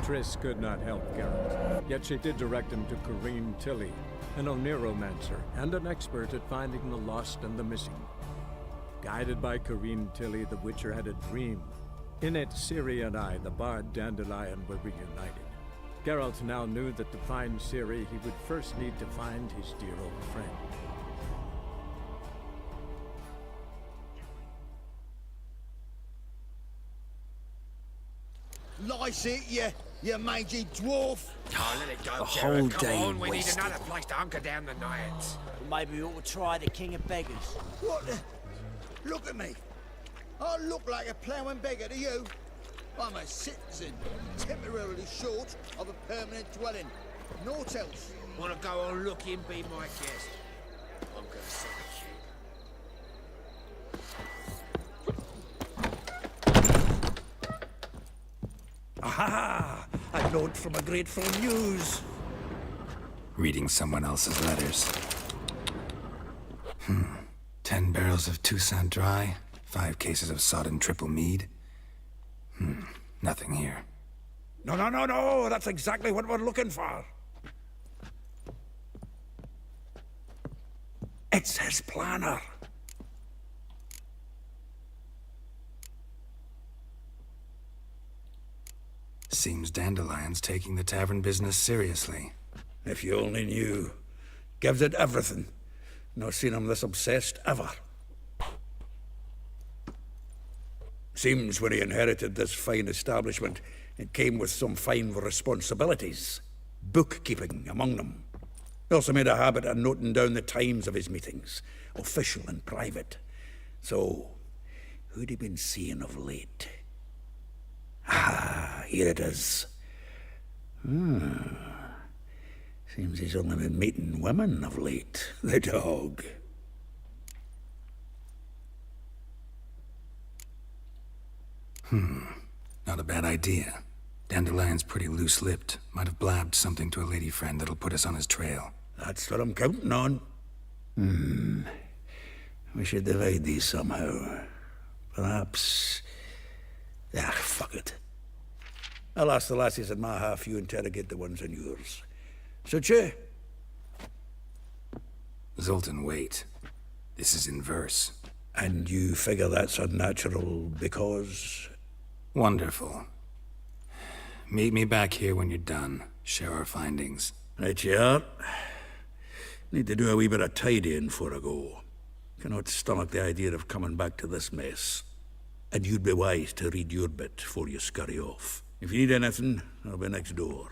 Triss could not help Geralt, yet she did direct him to Corrine Tilly, an Oniromancer and an expert at finding the lost and the missing. Guided by Corrine Tilly, the Witcher had a dream. In it, Ciri and I, the bard Dandelion, were reunited. Geralt now knew that to find Ciri, he would first need to find his dear old friend. Lice it, you mangy dwarf! Oh, let it go, A Geralt. whole Come day on, we wasted. need another place to hunker down the night. Maybe we ought to try the King of Beggars. What the... Look at me. I look like a ploughing beggar to you. I'm a citizen, temporarily short of a permanent dwelling. Naught else. Wanna go on looking, be my guest. I'm gonna send Aha! A note from a grateful muse. Reading someone else's letters. 10 barrels of Toussaint Dry, 5 cases of sodden triple mead. Nothing here. No, that's exactly what we're looking for. It's his planner. Seems Dandelion's taking the tavern business seriously. If you only knew. Gives it everything. Not seen him this obsessed ever. Seems when he inherited this fine establishment, it came with some fine responsibilities. Bookkeeping among them. He also made a habit of noting down the times of his meetings, official and private. So, who'd he been seeing of late? Ah, here it is. Seems he's only been meeting women of late. The dog. Not a bad idea. Dandelion's pretty loose-lipped. Might have blabbed something to a lady friend that'll put us on his trail. That's what I'm counting on. We should divide these somehow. Perhaps... fuck it. I'll ask the lassies in my half, you interrogate the ones in yours. Suit you? Zoltan, wait. This is in verse. And you figure that's unnatural because... Wonderful. Meet me back here when you're done. Share our findings. Right you are. Need to do a wee bit of tidying before I go. Cannot stomach the idea of coming back to this mess. And you'd be wise to read your bit before you scurry off. If you need anything, I'll be next door.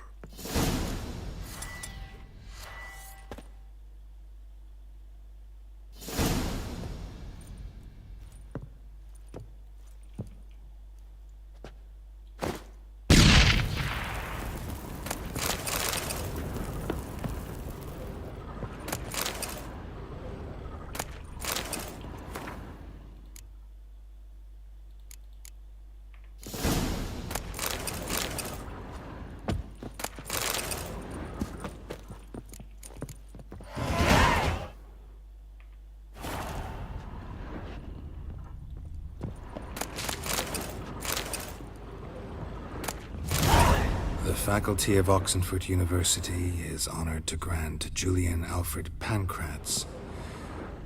The Faculty of Oxenford University is honored to grant Julian Alfred Pancratz,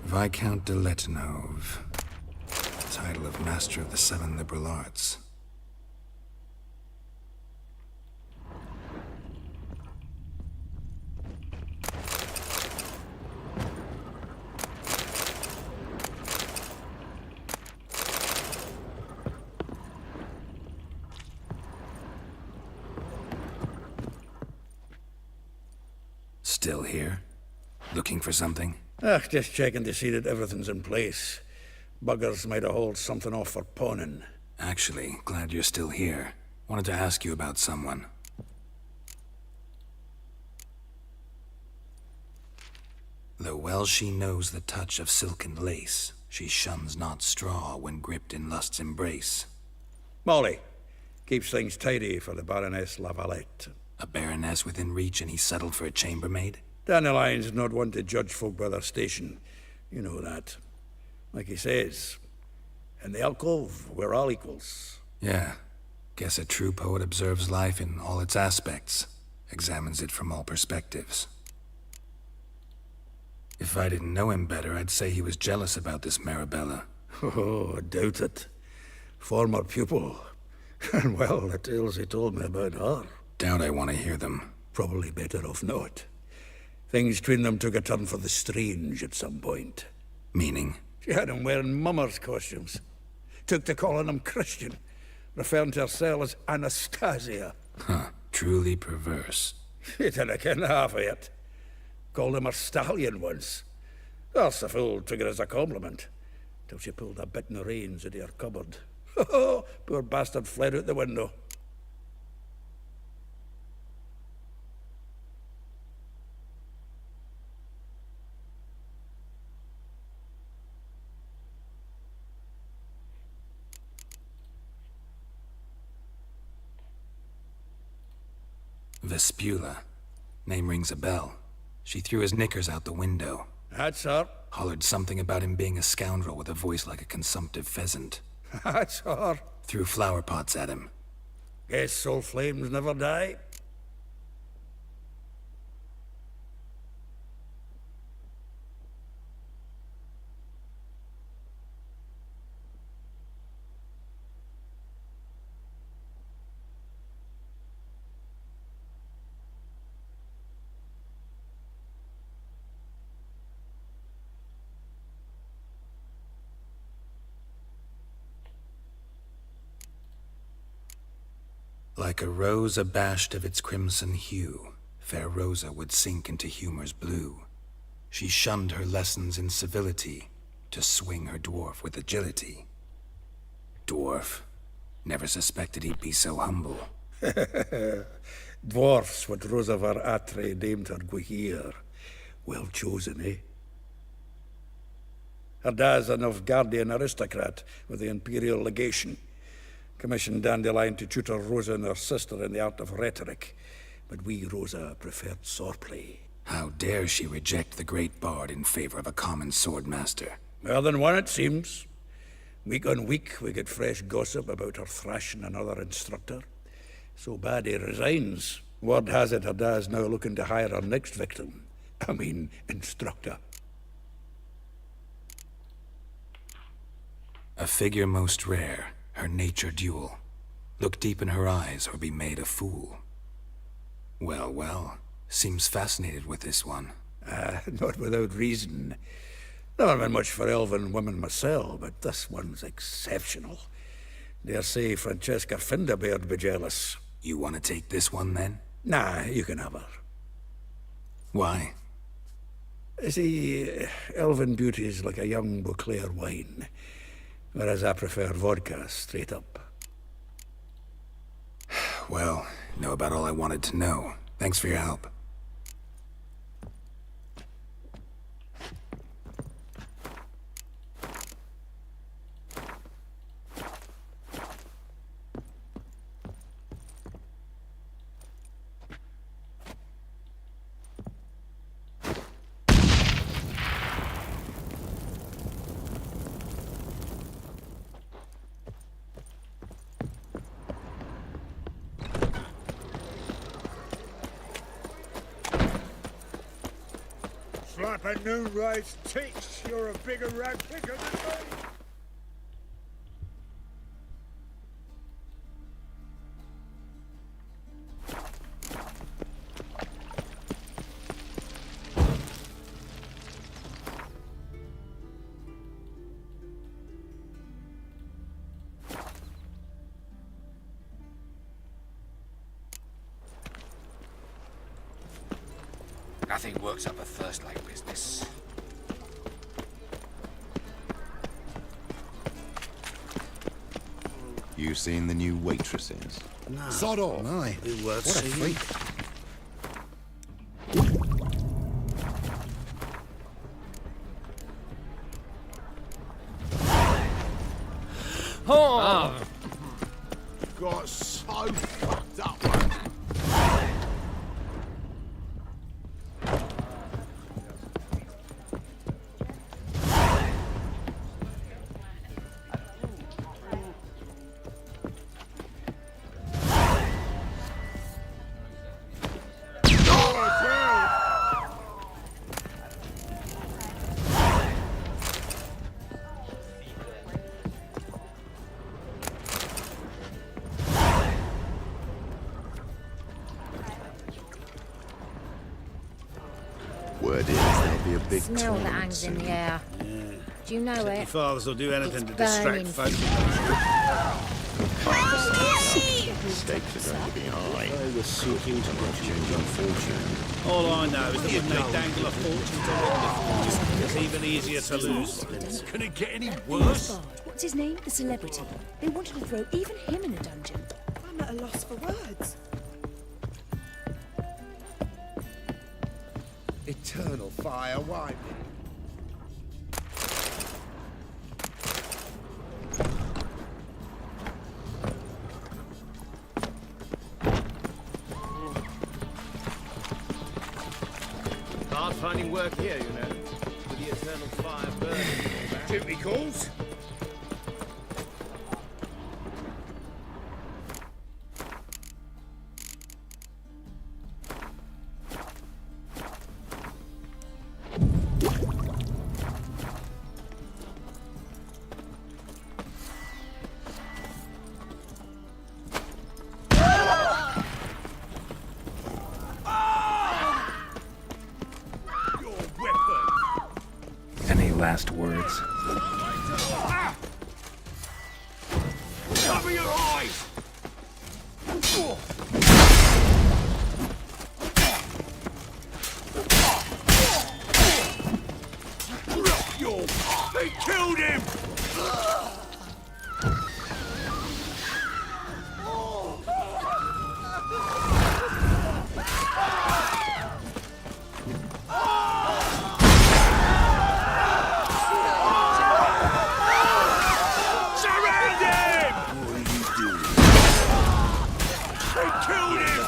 Viscount de Letonov, title of Master of the Seven Liberal Arts. Still here? Looking for something? Just checking to see that everything's in place. Buggers might have hauled something off for pawning. Actually, glad you're still here. Wanted to ask you about someone. Though well she knows the touch of silken lace, she shuns not straw when gripped in lust's embrace. Molly. Keeps things tidy for the Baroness Lavalette. A baroness within reach and he settled for a chambermaid? Dandelion's not one to judge folk by their station. You know that. Like he says, in the alcove, we're all equals. Yeah. Guess a true poet observes life in all its aspects, examines it from all perspectives. If I didn't know him better, I'd say he was jealous about this Marabella. Oh, I doubt it. Former pupil. And well, the tales he told me about her. Doubt I want to hear them. Probably better off not. Things between them took a turn for the strange at some point. Meaning? She had him wearing mummers' costumes. Took to calling him Christian, referring to herself as Anastasia. Huh. Truly perverse. He didn't ken half of it. Called him a stallion once. That's the fool took it as a compliment. Till she pulled a bit in the reins into her cupboard. Poor bastard fled out the window. Vespula. Name rings a bell. She threw his knickers out the window. That's her. Hollered something about him being a scoundrel with a voice like a consumptive pheasant. That's her. Threw flower pots at him. Guess soul flames never die. Like a rose abashed of its crimson hue, fair Rosa would sink into humor's blue. She shunned her lessons in civility, to swing her dwarf with agility. Dwarf. Never suspected he'd be so humble. Dwarfs what Rosavar Atre named her Guihir. Well chosen, eh? Her dad's a Novgardian aristocrat with the Imperial Legation. Commissioned Dandelion to tutor Rosa and her sister in the art of rhetoric. But we, Rosa, preferred swordplay. How dare she reject the great bard in favor of a common swordmaster? More than one, it seems. Week on week, we get fresh gossip about her thrashing another instructor. So bad he resigns. Word has it her dad's now looking to hire her next victim. I mean, instructor. A figure most rare, her nature dual. Look deep in her eyes or be made a fool. Well, well, seems fascinated with this one. Not without reason. Never been much for elven women myself, but this one's exceptional. Dare say Francesca Findabaird be jealous. You want to take this one, then? Nah, you can have her. Why? See, elven beauty's like a young Beauclair wine, whereas I prefer vodka straight up. Well, know about all I wanted to know. Thanks for your help. Slap a noon-rise tits, you're a bigger rat picker than me. Nothing works up a thirst like business. You seen the new waitresses? Sod off. My, what a freak. Got so fucked up. Word is there'll be a big Smell that tournament hangs in soon. the air. Do you know Your it? fathers will do anything to It's distract burning. folk. Stakes are going to be high. They were seeking to change our fortune. All I know is that when they dangle a fortune to win, it's even easier to lose. Can it get any worse? What's his name? The celebrity. They wanted to throw even him in a dungeon. I'm at a loss for words. Eternal fire, why? Hard finding work here, you know. With the eternal fire burning. Duty calls. Any last words? Cover your eyes! They killed him! Surround him! What are you doing? They killed him!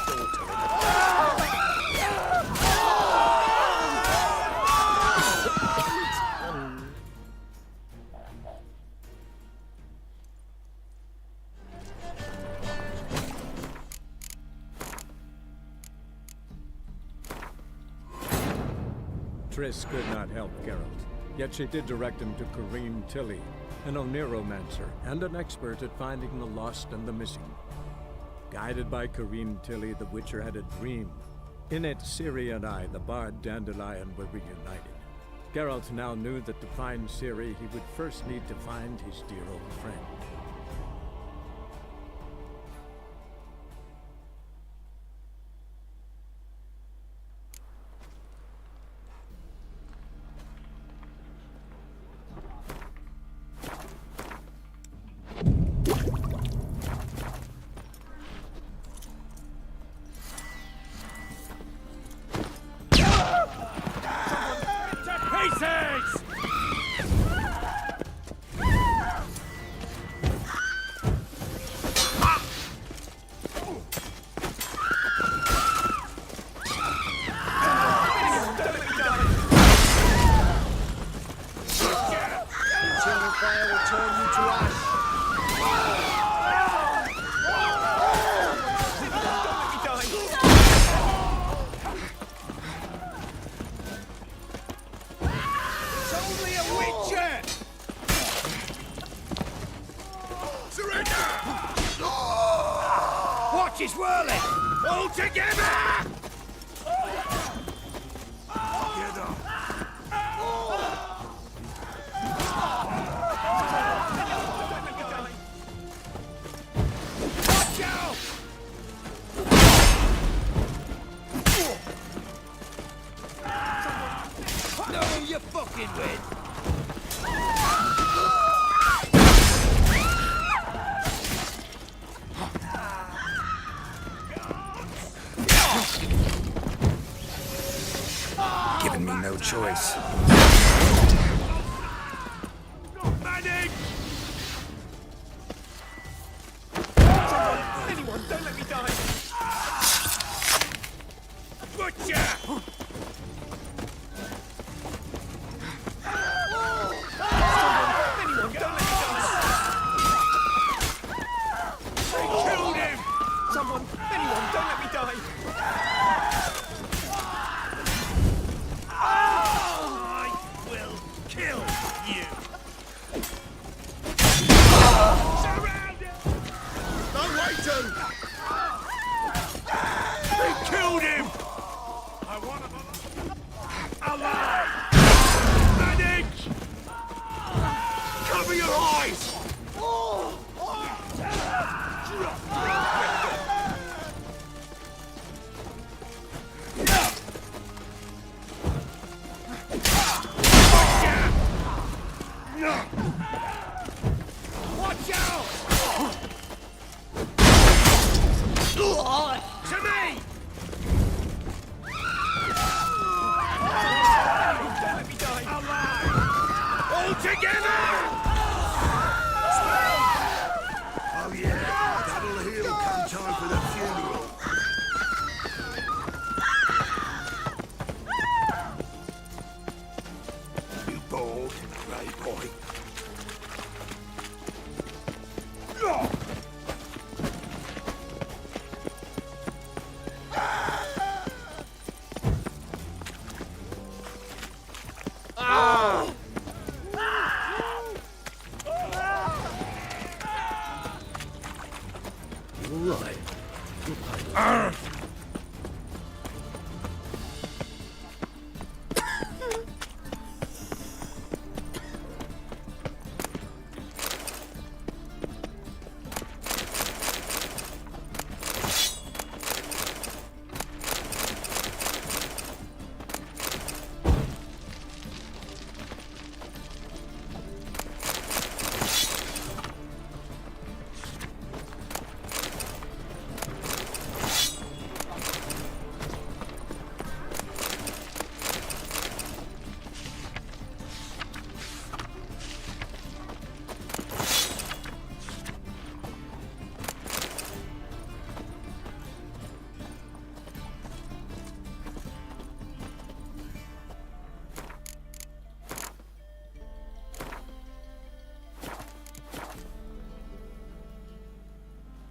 Triss could not help Geralt, yet she did direct him to Corrine Tilly, an Oniromancer and an expert at finding the lost and the missing. Guided by Corrine Tilly, the Witcher had a dream. In it, Ciri and I, the bard Dandelion, were reunited. Geralt now knew that to find Ciri, he would first need to find his dear old friend. Pieces! Eternal fire will turn you to ash. It's only a witcher! Surrender! Watch his whirling! All together! Watch out! Know who you're fucking with! Given me no choice. Manning! Anyone, don't let me die! Butcher! Anyone, don't let me die! They killed him! Someone, anyone, don't let me die! I will kill you! Surround him! No way to! They killed him! I want to... I'll To me! All together! Oh yeah, that'll heal come time for the funeral. You bold, right boy.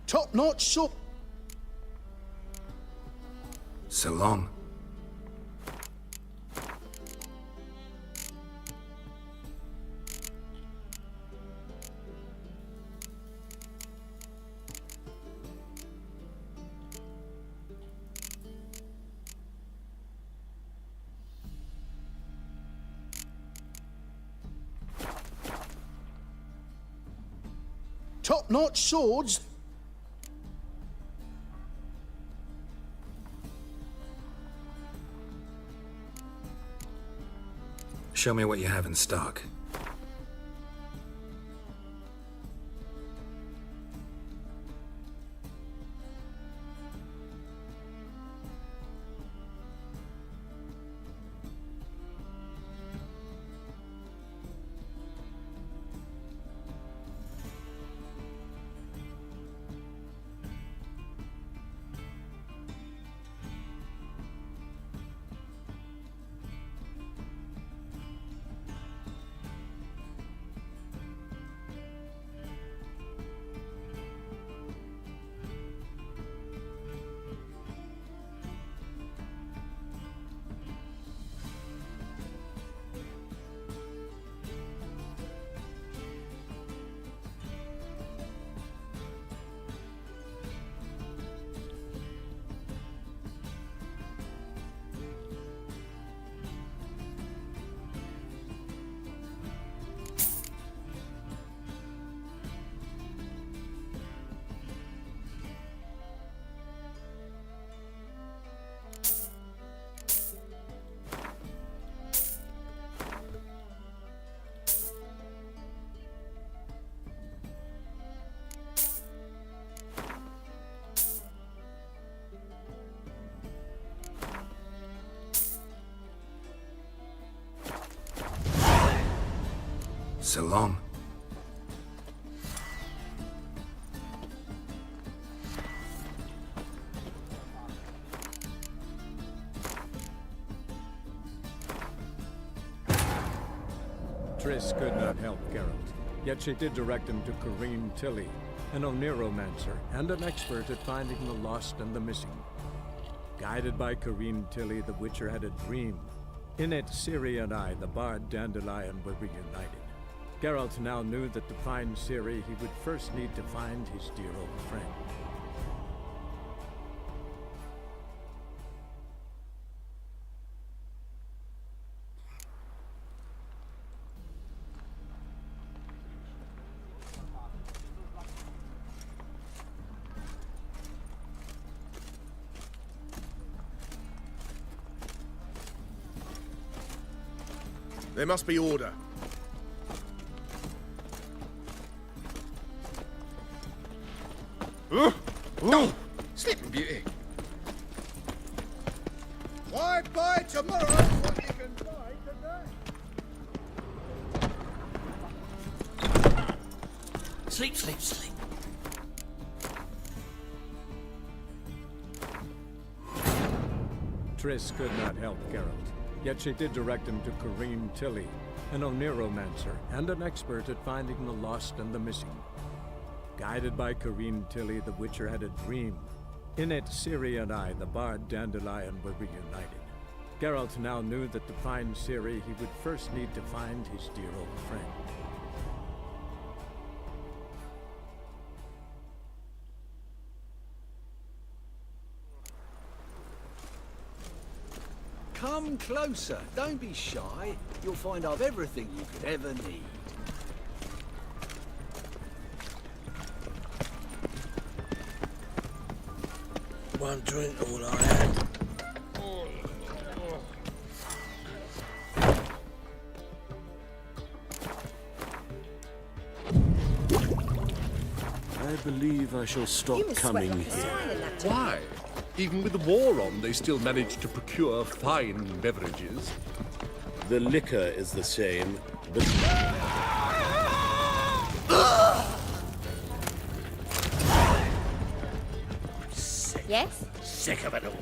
Top-notch soup. So long. Top-notch swords. Show me what you have in stock. So long. Triss could not help Geralt, yet she did direct him to Corrine Tilly, an Oneromancer and an expert at finding the lost and the missing. Guided by Corrine Tilly, the Witcher had a dream. In it, Ciri and I, the bard Dandelion, were reunited. Geralt now knew that to find Ciri, he would first need to find his dear old friend. There must be order. Oh, Sleeping Beauty. Triss could not help Geralt, yet she did direct him to Corrine Tilly, an Oniromancer and an expert at finding the lost and the missing. Guided by Corrine Tilly, the Witcher had a dream. In it, Ciri and I, the bard Dandelion, were reunited. Geralt now knew that to find Ciri, he would first need to find his dear old friend. Come closer. Don't be shy. You'll find I've everything you could ever need. One drink, all I had. I believe I shall stop coming here. Why? Even with the war on, they still manage to procure fine beverages. The liquor is the same, but... Yes? Sick of it all.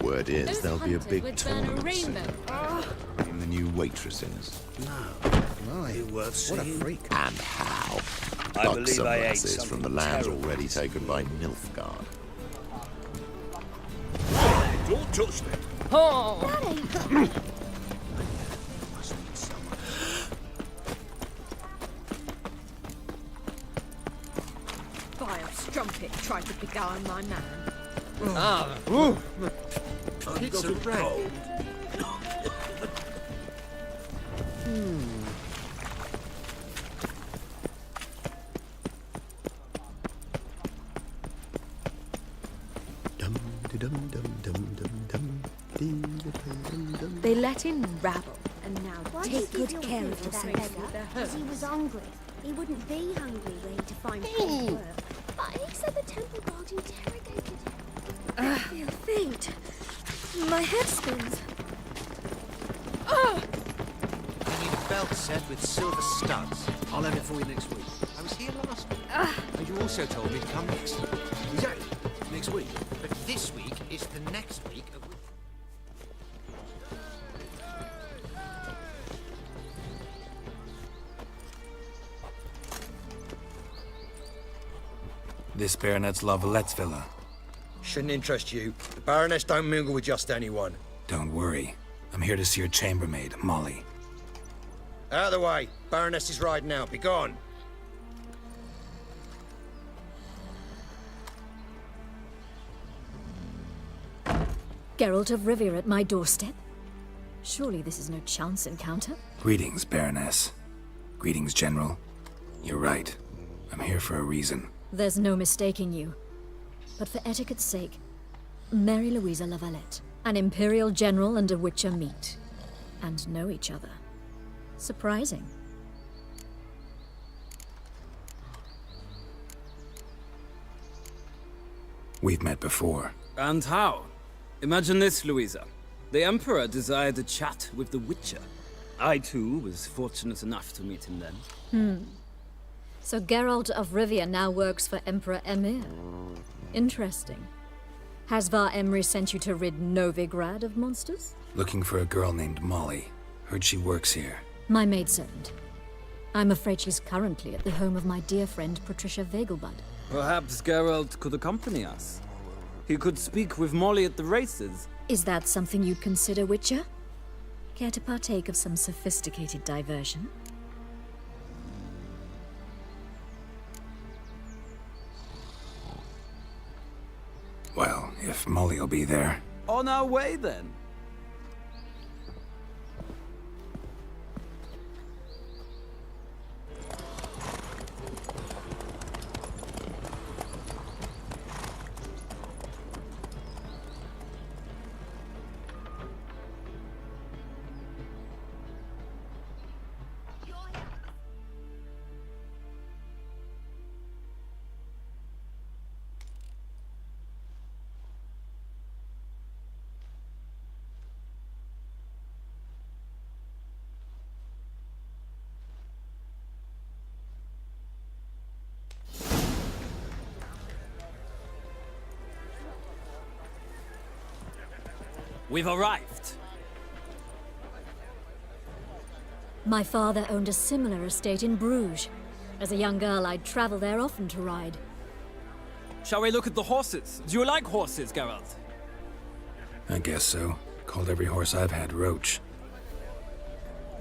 Word is Those there'll be a hunters big would burn a tournament soon. rainbow. In the new waitresses. You worth What a seeing. freak. And how? I Bucks believe and I ate lasses from something the lands terrible. already taken by Nilfgaard. Don't touch me. Vile strumpet tried to beguile my man. It's a rat. They let in rabble. And now Why take did good care of yourself. Because he was hungry. He wouldn't be hungry were he to find good work. But he said the temple guard interrogated him. I feel faint. My head spins. I need a belt set with silver studs. I'll have it for you next week. I was here last week. And you also told me to come next week. Exactly. Next week. But this week is the next week of which... This Baronet's La Vallette's villa. Shouldn't interest you. The Baroness don't mingle with just anyone. Don't worry. I'm here to see your chambermaid, Molly. Out of the way. Baroness is riding out. Be gone. Geralt of Rivia at my doorstep? Surely this is no chance encounter? Greetings, Baroness. Greetings, General. You're right. I'm here for a reason. There's no mistaking you. But for etiquette's sake, Mary Louisa La Valette, an Imperial General and a Witcher meet. And know each other. Surprising. We've met before. And how? Imagine this, Louisa. The Emperor desired a chat with the Witcher. I, too, was fortunate enough to meet him then. So Geralt of Rivia now works for Emperor Emir. Interesting. Has Var Emry sent you to rid Novigrad of monsters? Looking for a girl named Molly. Heard she works here. My maidservant. I'm afraid she's currently at the home of my dear friend Patricia Vegelbud. Perhaps Geralt could accompany us. He could speak with Molly at the races. Is that something you'd consider, Witcher? Care to partake of some sophisticated diversion? Well, if Molly'll be there. On our way, then. We've arrived. My father owned a similar estate in Bruges. As a young girl, I'd travel there often to ride. Shall we look at the horses? Do you like horses, Geralt? I guess so. Called every horse I've had Roach.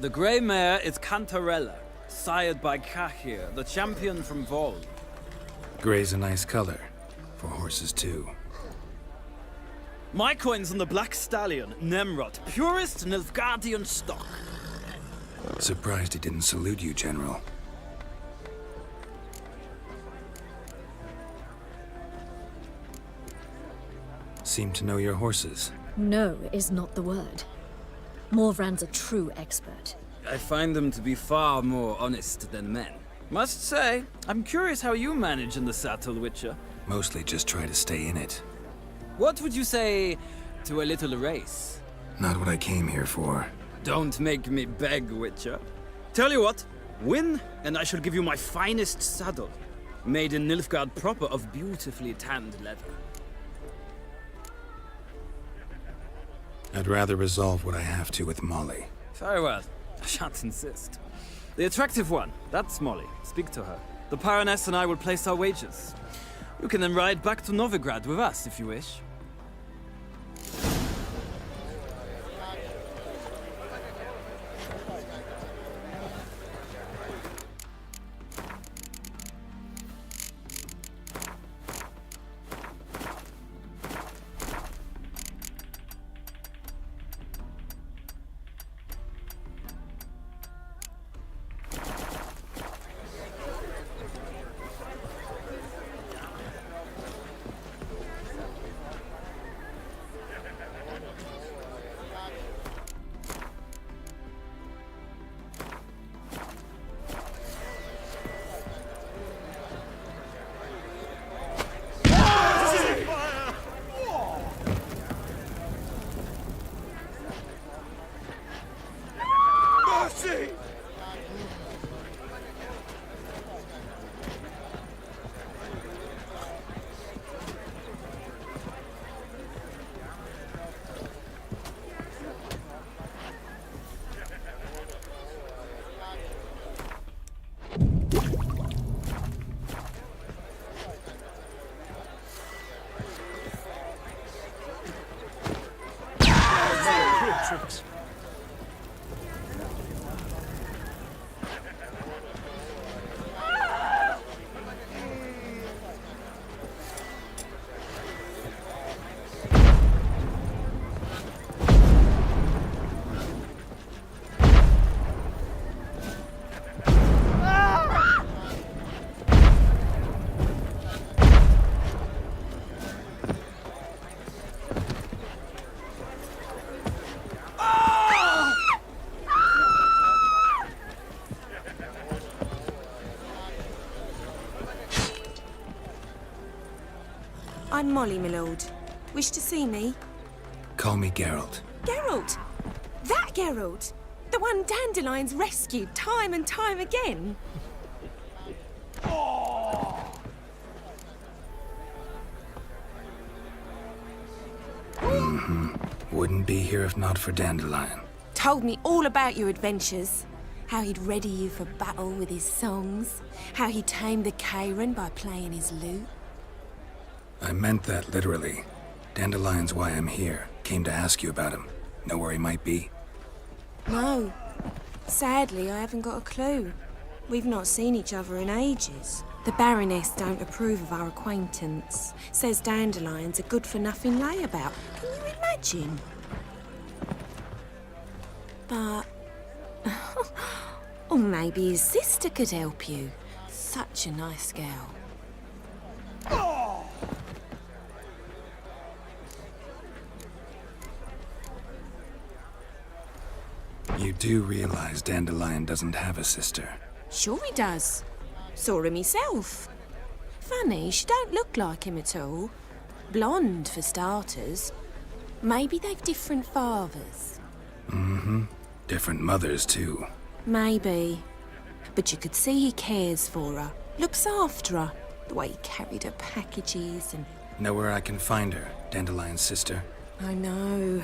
The grey mare is Cantarella, sired by Cahir, the champion from Vol. Grey's a nice color. For horses, too. My coin's on the Black Stallion, Nemrod, purest Nilfgaardian stock. Surprised he didn't salute you, General. Seem to know your horses. No is not the word. Morvran's a true expert. I find them to be far more honest than men. Must say, I'm curious how you manage in the saddle, Witcher. Mostly just try to stay in it. What would you say to a little race? Not what I came here for. Don't make me beg, Witcher. Tell you what, win, and I shall give you my finest saddle. Made in Nilfgaard proper of beautifully tanned leather. I'd rather resolve what I have to with Molly. Very well. I shan't insist. The attractive one, that's Molly. Speak to her. The Baroness and I will place our wagers. You can then ride back to Novigrad with us, if you wish. I'm Molly, my lord. Wish to see me? Call me Geralt. Geralt? That Geralt? The one Dandelion's rescued time and time again? Wouldn't be here if not for Dandelion. Told me all about your adventures. How he'd ready you for battle with his songs. How he tamed the Kairan by playing his lute. I meant that literally. Dandelion's why I'm here. Came to ask you about him. Know where he might be? No. Sadly, I haven't got a clue. We've not seen each other in ages. The Baroness don't approve of our acquaintance. Says Dandelion's a good-for-nothing layabout. Can you imagine? But... or maybe his sister could help you. Such a nice girl. You do realize Dandelion doesn't have a sister? Sure he does. Saw him himself. Funny, she don't look like him at all. Blonde, for starters. Maybe they've different fathers. Mm-hmm. Different mothers, too. Maybe. But you could see he cares for her. Looks after her. The way he carried her packages and... Know where I can find her, Dandelion's sister? I know.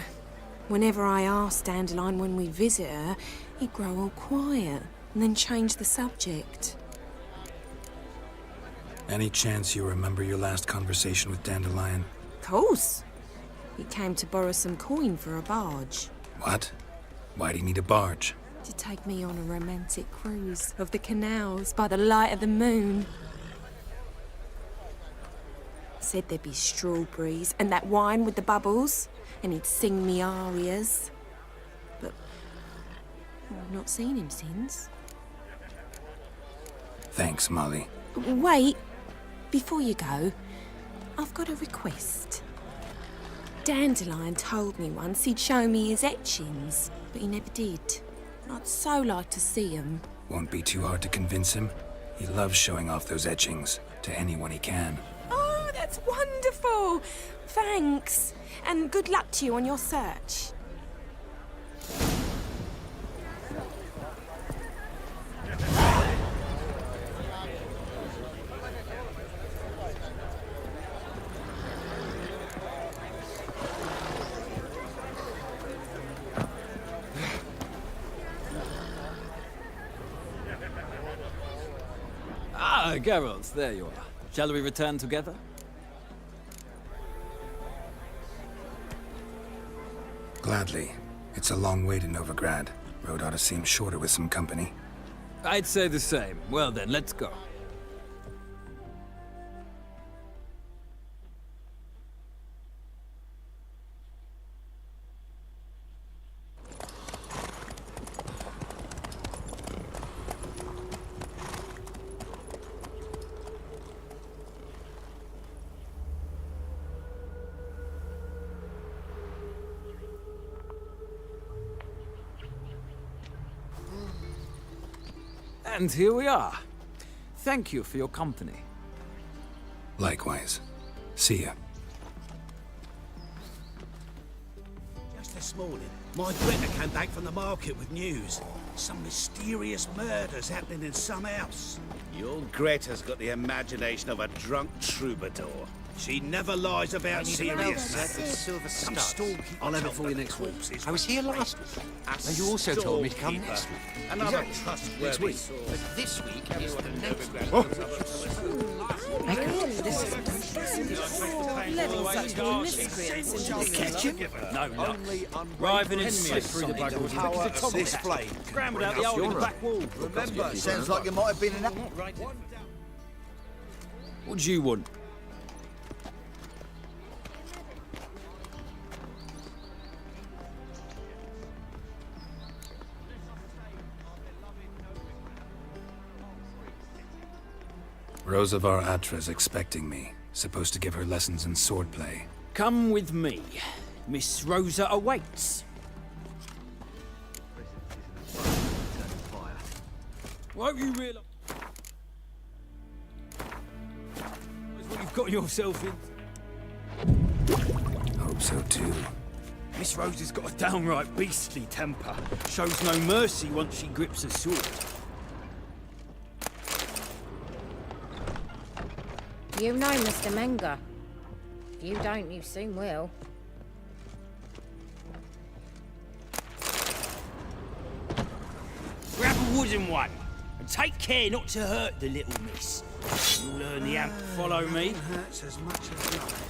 Whenever I asked Dandelion when we'd visit her, he'd grow all quiet and then change the subject. Any chance you remember your last conversation with Dandelion? Of course. He came to borrow some coin for a barge. What? Why do you need a barge? To take me on a romantic cruise of the canals by the light of the moon. Said there'd be strawberries and that wine with the bubbles, and he'd sing me arias. But I've not seen him since. Thanks, Molly. Wait, before you go, I've got a request. Dandelion told me once he'd show me his etchings, but he never did. I'd so like to see them. Won't be too hard to convince him. He loves showing off those etchings to anyone he can. Oh, that's wonderful! Thanks, and good luck to you on your search. Ah, Geralt, there you are. Shall we return together? Gladly. It's a long way to Novigrad. Road ought to seem shorter with some company. I'd say the same. Well then, let's go. And here we are. Thank you for your company. Likewise. See ya. Just this morning, my Greta came back from the market with news. Some mysterious murders happening in some house. Your Greta's got the imagination of a drunk troubadour. She never lies about serious matters. Silver Some studs. storekeeper I'll have it told for you me next week. corpses I was here last week. And you also told me to come next week. Another Exactly. trustworthy Next week. source. But this week is the next week. Letting such miscreants into this No, no. Driving in slick through the buggery. Power of this flame. Scrambled out the hole in the back wall. Remember, sounds like you might have been in that. What do you want? Rosavar Atra's expecting me. Supposed to give her lessons in swordplay. Come with me. Miss Rosa awaits. Won't you realise what you've got yourself in? Hope so too. Miss Rosa's got a downright beastly temper. Shows no mercy once she grips a sword. You know Mr. Menger. If you don't, you soon will. Grab a wooden one, and take care not to hurt the little miss. You'll learn the amp. Follow me. Hurts as much as life.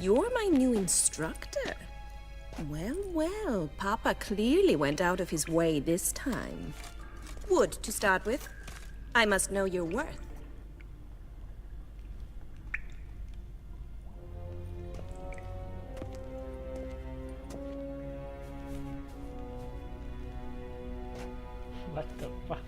You're my new instructor. Well, well, Papa clearly went out of his way this time. Wood, to start with. I must know your worth. What the fuck?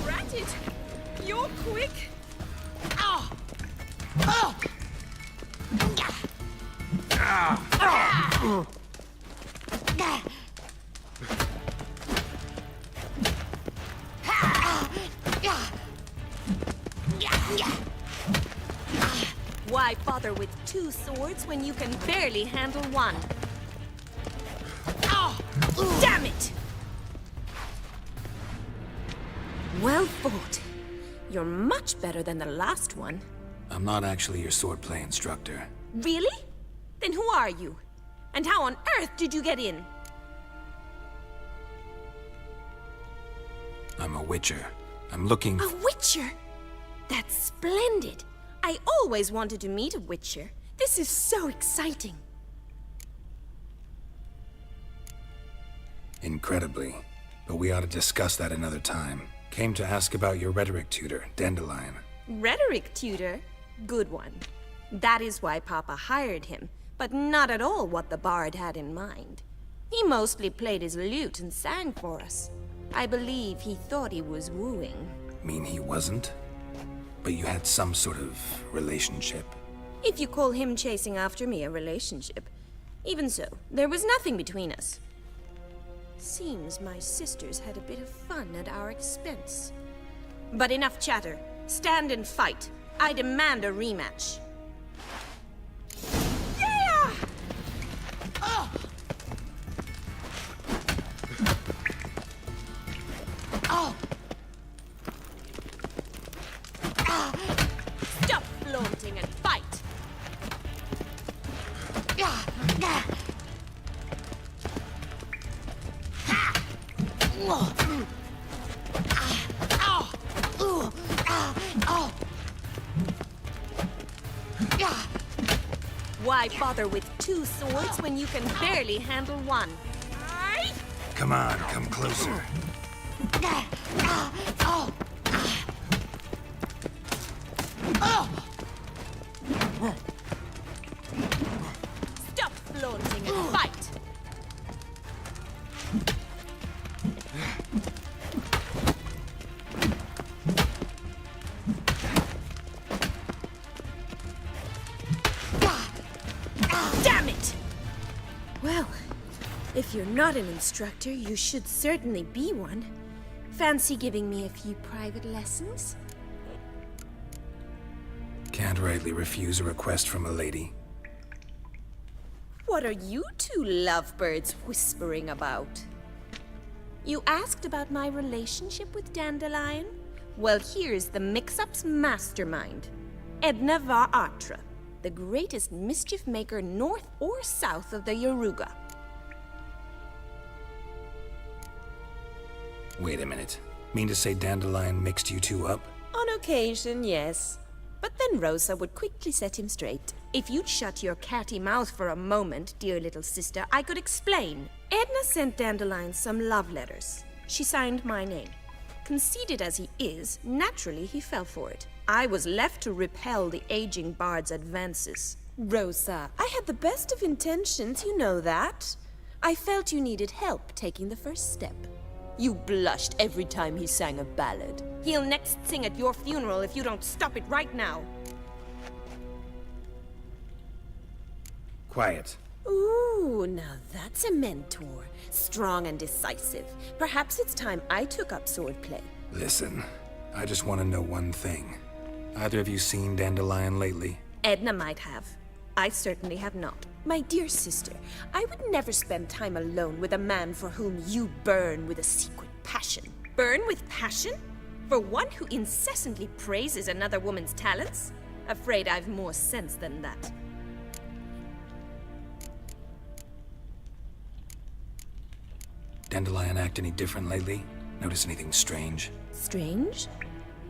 Ratted! You're quick! Ah! Ah! bother with 2 swords when you can barely handle one? Oh, damn it! Well fought. You're much better than the last one. I'm not actually your swordplay instructor. Really? Then who are you? And how on earth did you get in? I'm a witcher. I'm looking... A witcher? That's splendid. I always wanted to meet a witcher. This is so exciting. Incredibly. But we ought to discuss that another time. Came to ask about your rhetoric tutor, Dandelion. Rhetoric tutor? Good one. That is why Papa hired him, but not at all what the bard had in mind. He mostly played his lute and sang for us. I believe he thought he was wooing. Mean he wasn't? But you had some sort of relationship. If you call him chasing after me a relationship. Even so, there was nothing between us. Seems my sisters had a bit of fun at our expense. But enough chatter. Stand and fight. I demand a rematch. Yeah! Oh! Oh! Stop flaunting and fight! Why bother with 2 swords when you can barely handle one? Come on, come closer. Stop flaunting and fight! Damn it! Well, if you're not an instructor, you should certainly be one. Fancy giving me a few private lessons? Can't rightly refuse a request from a lady. What are you 2 lovebirds whispering about? You asked about my relationship with Dandelion? Well, here's the mix-up's mastermind. Edna var Atra, the greatest mischief maker north or south of the Yaruga. Wait a minute. Mean to say Dandelion mixed you 2 up? On occasion, yes. But then Rosa would quickly set him straight. If you'd shut your catty mouth for a moment, dear little sister, I could explain. Edna sent Dandelion some love letters. She signed my name. Conceited as he is, naturally he fell for it. I was left to repel the aging bard's advances. Rosa, I had the best of intentions, you know that. I felt you needed help taking the first step. You blushed every time he sang a ballad. He'll next sing at your funeral if you don't stop it right now. Quiet. Ooh, now that's a mentor. Strong and decisive. Perhaps it's time I took up swordplay. Listen, I just want to know one thing. Either of you seen Dandelion lately? Edna might have. I certainly have not. My dear sister, I would never spend time alone with a man for whom you burn with a secret passion. Burn with passion? For one who incessantly praises another woman's talents? Afraid I've more sense than that. Dandelion act any different lately? Notice anything strange? Strange?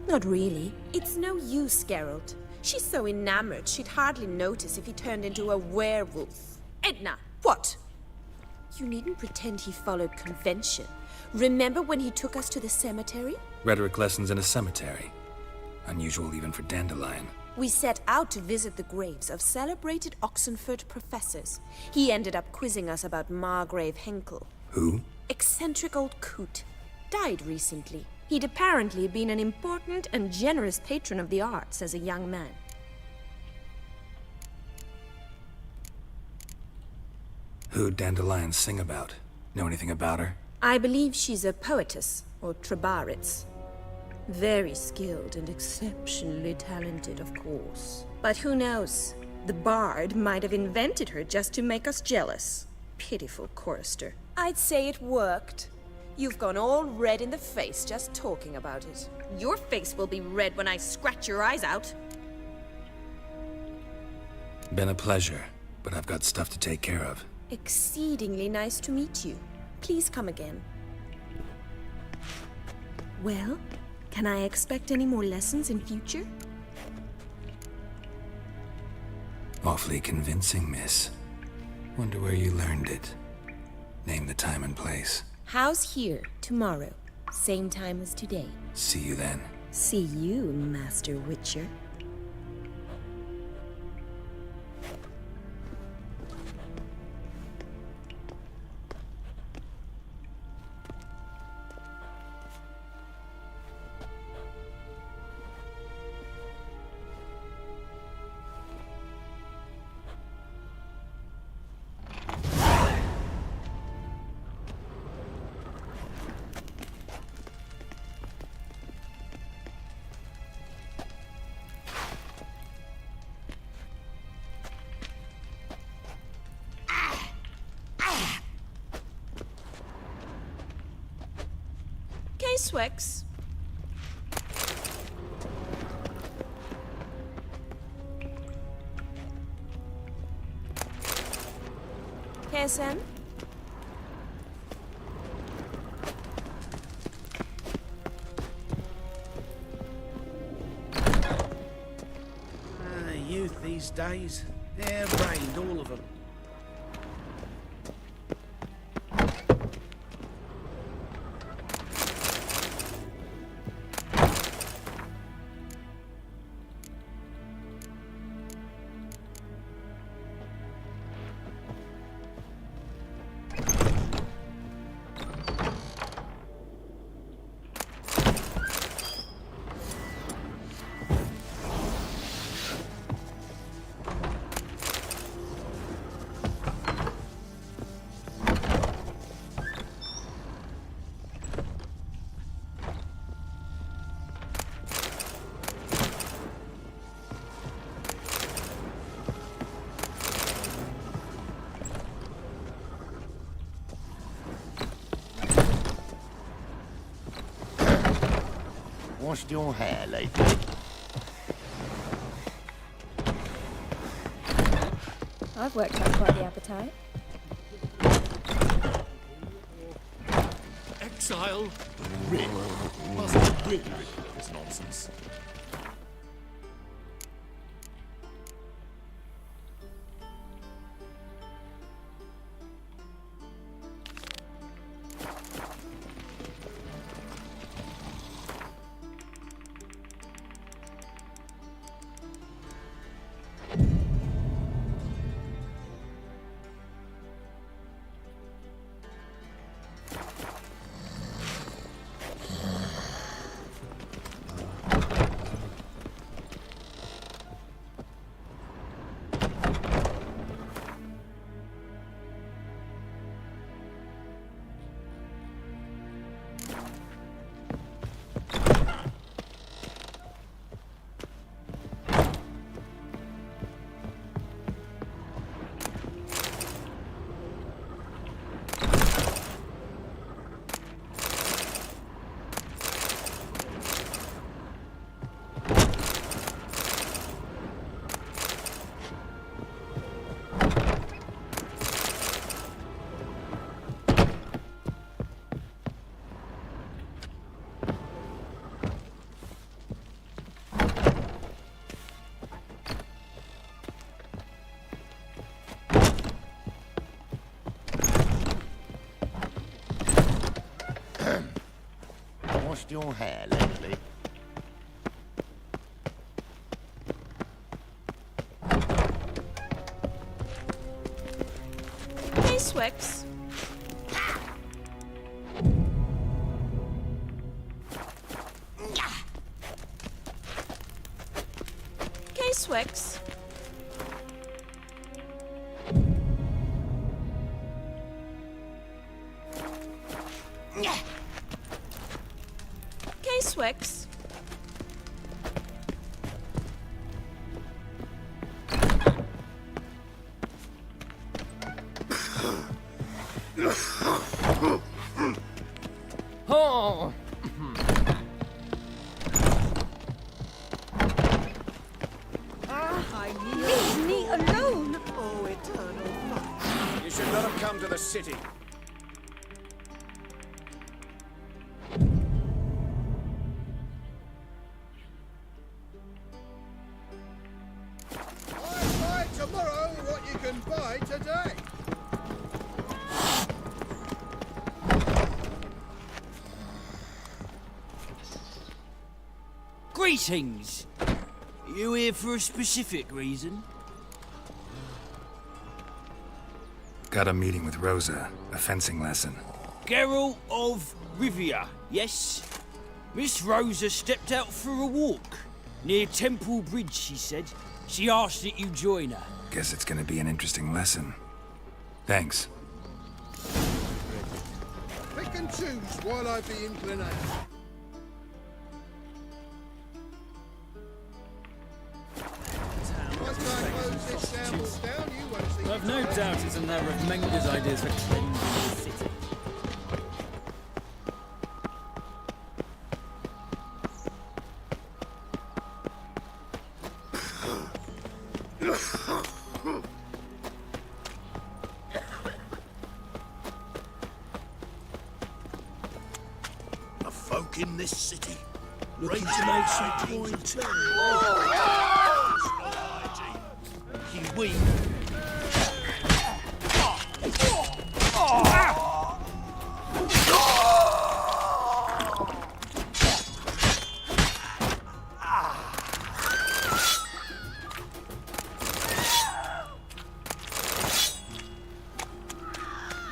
Not really. It's no use, Geralt. She's so enamored, she'd hardly notice if he turned into a werewolf. Edna! What? You needn't pretend he followed convention. Remember when he took us to the cemetery? Rhetoric lessons in a cemetery. Unusual even for Dandelion. We set out to visit the graves of celebrated Oxenford professors. He ended up quizzing us about Margrave Henkel. Who? Eccentric old coot. Died recently. He'd apparently been an important and generous patron of the arts as a young man. Who'd Dandelion sing about? Know anything about her? I believe she's a poetess, or Trebaritz. Very skilled and exceptionally talented, of course. But who knows? The bard might have invented her just to make us jealous. Pitiful chorister. I'd say it worked. You've gone all red in the face just talking about it. Your face will be red when I scratch your eyes out. Been a pleasure, but I've got stuff to take care of. Exceedingly nice to meet you. Please come again. Well, can I expect any more lessons in future? Awfully convincing, miss. Wonder where you learned it. Name the time and place. How's here, tomorrow? Same time as today. See you then. See you, Master Witcher. Swix. Kessen? Youth these days. Hair-brained, all of them. Washed your hair lately? I've worked up quite the appetite. Exile? Really? Must really regret this nonsense. Washed your hair lately? Hey, Swix. K-Swix. K-Swix. Oh! Leave me alone! Oh, eternal fire. You should not have come to the city. I buy tomorrow what you can buy today. Greetings! You here for a specific reason? Got a meeting with Rosa, a fencing lesson. Geralt of Rivia, yes? Miss Rosa stepped out for a walk. Near Temple Bridge, she said. She asked that you join her. Guess it's gonna be an interesting lesson. Thanks. Pick and choose while I be inclination. Once I close this shambles down, you won't see. I've no doubt it's another of Menga's ideas for cleansing the city. The folk in this city ready to make some coin too. We.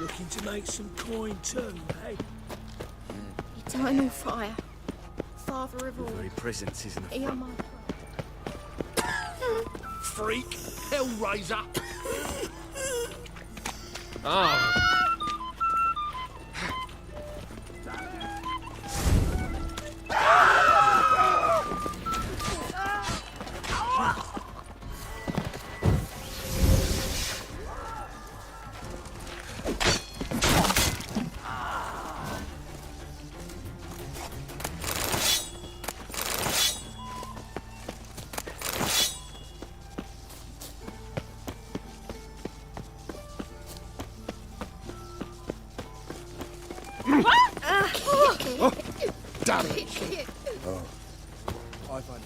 Looking to make some coin too, eh? Eternal fire. Father of all. Very presence isn't a Hear my Freak, Hellraiser. Damn it! I find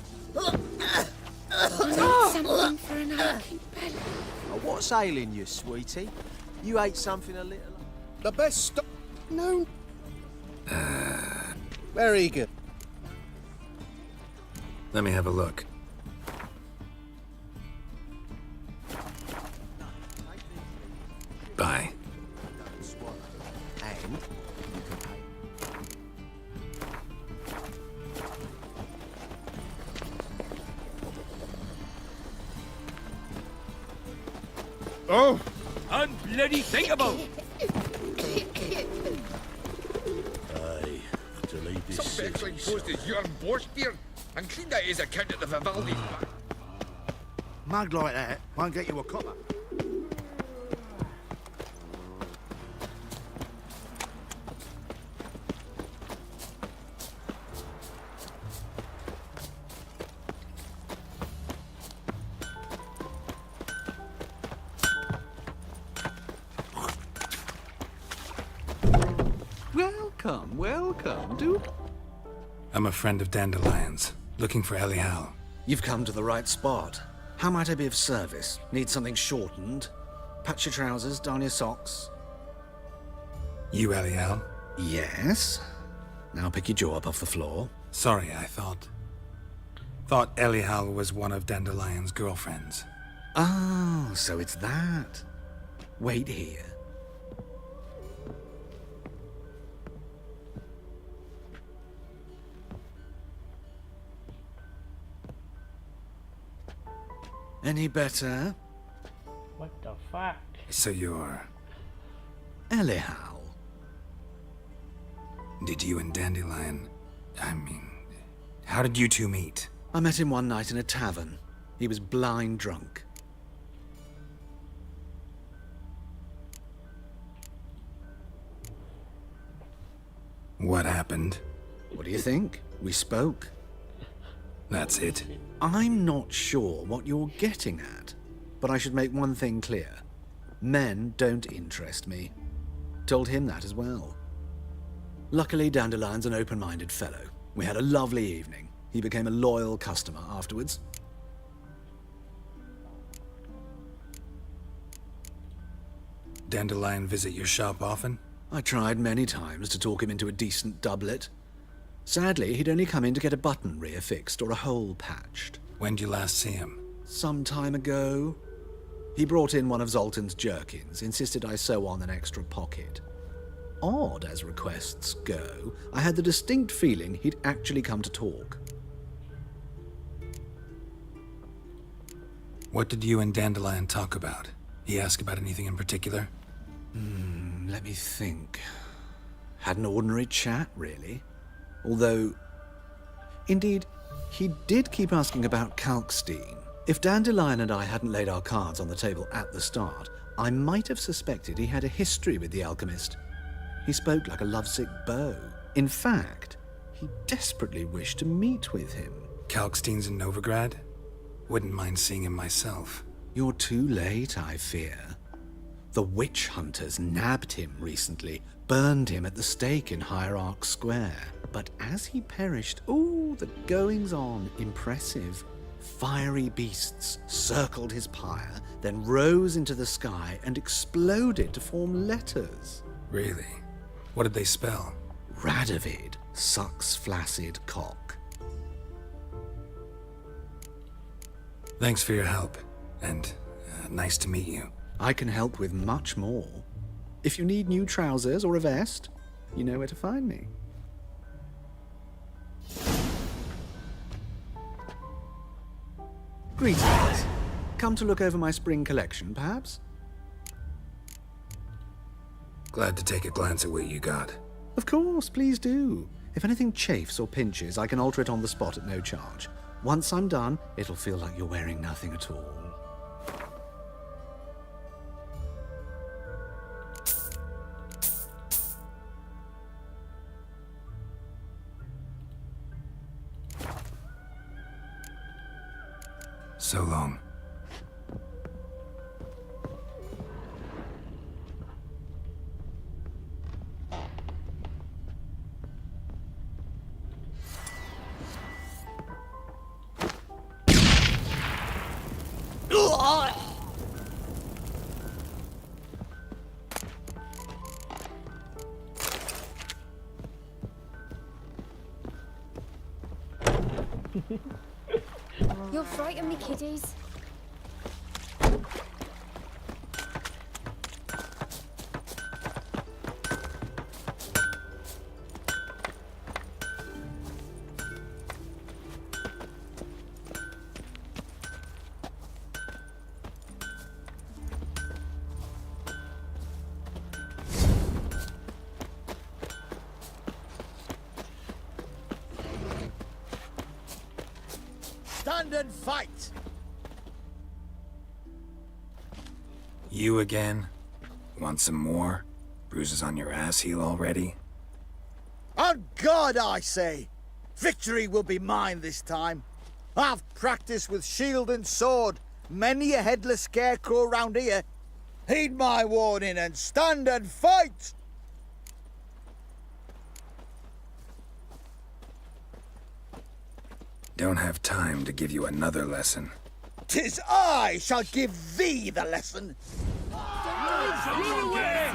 something for an aching belly. Oh, what's ailing you, sweetie? You ate something a little... the best stuff. No. Very good. Let me have a look. Bye. And you can pay. Oh! Unbloody thinkable! Aye, to leave this Some city. posed as young Borsteer and cleaned out his account at the Vivaldi. Mug like that won't get you a copper. Welcome, welcome. Do I'm a friend of Dandelion's, looking for Elial. You've come to the right spot. How might I be of service? Need something shortened? Patch your trousers, darn your socks. You Elial? Yes. Now pick your jaw up off the floor. Sorry, I thought Elial was one of Dandelion's girlfriends. Oh, so it's that. Wait here. Any better? What the fuck? So you're... Elial. Did you and Dandelion... how did you two meet? I met him one night in a tavern. He was blind drunk. What happened? What do you think? We spoke. That's it. I'm not sure what you're getting at, but I should make one thing clear. Men don't interest me. Told him that as well. Luckily, Dandelion's an open-minded fellow. We had a lovely evening. He became a loyal customer afterwards. Dandelion visit your shop often? I tried many times to talk him into a decent doublet. Sadly, he'd only come in to get a button reaffixed or a hole patched. When'd you last see him? Some time ago. He brought in one of Zoltan's jerkins, insisted I sew on an extra pocket. Odd as requests go, I had the distinct feeling he'd actually come to talk. What did you and Dandelion talk about? He ask about anything in particular? Let me think. Had an ordinary chat, really. Although, indeed, he did keep asking about Kalkstein. If Dandelion and I hadn't laid our cards on the table at the start, I might have suspected he had a history with the alchemist. He spoke like a lovesick beau. In fact, he desperately wished to meet with him. Kalkstein's in Novigrad? Wouldn't mind seeing him myself. You're too late, I fear. The witch hunters nabbed him recently, burned him at the stake in Hierarch Square. But as he perished, the goings-on, impressive. Fiery beasts circled his pyre, then rose into the sky and exploded to form letters. Really? What did they spell? Radovid sucks flaccid cock. Thanks for your help, and nice to meet you. I can help with much more. If you need new trousers or a vest, you know where to find me. Greetings. Come to look over my spring collection, perhaps? Glad to take a glance at what you got. Of course, please do. If anything chafes or pinches, I can alter it on the spot at no charge. Once I'm done, it'll feel like you're wearing nothing at all. So long. You'll frighten me, kiddies. Stand and fight! You again? Want some more? Bruises on your ass heel already? On God, I say! Victory will be mine this time. I've practiced with shield and sword. Many a headless scarecrow round here. Heed my warning and stand and fight! Don't have time to give you another lesson. 'Tis I shall give thee the lesson. Run away!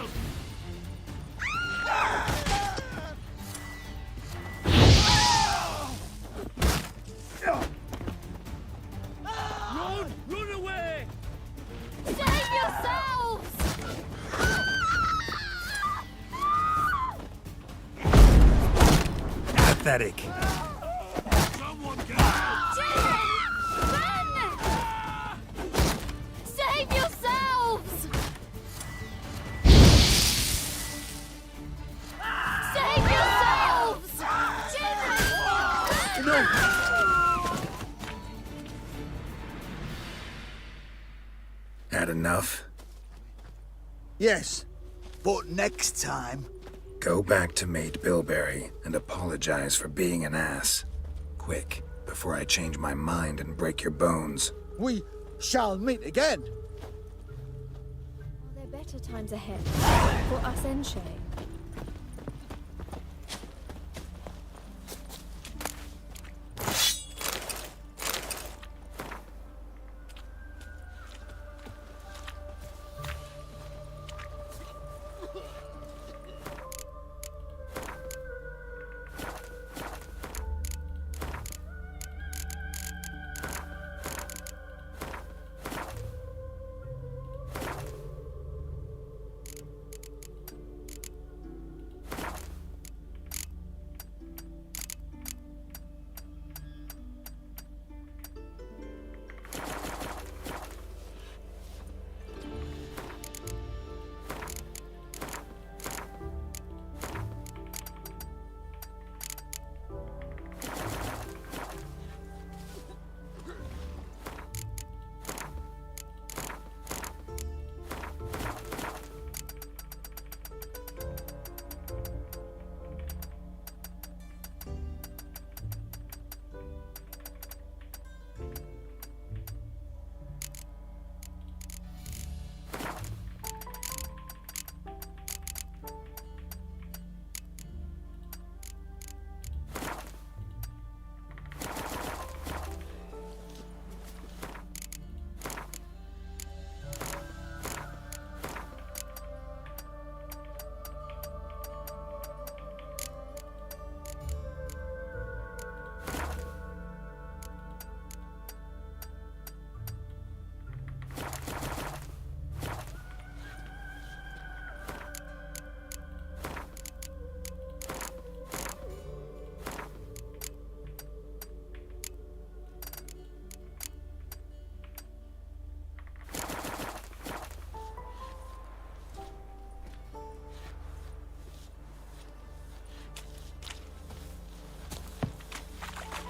Run away! Save yourselves! Pathetic. Save yourselves! Save yourselves! Had enough? Yes, but next time, Go back to Mate Bilberry and apologize for being an ass. Quick, before I change my mind and break your bones. We shall meet again. Are there better times ahead for us, Enshe?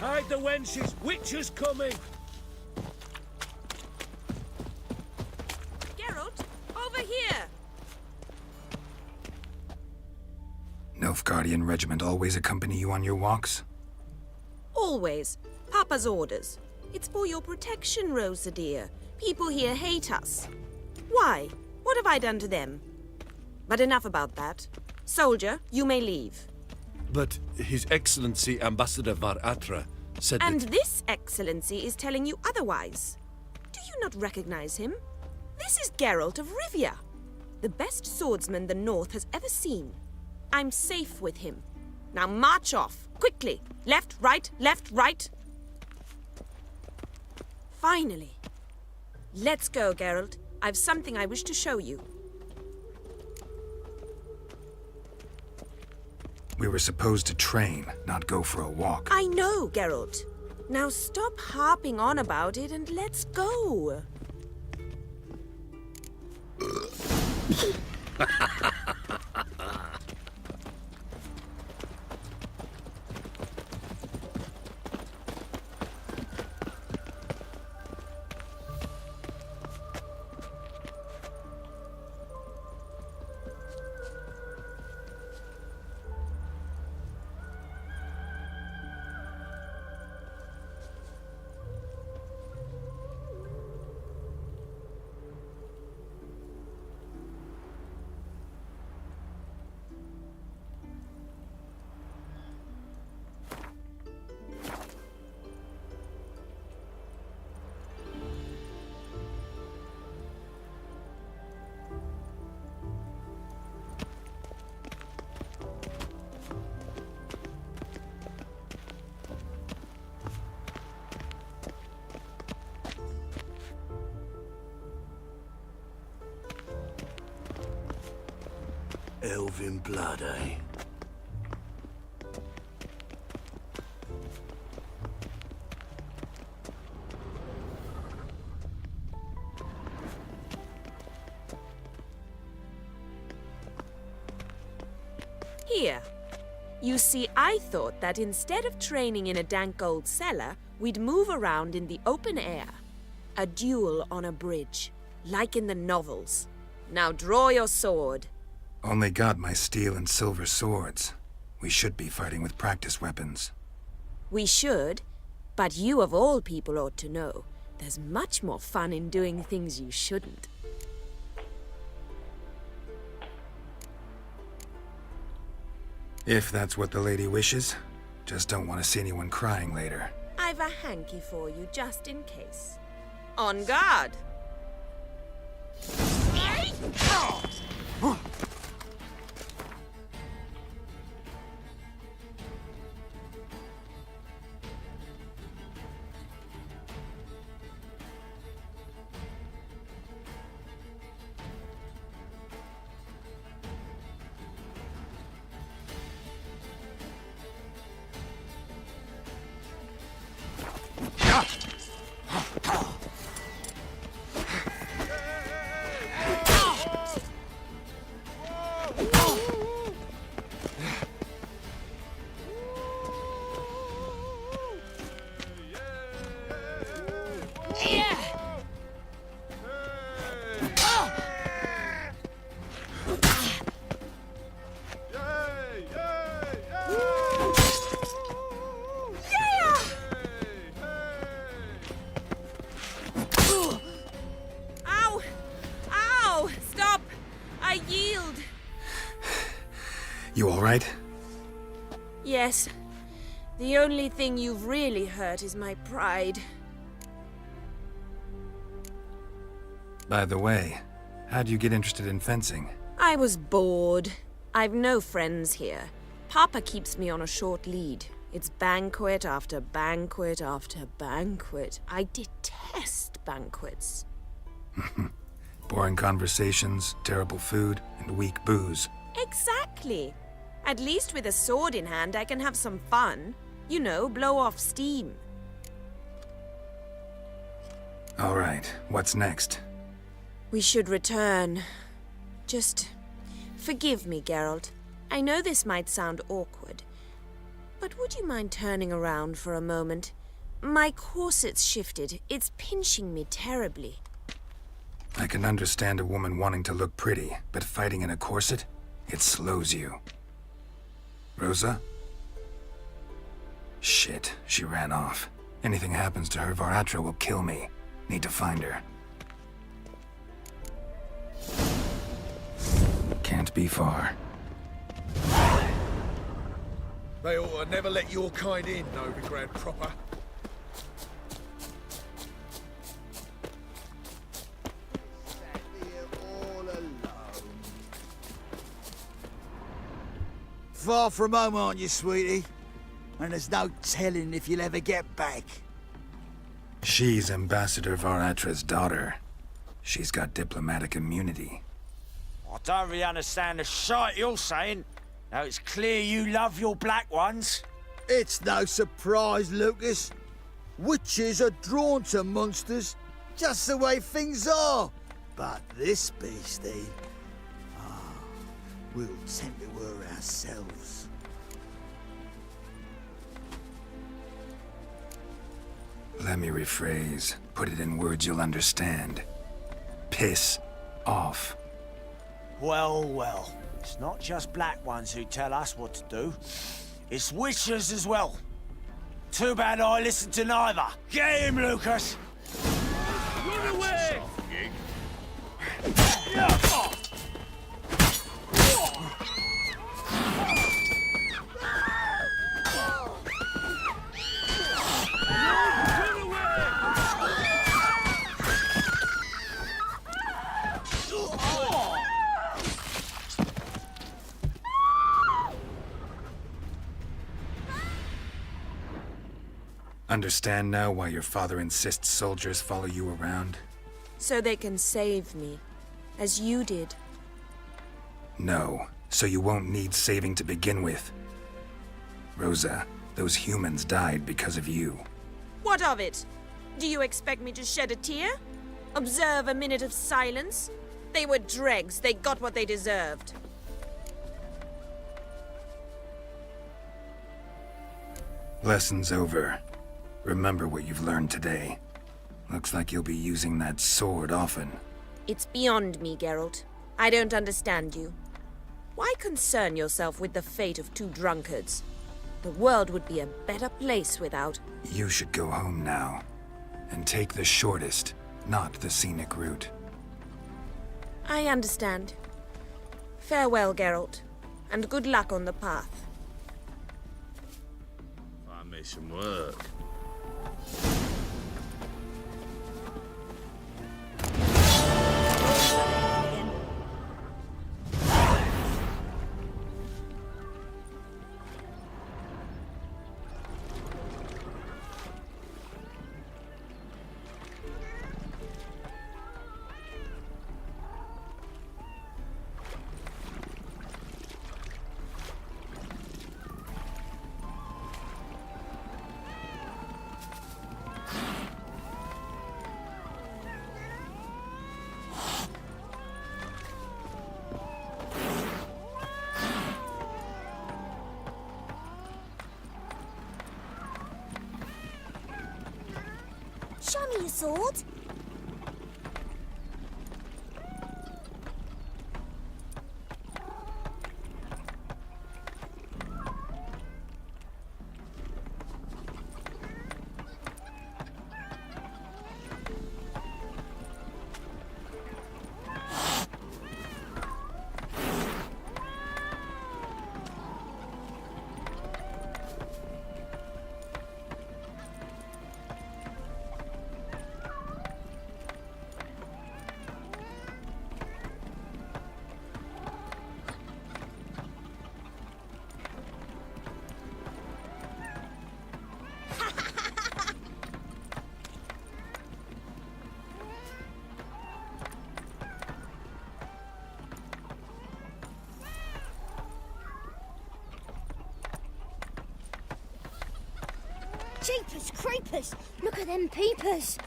Hide the wenches! Witcher's coming! Geralt, over here! Nilfgaardian regiment always accompany you on your walks? Always. Papa's orders. It's for your protection, Rosa dear. People here hate us. Why? What have I done to them? But enough about that. Soldier, you may leave. But His Excellency Ambassador Var Atra said And that... this excellency is telling you otherwise. Do you not recognize him? This is Geralt of Rivia, the best swordsman the North has ever seen. I'm safe with him. Now march off, quickly. Left, right, left, right. Finally. Let's go, Geralt. I've something I wish to show you. We were supposed to train, not go for a walk. I know, Geralt. Now stop harping on about it and let's go. Elven blood, eh? Here. You see, I thought that instead of training in a dank old cellar, we'd move around in the open air. A duel on a bridge, like in the novels. Now draw your sword. Only got my steel and silver swords. We should be fighting with practice weapons. We should, but you of all people ought to know. There's much more fun in doing things you shouldn't. If that's what the lady wishes. Just don't want to see anyone crying later. I've a hanky for you, just in case. On guard! You all right? Yes. The only thing you've really hurt is my pride. By the way, how'd you get interested in fencing? I was bored. I've no friends here. Papa keeps me on a short lead. It's banquet after banquet after banquet. I detest banquets. Boring conversations, terrible food, and weak booze. Exactly. At least with a sword in hand, I can have some fun. You know, blow off steam. All right, what's next? We should return. Just forgive me, Geralt. I know this might sound awkward, but would you mind turning around for a moment? My corset's shifted. It's pinching me terribly. I can understand a woman wanting to look pretty, but fighting in a corset? It slows you. Rosa? Shit, she ran off. Anything happens to her, Varatra will kill me. Need to find her. Can't be far. They ought to never let your kind in, Novigrad proper. Far from home, aren't you, sweetie? And there's no telling if you'll ever get back. She's Ambassador Varatra's daughter. She's got diplomatic immunity. I don't really understand the shite you're saying. Now it's clear you love your black ones. It's no surprise, Lucas. Witches are drawn to monsters, just the way things are. But this beastie, we'll tend to her ourselves. Let me rephrase. Put it in words you'll understand. Piss off. Well, well. It's not just black ones who tell us what to do. It's witches as well. Too bad I listened to neither. Get him, Lucas! Run away! Understand now why your father insists soldiers follow you around? So they can save me, as you did. No, so you won't need saving to begin with. Rosa, those humans died because of you. What of it? Do you expect me to shed a tear? Observe a minute of silence? They were dregs. They got what they deserved. Lesson's over. Remember what you've learned today. Looks like you'll be using that sword often. It's beyond me, Geralt. I don't understand you. Why concern yourself with the fate of two drunkards? The world would be a better place without... You should go home now. And take the shortest, not the scenic route. I understand. Farewell, Geralt. And good luck on the path. I made some work. Show me your sword. Jeepers creepers! Look at them peepers!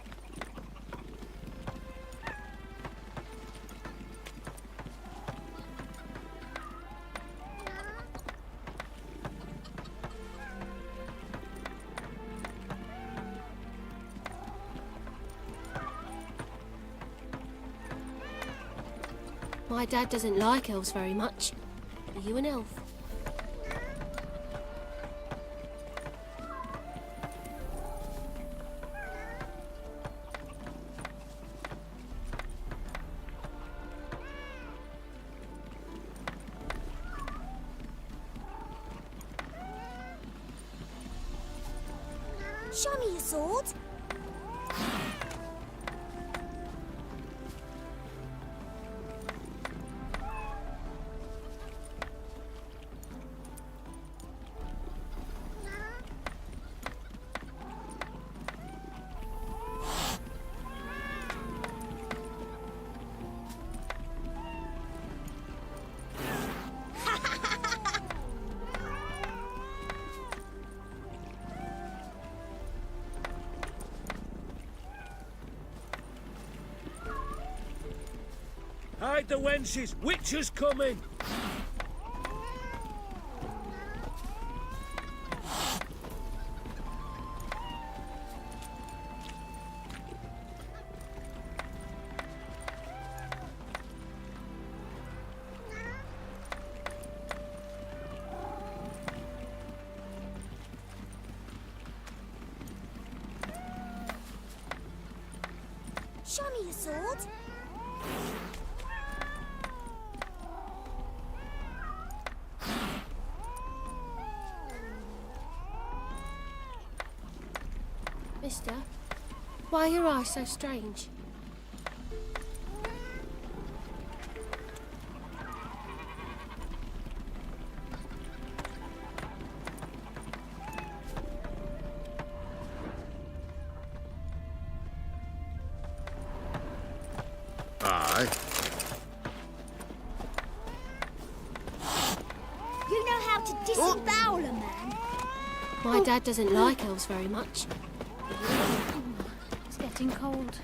My dad doesn't like elves very much. Are you an elf? Show me your sword. Hide the wenches! Witcher's coming! Show me your sword. Mister, why are your eyes so strange? Aye. You know how to disembowel a man. My dad doesn't like elves very much. It's getting cold.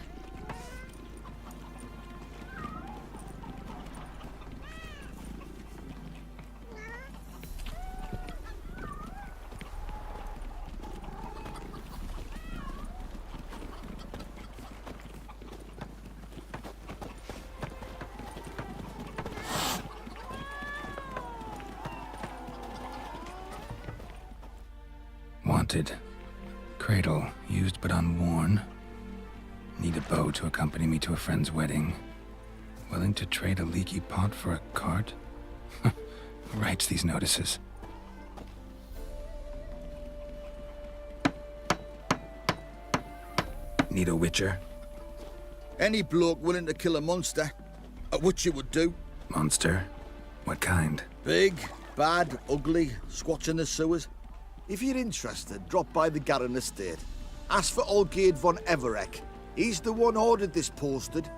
Wanted. Cradle, used but unworn. Need a bow to accompany me to a friend's wedding. Willing to trade a leaky pot for a cart? Who writes these notices? Need a witcher? Any bloke willing to kill a monster. A witcher would do. Monster? What kind? Big, bad, ugly, squats in the sewers. If you're interested, drop by the Garren estate. Ask for Olgierd von Everek. He's the one ordered this posted.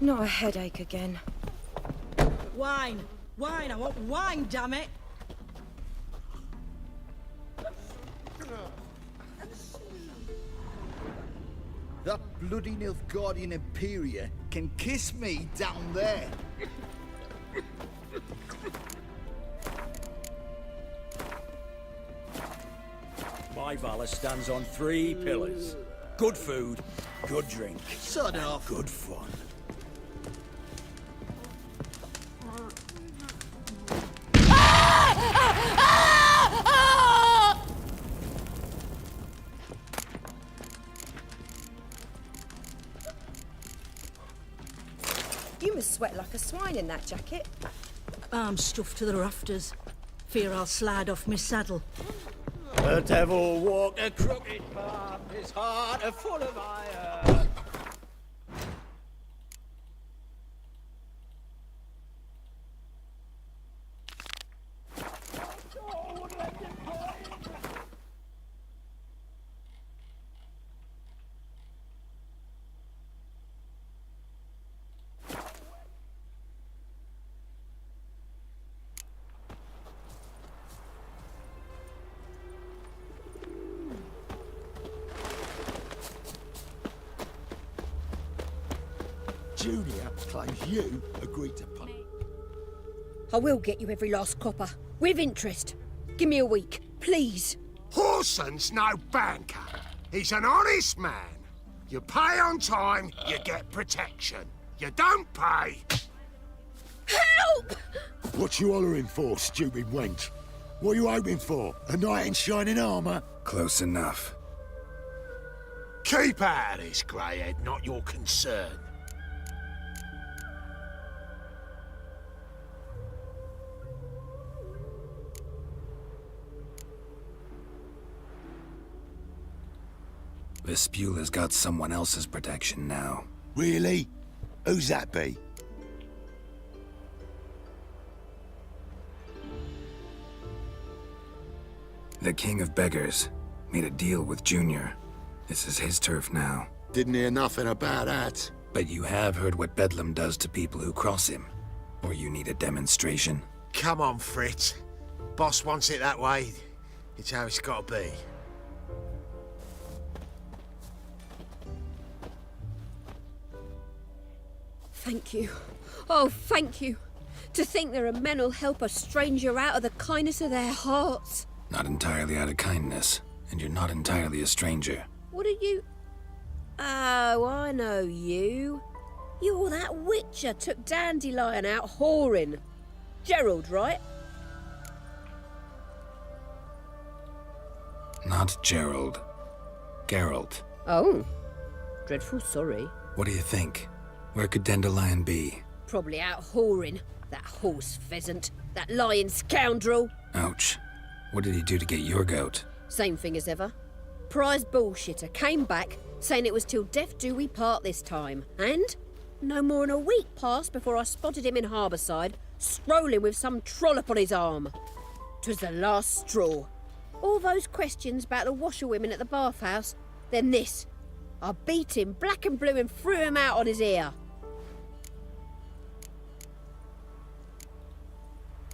Not a headache again. Wine! Wine! I want wine, damn it! That bloody Nilfgaardian Imperia can kiss me down there. My Valor stands on 3 pillars. Good food, good drink. Sod off. Good fun. You must sweat like a swine in that jacket. I'm stuffed to the rafters. Fear I'll slide off my saddle. The devil walked a crooked path, his heart a full of iron. Julia claims you agreed to pay. I will get you every last copper. With interest. Give me a week, please. Horson's no banker. He's an honest man. You pay on time, you get protection. You don't pay... Help! What you hollering for, stupid wench? What are you hoping for? A knight in shining armour? Close enough. Keep out of this, greyhead, not your concern. Vespula's got someone else's protection now. Really? Who's that be? The King of Beggars made a deal with Junior. This is his turf now. Didn't hear nothing about that. But you have heard what Bedlam does to people who cross him. Or you need a demonstration? Come on, Fritz. Boss wants it that way. It's how it's got to be. Thank you. Oh, thank you. To think there are men who'll help a stranger out of the kindness of their hearts. Not entirely out of kindness, and you're not entirely a stranger. What are you... Oh, I know you. You're that witcher took Dandelion out whoring. Gerald, right? Not Gerald. Geralt. Oh. Dreadful sorry. What do you think? Where could Dandelion be? Probably out whoring. That horse pheasant. That lying scoundrel. Ouch. What did he do to get your goat? Same thing as ever. Prize bullshitter came back saying it was till death do we part this time. And no more than a week passed before I spotted him in Harbourside, strolling with some trollop on his arm. 'Twas the last straw. All those questions about the washerwomen at the bathhouse, then this. I beat him black and blue and threw him out on his ear.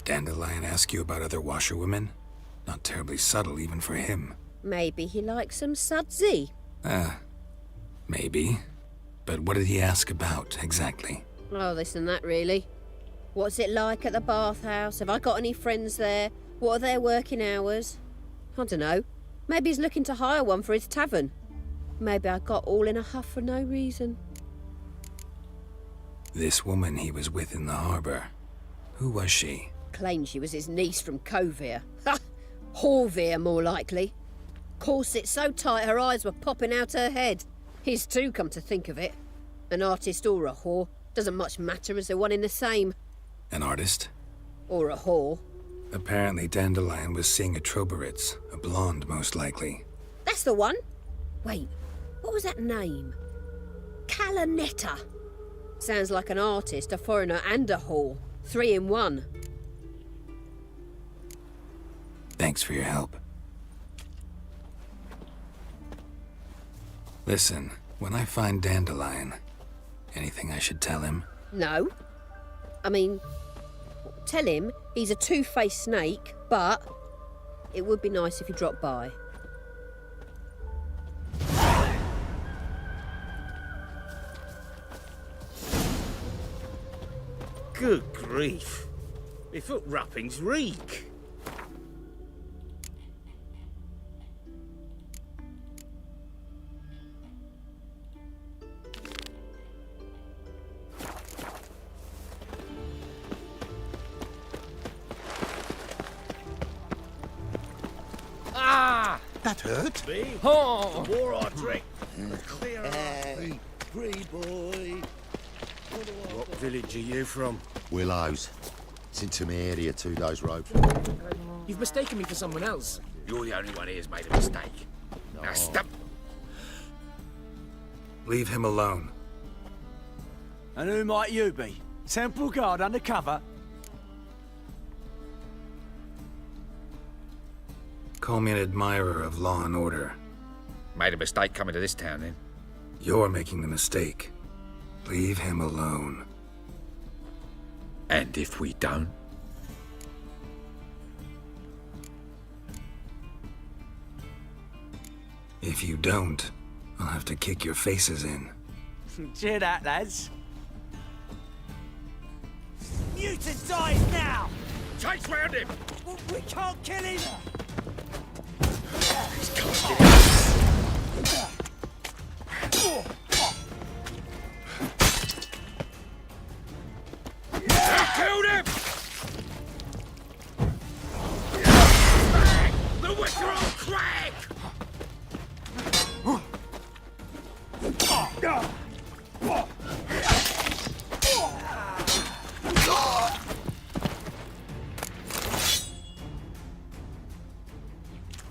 Dandelion ask you about other washerwomen? Not terribly subtle even for him. Maybe he likes some sudsy. Maybe. But what did he ask about, exactly? Oh, this and that, really. What's it like at the bathhouse? Have I got any friends there? What are their working hours? I don't know. Maybe he's looking to hire one for his tavern. Maybe I got all in a huff for no reason. This woman he was with in the harbour. Who was she? Claimed she was his niece from Kovir. Ha! Horvir, more likely. Corset so tight her eyes were popping out her head. His too, come to think of it. An artist or a whore. Doesn't much matter as they're one in the same. An artist? Or a whore. Apparently Dandelion was seeing a Troberitz, a blonde most likely. That's the one. Wait, what was that name? Calanetta. Sounds like an artist, a foreigner and a whore. 3 in 1. Thanks for your help. Listen, when I find Dandelion, anything I should tell him? No. I mean, tell him he's a two-faced snake, but it would be nice if he dropped by. Good grief. My foot wrappings reek. That hurt? Oh! War or drink. Clear Free boy. What village are you from? Willows. It's into my area, 2 days' road. You've mistaken me for someone else. You're the only one here's made a mistake. Now stop. Leave him alone. And who might you be? Temple Guard undercover? Call me an admirer of law and order. Made a mistake coming to this town, then. You're making the mistake. Leave him alone. And if we don't? If you don't, I'll have to kick your faces in. Cheer that, lads. Mutant dies now! Chase round him! We can't kill him! Killed him! The wits are on crack!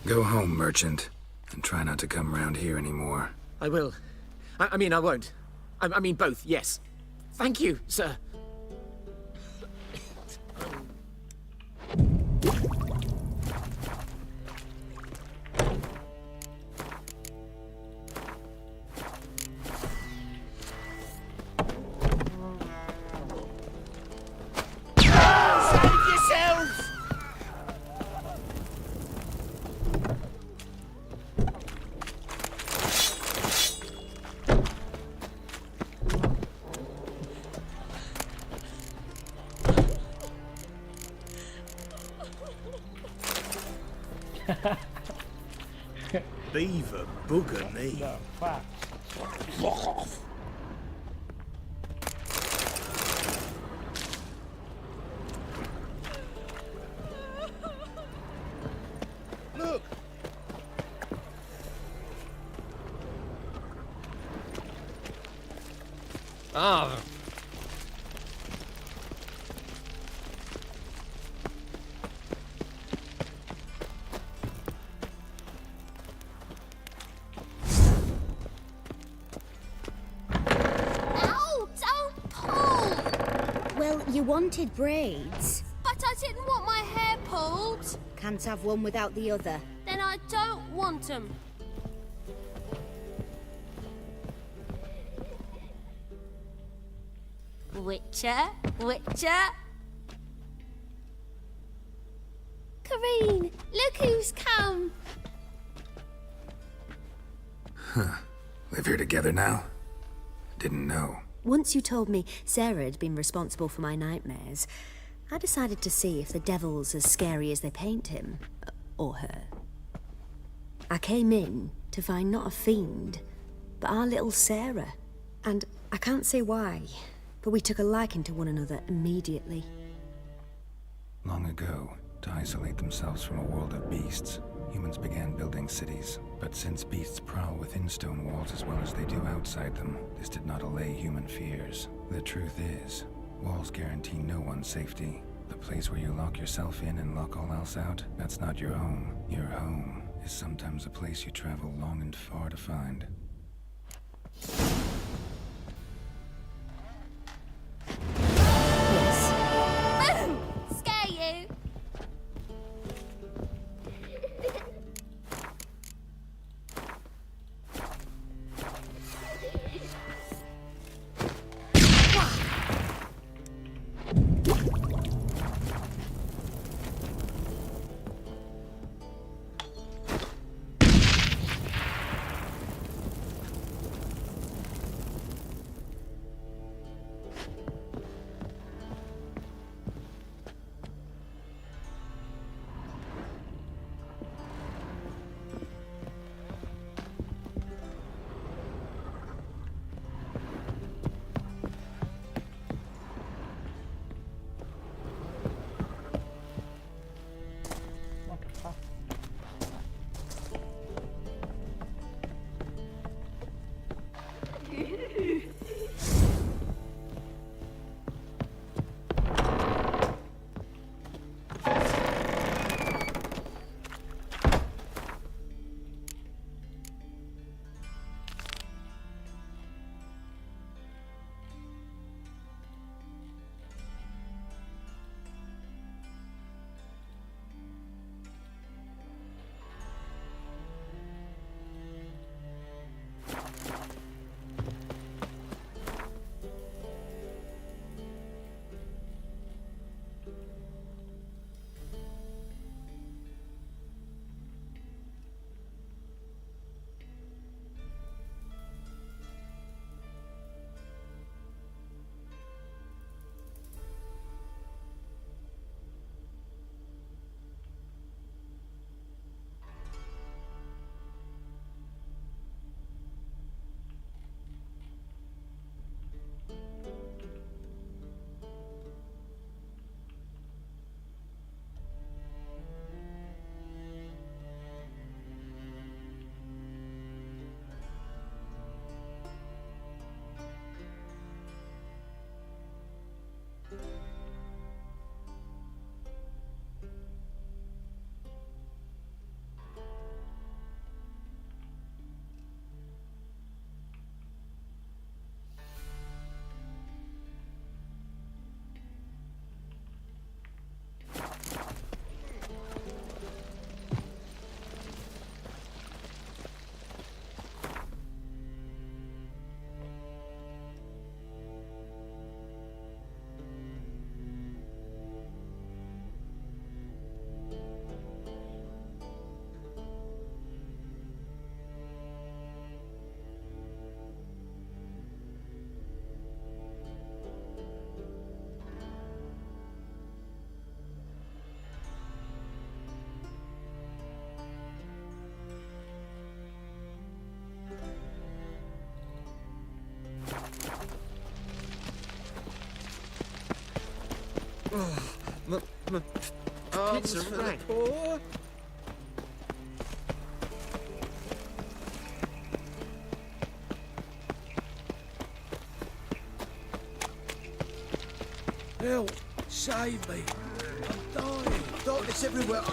Go home, merchant, and try not to come round here anymore. I will. I mean, I won't. I mean, both, yes. Thank you, sir. Beaver bugger me. Fuck off. Look! Ah. wanted braids. But I didn't want my hair pulled. Can't have one without the other. Then I don't want them. Witcher, Witcher. Kareen, look who's come. Huh. Live here together now? Didn't know. Once you told me Sarah had been responsible for my nightmares, I decided to see if the devil's as scary as they paint him. Or her. I came in to find not a fiend, but our little Sarah. And I can't say why, but we took a liking to one another immediately. Long ago, to isolate themselves from a world of beasts, humans began building cities. But since beasts prowl within stone walls as well as they do outside them, this did not allay human fears. The truth is, walls guarantee no one's safety. The place where you lock yourself in and lock all else out, that's not your home. Your home is sometimes a place you travel long and far to find. Boom! Scare you. Pizza right. Help! Save me! I'm dying! Darkness everywhere.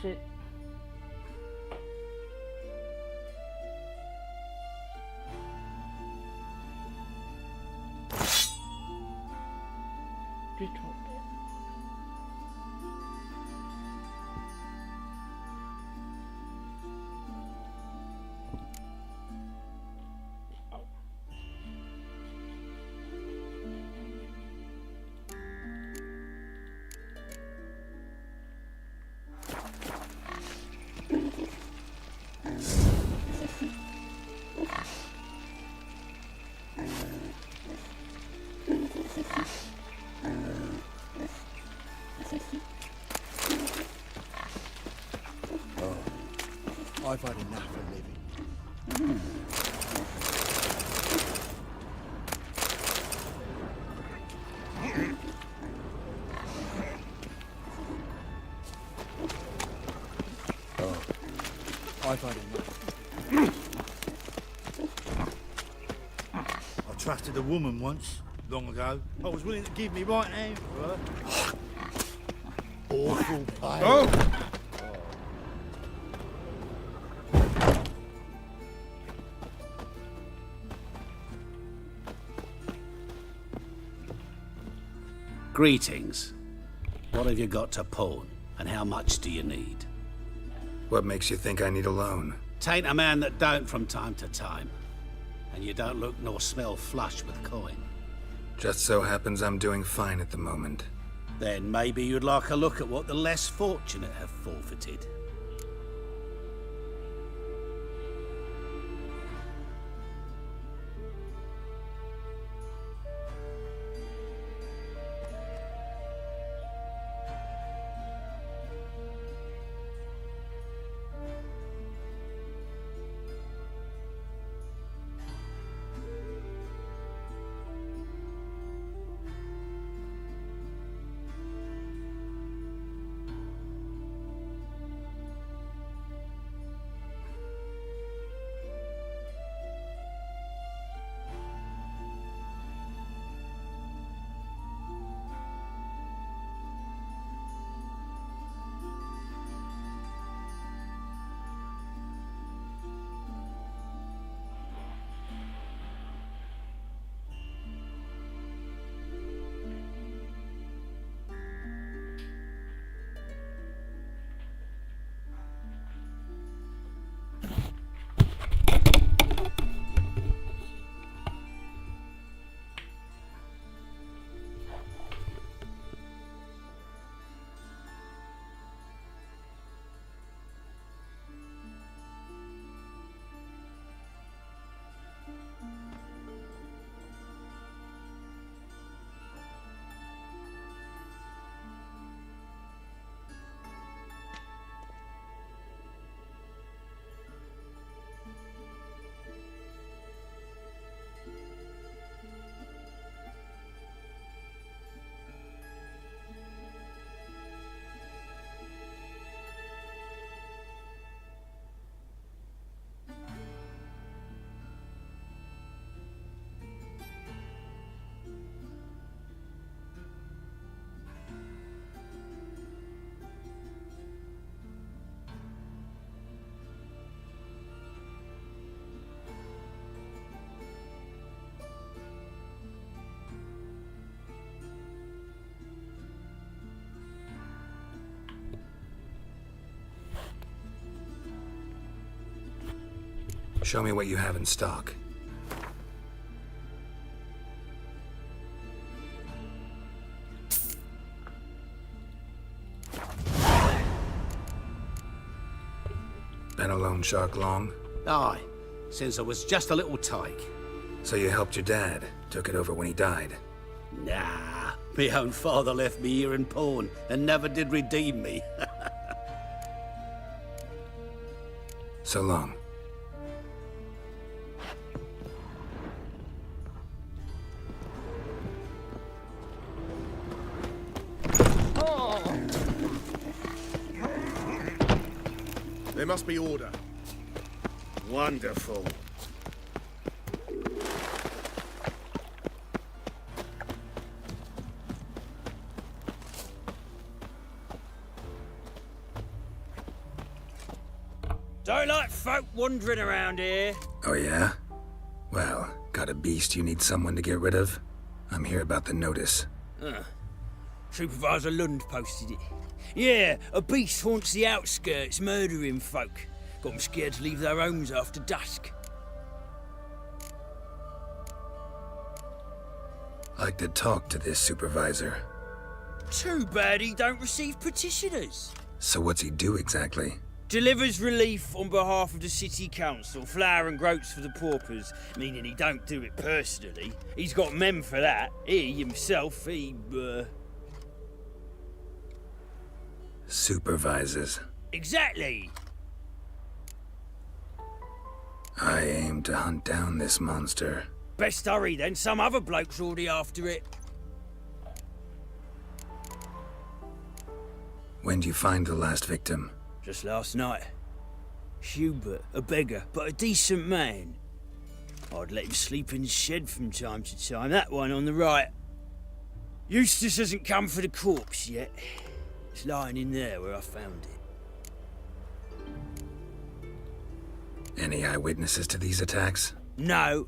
shit. Just drop it. I've had enough of living. I've had enough. I trusted a woman once, long ago. I was willing to give me right hand for her. Awful pain. Oh! Greetings. What have you got to pawn, and how much do you need? What makes you think I need a loan? Tain't a man that don't from time to time. And you don't look nor smell flush with coin. Just so happens I'm doing fine at the moment. Then maybe you'd like a look at what the less fortunate have forfeited. Show me what you have in stock. Been a loan shark long? Aye, since I was just a little tyke. So you helped your dad, took it over when he died? Nah, my own father left me here in pawn and never did redeem me. So long. There must be order. Wonderful. Don't like folk wandering around here. Oh, yeah? Well, got a beast you need someone to get rid of? I'm here about the notice. Supervisor Lund posted it. Yeah, a beast haunts the outskirts, murdering folk. Got them scared to leave their homes after dusk. Like to talk to this supervisor. Too bad he don't receive petitioners. So what's he do exactly? Delivers relief on behalf of the city council, flour and groats for the paupers, meaning he don't do it personally. He's got men for that. He himself, Supervises. Exactly. I aim to hunt down this monster. Best hurry then, some other bloke's already after it. When'd you find the last victim? Just last night. Hubert, a beggar, but a decent man. I'd let him sleep in the shed from time to time, that one on the right. Eustace hasn't come for the corpse yet. It's lying in there where I found it. Any eyewitnesses to these attacks? No,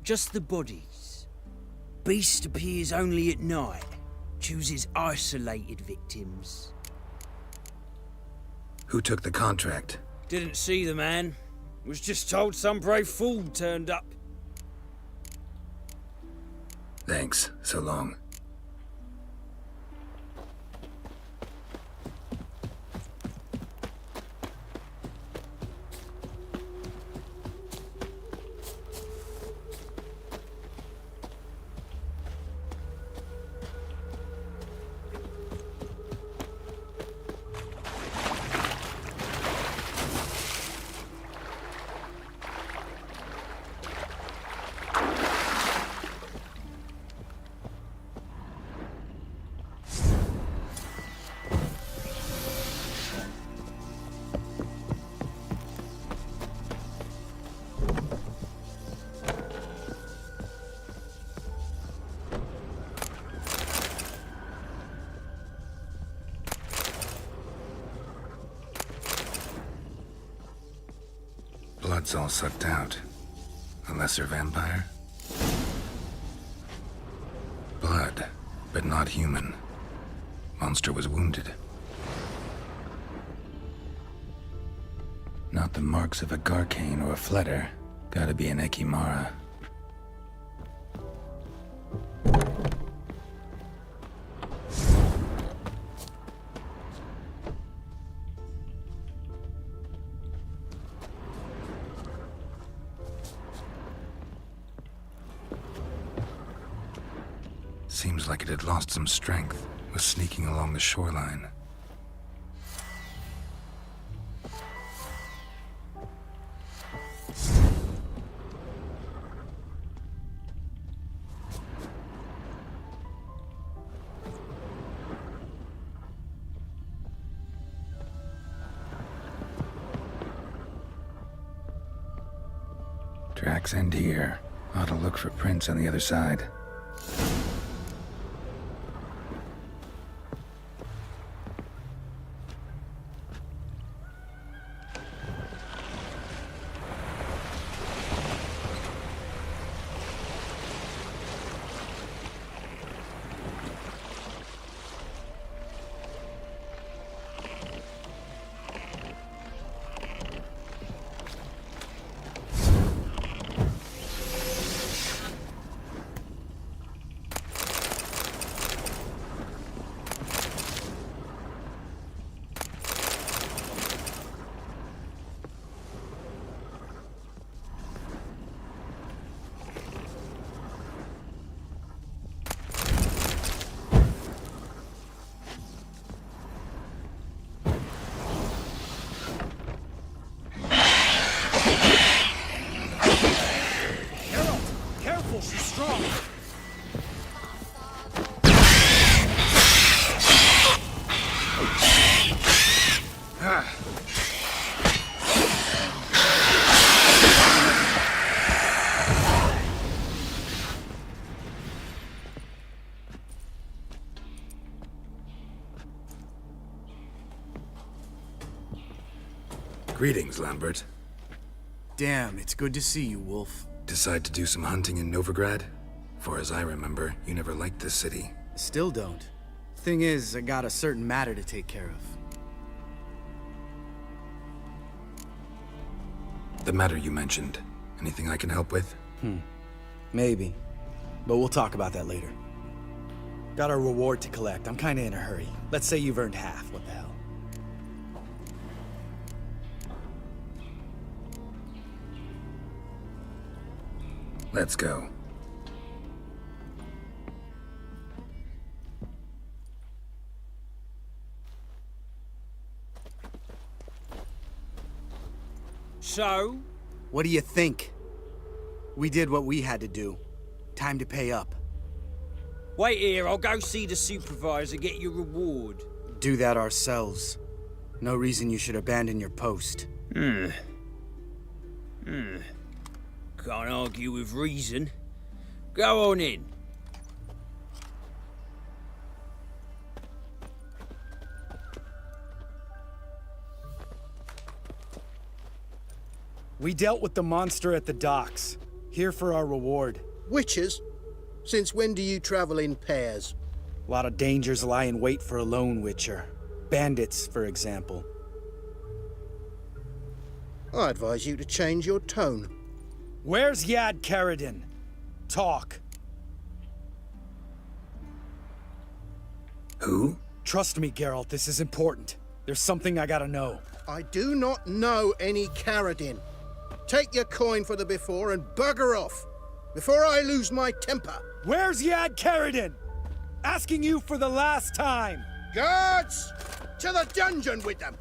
just the bodies. Beast appears only at night. Chooses isolated victims. Who took the contract? Didn't see the man. Was just told some brave fool turned up. Thanks. So long. Blood's all sucked out. A lesser vampire? Blood, but not human. Monster was wounded. Not the marks of a Garcane or a Fletter. Gotta be an Ekimara. Seems like it had lost some strength, was sneaking along the shoreline. Tracks end here. Ought to look for prints on the other side. Greetings, Lambert. Damn, it's good to see you, Wolf. Decide to do some hunting in Novigrad? For as I remember, you never liked this city. Still don't. Thing is, I got a certain matter to take care of. The matter you mentioned. Anything I can help with? Maybe. But we'll talk about that later. Got a reward to collect. I'm kinda in a hurry. Let's say you've earned half. What the hell? Let's go. So? What do you think? We did what we had to do. Time to pay up. Wait here, I'll go see the supervisor, get your reward. Do that ourselves. No reason you should abandon your post. Can't argue with reason. Go on in. We dealt with the monster at the docks. Here for our reward. Witches? Since when do you travel in pairs? A lot of dangers lie in wait for a lone witcher. Bandits, for example. I advise you to change your tone. Where's Yad Karadin? Talk. Who? Trust me, Geralt, this is important. There's something I gotta know. I do not know any Karadin. Take your coin for the before and bugger off, before I lose my temper. Where's Yad Karadin? Asking you for the last time. Guards! To the dungeon with them!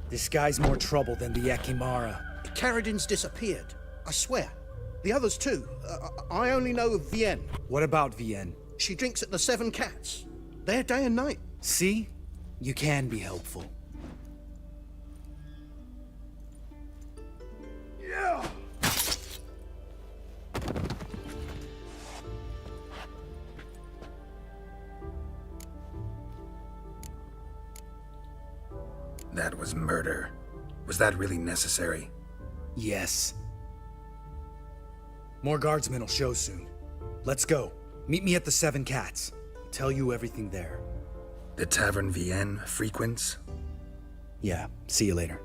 This guy's more trouble than the Ekimara. Karadin's disappeared, I swear. The others too. I only know of Vienne. What about Vienne? She drinks at the Seven Cats. There day and night. See? You can be helpful. Yeah. That was murder. Was that really necessary? Yes. More guardsmen will show soon. Let's go. Meet me at the Seven Cats. I'll tell you everything there. The Tavern Vienne frequents? Yeah, see you later.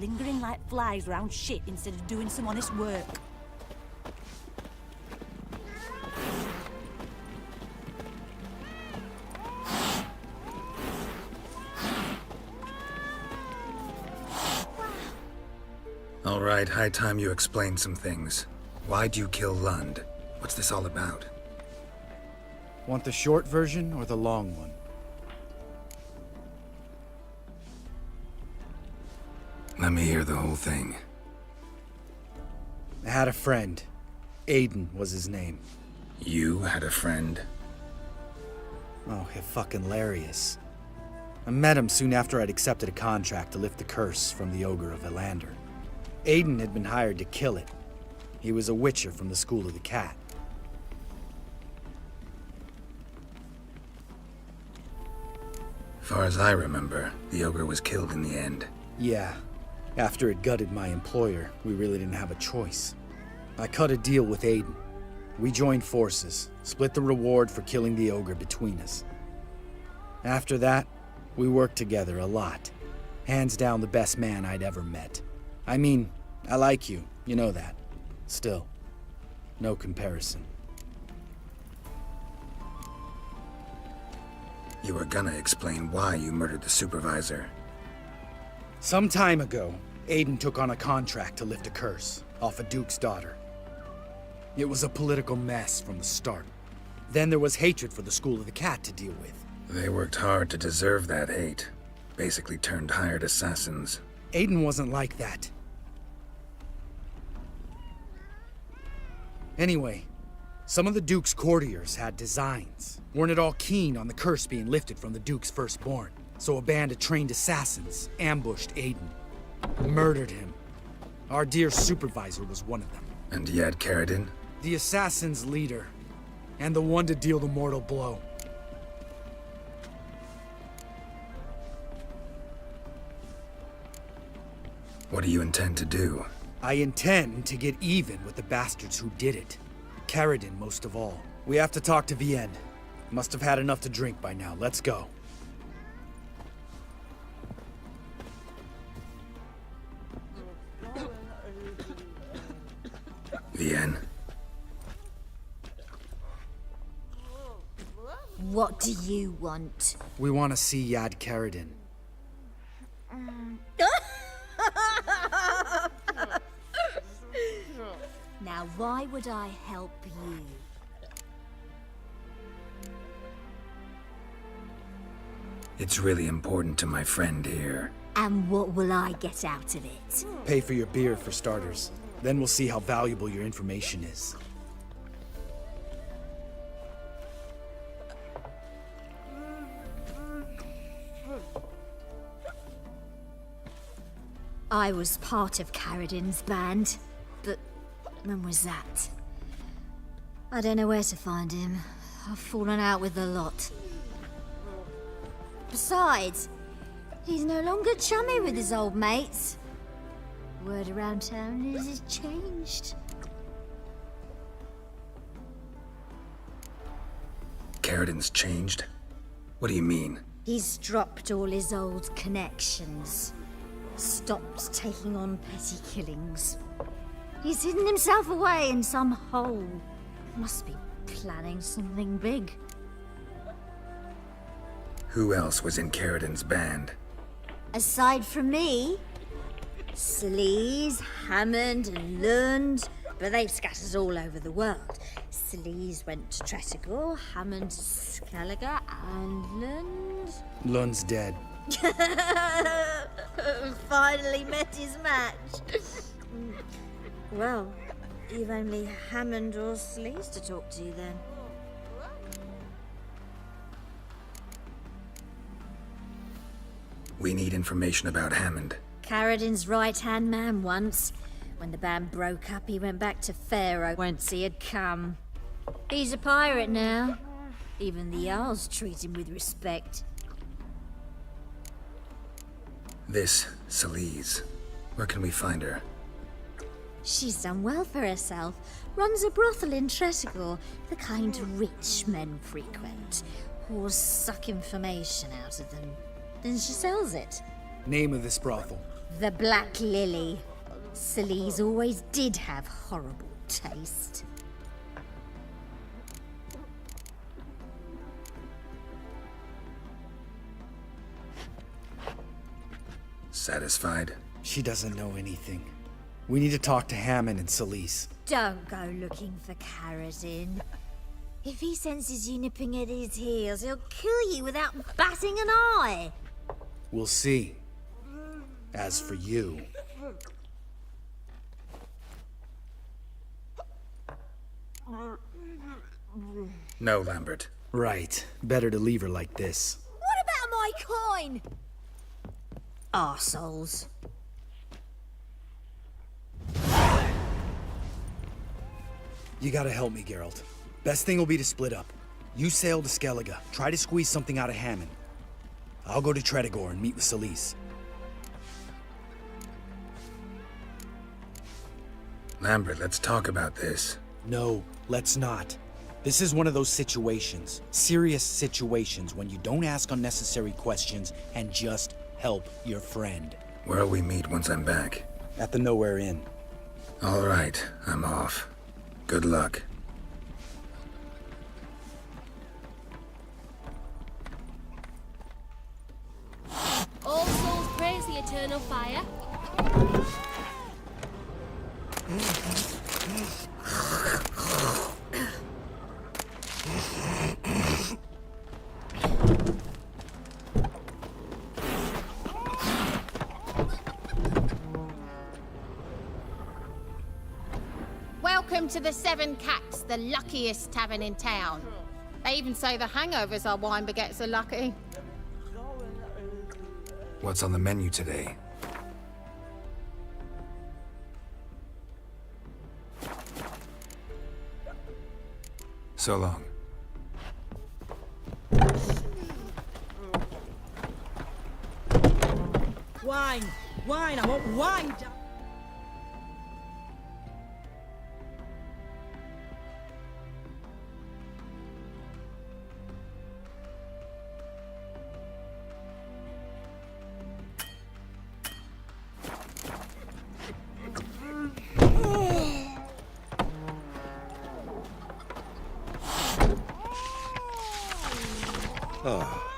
lingering like flies round shit instead of doing some honest work. All right, high time you explained some things. Why'd you kill Lund? What's this all about? Want the short version or the long one? Let me hear the whole thing. I had a friend. Aiden was his name. You had a friend? Oh, fucking hilarious. I met him soon after I'd accepted a contract to lift the curse from the Ogre of Elander. Aiden had been hired to kill it. He was a witcher from the School of the Cat. Far as I remember, the ogre was killed in the end. Yeah. After it gutted my employer, we really didn't have a choice. I cut a deal with Aiden. We joined forces, split the reward for killing the ogre between us. After that, we worked together a lot. Hands down the best man I'd ever met. I mean, I like you, you know that. Still, no comparison. You were gonna explain why you murdered the supervisor. Some time ago, Aiden took on a contract to lift a curse off a duke's daughter. It was a political mess from the start. Then there was hatred for the School of the Cat to deal with. They worked hard to deserve that hate. Basically turned hired assassins. Aiden wasn't like that. Anyway, some of the Duke's courtiers had designs. Weren't at all keen on the curse being lifted from the Duke's firstborn. So a band of trained assassins ambushed Aiden. Murdered him. Our dear supervisor was one of them. And Yad Karadin? The assassin's leader. And the one to deal the mortal blow. What do you intend to do? I intend to get even with the bastards who did it. Karadin most of all. We have to talk to Vienne. Must have had enough to drink by now. Let's go. Vienne? What do you want? We want to see Yad Karadin. Now, why would I help you? It's really important to my friend here. And what will I get out of it? Pay for your beer, for starters. Then we'll see how valuable your information is. I was part of Karadin's band, but when was that? I don't know where to find him. I've fallen out with the lot. Besides, he's no longer chummy with his old mates. Word around town is he's changed. Karadin's changed? What do you mean? He's dropped all his old connections. Stopped taking on petty killings. He's hidden himself away in some hole. Must be planning something big. Who else was in Karadin's band? Aside from me, Sleaze, Hammond and Lund, but they've scattered all over the world. Sleaze went to Tretogor, Hammond to Skellige, and Lund... Lund's dead. Finally met his match. Well, you've only Hammond or Sleaze to talk to then. We need information about Hammond. Karadin's right-hand man once. When the band broke up, he went back to Pharaoh whence he had come. He's a pirate now. Even the Jarls treat him with respect. This, Sleaze. Where can we find her? She's done well for herself. Runs a brothel in Tretogor, the kind rich men frequent. Whores suck information out of them. Then she sells it. Name of this brothel. The Black Lily. Salise always did have horrible taste. Satisfied? She doesn't know anything. We need to talk to Hammond and Salise. Don't go looking for Carradine. If he senses you nipping at his heels, he'll kill you without batting an eye. We'll see. As for you... No, Lambert. Right. Better to leave her like this. What about my coin? Arseholes. You gotta help me, Geralt. Best thing will be to split up. You sail to Skellige. Try to squeeze something out of Hammond. I'll go to Tretogor and meet with Salise. Lambert, let's talk about this. No, let's not. This is one of those situations, serious situations, when you don't ask unnecessary questions and just help your friend. Where'll we meet once I'm back? At the Nowhere Inn. All right, I'm off. Good luck. All souls praise the eternal fire. Welcome to the Seven Cats, the luckiest tavern in town. They even say the hangovers our wine baguettes are lucky. What's on the menu today? So long. Wine! Wine! I want wine! Oh.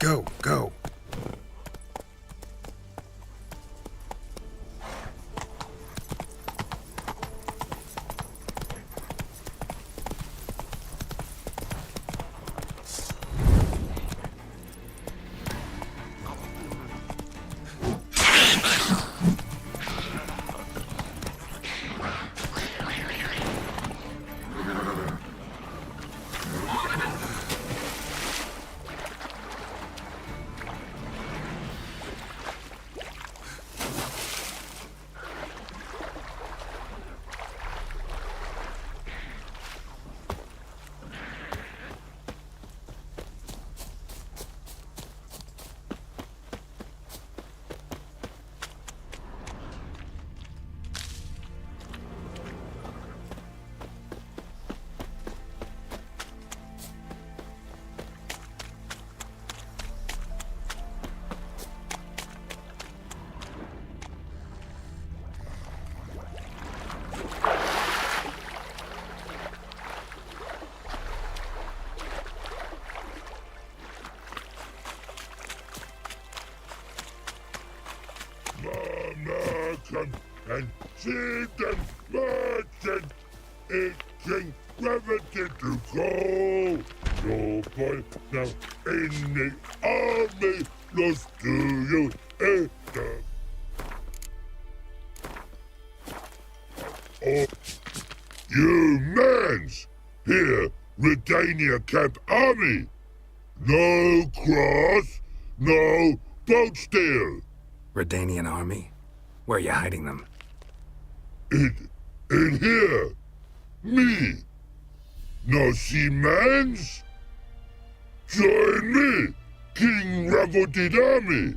Go, go. American and Sweden merchant is King Gravity to go. No boy now in the army lost to you either. Oh, you mans here, Redania Camp Army. No cross, no boat steal. Redanian army? Where are you hiding them? In here. Me. No see mans? Join me, King Ravodid Army.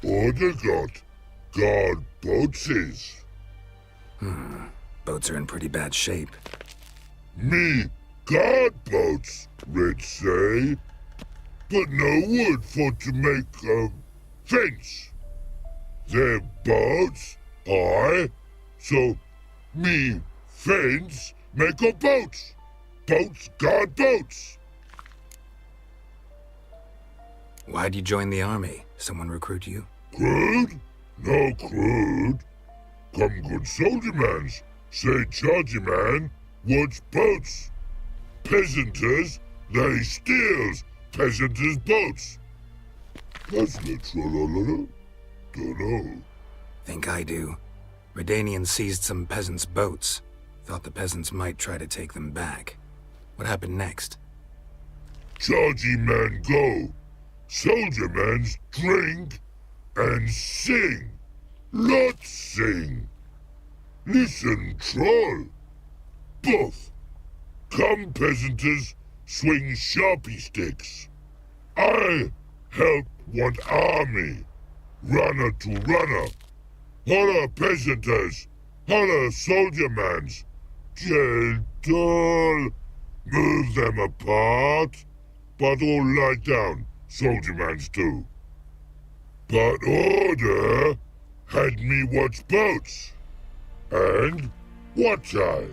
Order got guard boatses. Boats are in pretty bad shape. Me guard boats, Red say. But no wood for to make a fence. Their boats, aye. So me fence make a boats. Boats guard boats. Why'd you join the army? Someone recruit you? Crude? No crude. Come good soldier mans. Say chargy man, what's boats? Peasanters, they steals peasanters' boats. That's literal. Dunno. Think I do. Redanians seized some peasants' boats. Thought the peasants might try to take them back. What happened next? Chargy man go. Soldier mans drink and sing. Lots sing. Listen, troll. Buff. Come, peasanters, swing sharpie sticks. I help one army. Runner to runner. Holla, peasanters. Holla, soldier mans. Gentle. Move them apart. But all lie down, soldier mans too. But order had me watch boats. And watch I.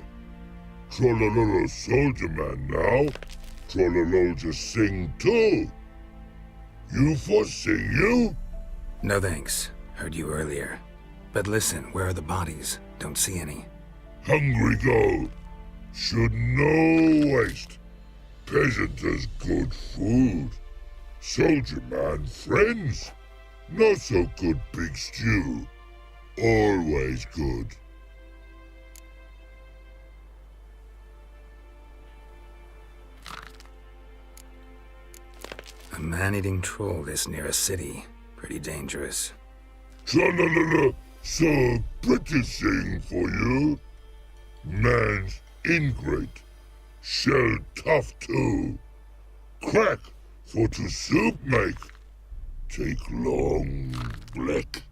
Trollololo soldier man now. Trollolo just sing too. You for sing you? No thanks. Heard you earlier. But listen, where are the bodies? Don't see any. Hungry go. Should no waste. Peasanters good food. Soldier man friends. Not so good big stew. Always good. A man-eating troll this near a city. Pretty dangerous. Tra-la-la-la, so pretty thing for you. Man's ingrate. Shell tough too. Crack for to soup make. Take long black.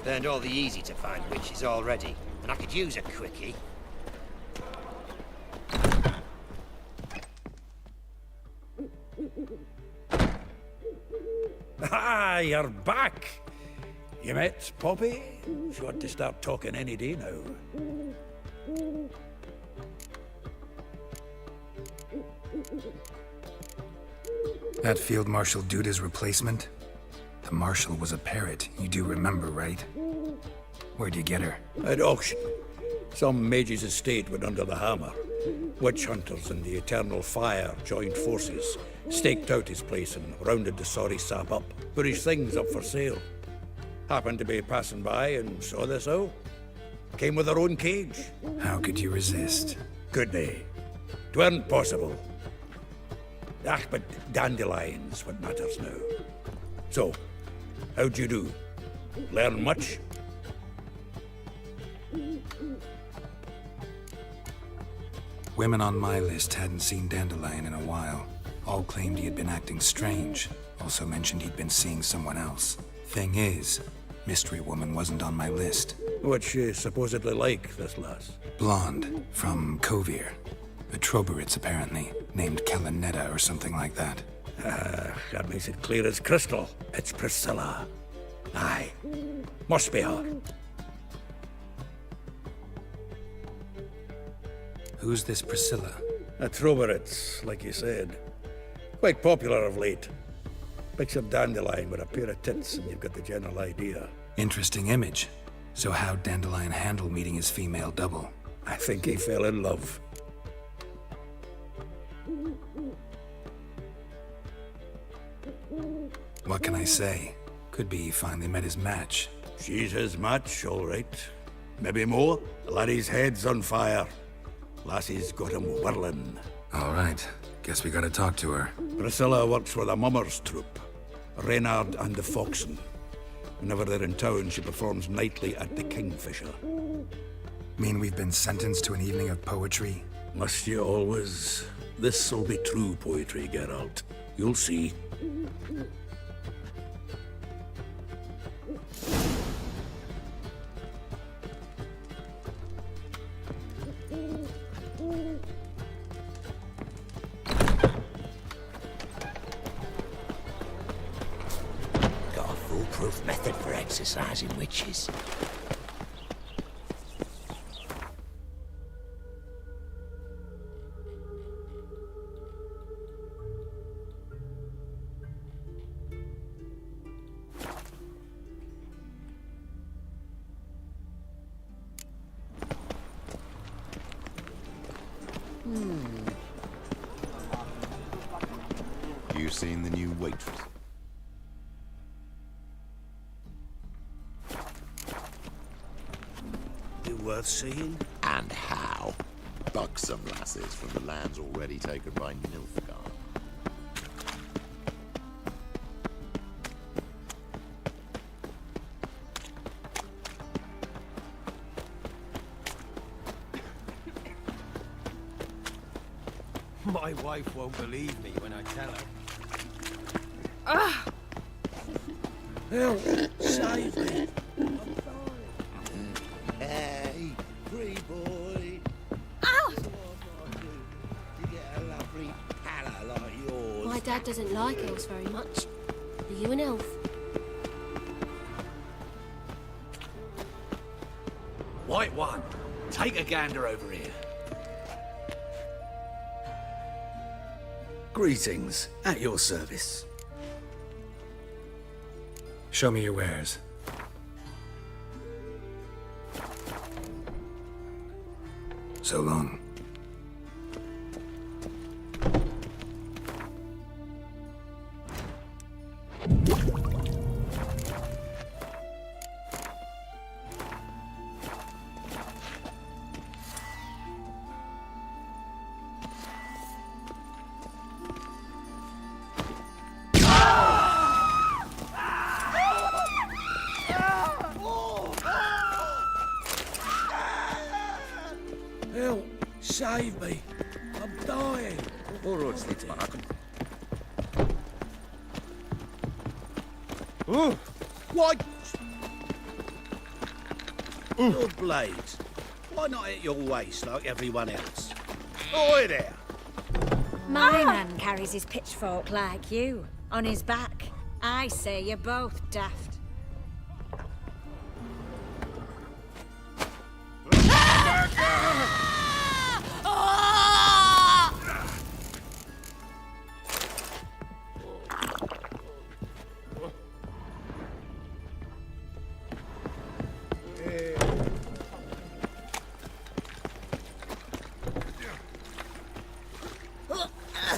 Learned all the easy-to-find witches already, and I could use a quickie. Ah, you're back! You met Poppy? She want to start talking any day now. That Field Marshal Duda's replacement? The Marshal was a parrot, you do remember, right? Where'd you get her? At auction. Some mage's estate went under the hammer. Witch hunters and the Eternal Fire joined forces, staked out his place and rounded the sorry sap up, put his things up for sale. Happened to be passing by and saw this out. Came with her own cage. How could you resist? Could they? 'Tweren't possible. Ah, but dandelions what matters now. So, how'd you do? Learn much? Women on my list hadn't seen Dandelion in a while. All claimed he had been acting strange. Also mentioned he'd been seeing someone else. Thing is, Mystery Woman wasn't on my list. What's she supposedly like, this lass? Blonde, from Kovir. A Troberitz, apparently, named Kalanetta or something like that. That makes it clear as crystal. It's Priscilla. Aye. Must be her. Who's this Priscilla? A Troberitz, like you said. Quite popular of late. Picture Dandelion with a pair of tits and you've got the general idea. Interesting image. So how'd Dandelion handle meeting his female double? I think he fell in love. What can I say? Could be he finally met his match. She's his match, all right. Maybe more. The laddie's head's on fire. Lassie's got him whirling. All right. Guess we gotta talk to her. Priscilla works with a mummers troupe. Reynard and the Foxen. Whenever they're in town, she performs nightly at the Kingfisher. Mean we've been sentenced to an evening of poetry? Must you always? This'll be true poetry, Geralt. You'll see. Got a foolproof method for exercising witches. You seen the new waitress? You worth seeing? And how? Buxom lasses from the lands already taken by Nilfgaard. My wife won't believe me when I tell her. Help! Save me! Hey, free boy. Ow! You get a lovely pallor like yours. My dad doesn't like elves very much. Are you an elf? White one, take a gander over here. Greetings, at your service. Show me your wares. So long. Help! Save me! I'm dying! All roads lead to Manhattan. Oh! Why? Your blades. Why not at your waist like everyone else? Oi there! My man carries his pitchfork like you, on his back. I say you're both daft.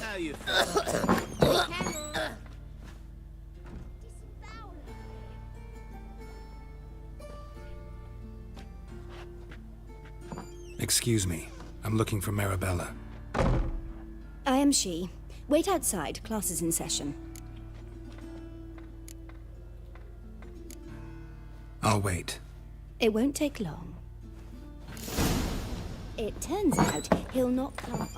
How you feel? Excuse me. I'm looking for Marabella. I am she. Wait outside. Class is in session. I'll wait. It won't take long. It turns out he'll not come up.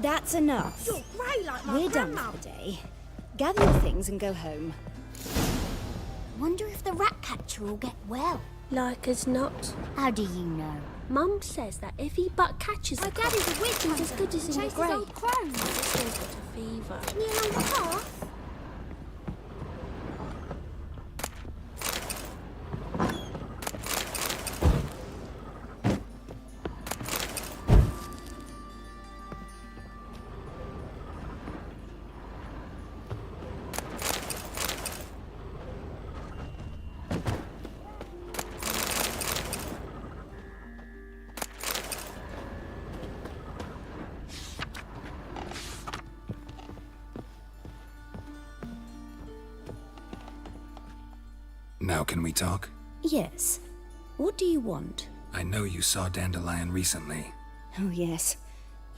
That's enough. You're grey like my We're done grandma. for the day. Gather your things and go home. Wonder if the rat catcher will get well. Like as not. How do you know? Mum says that if he but catches My a daddy's cock, a witch he's as hunter. good as in the Chases grave. old crones. Sister's got a fever. Near along the path. Now can we talk? Yes. What do you want? I know you saw Dandelion recently. Oh, yes.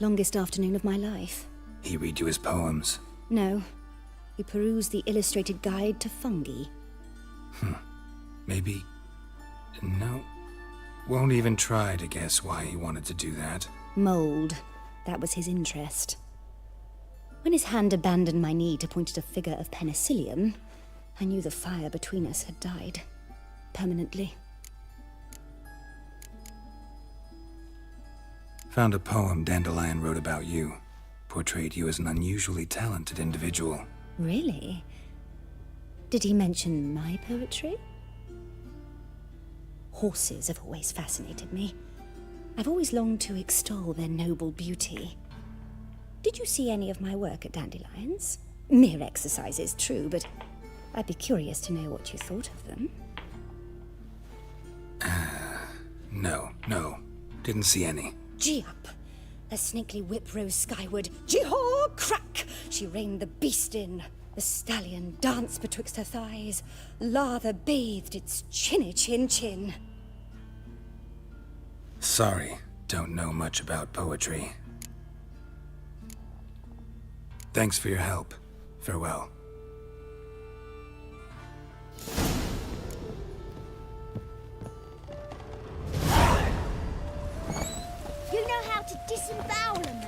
Longest afternoon of my life. He read you his poems. No. He perused the illustrated guide to fungi. Maybe... No. Won't even try to guess why he wanted to do that. Mold. That was his interest. When his hand abandoned my knee to point at a figure of penicillium, I knew the fire between us had died. Permanently. Found a poem Dandelion wrote about you. Portrayed you as an unusually talented individual. Really? Did he mention my poetry? Horses have always fascinated me. I've always longed to extol their noble beauty. Did you see any of my work at Dandelions? Mere exercises, true, but I'd be curious to know what you thought of them. No. Didn't see any. Gee up! A snakely whip rose skyward. Gee-haw! Crack! She reined the beast in. The stallion danced betwixt her thighs. Lather bathed its chinny chin. Sorry, don't know much about poetry. Thanks for your help. Farewell. You know how to disembowel a man.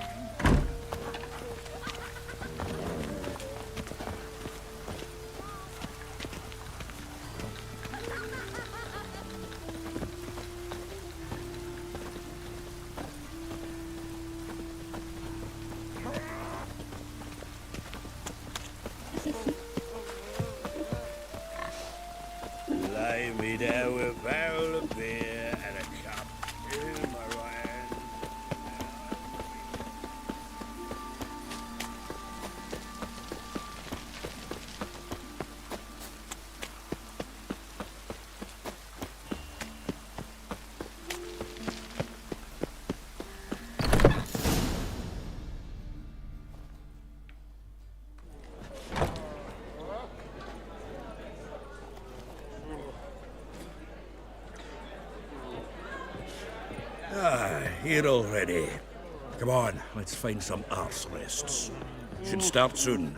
Lay me down with a barrel of beer and a cup in my right hand. Here already. Come on, let's find some arse rests. Should start soon.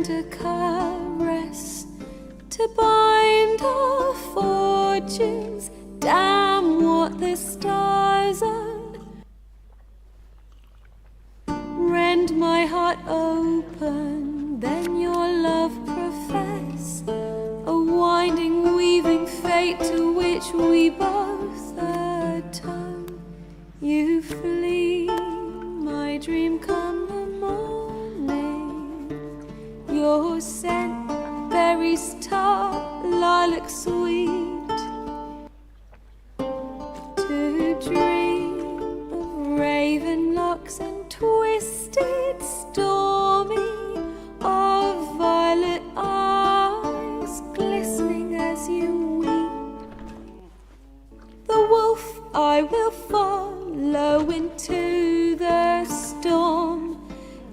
tender caress to bind our fortunes. Damn what the stars are. Rend my heart open, then your love profess, a winding, weaving fate to which we both atone. You flee, my dream come the morning. Your scent, berries tart, lilac sweet. To dream of raven locks and twisted, stormy, of violet eyes glistening as you weep. The wolf I will follow into the storm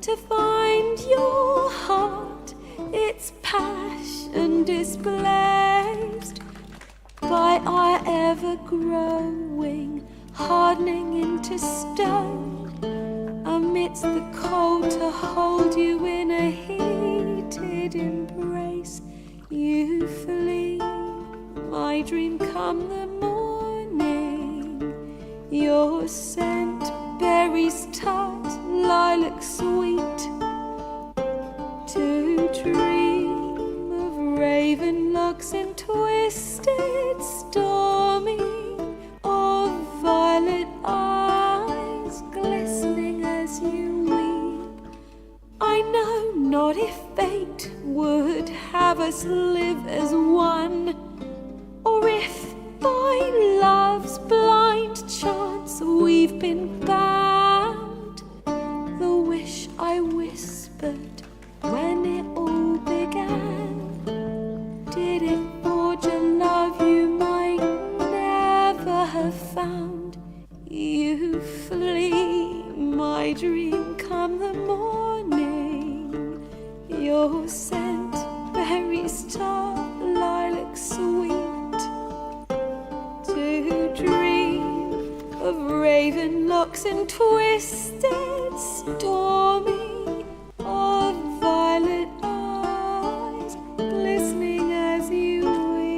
to find your heart, its passion displaced by our ever-growing, hardening into stone, amidst the cold to hold you in a heated embrace. You flee, my dream come the morning. Your scent, berries tart, lilac sweet. To dream of raven locks and twisted, stormy, of violet eyes glistening as you weep. I know not if fate would have us live as one, or if by love's blind chance we've been bound. The wish I whispered when it all began, did it forge a love you might never have found? You flee, my dream come the morning. Your scent, berries tart, lilac sweet. To dream of raven locks and twisted, stormy, of violet eyes glistening as you weep.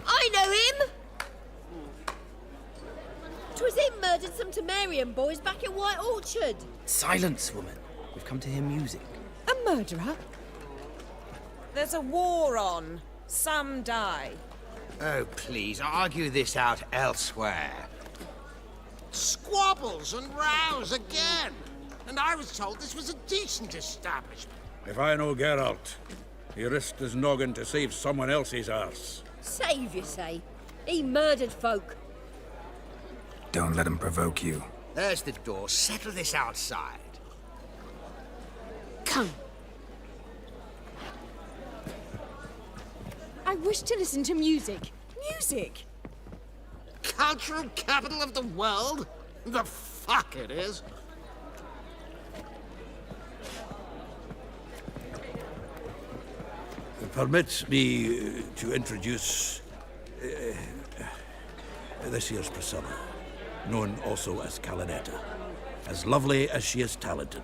I know him! 'Twas him murdered some Temerian boys back at White Orchard. Silence, woman. We've come to hear music. A murderer? There's a war on. Some die. Oh, please, argue this out elsewhere. Squabbles and rows again. And I was told this was a decent establishment. If I know Geralt, he risked his noggin to save someone else's arse. Save, you say? He murdered folk. Don't let him provoke you. There's the door. Settle this outside. Come. I wish to listen to music. Music! Cultural capital of the world? The fuck it is. Permit me to introduce this year's Priscilla, known also as Calinetta, as lovely as she is talented.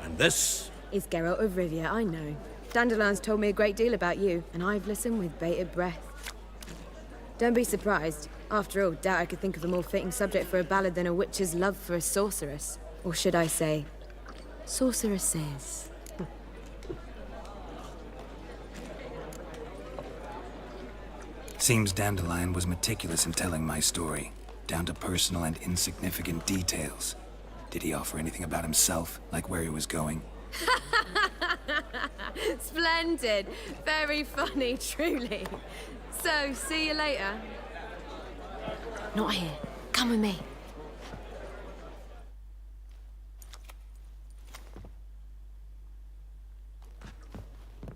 And this is Geralt of Rivia, I know. Dandelion's told me a great deal about you, and I've listened with bated breath. Don't be surprised. After all, doubt I could think of a more fitting subject for a ballad than a witch's love for a sorceress. Or should I say, sorceresses. Seems Dandelion was meticulous in telling my story, down to personal and insignificant details. Did he offer anything about himself, like where he was going? Splendid. Very funny, truly. So, see you later. Not here. Come with me.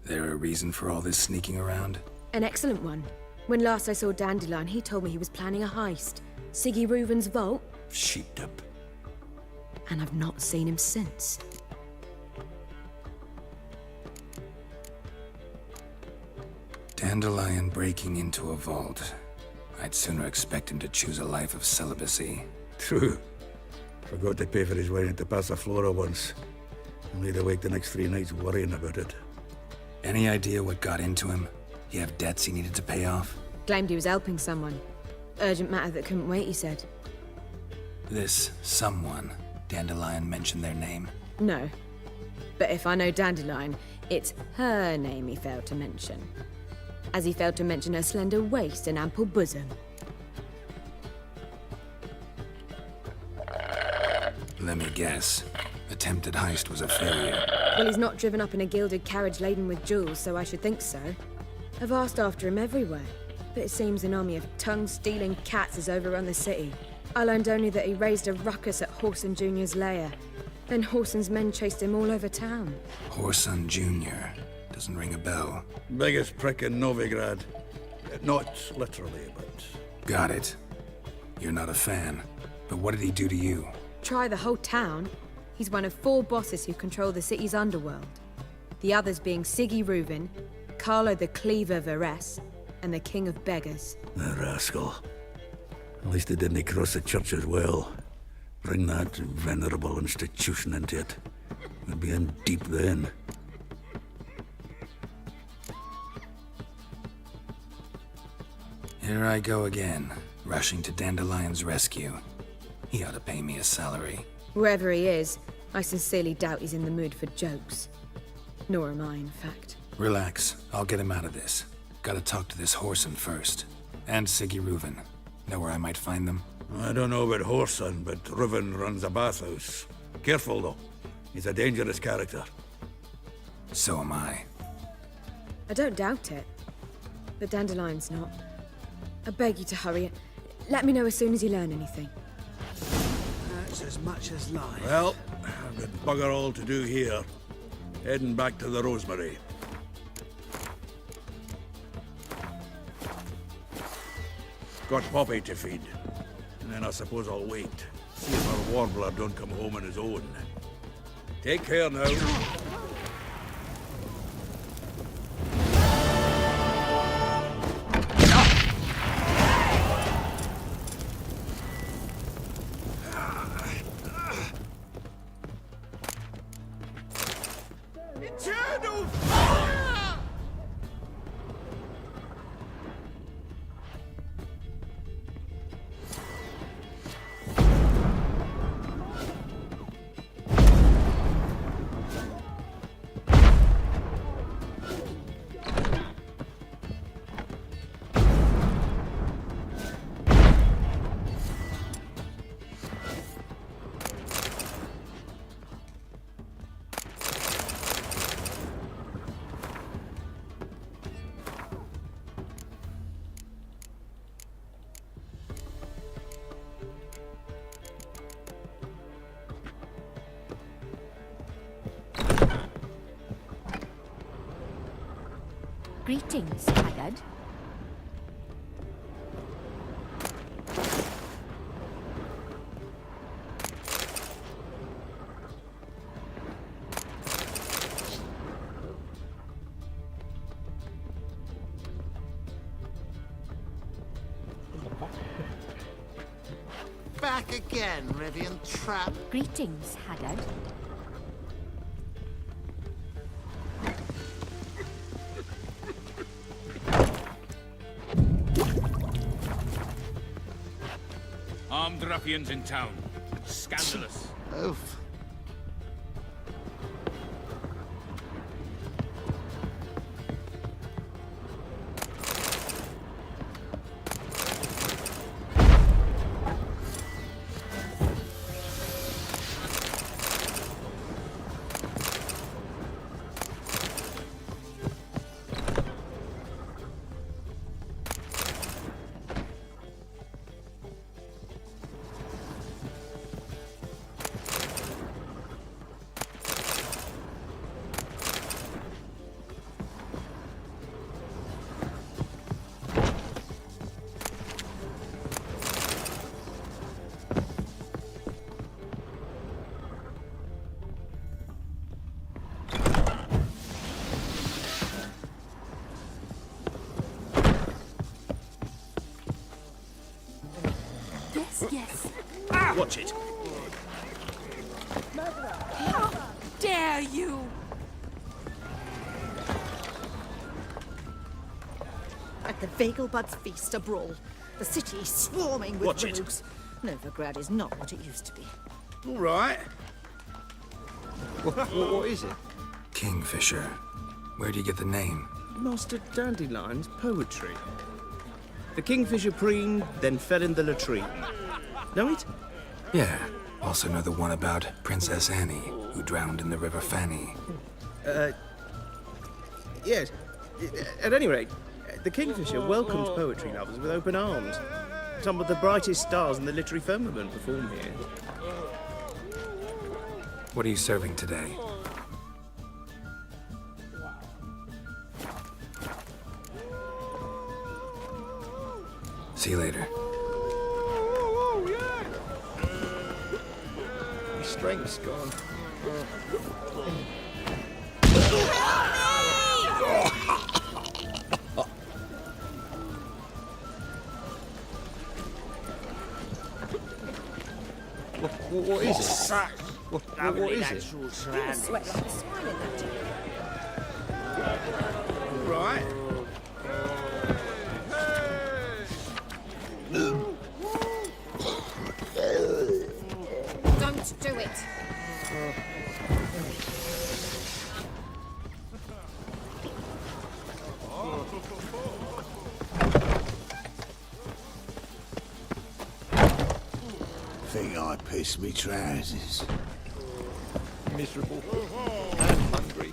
There a reason for all this sneaking around? An excellent one. When last I saw Dandelion, he told me he was planning a heist. Siggy Reuven's vault. Sheepdip. And I've not seen him since. Dandelion breaking into a vault. I'd sooner expect him to choose a life of celibacy. True. Forgot to pay for his wedding to Passaflora once. And laid awake the next 3 nights worrying about it. Any idea what got into him? He have debts he needed to pay off? Claimed he was helping someone. Urgent matter that couldn't wait, he said. This someone, Dandelion mentioned their name? No. But if I know Dandelion, it's her name he failed to mention. As he failed to mention her slender waist and ample bosom. Let me guess. Attempted heist was a failure. Well, he's not driven up in a gilded carriage laden with jewels, so I should think so. I've asked after him everywhere, but it seems an army of tongue-stealing cats has overrun the city. I learned only that he raised a ruckus at Whoreson Jr.'s lair. Then Whoreson's men chased him all over town. Whoreson Jr. Doesn't ring a bell. Biggest prick in Novigrad. Not literally, but... Got it. You're not a fan. But what did he do to you? Try the whole town. He's one of 4 bosses who control the city's underworld. The others being Siggy Reuven, Carlo the Cleaver Varese, and the King of Beggars. The rascal. At least he didn't cross the church as well. Bring that venerable institution into it. We'd be in deep then. Here I go again, rushing to Dandelion's rescue. He ought to pay me a salary. Whoever he is, I sincerely doubt he's in the mood for jokes. Nor am I, in fact. Relax. I'll get him out of this. Gotta talk to this Whoreson first. And Siggy Reuven. Know where I might find them? I don't know about Whoreson, but Reuven runs a bathhouse. Careful, though. He's a dangerous character. So am I. I don't doubt it. But Dandelion's not. I beg you to hurry it. Let me know as soon as you learn anything. That's as much as life. Well, I've got bugger all to do here. Heading back to the Rosemary. Got Poppy to feed. And then I suppose I'll wait. See if our warbler don't come home on his own. Take care now. Eternal fire! Greetings, Haggard. Back again, Rivian Trap. Greetings, Haggard. Armed ruffians in town. Scandalous. Oof. Yes. Watch it. How dare you! At the Vegelbud's feast, a brawl. The city is swarming with Watch it. rogues. Novigrad is not what it used to be. All right. What is it? Kingfisher. Where do you get the name? Master Dandelion's poetry. The kingfisher preened, then fell in the latrine. Know it? Yeah. Also know the one about Princess Annie, who drowned in the River Fanny. Yes. At any rate, the kingfisher welcomes poetry lovers with open arms. Some of the brightest stars in the literary firmament perform here. What are you serving today? See you later. My strength's gone. What is it? What is it? Sweat like a swine in that jacket. Right. Don't do it. Think I pissed me trousers. Miserable and hungry.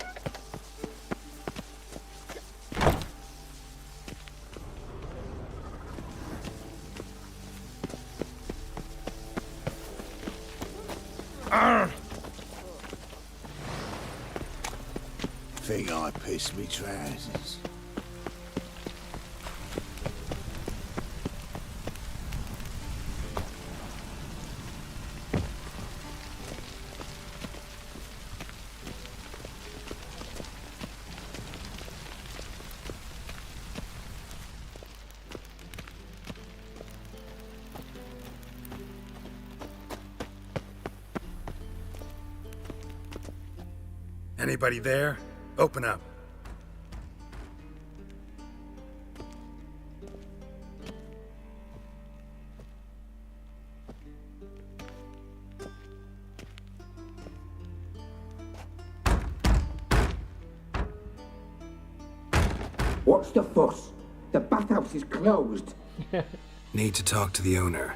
Think I pissed me trousers. Anybody there? Open up. What's the fuss? The bathhouse is closed. Need to talk to the owner.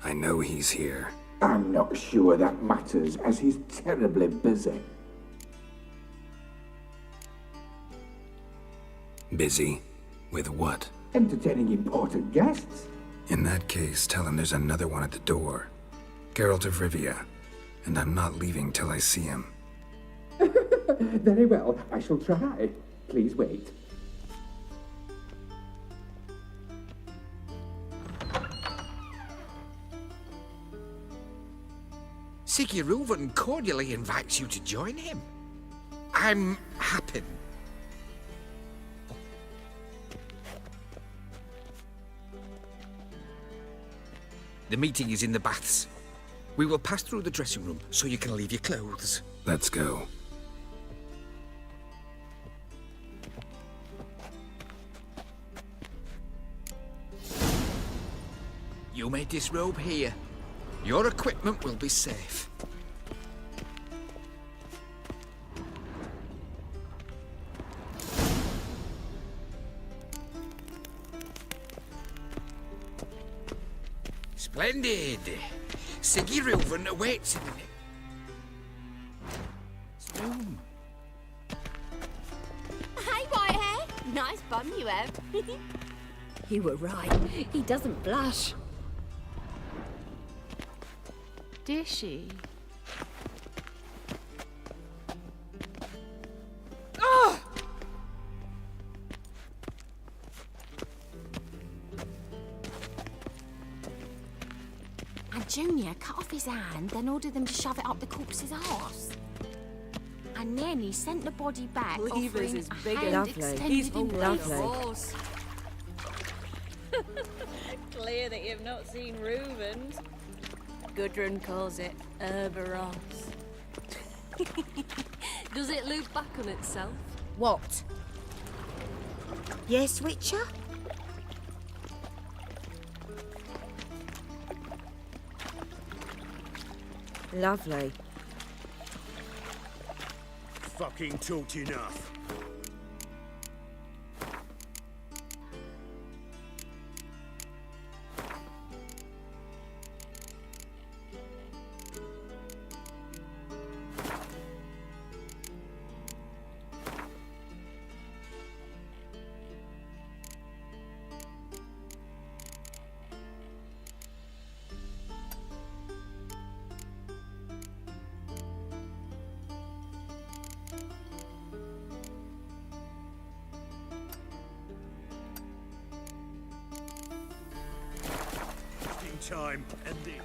I know he's here. I'm not sure that matters, as he's terribly busy. Busy? With what? Entertaining important guests. In that case, tell him there's another one at the door. Geralt of Rivia. And I'm not leaving till I see him. Very well, I shall try. Please wait. Siggy Reuven cordially invites you to join him. I'm happy. The meeting is in the baths. We will pass through the dressing room so you can leave your clothes. Let's go. You may disrobe here. Your equipment will be safe. Splendid. Siggy Reuven awaits in the room. Hey, Whitehair. Nice bum you have. You were right. He doesn't blush. Dishy. Oh! And Junior cut off his hand, then ordered them to shove it up the corpse's arse. And then he sent the body back, Reeves offering is a big hand and lovely. extended He's embrace. lovely. Clear that you've not seen Reuven's. Gudrun calls it Herberos. Does it loop back on itself? What? Yes, Witcher? Lovely. Fucking talked enough. Time ending.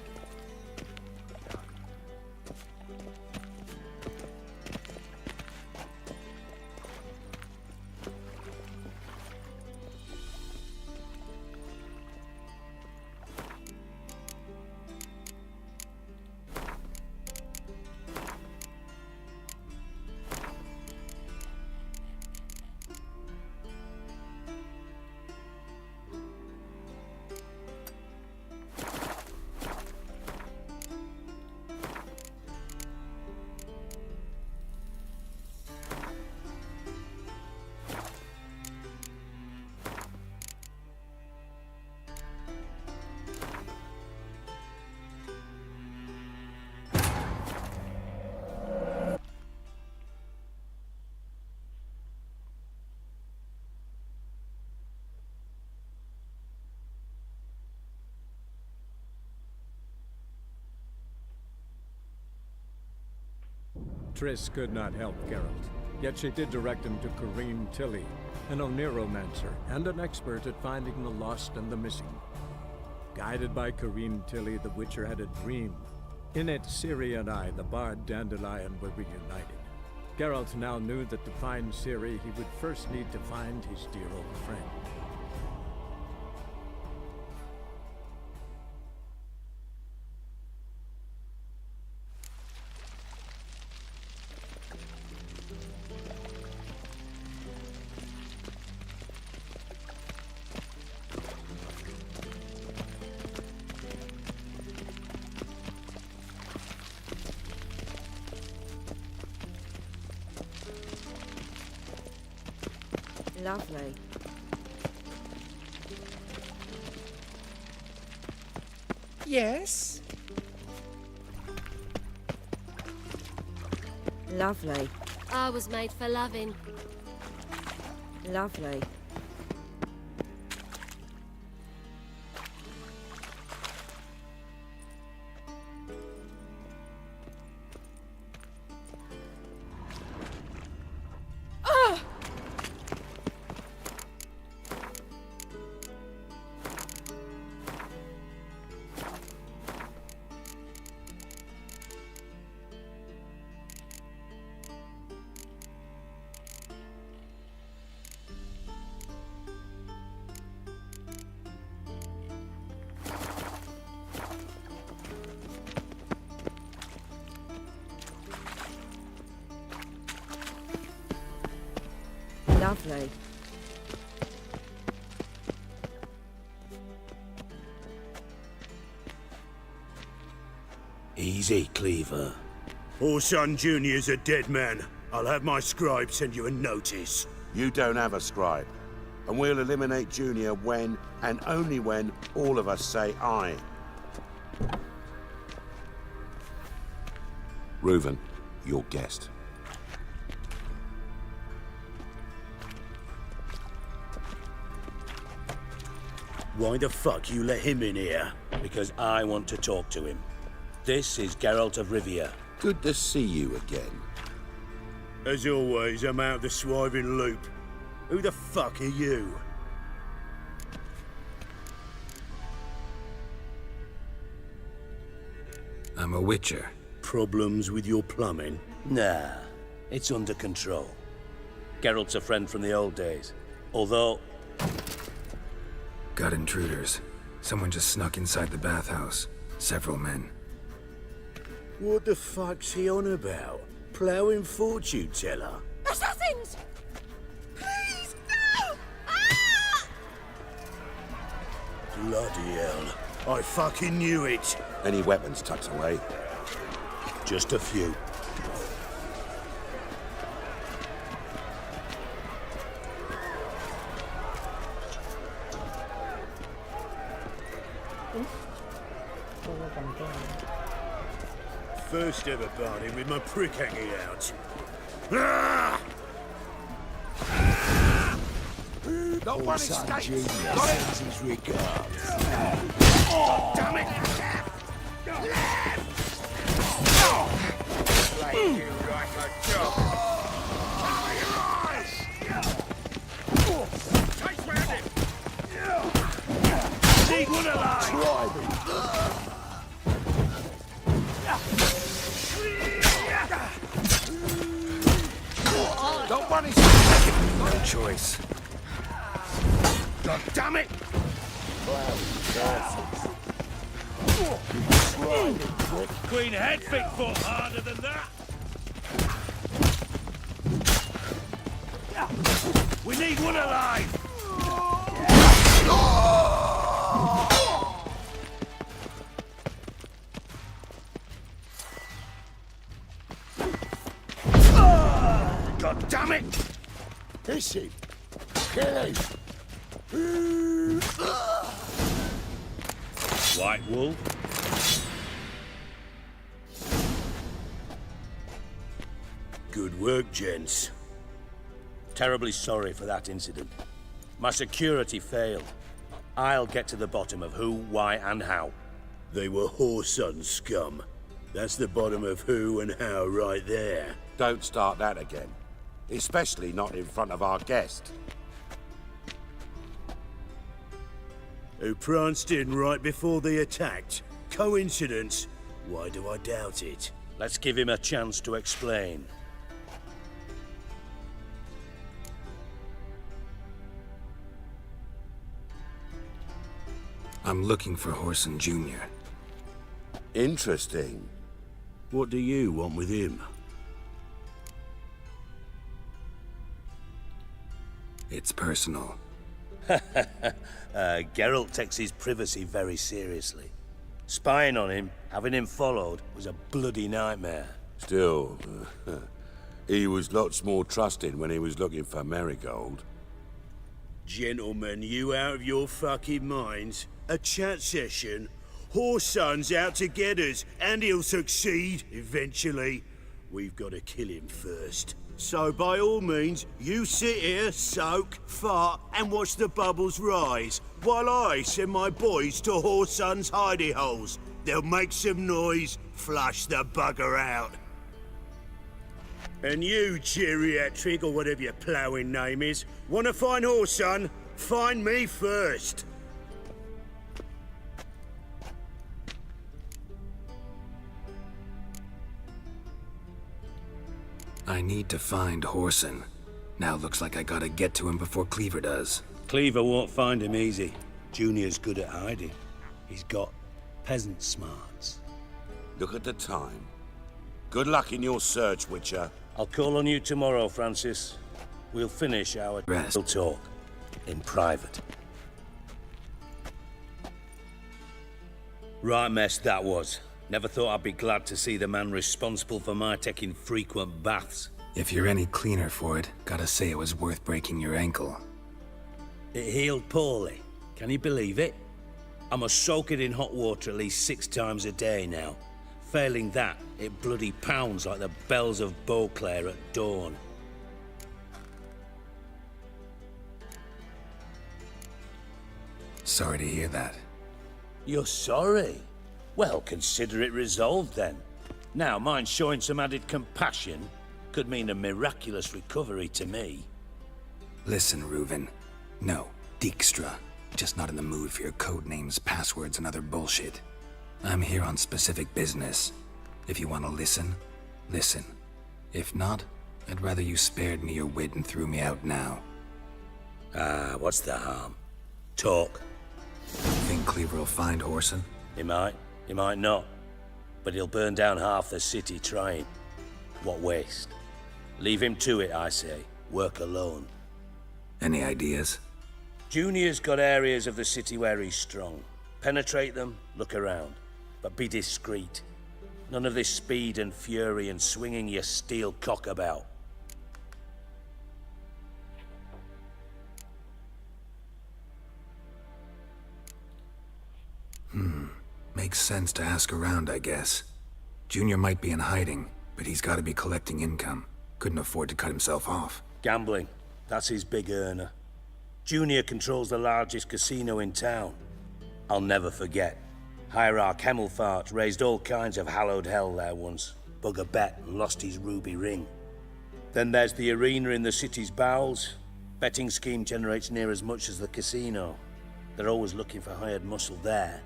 Triss could not help Geralt, yet she did direct him to Corrine Tilly, an Oniromancer and an expert at finding the lost and the missing. Guided by Corrine Tilly, the Witcher had a dream. In it, Ciri and I, the bard Dandelion, were reunited. Geralt now knew that to find Ciri, he would first need to find his dear old friend. Lovely. Yes? Lovely. I was made for loving. Lovely. Lovely. Easy, Cleaver. Orson Jr.'s a dead man. I'll have my scribe send you a notice. You don't have a scribe. And we'll eliminate Junior when, and only when, all of us say aye. Reuven, your guest. Why the fuck you let him in here? Because I want to talk to him. This is Geralt of Rivia. Good to see you again. As always, I'm out of the swiving loop. Who the fuck are you? I'm a Witcher. Problems with your plumbing? Nah, it's under control. Geralt's a friend from the old days. Although... Got intruders. Someone just snuck inside the bathhouse. Several men. What the fuck's he on about? Ploughing fortune teller? Assassins! Please, no! Ah! Bloody hell. I fucking knew it. Any weapons tucked away? Just a few. First ever barney with my prick hanging out. Ah! Not one escapes. Junior Got it? sends his regards. Oh, damn it! Playing you like a job. Cover your eyes! Chase round him! Need one alive! Try me! Don't run his... No choice. God damn it! Queen Headfig fought harder than that. We need one alive. God damn it! Hit him! Kill him! White Wolf? Good work, gents. Terribly sorry for that incident. My security failed. I'll get to the bottom of who, why, and how. They were whoreson scum. That's the bottom of who and how right there. Don't start that again. Especially not in front of our guest. Who pranced in right before they attacked. Coincidence? Why do I doubt it? Let's give him a chance to explain. I'm looking for Whoreson Jr. Interesting. What do you want with him? It's personal. Geralt takes his privacy very seriously. Spying on him, having him followed, was a bloody nightmare. Still, he was lots more trusting when he was looking for Marigold. Gentlemen, you out of your fucking minds? A chat session? Whoreson's out to get us, and he'll succeed, eventually. We've got to kill him first. So by all means, you sit here, soak, fart, and watch the bubbles rise, while I send my boys to Whoreson's hidey holes. They'll make some noise, flush the bugger out. And you, geriatric, or whatever your ploughing name is, want to find Whoreson? Find me first. I need to find Whoreson. Now looks like I gotta get to him before Cleaver does. Cleaver won't find him easy. Junior's good at hiding. He's got peasant smarts. Look at the time. Good luck in your search, Witcher. I'll call on you tomorrow, Francis. We'll finish our talk in private. Right mess that was. Never thought I'd be glad to see the man responsible for my taking frequent baths. If you're any cleaner for it, gotta say it was worth breaking your ankle. It healed poorly. Can you believe it? I must soak it in hot water at least 6 times a day now. Failing that, it bloody pounds like the bells of Beauclair at dawn. Sorry to hear that. You're sorry? Well, consider it resolved then. Now, mind showing some added compassion could mean a miraculous recovery to me. Listen, Reuven. No, Dijkstra. Just not in the mood for your code names, passwords, and other bullshit. I'm here on specific business. If you want to listen, listen. If not, I'd rather you spared me your wit and threw me out now. Ah, what's the harm? Talk. Think Cleaver will find Whoreson? He might not. but he'll burn down half the city trying. What waste? Leave him to it, I say. Work alone. Any ideas? Junior's got areas of the city where he's strong. Penetrate them, look around. But be discreet. None of this speed and fury and swinging your steel cock about. Makes sense to ask around, I guess. Junior might be in hiding, but he's got to be collecting income. Couldn't afford to cut himself off. Gambling. That's his big earner. Junior controls the largest casino in town. I'll never forget. Hierarch Hemmelfart raised all kinds of hallowed hell there once. Bug a bet and lost his ruby ring. Then there's the arena in the city's bowels. Betting scheme generates near as much as the casino. They're always looking for hired muscle there.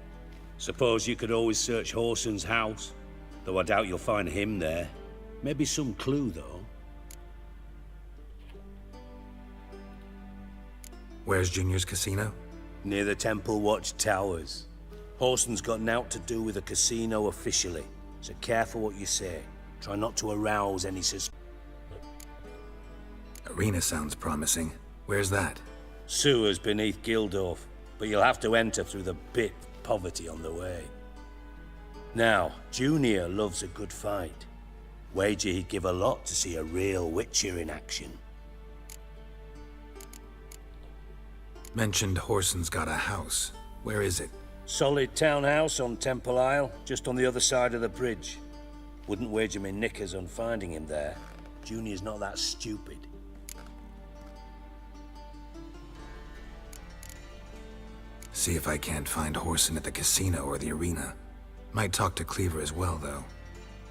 Suppose you could always search Horson's house. Though I doubt you'll find him there. Maybe some clue, though. Where's Junior's casino? Near the Temple Watch Towers. Horson's got naught to do with the casino officially, so careful what you say. Try not to arouse any Arena sounds promising. Where's that? Sewers beneath Gildorf, but you'll have to enter through the bit of poverty on the way. Now, Junior loves a good fight. Wager he'd give a lot to see a real Witcher in action. Mentioned Horson's got a house. Where is it? Solid townhouse on Temple Isle, just on the other side of the bridge. Wouldn't wager me knickers on finding him there. Junior's not that stupid. See if I can't find Horson at the casino or the arena. Might talk to Cleaver as well, though.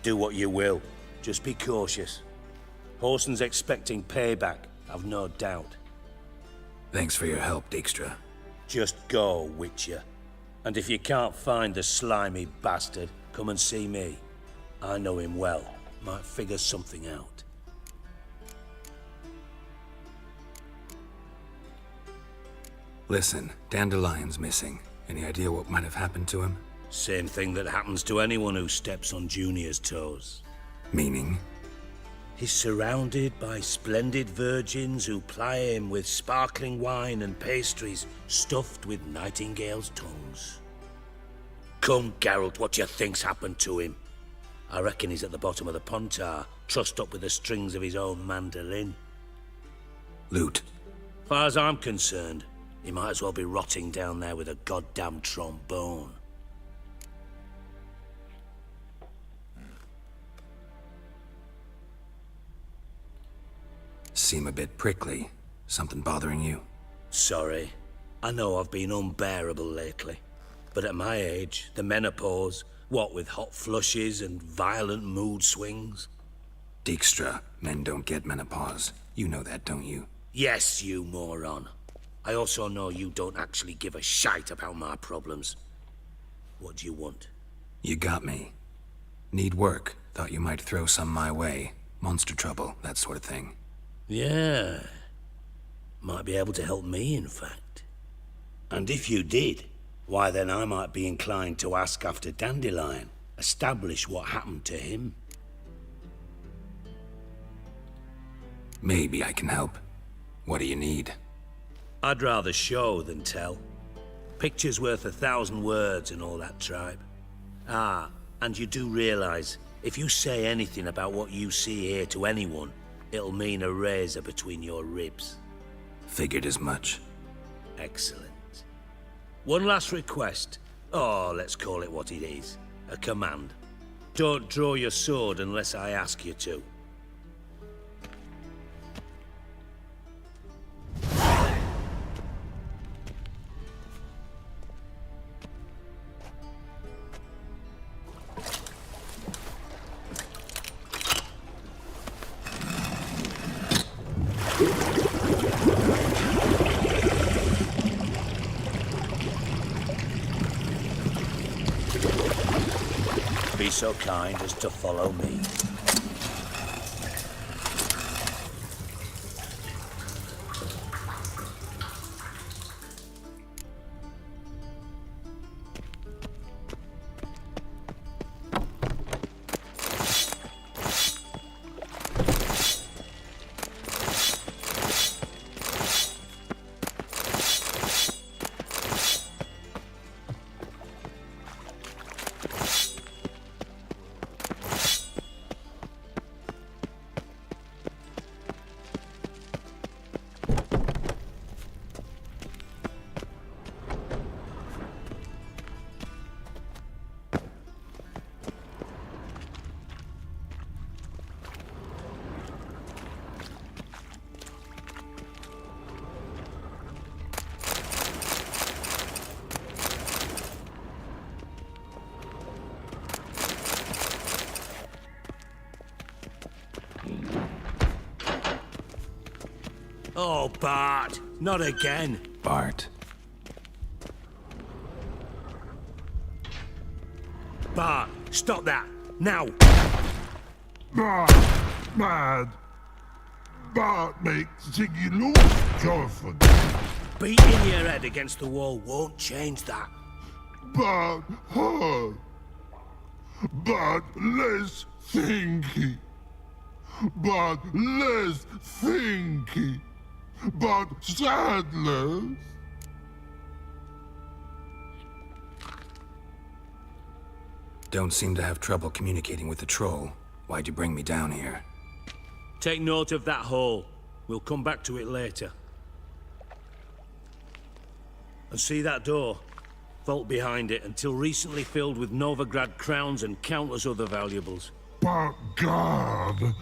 Do what you will. Just be cautious. Horson's expecting payback, I've no doubt. Thanks for your help, Dijkstra. Just go, Witcher. And if you can't find the slimy bastard, come and see me. I know him well. Might figure something out. Listen, Dandelion's missing. Any idea what might have happened to him? Same thing that happens to anyone who steps on Junior's toes. Meaning? He's surrounded by splendid virgins who ply him with sparkling wine and pastries stuffed with nightingales' tongues. Come, Geralt, what do you think's happened to him? I reckon he's at the bottom of the Pontar, trussed up with the strings of his own mandolin. Loot. Far as I'm concerned, he might as well be rotting down there with a goddamn trombone. Seem a bit prickly. Something bothering you? Sorry. I know I've been unbearable lately. But at my age, the menopause, what with hot flushes and violent mood swings? Dijkstra, men don't get menopause. You know that, don't you? Yes, you moron. I also know you don't actually give a shite about my problems. What do you want? You got me. Need work. Thought you might throw some my way. Monster trouble, that sort of thing. Yeah. Might be able to help me, in fact. And if you did, why then I might be inclined to ask after Dandelion. Establish what happened to him. Maybe I can help. What do you need? I'd rather show than tell. Picture's worth 1,000 words and all that tribe. Ah, and you do realize, if you say anything about what you see here to anyone, it'll mean a razor between your ribs. Figured as much. Excellent. One last request. Oh, let's call it what it is. A command. Don't draw your sword unless I ask you to. Be so kind as to follow me. Oh, Bart, not again. Bart. Bart, stop that, now. Bart, mad. Bart makes Ziggy lose, Jonathan. Beating your head against the wall won't change that. Bart hurt. Bart less thinky. Bart less thinky. Bart sadless. Don't seem to have trouble communicating with the troll. Why'd you bring me down here? Take note of that hole. We'll come back to it later. And see that door? Vault behind it, until recently filled with Novigrad crowns and countless other valuables. But God,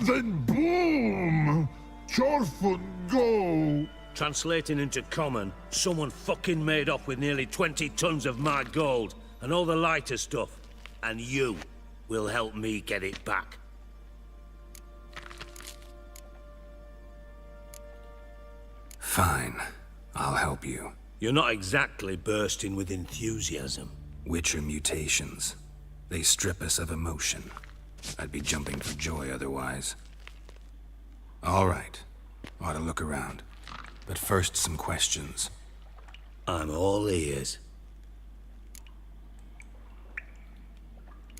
then boom! Chorfun go! Translating into common, someone fucking made off with nearly 20 tons of my gold, and all the lighter stuff. And you will help me get it back. Fine. I'll help you. You're not exactly bursting with enthusiasm. Witcher mutations. They strip us of emotion. I'd be jumping for joy otherwise. All right. Ought to look around. But first, some questions. I'm all ears.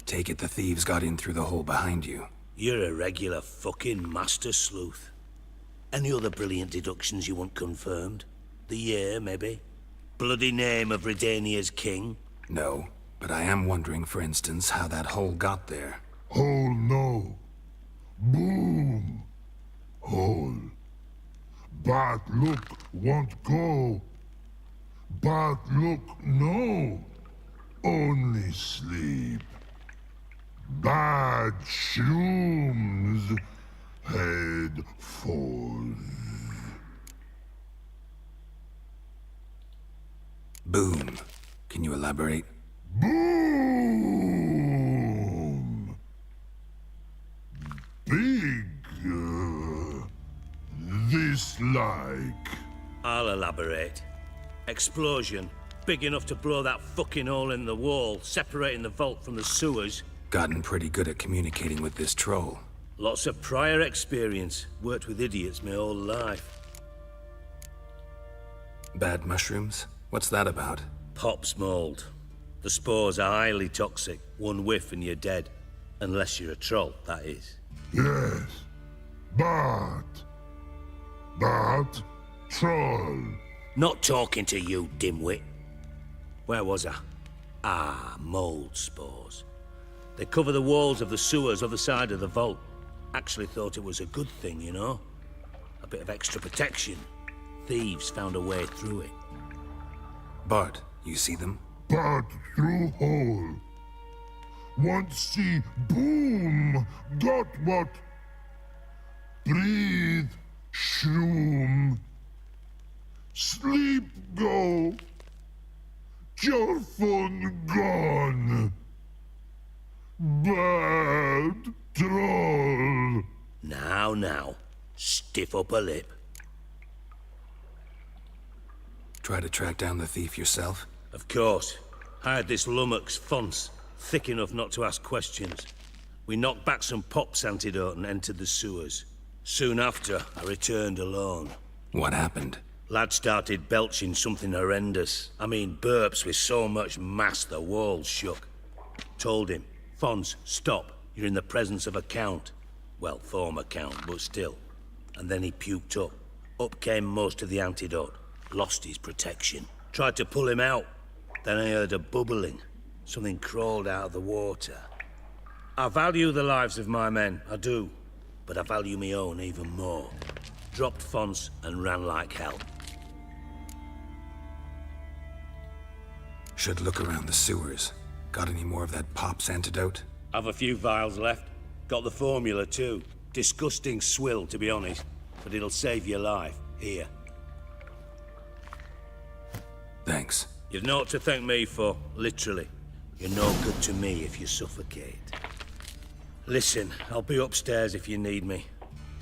Take it the thieves got in through the hole behind you. You're a regular fucking master sleuth. Any other brilliant deductions you want confirmed? The year, maybe? Bloody name of Redania's king? No, but I am wondering, for instance, how that hole got there. Hole no. Boom. Hole. But look, won't go. But look, no. Only sleep. Bad shrooms. Head falls. Boom. Can you elaborate? Boom! Big. This like. I'll elaborate. Explosion. Big enough to blow that fucking hole in the wall, separating the vault from the sewers. Gotten pretty good at communicating with this troll. Lots of prior experience. Worked with idiots my whole life. Bad mushrooms? What's that about? Pop's mold. The spores are highly toxic. One whiff and you're dead. Unless you're a troll, that is. Yes. But troll. Not talking to you, dimwit. Where was I? Ah, mold spores. They cover the walls of the sewers other side of the vault. Actually thought it was a good thing, you know? A bit of extra protection. Thieves found a way through it. Bart, you see them? Bart through hole. Want see boom. Got what? Breathe. Shroom. Sleep go. Your phone gone. Bad troll. Now. Stiff upper lip. Try to track down the thief yourself? Of course. Hired this lummox, Fons. Thick enough not to ask questions. We knocked back some Pop's antidote and entered the sewers. Soon after, I returned alone. What happened? Lad started belching something horrendous. I mean, burps with so much mass the walls shook. Told him, Fons, stop. You're in the presence of a count. Well, former count, but still. And then he puked up. Up came most of the antidote. Lost his protection. Tried to pull him out. Then I heard a bubbling. Something crawled out of the water. I value the lives of my men, I do. But I value my own even more. Dropped Fons and ran like hell. Should look around the sewers. Got any more of that Pop's antidote? I've a few vials left. Got the formula too. Disgusting swill, to be honest. But it'll save your life. Here. Thanks. You've naught to thank me for, literally. You're no good to me if you suffocate. Listen, I'll be upstairs if you need me.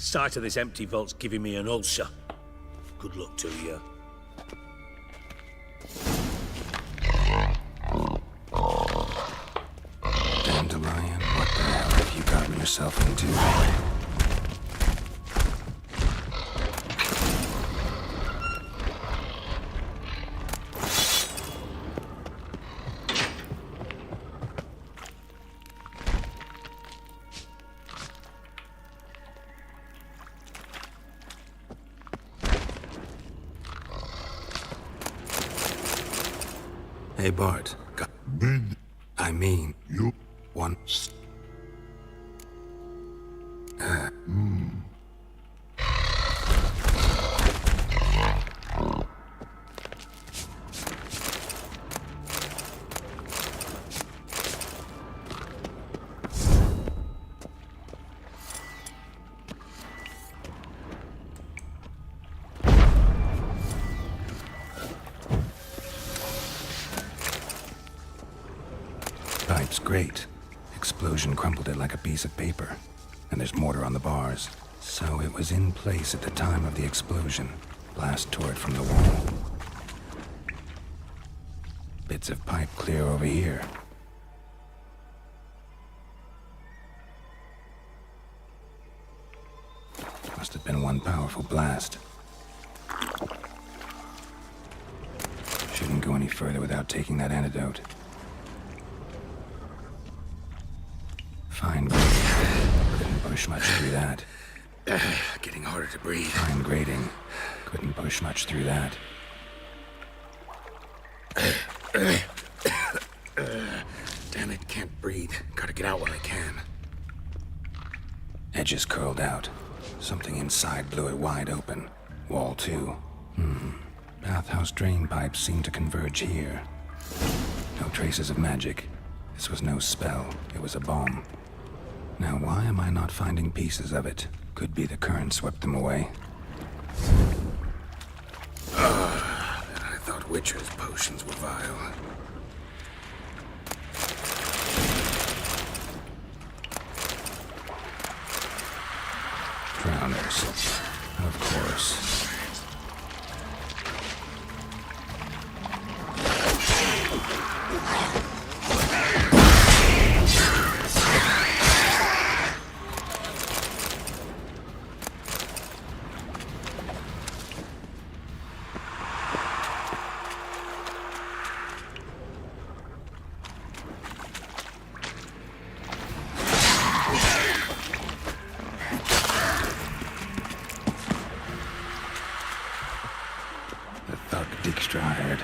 Sight of this empty vault's giving me an ulcer. Good luck to you. Dandelion, what the hell have you gotten yourself into? Hey, Bart. I mean, you once. Pipe's great. Explosion crumpled it like a piece of paper. And there's mortar on the bars. So it was in place at the time of the explosion. Blast tore it from the wall. Bits of pipe clear over here. Must have been one powerful blast. Shouldn't go any further without taking that antidote. Fine grating. Couldn't push much through that. Getting harder to breathe. Fine grating. Couldn't push much through that. Damn it, can't breathe. Gotta get out while I can. Edges curled out. Something inside blew it wide open. Wall too. Bathhouse drain pipes seem to converge here. No traces of magic. This was no spell. It was a bomb. Now, why am I not finding pieces of it? Could be the current swept them away. I thought Witcher's potions were vile. Drowners. Of course. Dijkstra hired.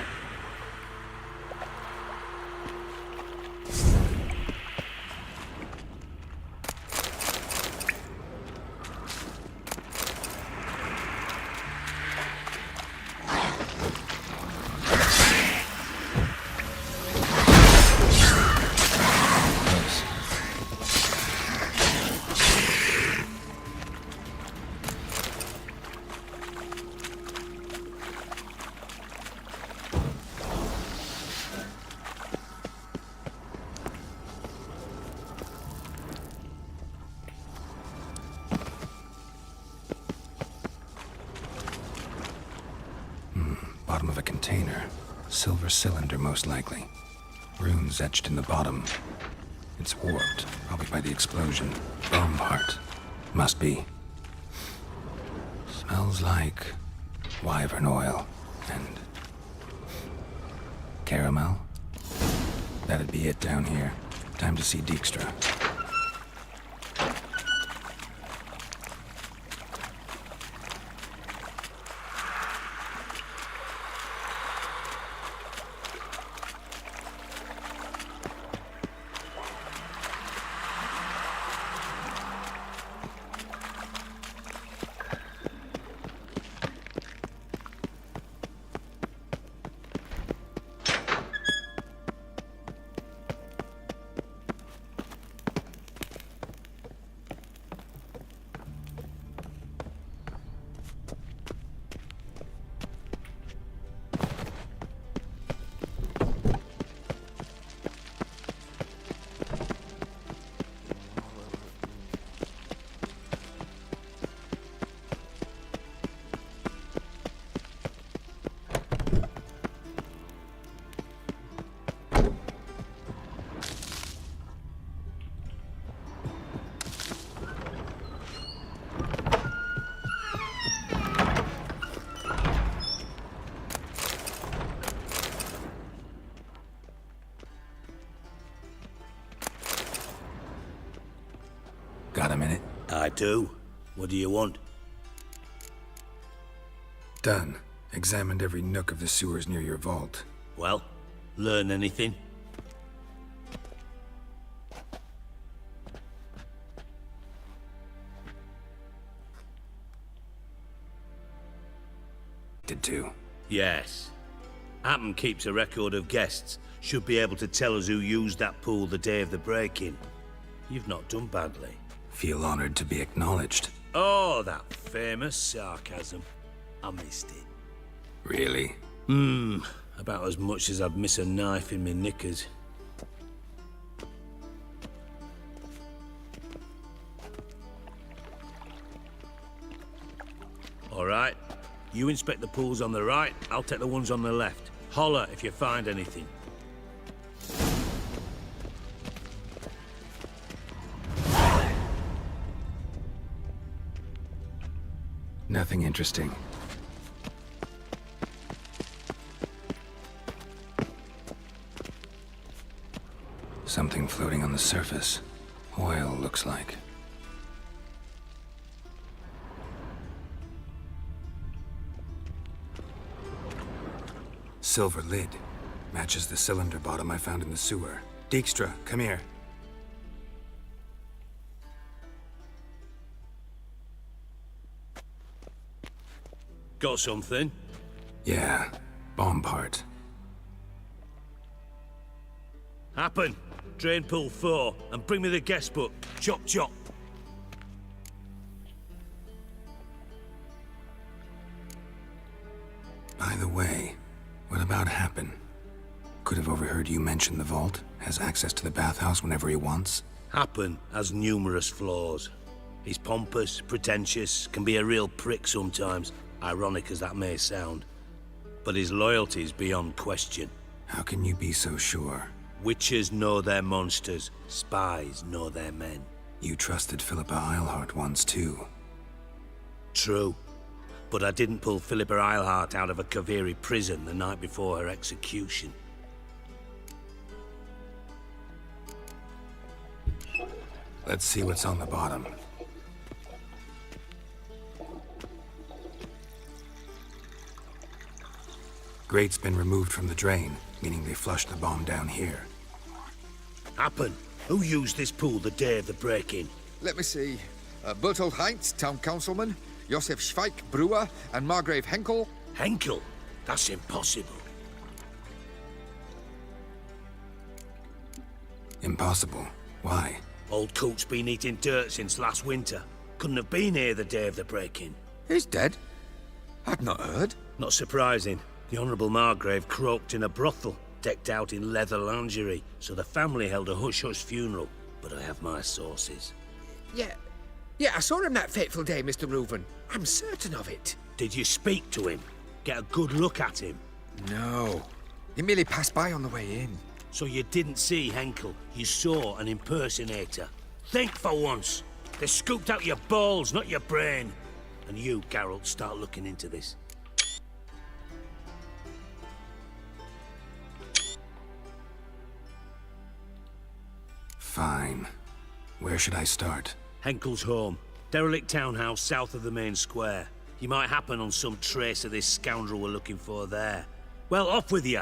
Bottom of a container. Silver cylinder, most likely. Runes etched in the bottom. It's warped, probably by the explosion. Bomb heart. Must be. Smells like wyvern oil and caramel. That'd be it down here. Time to see Dijkstra. do. What do you want? Done. Examined every nook of the sewers near your vault. Well, learn anything? Did too. Yes. Hammond keeps a record of guests. Should be able to tell us who used that pool the day of the break-in. You've not done badly. Feel honored to be acknowledged. Oh, that famous sarcasm. I missed it. Really? About as much as I'd miss a knife in my knickers. All right. You inspect the pools on the right, I'll take the ones on the left. Holler if you find anything. Nothing interesting. Something floating on the surface. Oil, looks like. Silver lid. Matches the cylinder bottom I found in the sewer. Dijkstra, come here. Got something? Yeah, bomb part. Happen. Drain pool 4, and bring me the guest book. Chop chop. By the way, what about Happen? Could have overheard you mention the vault. Has access to the bathhouse whenever he wants. Happen has numerous flaws. He's pompous, pretentious, can be a real prick sometimes, ironic as that may sound. But his loyalty's beyond question. How can you be so sure? Witches know their monsters, spies know their men. You trusted Philippa Eilhart once too. True. But I didn't pull Philippa Eilhart out of a Kaviri prison the night before her execution. Let's see what's on the bottom. Grate's been removed from the drain, meaning they flushed the bomb down here. Happen. Who used this pool the day of the break-in? Let me see. Bertold Heinz, town councilman, Josef Schweik, brewer, and Margrave Henkel. Henkel? That's impossible. Impossible. Why? Old Coot's been eating dirt since last winter. Couldn't have been here the day of the break-in. He's dead? I'd not heard. Not surprising. The Honourable Margrave croaked in a brothel, decked out in leather lingerie, so the family held a hush-hush funeral. But I have my sources. Yeah, I saw him that fateful day, Mr. Reuven. I'm certain of it. Did you speak to him? Get a good look at him? No. He merely passed by on the way in. So you didn't see Henkel, you saw an impersonator. Think for once. They scooped out your balls, not your brain. And you, Geralt, start looking into this. Fine. Where should I start? Henkel's home. Derelict townhouse south of the main square. You might happen on some trace of this scoundrel we're looking for there. Well, off with you.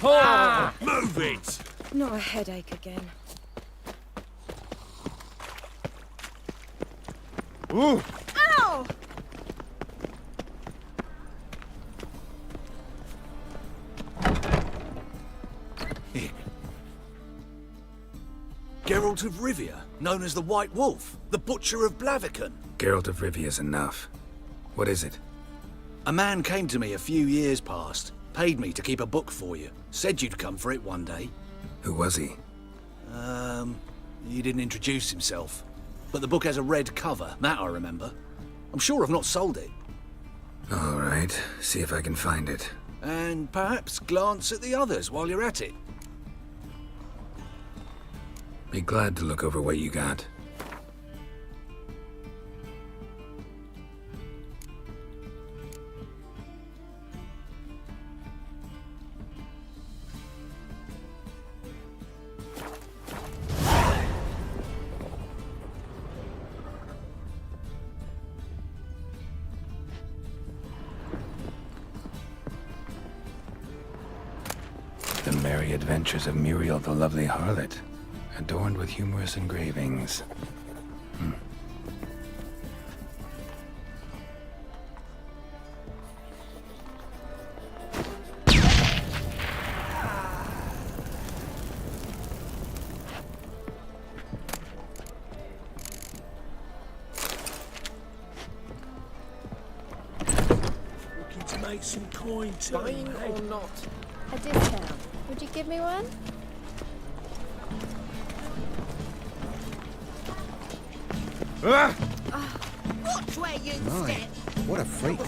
Move it! Not a headache again. Ooh! Ow! Geralt of Rivia, known as the White Wolf, the Butcher of Blaviken. Geralt of Rivia's enough. What is it? A man came to me a few years past, paid me to keep a book for you, said you'd come for it one day. Who was he? He didn't introduce himself. But the book has a red cover, that I remember. I'm sure I've not sold it. All right, see if I can find it. And perhaps glance at the others while you're at it. Be glad to look over what you got. The Merry Adventures of Muriel the Lovely Harlot, adorned with humorous engravings. Looking to make some coin too. Buying or not? A discount. Would you give me one? Watch where you step. What a freak.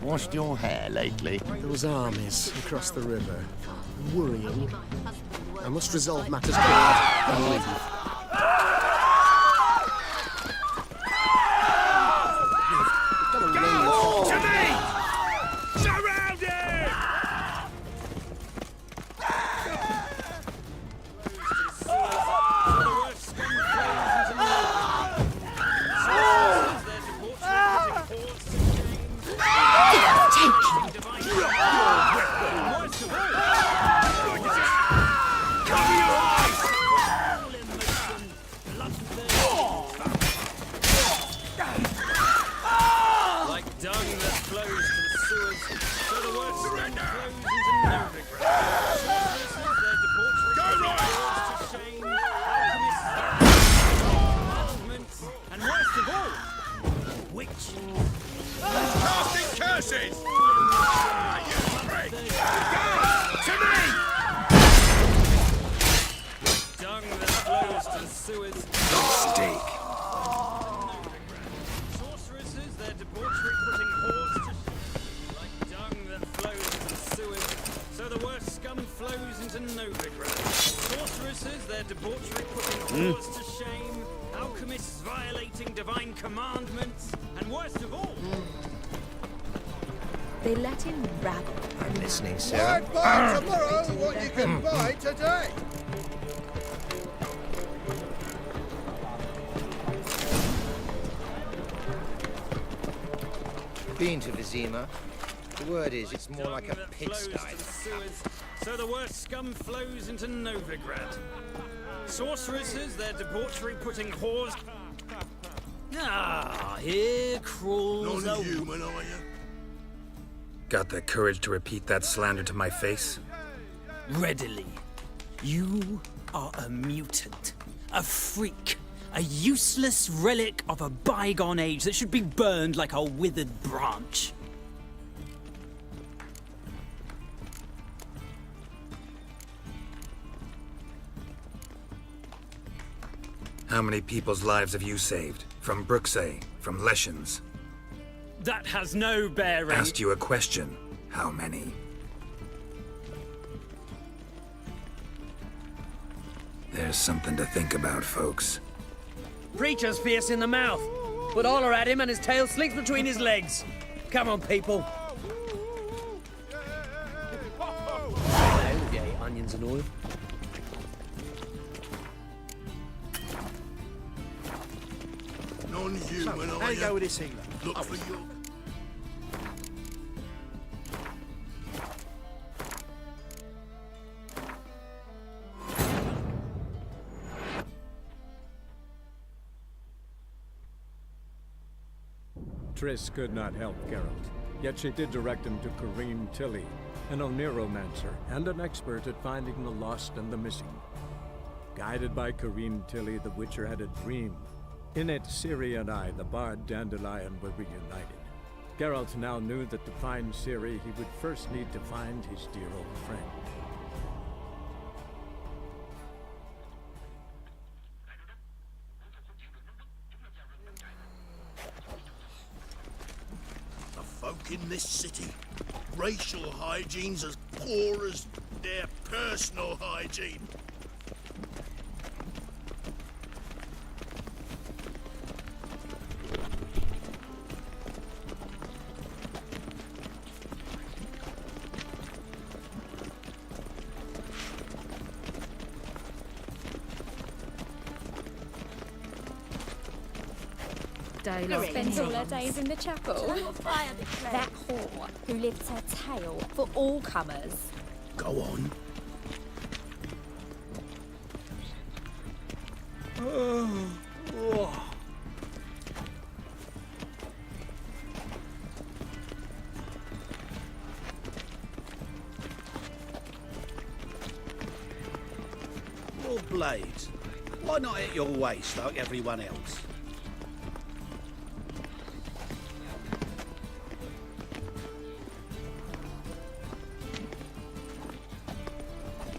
Washed your hair lately? Those armies across the river. Worrying. I must resolve matters and leave. To me! Surround him! Like dung that flows to the sewers, so the worst scum flows into Novigrad. Their debauchery to shame, alchemists, and worst of all, witch. Casting curses! You prick! To me! Dung that flows to the sewers. Steak. Sorceresses, their debauchery putting whores to like dung that flows to the sewers, so the worst scum flows into Novigrad. Sorceresses, their debauchery putting whores to shame, alchemists violating divine commandments, and worst of all, They let him rabble. I'm listening, Sarah. Buy tomorrow what you can buy today. Been to Vizima. The word is, it's more dung like a that flows pigsty. to the sewers, so the worst scum flows into Novigrad. Sorceresses, their debauchery putting whores. Ah, here crawls a Non-human, are you? Got the courage to repeat that slander to my face? readily. You are a mutant, a freak, a useless relic of a bygone age that should be burned like a withered branch. How many people's lives have you saved? From Bruxay, from Leshens? That has no bearing. Asked you a question. How many? There's something to think about, folks. Preacher's fierce in the mouth, but all are at him and his tail slinks between his legs. Come on, people. Hello, if you ate onions and oil. Non-human, So, are how you you? go with this healer? Look for your... Triss could not help Geralt, yet she did direct him to Corrine Tilly, an Oniromancer and an expert at finding the lost and the missing. Guided by Corrine Tilly, the Witcher had a dream. In it, Ciri and I, the bard Dandelion, were reunited. Geralt now knew that to find Ciri, he would first need to find his dear old friend. The folk in this city, racial hygiene's as poor as their personal hygiene. Spends all her days in the chapel. That whore who lifts her tail for all comers. Go on. Your blades. Why not at your waist like everyone else?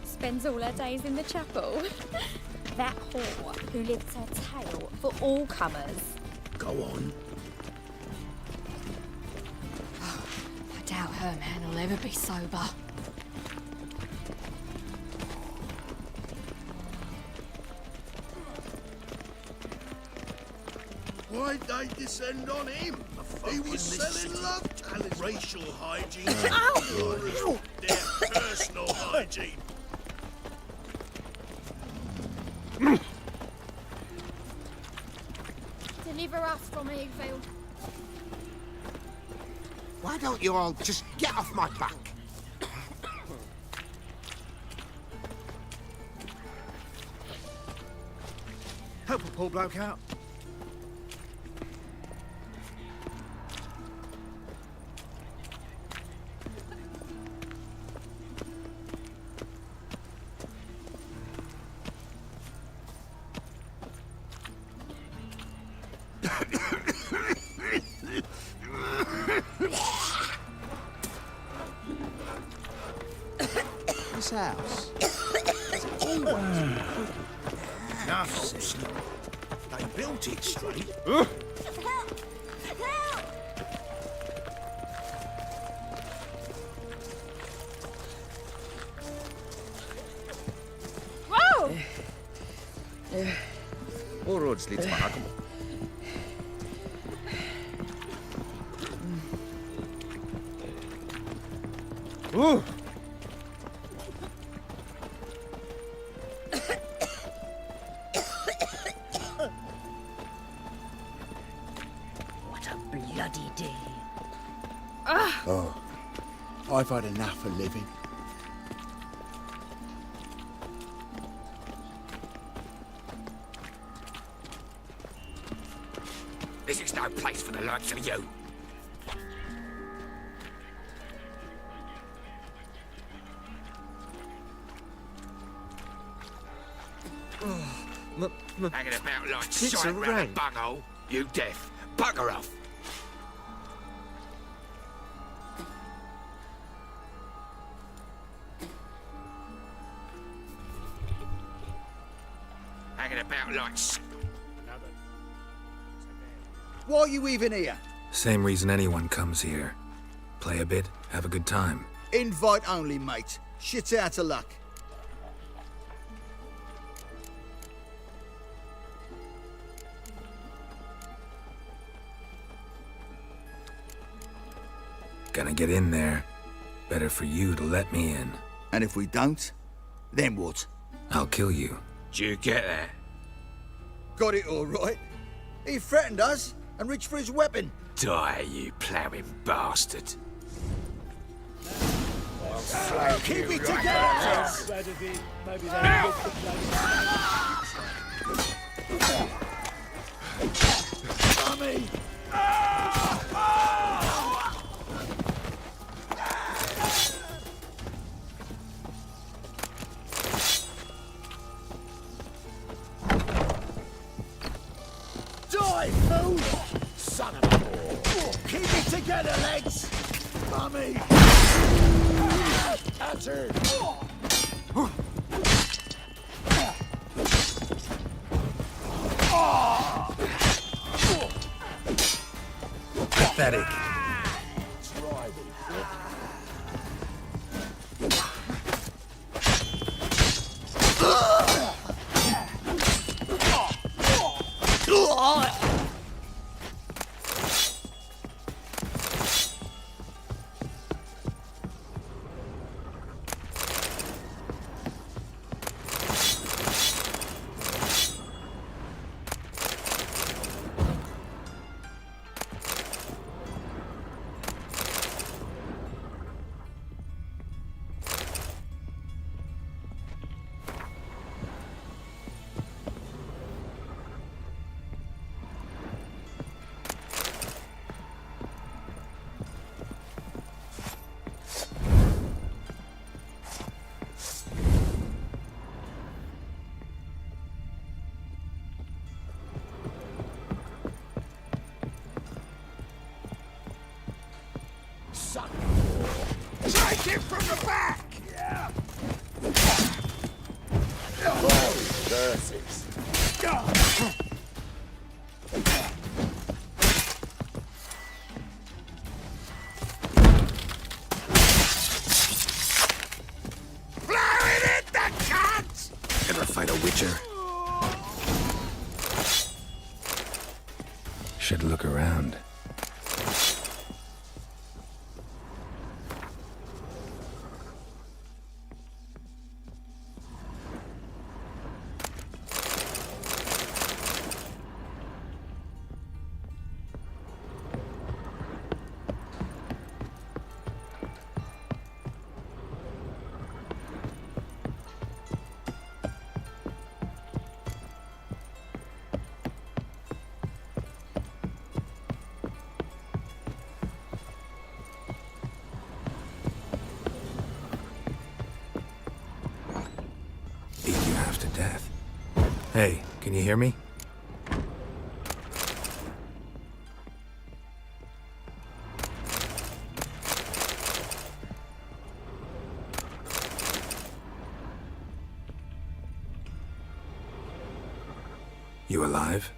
Spends all her days in the chapel. That whore who lifts her tail for all comers. Go on. I doubt her man will ever be sober. Why'd they descend on him? He was selling love talismans. Racial hygiene. Ow! Their personal hygiene. Deliver us from Eagfield. Why don't you all just get off my back? Help a poor bloke out. This house. It's always nothing. They built it straight. Whoa! All roads lead to Mahakam. Ooh! What a bloody day. Oh, I've had enough of living. This is no place for the likes of you. Hanging about like Tits shite are round a rank. bunghole. You deaf. Bugger off. Hanging about like Why are you even here? Same reason anyone comes here. Play a bit, have a good time. Invite only, mate. Shit out of luck. Gonna get in there. Better for you to let me in. And if we don't, then what? I'll kill you. Do you get that? Got it all right. He threatened us and reached for his weapon. Die, you ploughing bastard. Keep it together! Mummy! Die, fool! Son of a whore! Keep it together, legs! Mummy! That's her! Pathetic. Take him from the back! Yeah! Holy curses! Blowing it, the cunt! Ever fight a witcher? Should look around. Beat you half to death. Hey, can you hear me? You alive?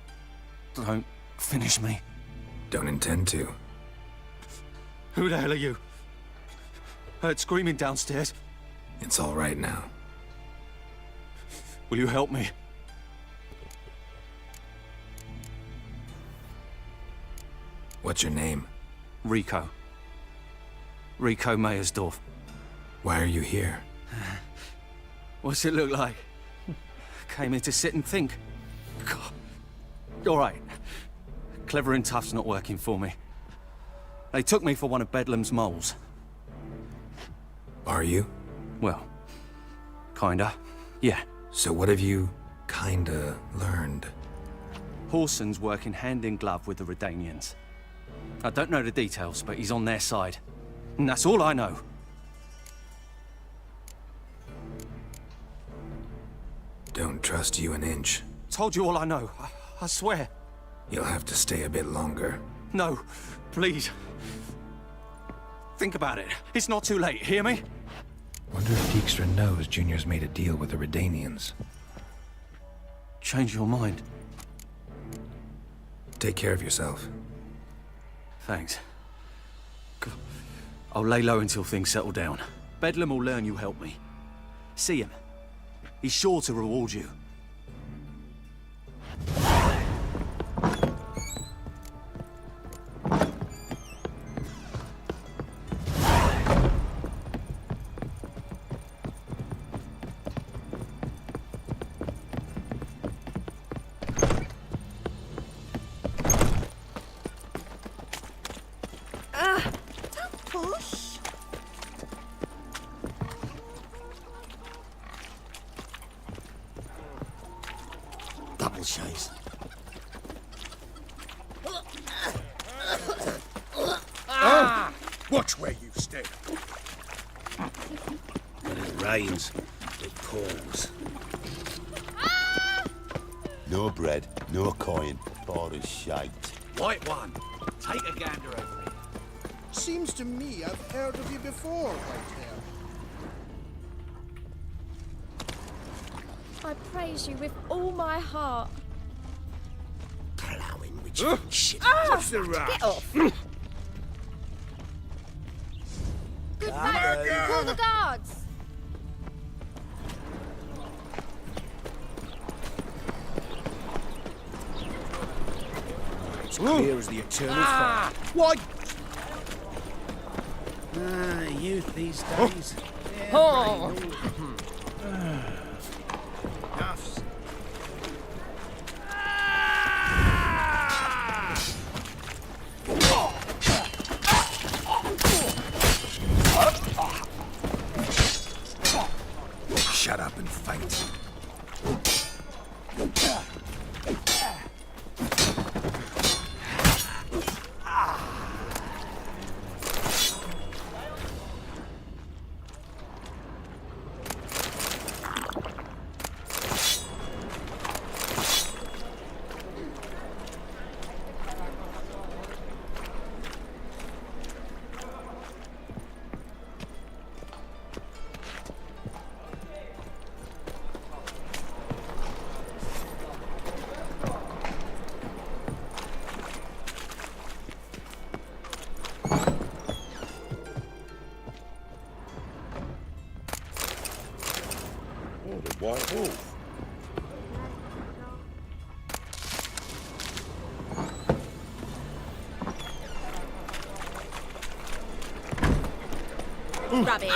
Don't finish me. Don't intend to. Who the hell are you? Heard screaming downstairs. It's all right now. Will you help me? What's your name? Rico. Rico Meyersdorf. Why are you here? What's it look like? Came here to sit and think. God. All right. Clever and tough's not working for me. They took me for one of Bedlam's moles. Are you? Well, kinda. Yeah. So what have you kinda learned? Horson's working hand in glove with the Redanians. I don't know the details, but he's on their side. And that's all I know. Don't trust you an inch. Told you all I know. I swear. You'll have to stay a bit longer. No, please. Think about it. It's not too late, hear me? Wonder if Dijkstra knows Junior's made a deal with the Redanians. Change your mind. Take care of yourself. Thanks. I'll lay low until things settle down. Bedlam will learn you helped me. See him. He's sure to reward you. Don't push. Double chase. Watch where you step. When it rains, it pours. No bread, no coin, bar is shite. White one, take a gander over here. Seems to me I've heard of you before, Whitehair. I praise you with all my heart. Plowing witch shit. What's the rush? Get off. Goodbye. Call the guards. It's clear as the eternal fire. Why? Youth these days. Oh. Nuffs. Shut up and fight. Oh, the White Wolf. Rubbish.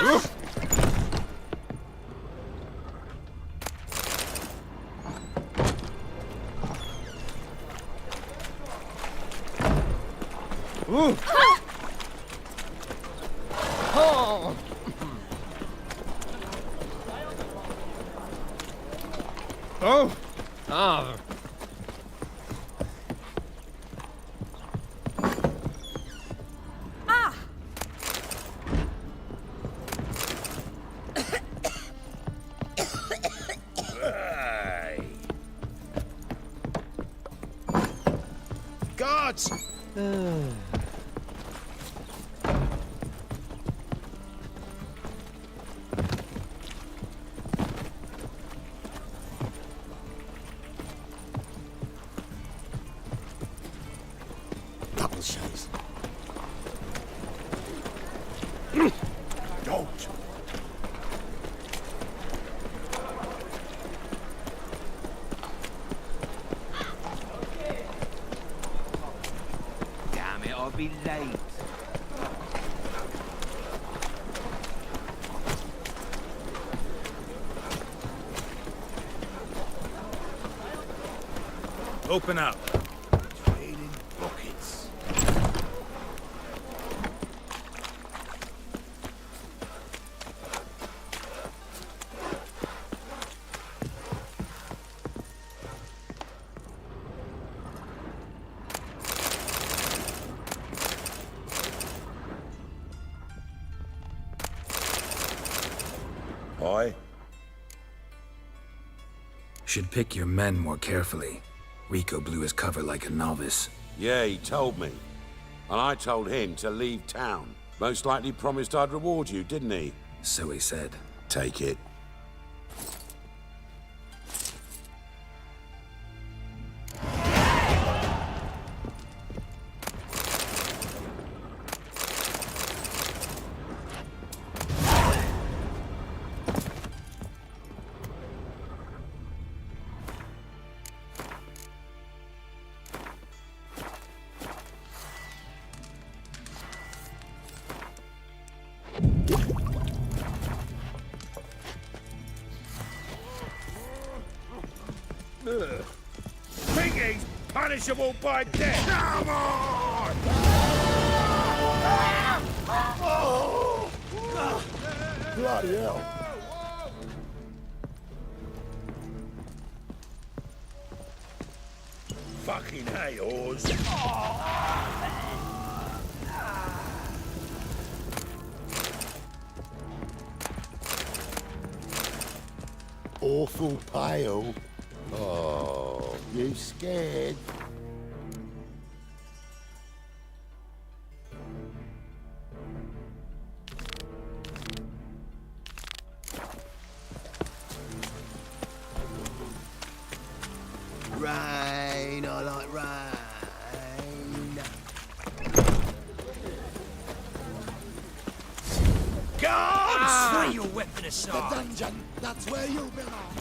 Oh. Oh. Ah. Ah. Guards! Double shows. Don't. Damn it, I'll be late. Open up. Trading buckets. Aye? Should pick your men more carefully. Rico blew his cover like a novice. Yeah, he told me. And I told him to leave town. Most likely promised I'd reward you, didn't he? So he said. Take it. Think he's punishable by death. Come on! Bloody hell. Fucking hay, Oz. awful pale. Oh, you scared? Rain, I like rain. Guards! Lay your weapon The aside. dungeon, that's where you belong.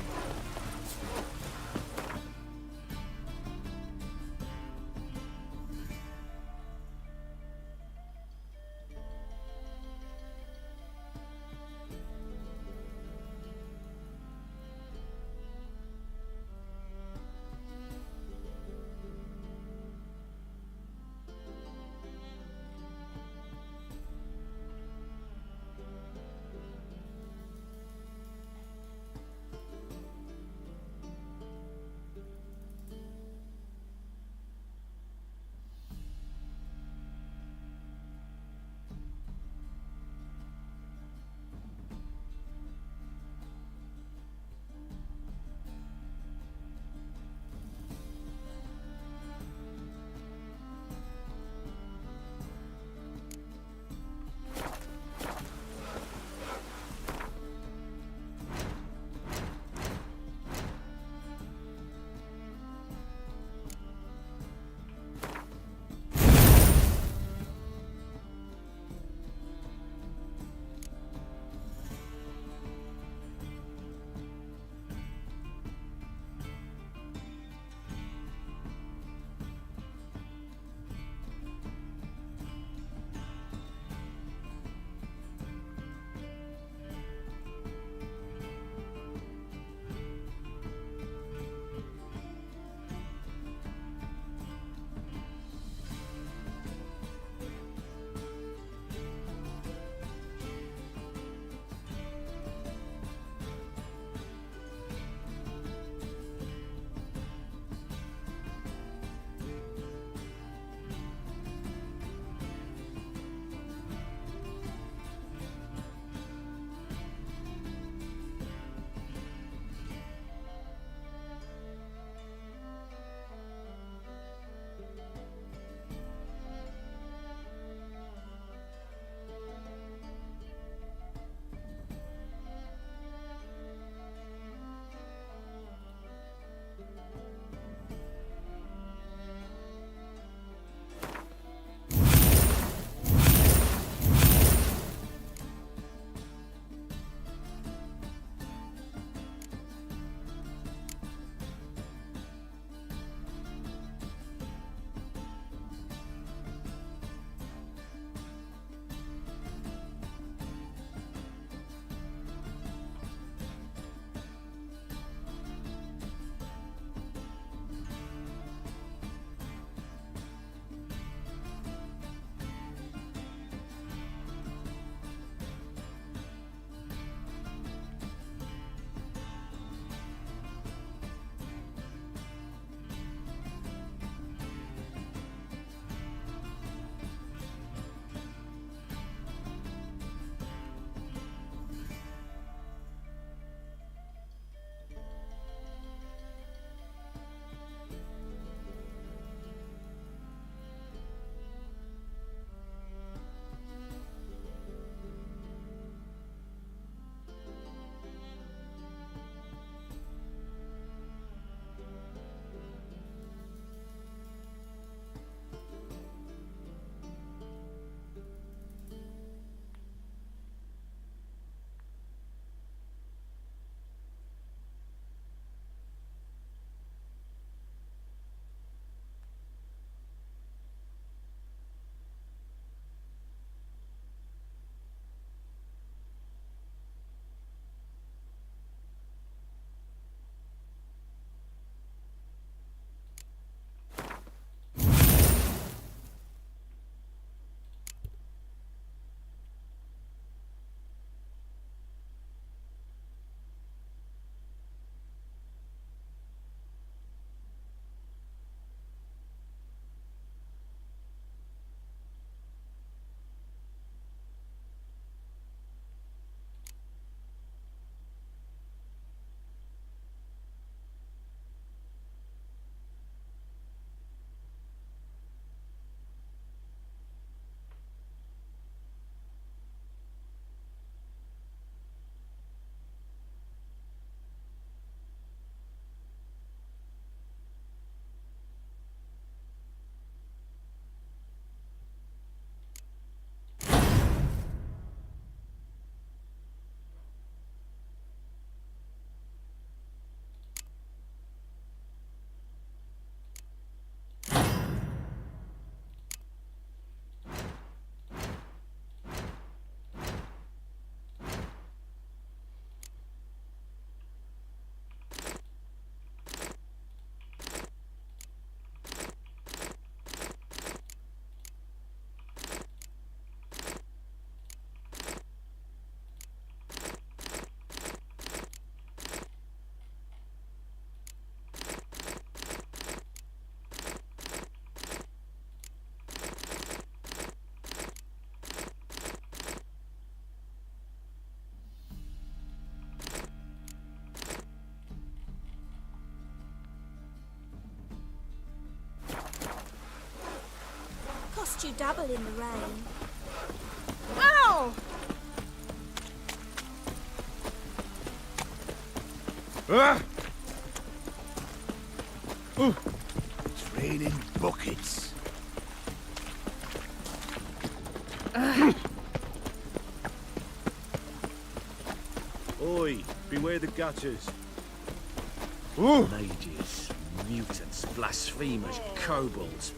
cost you double in the rain. Ow! Ah! Ooh. It's raining buckets. Oi, beware the gutters. Ooh. Mages, mutants, blasphemers, kobolds.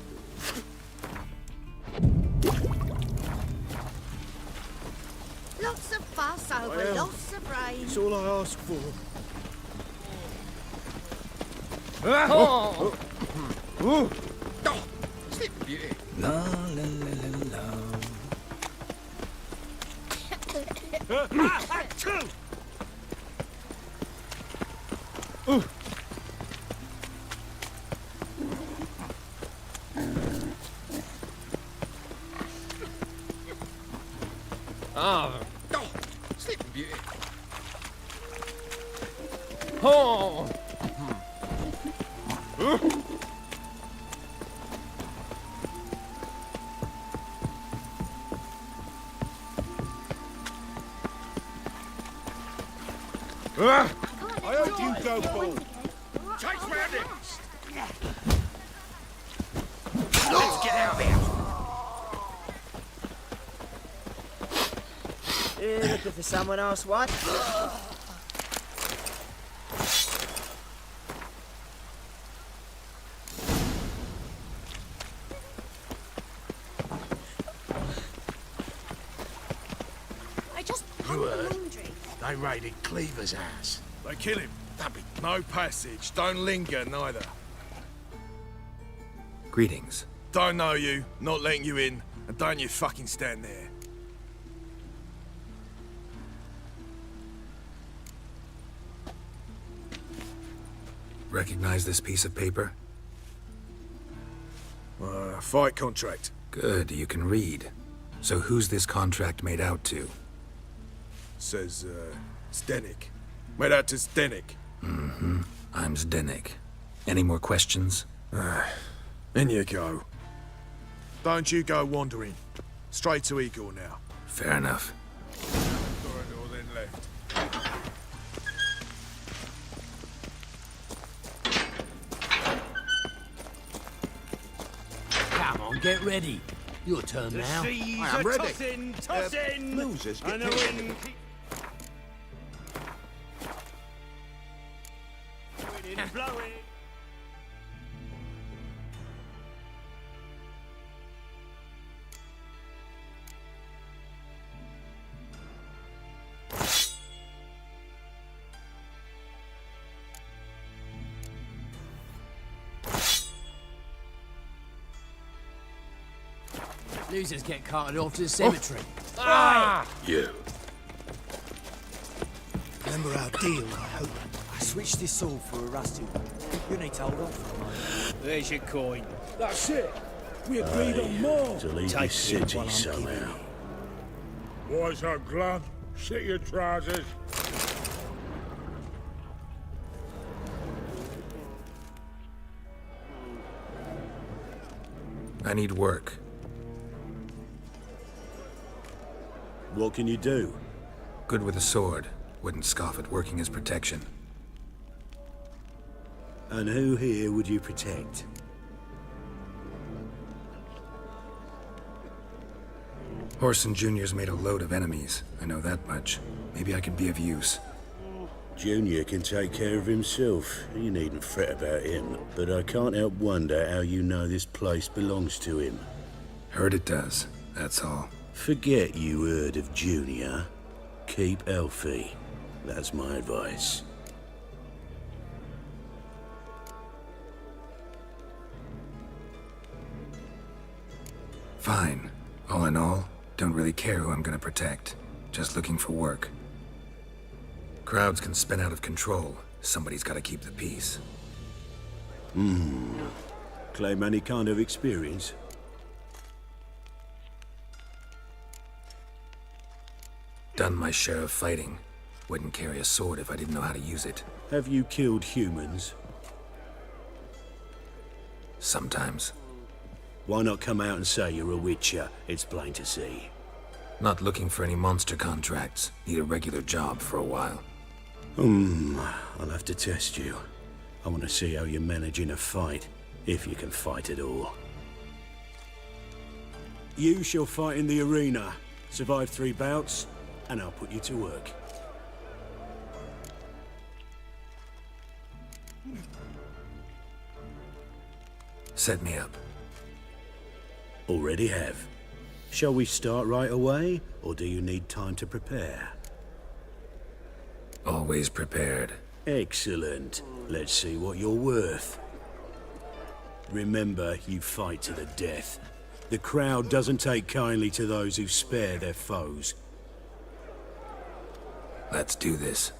Lots of fuss over Well, lots of rain. It's all I ask for. Ah! Oh. Ooh. Oh, Sleeping Beauty. La la la la la. Achoo! Ooh. Oh, Sleeping Beauty. Oh. Ah! I hope you go bald. Chase round it! Let's get out of here. You looking for someone else, what? I just You hung the heard? laundry. They raided Cleaver's house. They kill him. No passage. Don't linger, neither. Greetings. Don't know you, not letting you in, and don't you fucking stand there. Recognize this piece of paper? Fight contract. Good, you can read. So who's this contract made out to? Says, Zdenek. Made out to Zdenek. Mm-hmm. I'm Zdenek. Any more questions? In you go. Don't you go wandering. Straight to Igor now. Fair enough. Corridor then left. Come on, get ready. Your turn now. seas I am are ready. tossing, tossing, losers get and the paid. wind keeps blowing. Losers get carted off to the cemetery. You. Remember our deal, I hope. I switched this sword for a rusty one. You need to hold on for a moment. There's your coin. That's it. We agreed on more. To leave Take this it city while I'm somehow. What's up, glove? Sit your trousers. I need work. What can you do? Good with a sword. Wouldn't scoff at working as protection. And who here would you protect? Horson Jr.'s made a load of enemies. I know that much. Maybe I can be of use. Junior can take care of himself. You needn't fret about him. But I can't help wonder how you know this place belongs to him. Heard it does, that's all. Forget you heard of Junior. Keep healthy. That's my advice. Fine. All in all, don't really care who I'm gonna protect. Just looking for work. Crowds can spin out of control. Somebody's gotta keep the peace. Claim any kind of experience? Done my share of fighting. Wouldn't carry a sword if I didn't know how to use it. Have you killed humans? Sometimes. Why not come out and say you're a witcher? It's plain to see. Not looking for any monster contracts. Need a regular job for a while. I'll have to test you. I want to see how you manage in a fight, if you can fight at all. You shall fight in the arena. Survive 3 bouts, and I'll put you to work. Set me up. Already have. Shall we start right away, or do you need time to prepare? Always prepared. Excellent. Let's see what you're worth. Remember, you fight to the death. The crowd doesn't take kindly to those who spare their foes. Let's do this.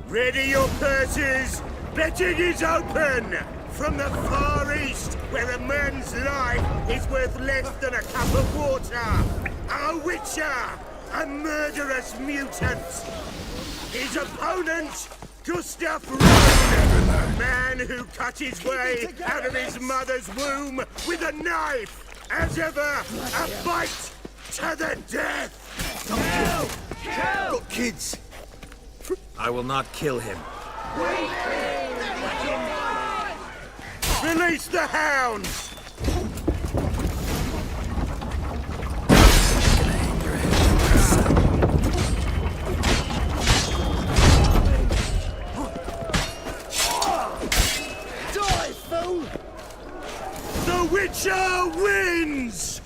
Ready your purses! Betting is open! From the Far East, where a man's life is worth less than a cup of water. A witcher! A murderous mutant! His opponent, Gustav Rune! A man who cut his way out of his mother's womb with a knife! As ever, a fight to the death! Kill! Kids! I will not kill him. Release the hounds! Die, fool! The Witcher wins!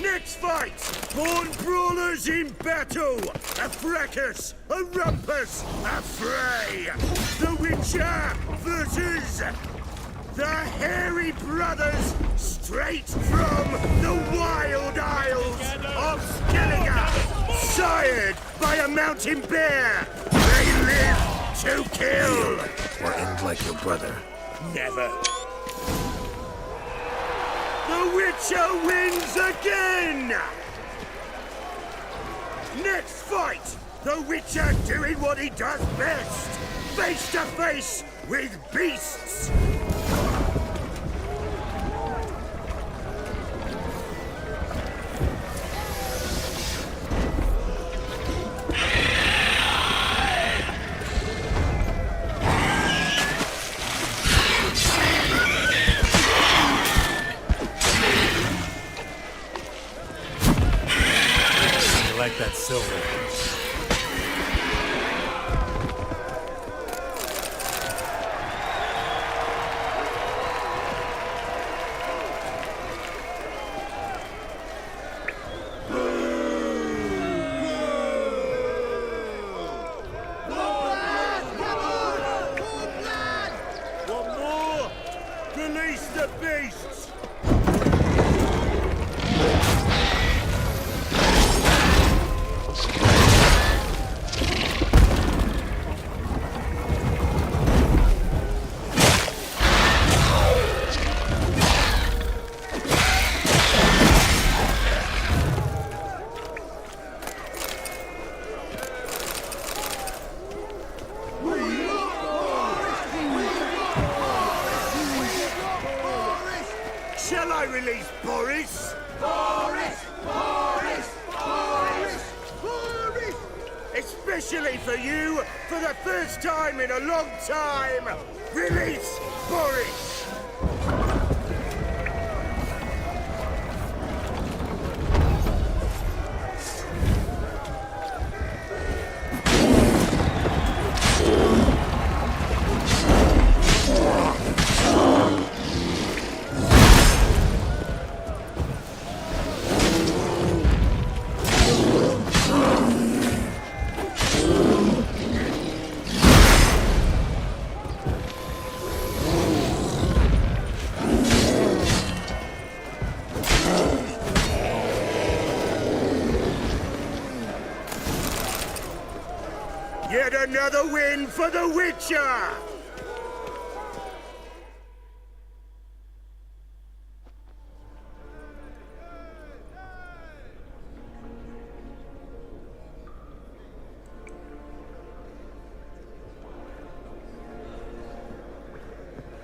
Next fight! Born brawlers in battle! A fracas! A rumpus! A fray! The Witcher versus the Hairy Brothers, straight from the Wild Isles of Skellige! Sired by a mountain bear! They live to kill! Or end like your brother. Never! The Witcher wins again! Next fight! The Witcher doing what he does best! Face to face with beasts! Like that silver. One more! Release the beasts! Shall I release Boris? Boris! Boris! Boris! Boris! Especially for you, for the first time in a long time, release Boris! Yet another win for the Witcher!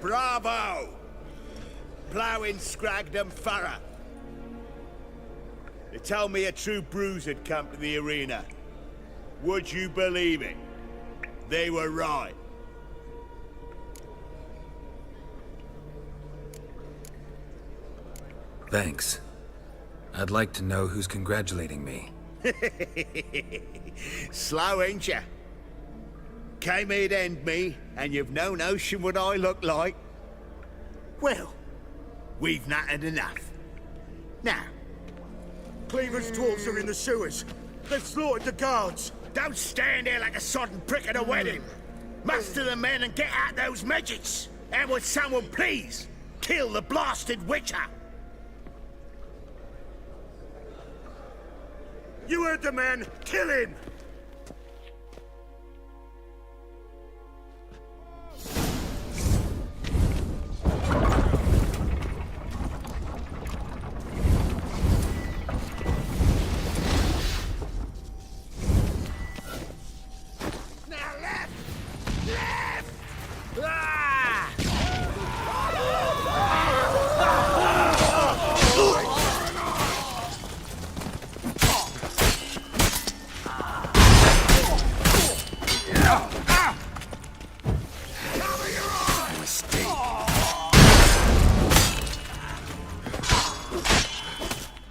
Bravo! Ploughing Scragdom Thorough. They told me a true bruise had come to the arena. Would you believe it? They were right. Thanks. I'd like to know who's congratulating me. Slow, ain't ya? Came here to end me, and you've no notion what I look like. Well, we've nattered enough. Now, Cleaver's dwarves are in the sewers. They've slaughtered the guards. don't stand there like a sodden prick at a wedding. Muster the men and get out those midgets. And would someone please kill the blasted witcher? You heard the man. Kill him!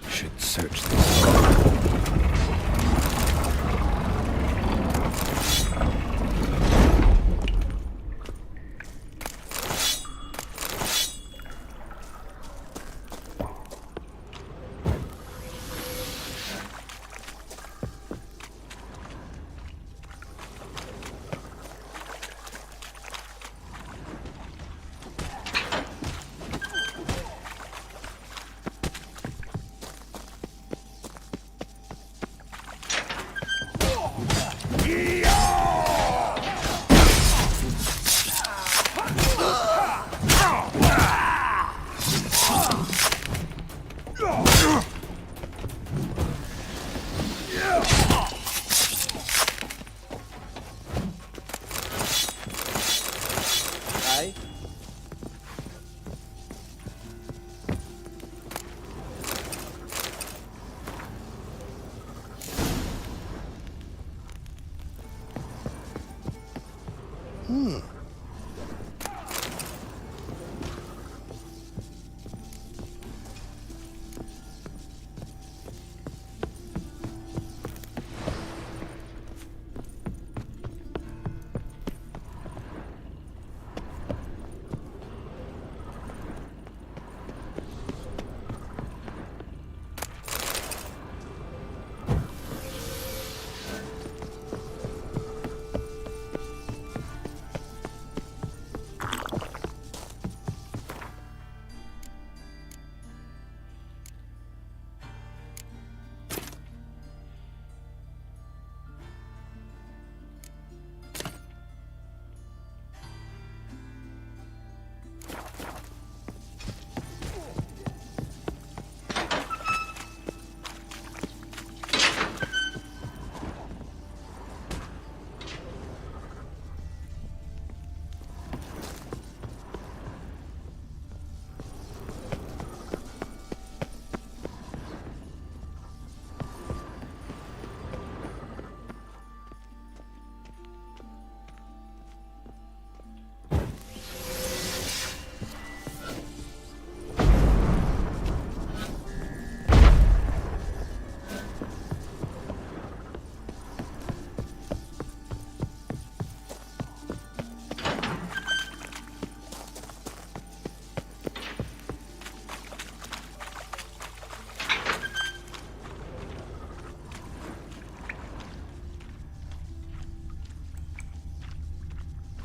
Should search this.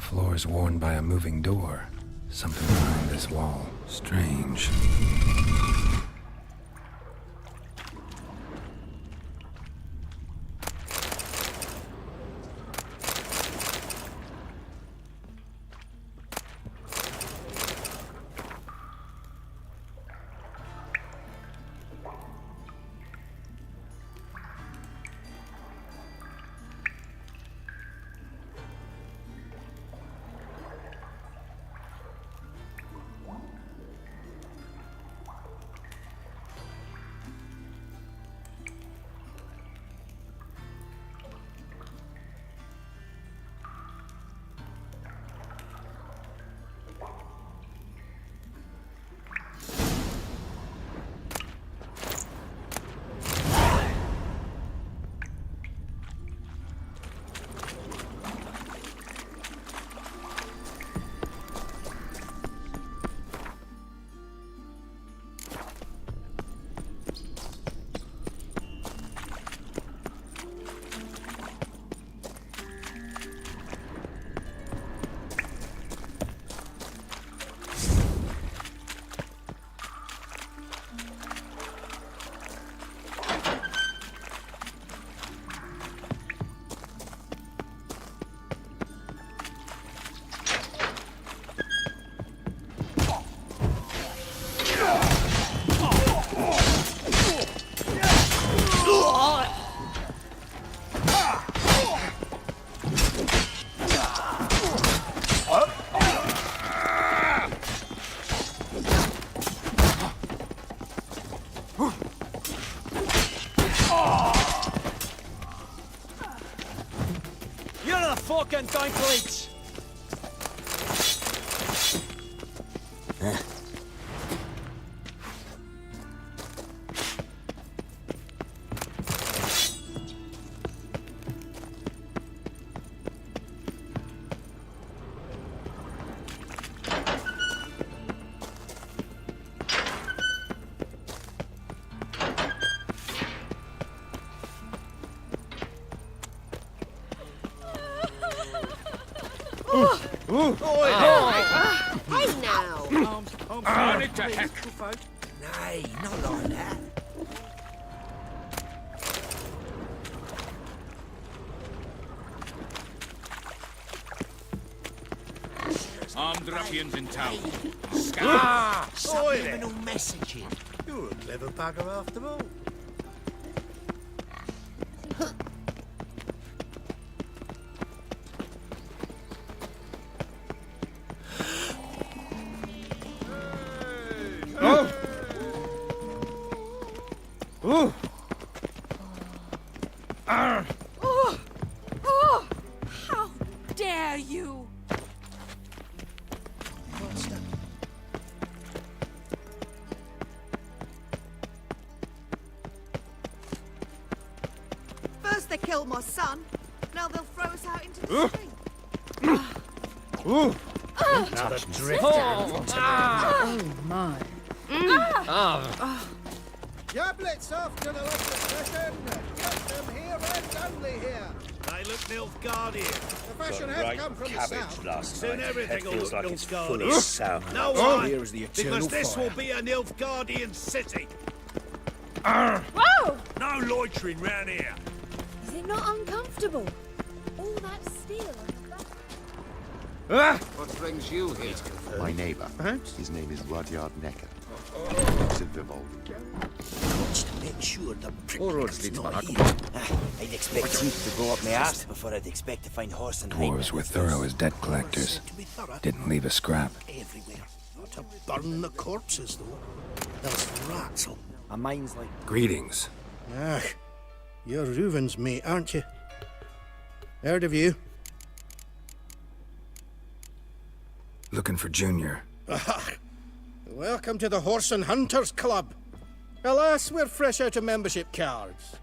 Floor is worn by a moving door. Something behind this wall. Strange. Another fucking Dinklage! Hey now! Turn it to heck. Nay, not like that. Armed ruffians in town. Subliminal messaging. You're a clever bugger after all. How dare you! First they killed my son, now they'll throw us out into the street. Another drift. Oh my. Joblets off to the left session. Get them here and only here. They look Nilfgaardian. The fashion has come from the south. Last Soon everything will look like it's full Nilfgaardian. of sour. No, why? Here is the eternal Because this fire. will be a Nilfgaardian city. Whoa! No loitering round here. Is it not uncomfortable? All that steel on the back. What brings you here? My neighbour. Perhaps? His name is Rudyard Necker. It's in Vivaldi. Watch to make sure the All roads lead to not Monaco. here. I'd expect teeth to go up my arse before I'd expect to find horse and Dwarves were thorough as debt collectors. Didn't leave a scrap. everywhere. Not to burn the corpses, though. There's rats. My mind's like... Greetings. Ah, you're Reuven's mate, aren't you? Heard of you. Looking for Junior. Welcome to the Horse and Hunters Club. Alas, we're fresh out of membership cards.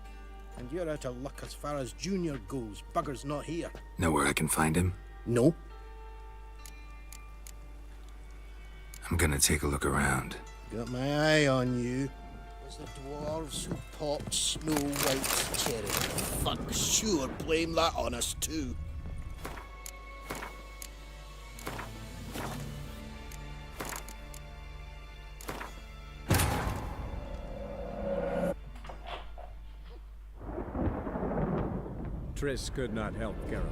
And you're out of luck as far as Junior goes. Bugger's not here. Know where I can find him? No. I'm gonna take a look around. Got my eye on you. Was the dwarves who popped Snow White's cherry. Fuck, sure, blame that on us too. Triss could not help Geralt,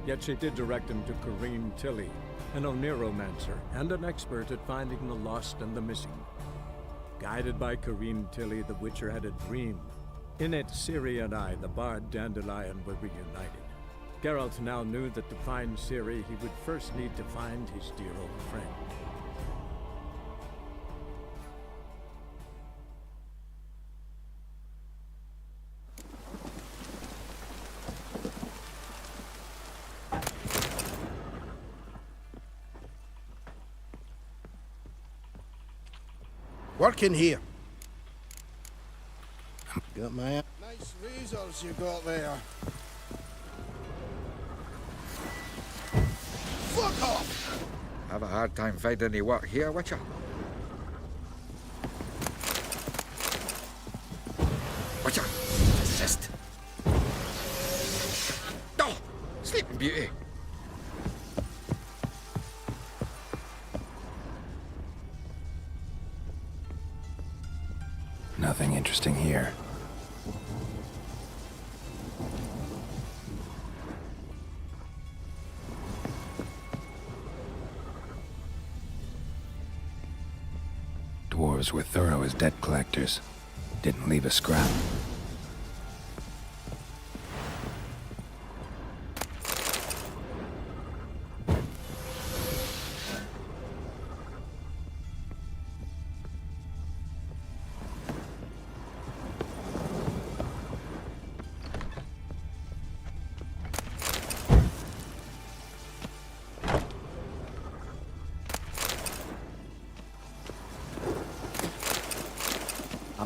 yet she did direct him to Corrine Tilly, an Oneromancer and an expert at finding the lost and the missing. Guided by Corrine Tilly, the Witcher had a dream. In it, Ciri and I, the bard Dandelion, were reunited. Geralt now knew that to find Ciri, he would first need to find his dear old friend. Working here. Got my... Nice razors you got there. Fuck off! Have a hard time finding any work here, Witcher? Witcher, assist. Oh, Sleeping Beauty. Nothing interesting here. Dwarves were thorough as debt collectors. Didn't leave a scrap.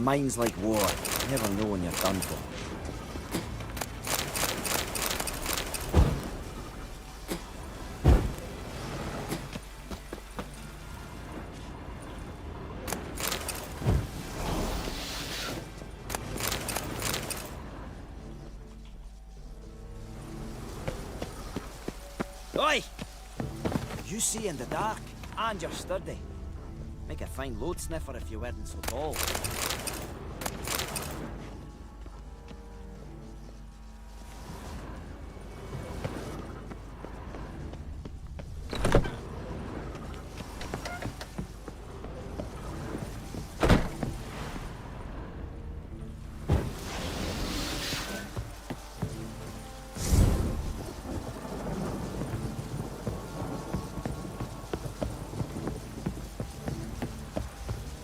mind's like war. You never know when you're done for. Oi! You see in the dark, and you're sturdy. Make a fine load sniffer if you weren't so tall.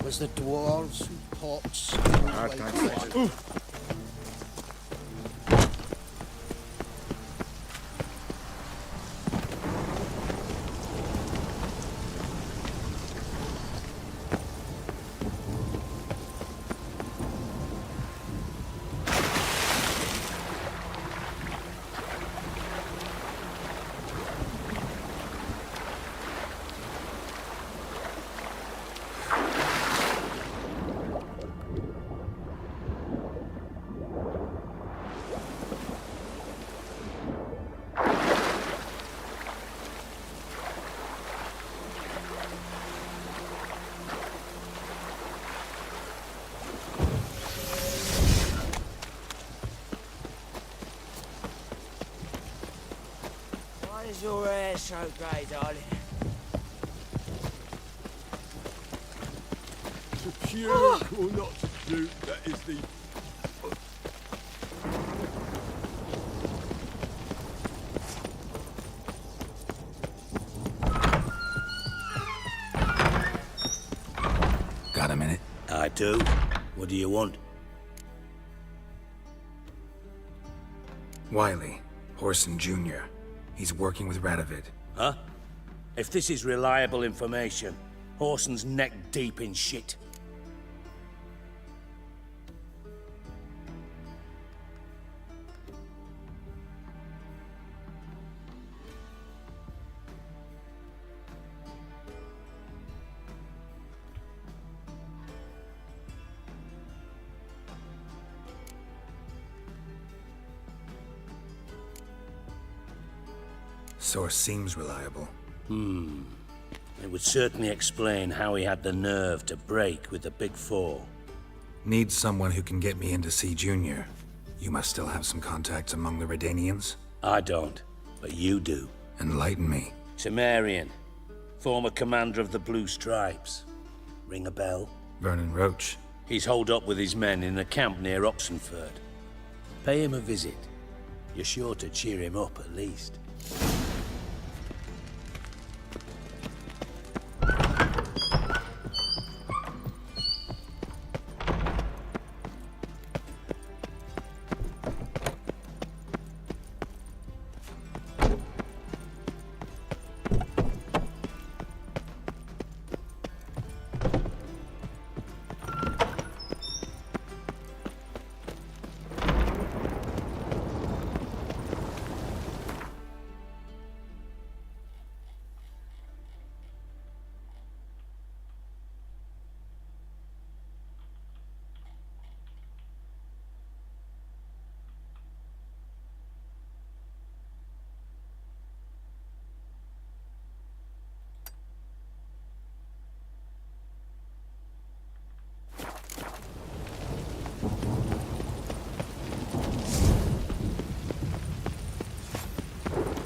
Was the dwarves who pots. Why is your hair so grey, darling? To cure or not to do, that is the... Got a minute? I do. What do you want? Wiley, Horson Jr. He's working with Radovid. Huh? If this is reliable information, Horson's neck deep in shit. Source seems reliable. It would certainly explain how he had the nerve to break with the Big Four. Need someone who can get me in to see Junior. You must still have some contacts among the Redanians? I don't, but you do. Enlighten me. Temerian, former commander of the Blue Stripes. Ring a bell? Vernon Roach. He's holed up with his men in a camp near Oxenford. Pay him a visit. You're sure to cheer him up at least.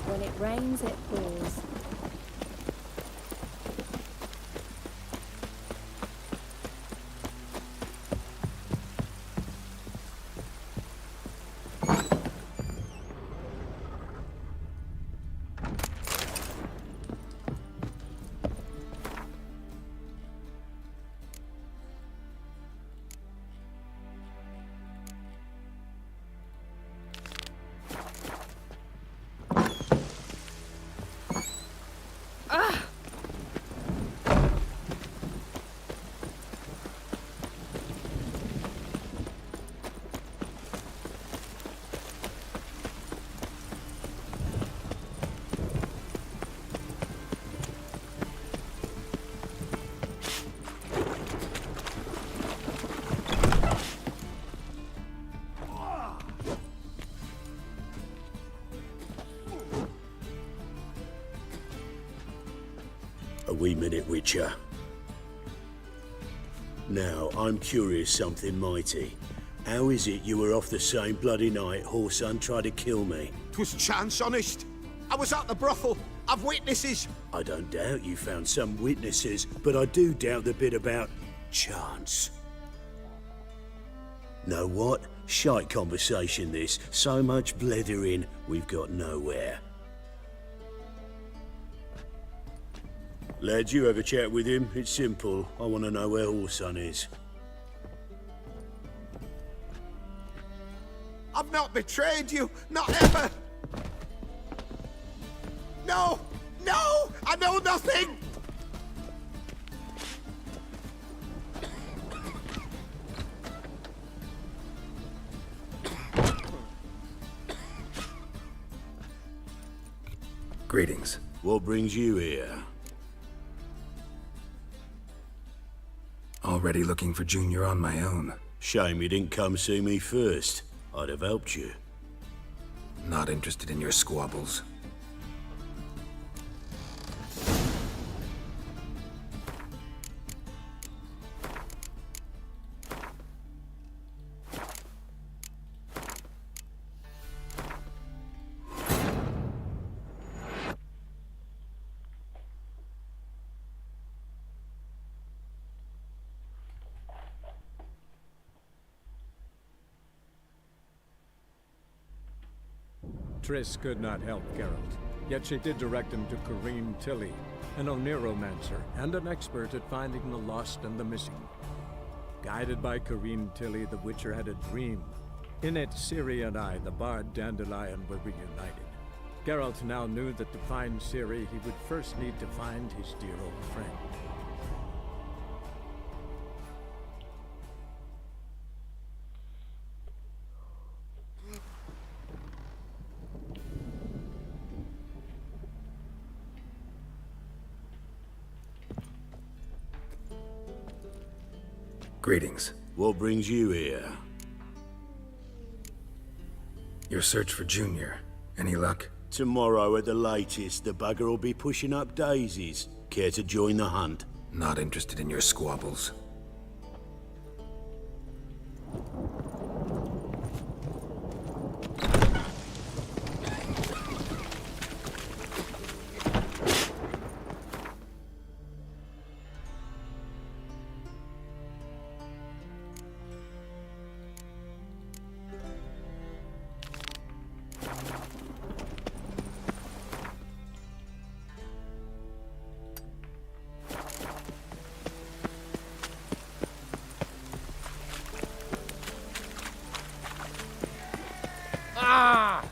When it rains, it pours. A wee minute, Witcher. Now, I'm curious something mighty. How is it you were off the same bloody night Whoreson tried to kill me? 'Twas chance, honest. I was at the brothel. I've witnesses. I don't doubt you found some witnesses, but I do doubt the bit about chance. Know what? Shite conversation this. So much blethering, we've got nowhere. Lads, you have a chat with him. It's simple. I want to know where Whoreson is. I've not betrayed you. Not ever. No! No! I know nothing! Greetings. What brings you here? Already looking for Junior on my own. Shame you didn't come see me first. I'd have helped you. Not interested in your squabbles. Triss could not help Geralt, yet she did direct him to Corrine Tilly, an Oniromancer and an expert at finding the lost and the missing. Guided by Corrine Tilly, the Witcher had a dream. In it, Ciri and I, the bard Dandelion, were reunited. Geralt now knew that to find Ciri, he would first need to find his dear old friend. Greetings. What brings you here? Your search for Junior. Any luck? Tomorrow at the latest, the bugger will be pushing up daisies. Care to join the hunt? Not interested in your squabbles. Ah!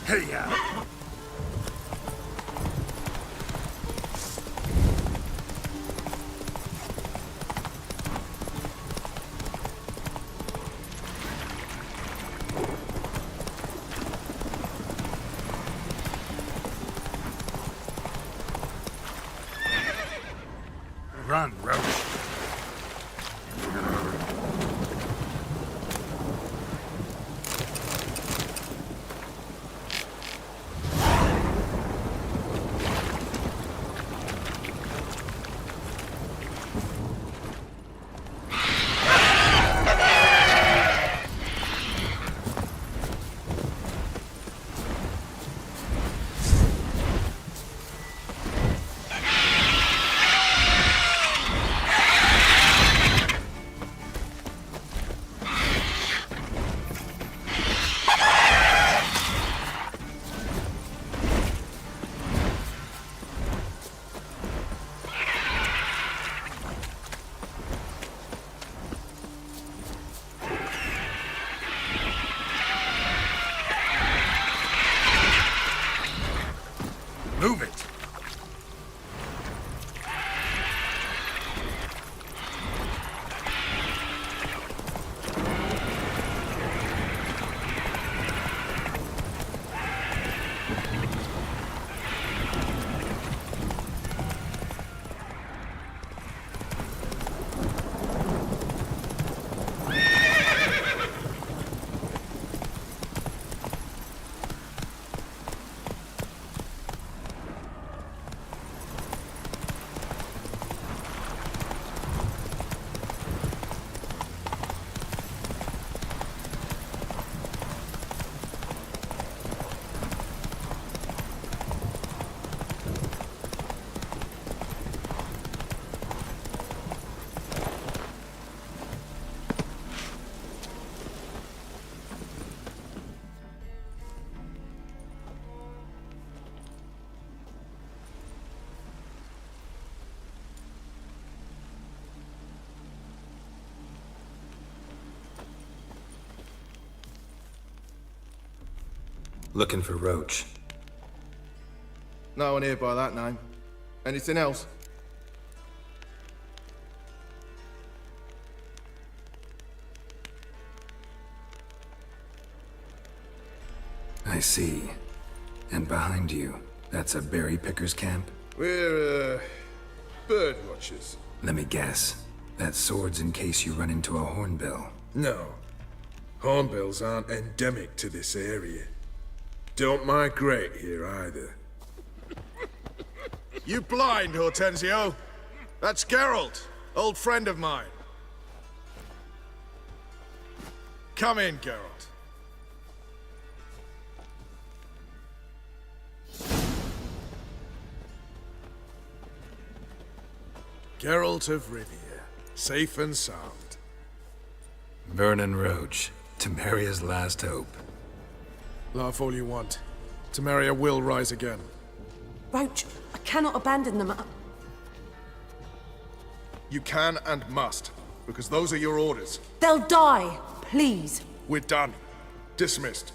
Hey-ya! Run, Roach. Move it! Looking for Roach. No one here by that name. Anything else? I see. And behind you, that's a berry picker's camp? We're, bird watchers. Let me guess. That sword's in case you run into a hornbill. No. Hornbills aren't endemic to this area. Don't migrate here either. You blind, Hortensio? That's Geralt, old friend of mine. Come in, Geralt. Geralt of Rivia, safe and sound. Vernon Roach, Temeria's last hope. Laugh all you want. Temeria will rise again. Roach, I cannot abandon them. You can and must, because those are your orders. They'll die, please. We're done. Dismissed.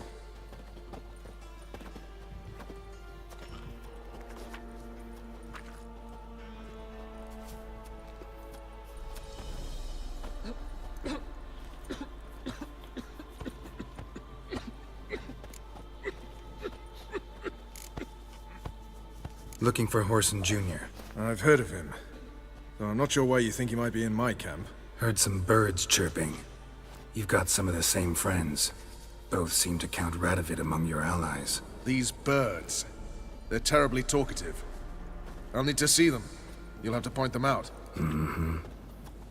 Looking for Whoreson Jr. I've heard of him. Though I'm not sure why you think he might be in my camp. Heard some birds chirping. You've got some of the same friends. Both seem to count Radovid among your allies. These birds. They're terribly talkative. I'll need to see them. You'll have to point them out. Mm-hmm.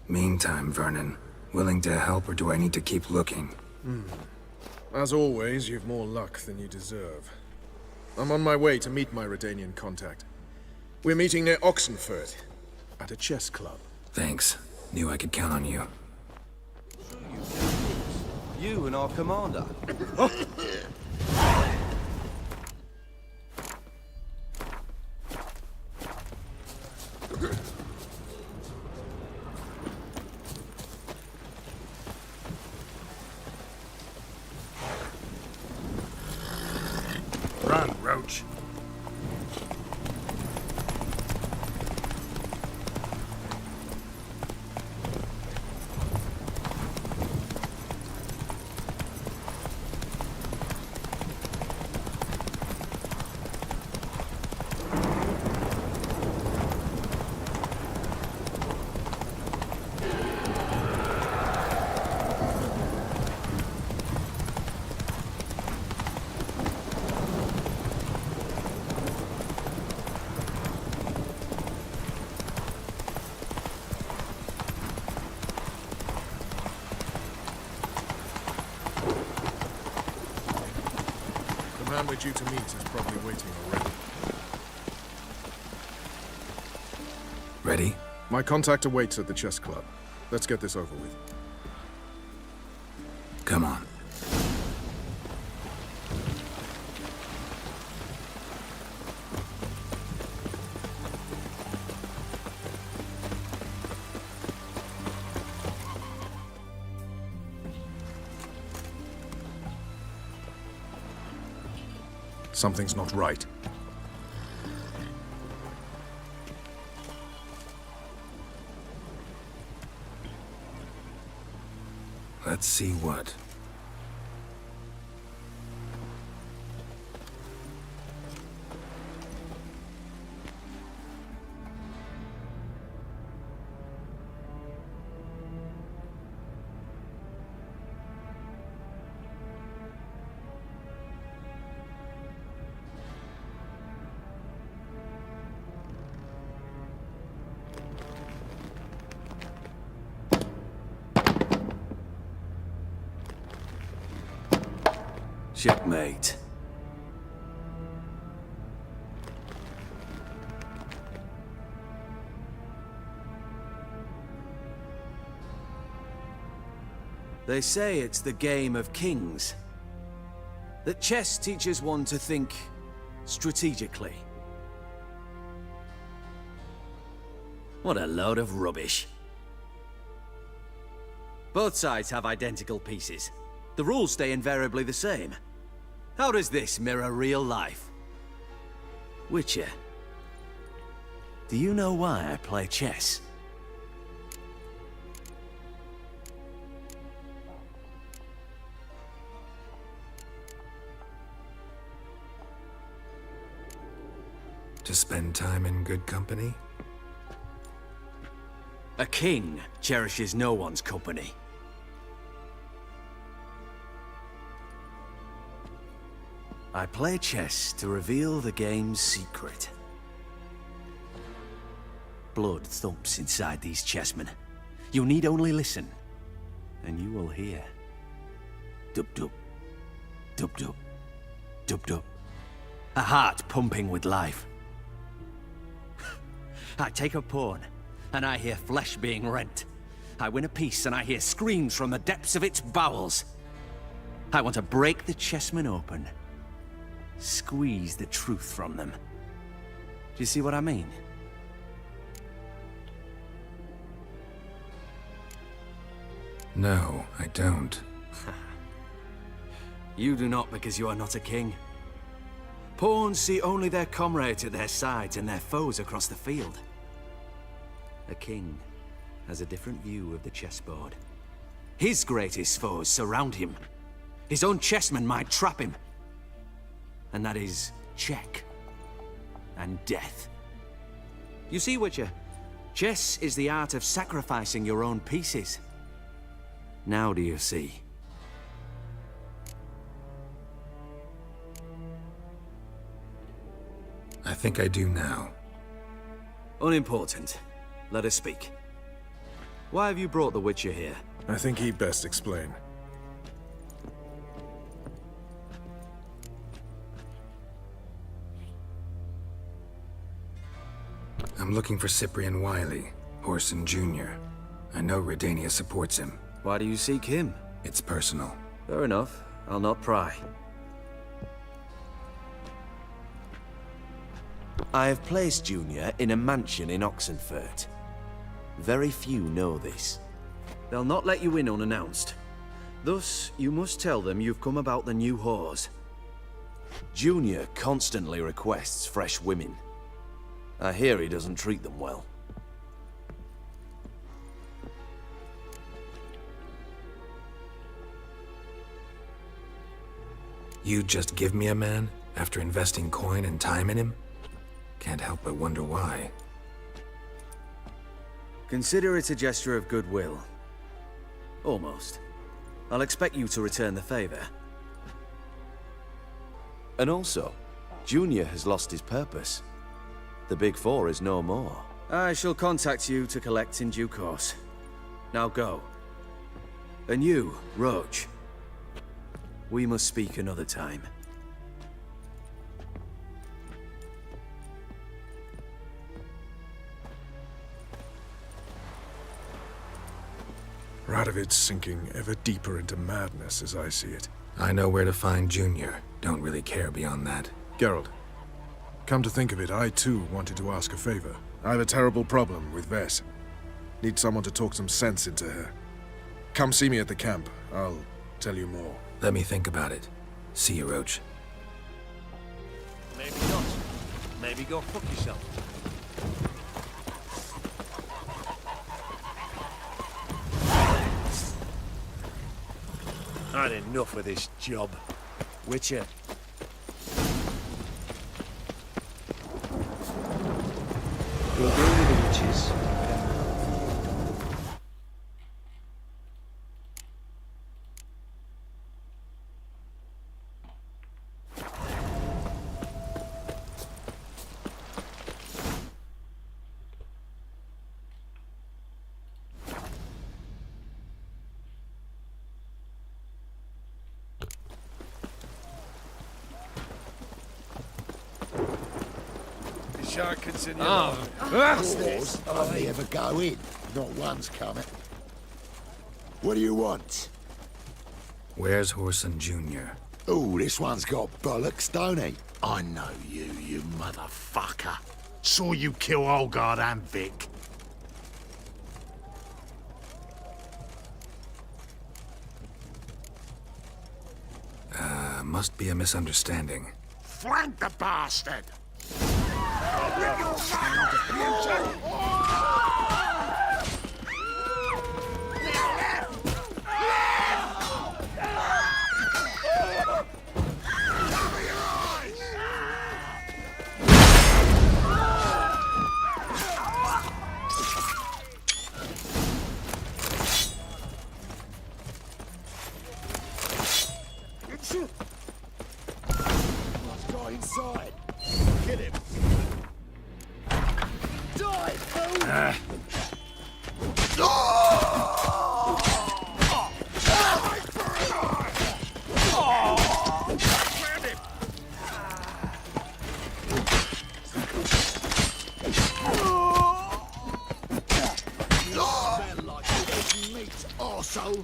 Meantime, Vernon, willing to help or do I need to keep looking? As always, you've more luck than you deserve. I'm on my way to meet my Redanian contact. We're meeting near Oxenfurt, at a chess club. Thanks. Knew I could count on you. You and our commander. Run, Roach. The man we're due to meet is probably waiting already. Ready? My contact awaits at the chess club. Let's get this over with. Come on. Something's not right. Let's see what. Checkmate. They say it's the game of kings. That chess teaches one to think strategically. What a load of rubbish. Both sides have identical pieces. The rules stay invariably the same. How does this mirror real life? Witcher, do you know why I play chess? To spend time in good company? A king cherishes no one's company. I play chess to reveal the game's secret. Blood thumps inside these chessmen. You need only listen, and you will hear. Dub-dub, dub-dub, dub-dub. A heart pumping with life. I take a pawn, and I hear flesh being rent. I win a piece, and I hear screams from the depths of its bowels. I want to break the chessmen open. Squeeze the truth from them. Do you see what I mean? No, I don't. You do not because you are not a king. Pawns see only their comrades at their sides and their foes across the field. A king has a different view of the chessboard. His greatest foes surround him. His own chessmen might trap him. And that is check and death. You see, Witcher, chess is the art of sacrificing your own pieces. Now do you see? I think I do now. Unimportant. Let us speak. Why have you brought the Witcher here? I think he'd best explain. I'm looking for Cyprian Wiley, Whoreson Jr. I know Redania supports him. Why do you seek him? It's personal. Fair enough. I'll not pry. I have placed Junior in a mansion in Oxenfurt. Very few know this. They'll not let you in unannounced. Thus, you must tell them you've come about the new whores. Junior constantly requests fresh women. I hear he doesn't treat them well. You just give me a man after investing coin and time in him? Can't help but wonder why. Consider it a gesture of goodwill. Almost. I'll expect you to return the favor. And also, Junior has lost his purpose. The Big Four is no more. I shall contact you to collect in due course. Now go. And you, Roach. We must speak another time. Radovid's sinking ever deeper into madness as I see it. I know where to find Junior. Don't really care beyond that. Geralt, come to think of it, I too wanted to ask a favor. I have a terrible problem with Vess. Need someone to talk some sense into her. Come see me at the camp. I'll tell you more. Let me think about it. See you, Roach. Maybe not. Maybe go fuck yourself. Had enough of this job. Witcher. We'll go with the witches. Shan't continue. Doors hardly ever go in. Not one's coming. What do you want? Where's Whoreson Jr.? Oh, this one's got bollocks, don't he? I know you, you motherfucker. Saw you kill Olgard and Vic. Must be a misunderstanding. Flank the bastard! I'll rip your mouth, you Guy inside. Kill him. Die, fool! Smell like dead meat, arsehole.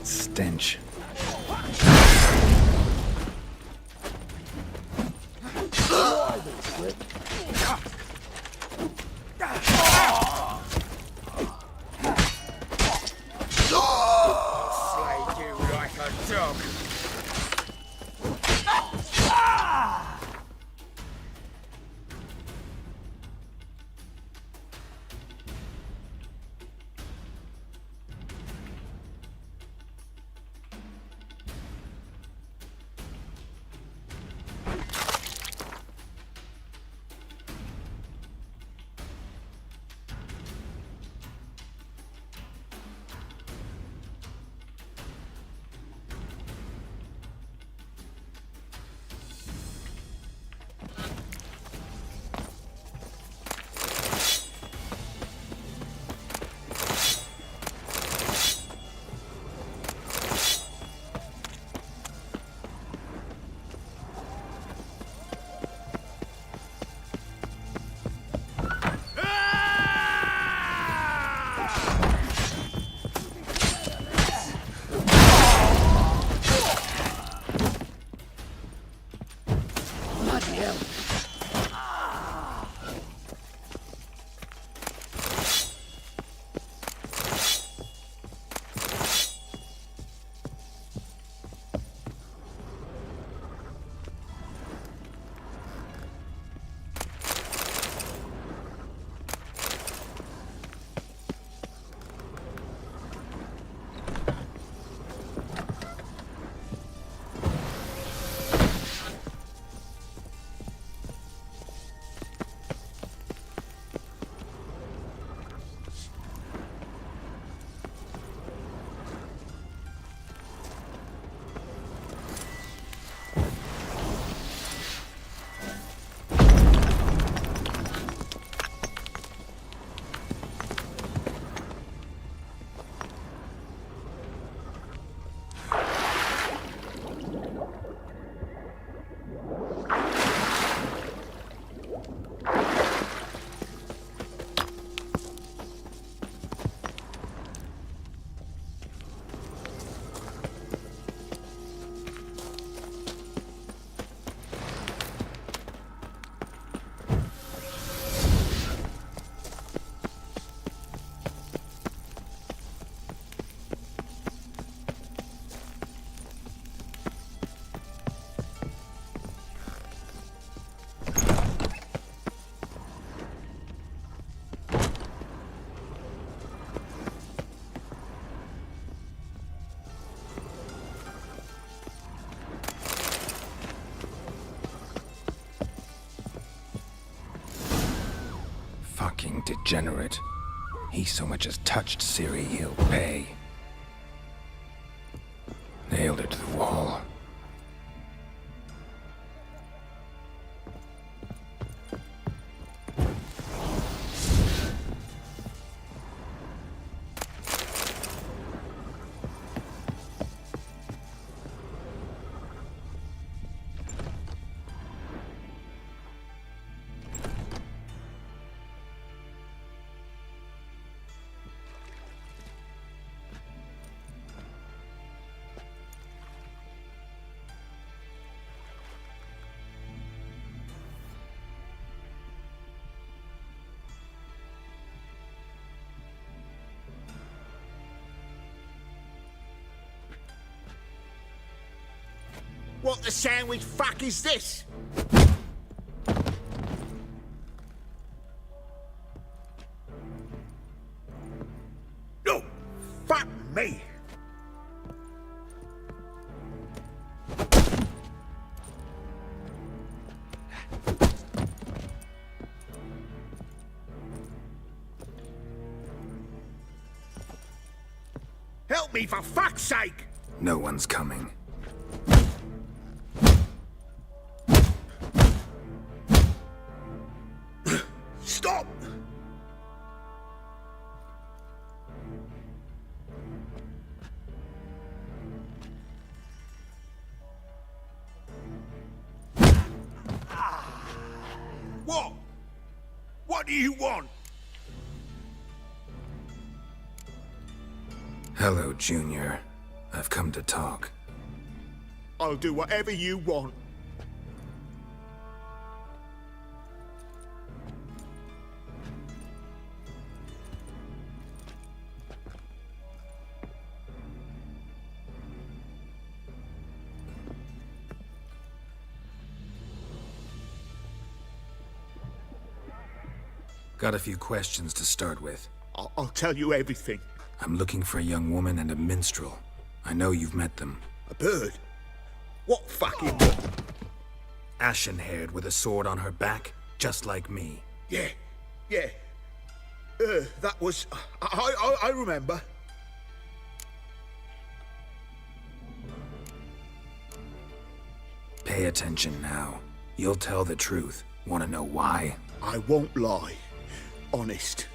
Stench. Slay you like a dog. degenerate. He so much as touched Ciri, he'll pay. Nailed her to the wall. What the sandwich fuck is this? No! Fuck me! Help me, for fuck's sake! No one's coming. Stop! What? What do you want? Hello, Junior. I've come to talk. I'll do whatever you want. Got a few questions to start with. I'll tell you everything. I'm looking for a young woman and a minstrel. I know you've met them. A bird? What fucking... Ashen-haired with a sword on her back, just like me. Yeah. That was... I remember. Pay attention now. You'll tell the truth. Want to know why? I won't lie. Honest.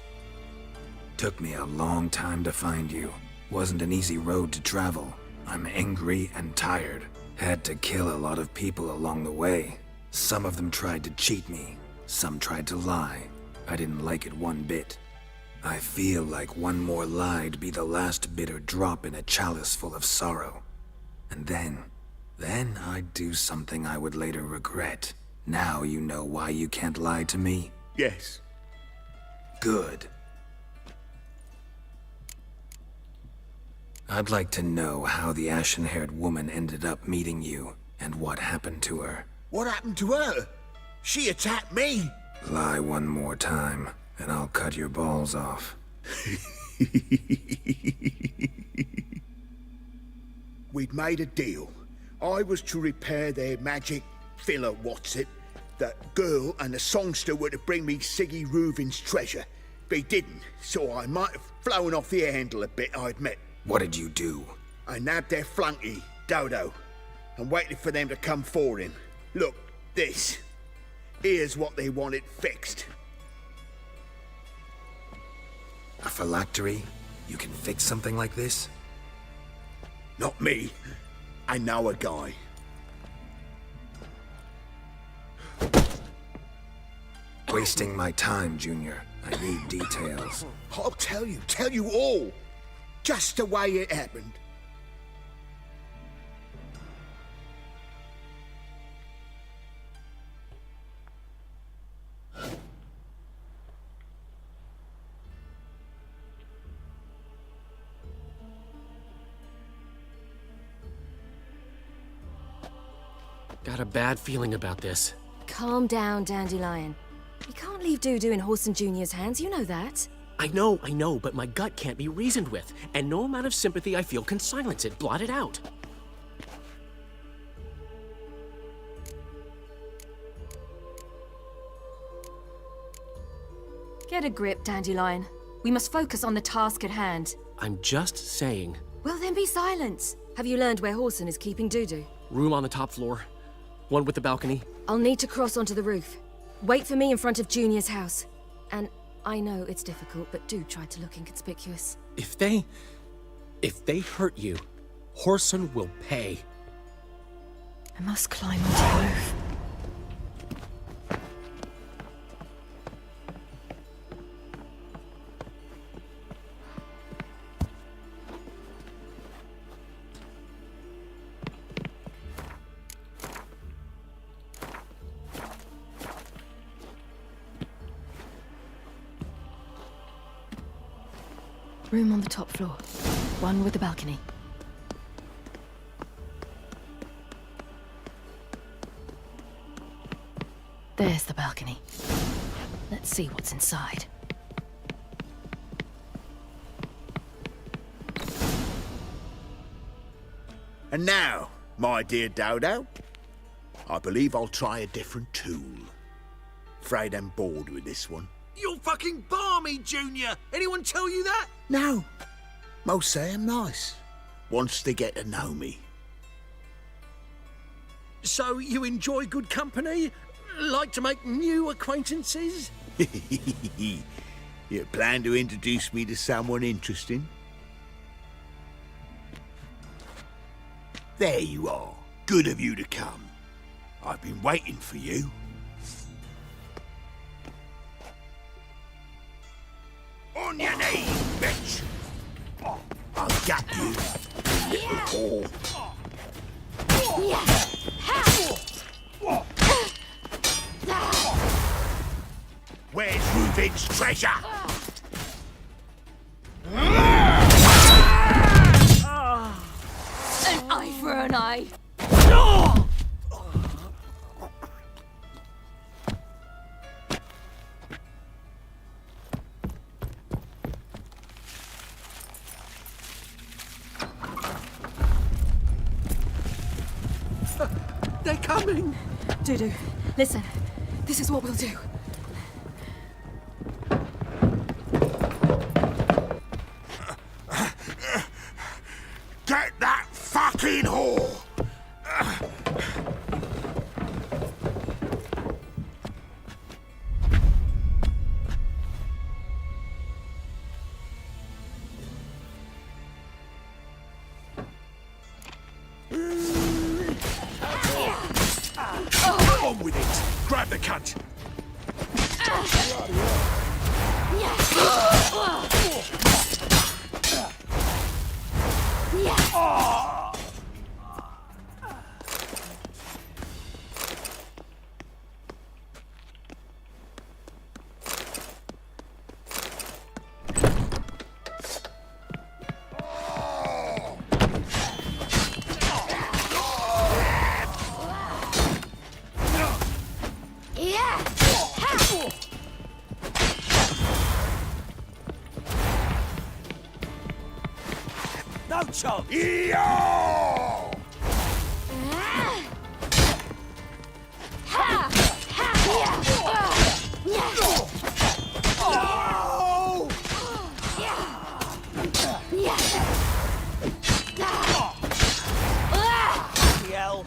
Took me a long time to find you. Wasn't an easy road to travel. I'm angry and tired. Had to kill a lot of people along the way. Some of them tried to cheat me. Some tried to lie. I didn't like it one bit. I feel like one more lie'd be the last bitter drop in a chalice full of sorrow. And then I'd do something I would later regret. Now you know why you can't lie to me? Yes. Good. I'd like to know how the ashen-haired woman ended up meeting you, and what happened to her. What happened to her? She attacked me! Lie one more time, and I'll cut your balls off. We'd made a deal. I was to repair their magic filler, That girl and the songster were to bring me Siggy Reuven's treasure. They didn't, so I might have flown off the handle a bit, I admit. What did you do? I nabbed their flunky, Dodo, and waited for them to come for him. Look, this. Here's what they wanted fixed. A phylactery? You can fix something like this? Not me. I know a guy. Wasting my time, Junior. I need details. I'll tell you all. Just the way it happened. Got a bad feeling about this. Calm down, Dandelion. You can't leave Dudu in Horson Jr.'s hands, you know that. I know, but my gut can't be reasoned with, and no amount of sympathy I feel can silence it, blot it out. Get a grip, Dandelion. We must focus on the task at hand. I'm just saying. Well, then be silent. Have you learned where Horson is keeping Dudu? Room on the top floor. One with the balcony. I'll need to cross onto the roof. Wait for me in front of Junior's house. And I know it's difficult, but do try to look inconspicuous. If they hurt you, Horson will pay. I must climb onto the roof. Room on the top floor. One with the balcony. There's the balcony. Let's see what's inside. And now, my dear Dodo, I believe I'll try a different tool. Afraid I'm bored with this one. You're fucking balmy, Junior! Anyone tell you that? No. Most say I'm nice. Wants to get to know me. So you enjoy good company? Like to make new acquaintances? You plan to introduce me to someone interesting? There you are. Good of you to come. I've been waiting for you. On your knees, bitch! I've got you, little whore. Where's Rubik's treasure? An eye for an eye. They're coming! Dudu, listen. This is what we'll do. Get that fucking whore! On with it! Grab the cunt! No chance! Yo! Yell.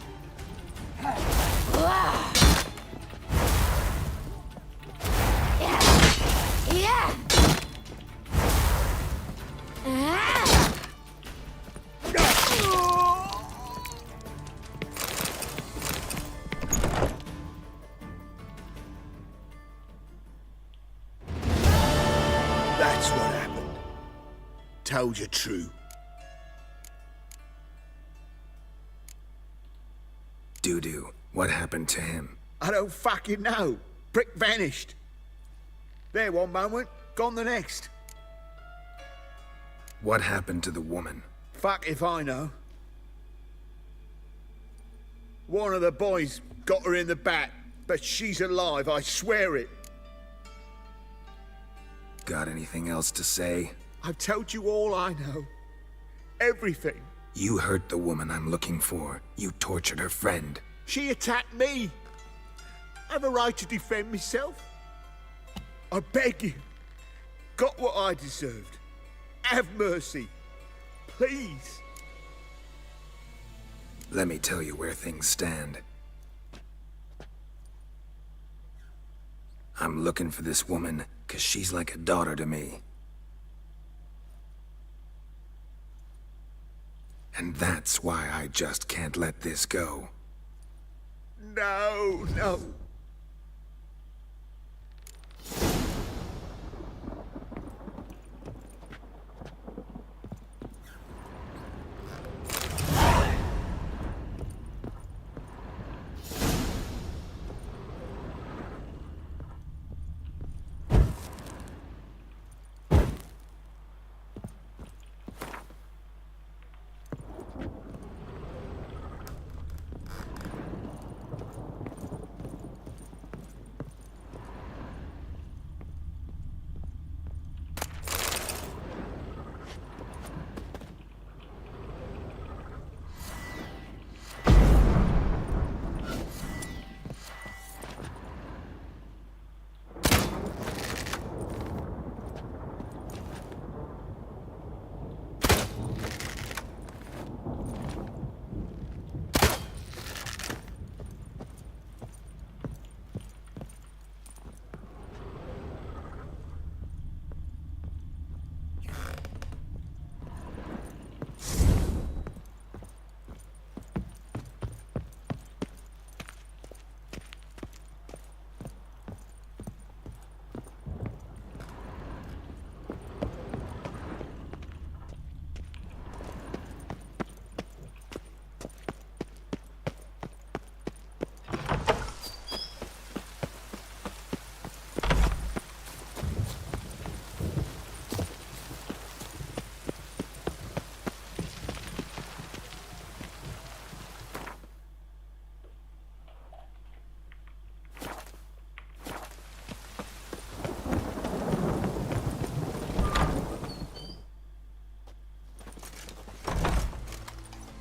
That's what happened. Told you true. Dudu, what happened to him? I don't fucking know. Brick vanished. There one moment, gone the next. What happened to the woman? Fuck if I know. One of the boys got her in the back, but she's alive, I swear it. Got anything else to say? I've told you all I know. Everything. You hurt the woman I'm looking for. You tortured her friend. She attacked me. I have a right to defend myself. I beg you, got what I deserved. Have mercy. Please. Let me tell you where things stand. I'm looking for this woman, 'cause she's like a daughter to me. And that's why I just can't let this go. No, no.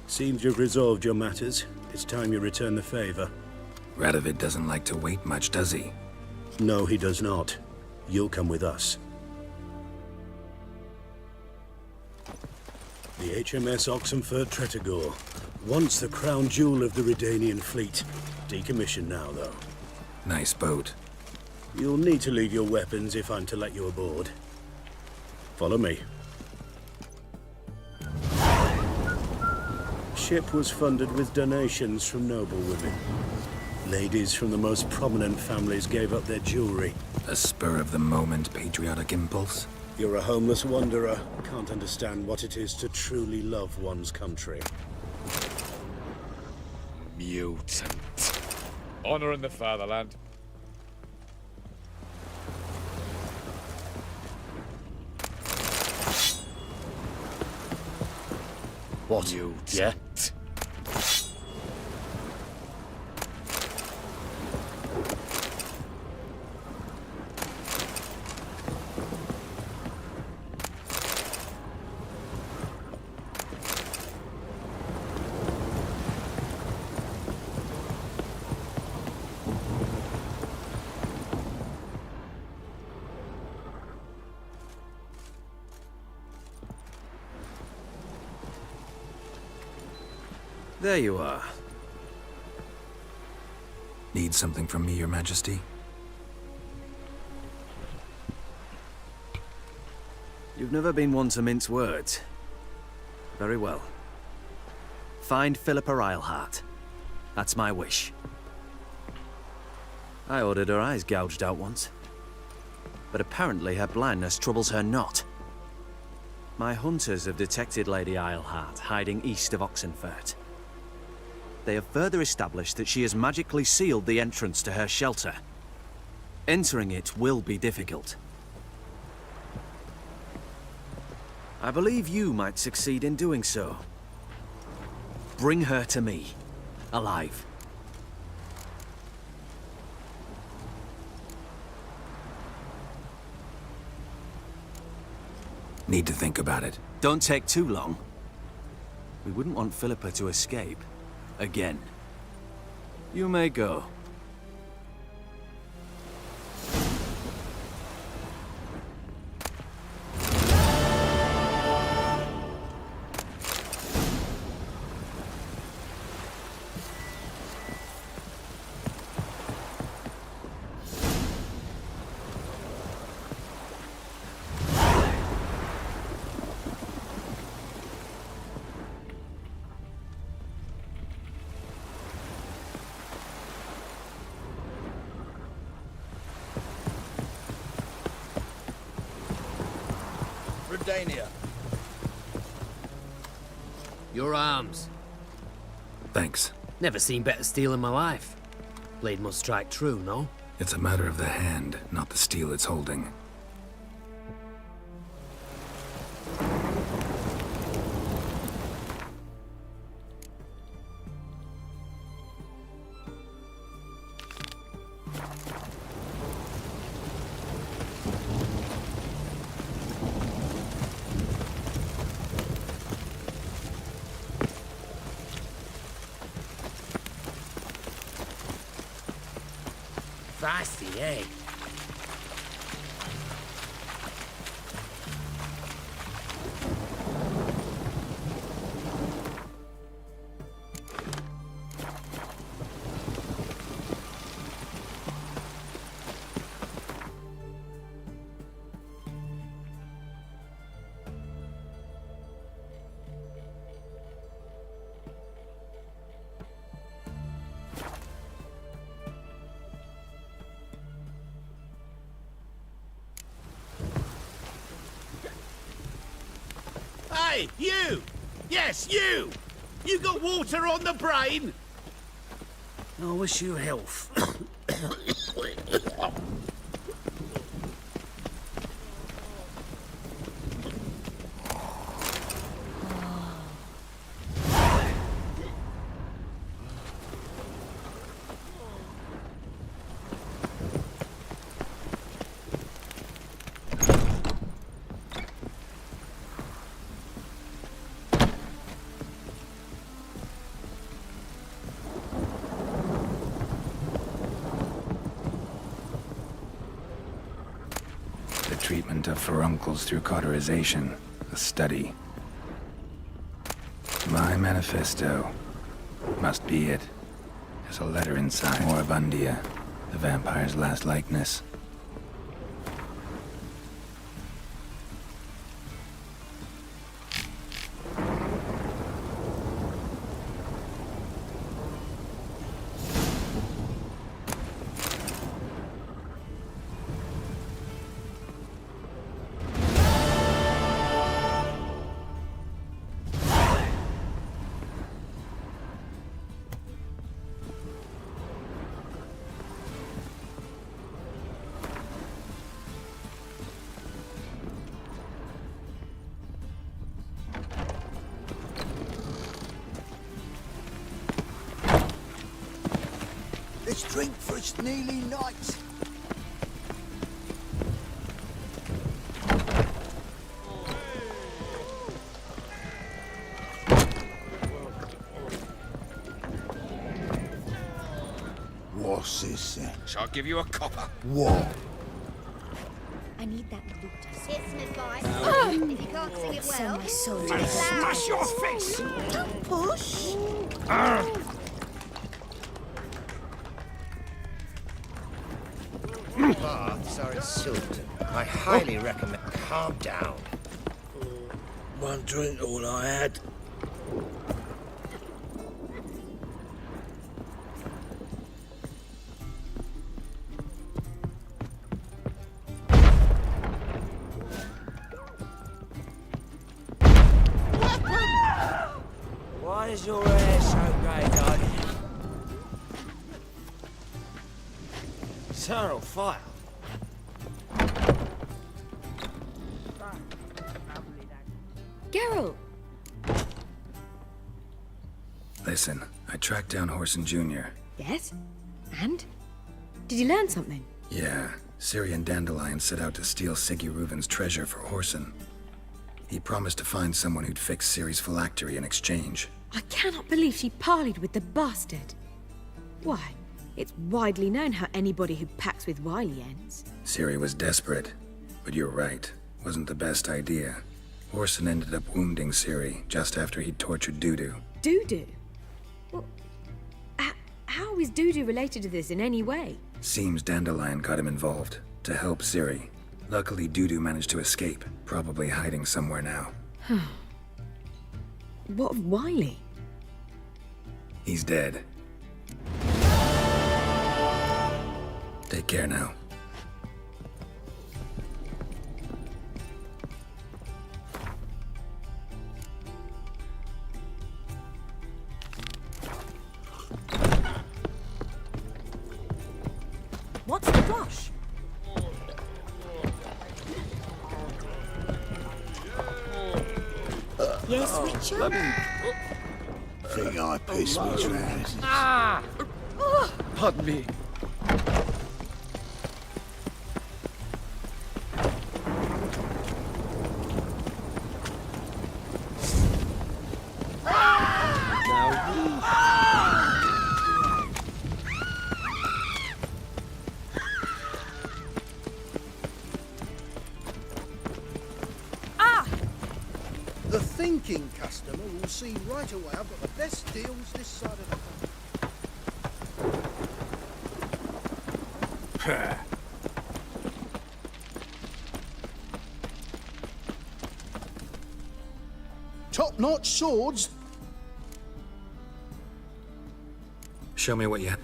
Seems you've resolved your matters. It's time you return the favor. Radovid doesn't like to wait much, does he? No, he does not. You'll come with us. The HMS Oxenford Tretogor. Once the crown jewel of the Redanian fleet. Decommissioned now, though. Nice boat. You'll need to leave your weapons if I'm to let you aboard. Follow me. Ship was funded with donations from noble women. Ladies from the most prominent families gave up their jewelry. A spur-of-the-moment patriotic impulse? You're a homeless wanderer. Can't understand what it is to truly love one's country. Mutant. Honor in the fatherland. What? Mutant. Yeah? There you are. Need something from me, Your Majesty? You've never been one to mince words. Very well. Find Philippa Eilhart. That's my wish. I ordered her eyes gouged out once. But apparently her blindness troubles her not. My hunters have detected Lady Eilhart hiding east of Oxenfurt. They have further established that she has magically sealed the entrance to her shelter. Entering it will be difficult. I believe you might succeed in doing so. Bring her to me, alive. Need to think about it. Don't take too long. We wouldn't want Philippa to escape. Again. You may go. Redania. Your arms. Thanks. Never seen better steel in my life. Blade must strike true, no? It's a matter of the hand, not the steel it's holding. Feisty, eh? Hey, you! Yes, you! You got water on the brain? I wish you health. Treatment of furuncles through cauterization, a study. My manifesto. Must be it. There's a letter inside. Moribundia, the vampire's last likeness. Let's drink for it's nearly night. What's this then? Shall I give you a copper? What? I need that loot. Here's some advice. Ah! If you can't sing it well, my soul. sing it loud. Smash your face! Don't push. Baths are in Silverton. I highly recommend. Calm down. One drink, all I had. Why is your hair so grey, darling? Set on fire. Geralt! Listen, I tracked down Horson Jr. Yes? And? Did you learn something? Yeah, Ciri and Dandelion set out to steal Siggy Reuven's treasure for Horson. He promised to find someone who'd fix Ciri's phylactery in exchange. I cannot believe she parleyed with the bastard. Why, it's widely known how anybody who packs with Wily ends. Ciri was desperate, but you're right. Wasn't the best idea. Horson ended up wounding Ciri just after he'd tortured Dudu. Dudu? Well, how is Dudu related to this in any way? Seems Dandelion got him involved, to help Ciri. Luckily, Dudu managed to escape, probably hiding somewhere now. What of Wily? He's dead. Take care now. switcher? Think I pissed me trousers. Ah! Pardon me. The thinking customer will see right away I've got the best deals this side of the country. Top-notch swords. Show me what you have.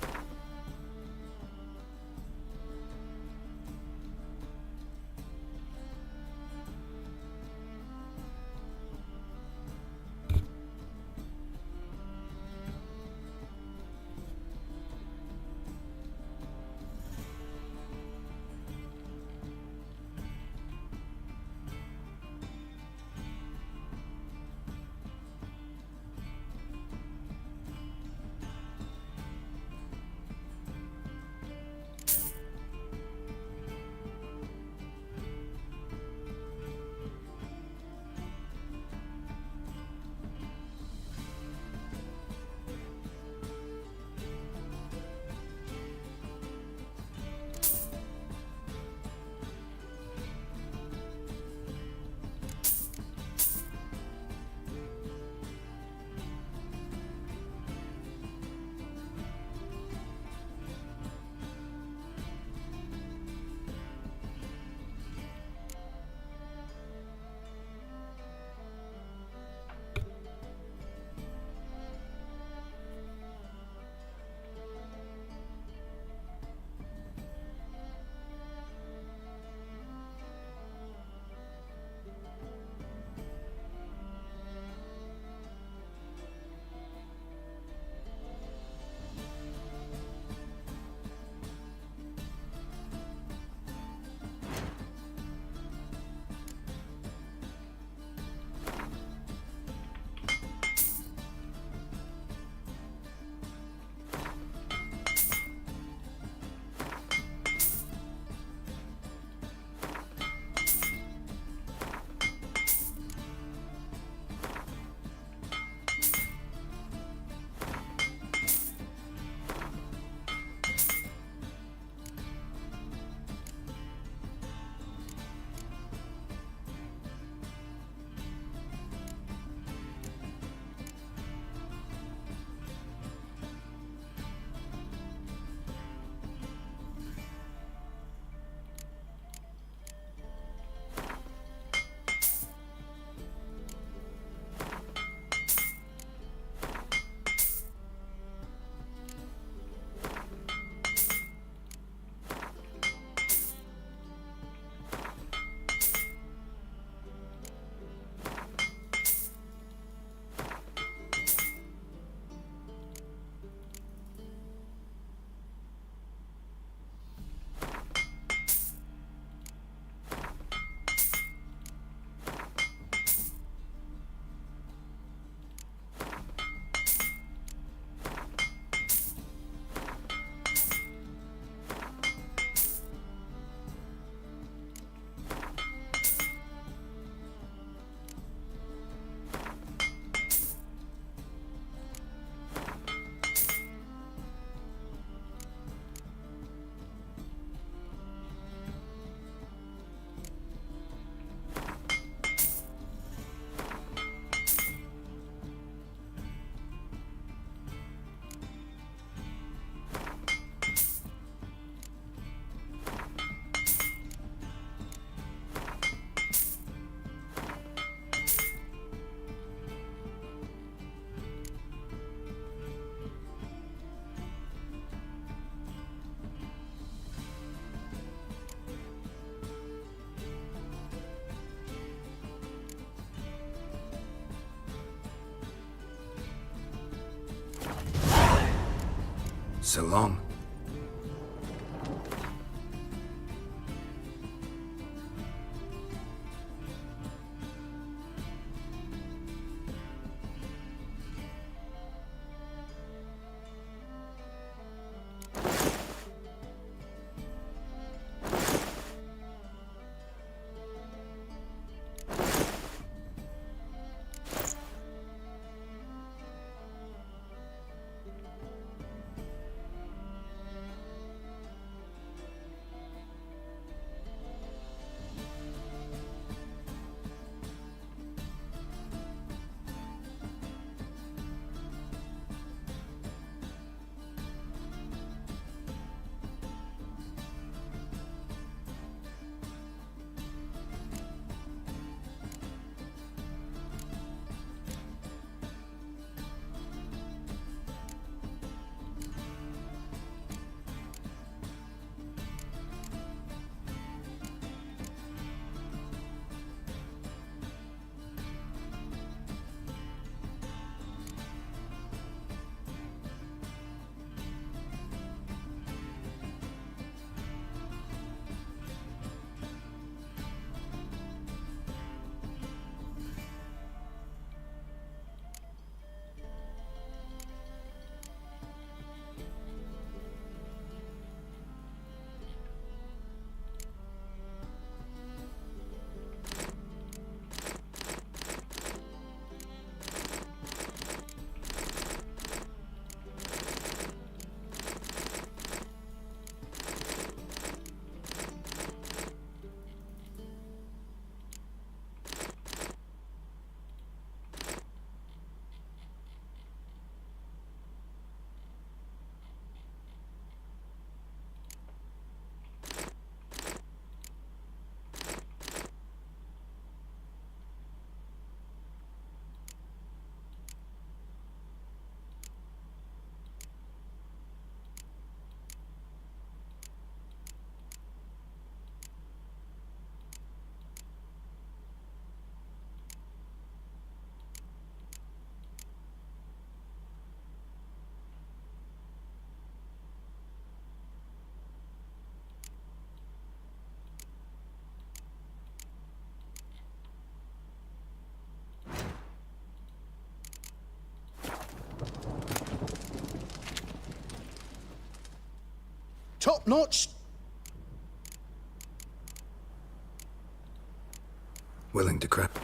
So long. top-notch. Willing to crap.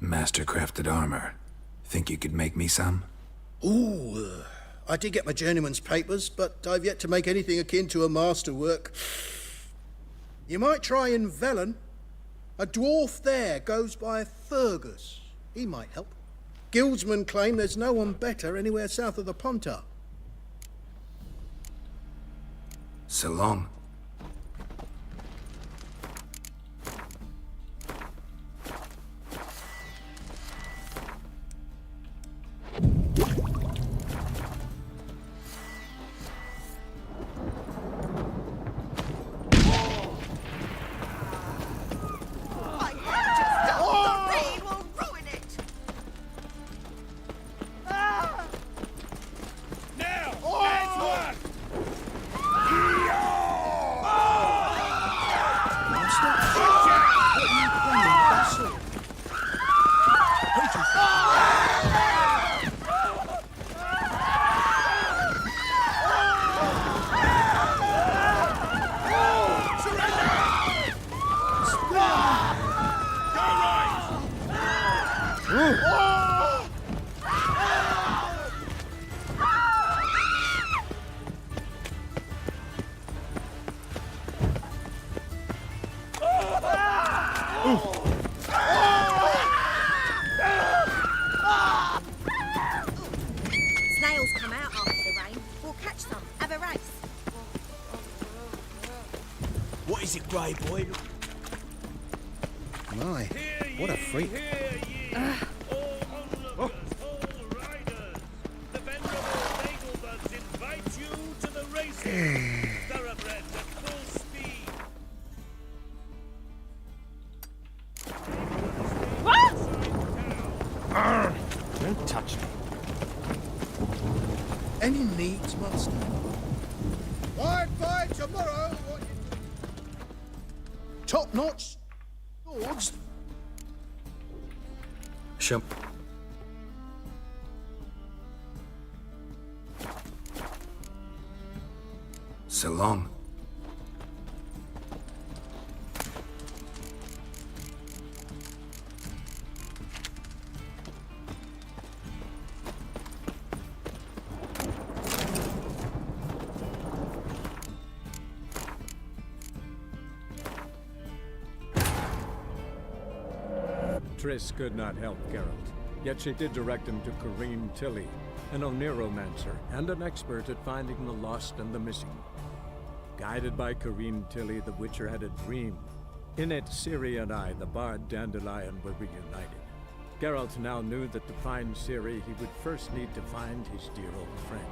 Master-crafted armor. Think you could make me some? Ooh, I did get my journeyman's papers, but I've yet to make anything akin to a masterwork. You might try in Velen. A dwarf there goes by Fergus. He might help. Guildsmen claim there's no one better anywhere south of the Pontar. So long. come out after the rain. We'll catch some. Have a race. What is it, Grey Boy? My, what a freak. Don't touch me. Any needs, master? Fight tomorrow! Top-notch swords? Show. So long. Triss could not help Geralt, yet she did direct him to Corrine Tilly, an Oniromancer and an expert at finding the lost and the missing. Guided by Corrine Tilly, the Witcher had a dream. In it, Ciri and I, the bard Dandelion, were reunited. Geralt now knew that to find Ciri, he would first need to find his dear old friend.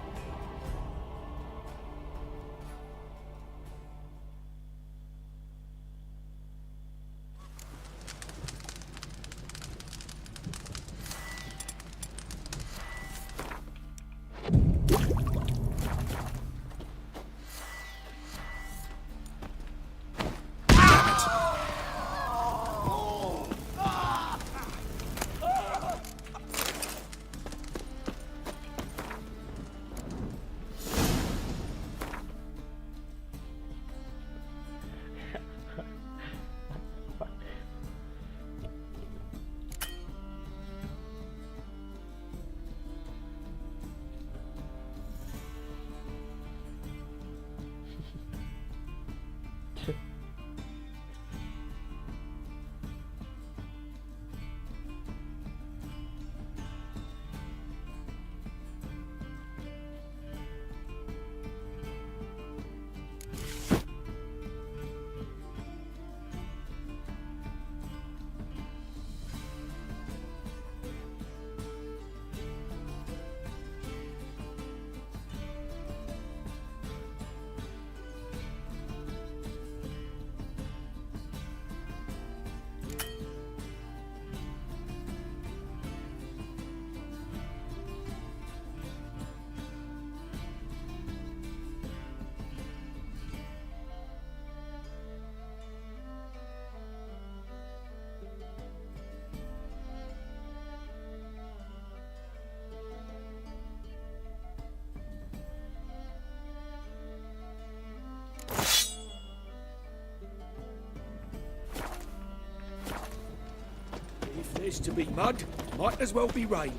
If there's to be mud, might as well be rain.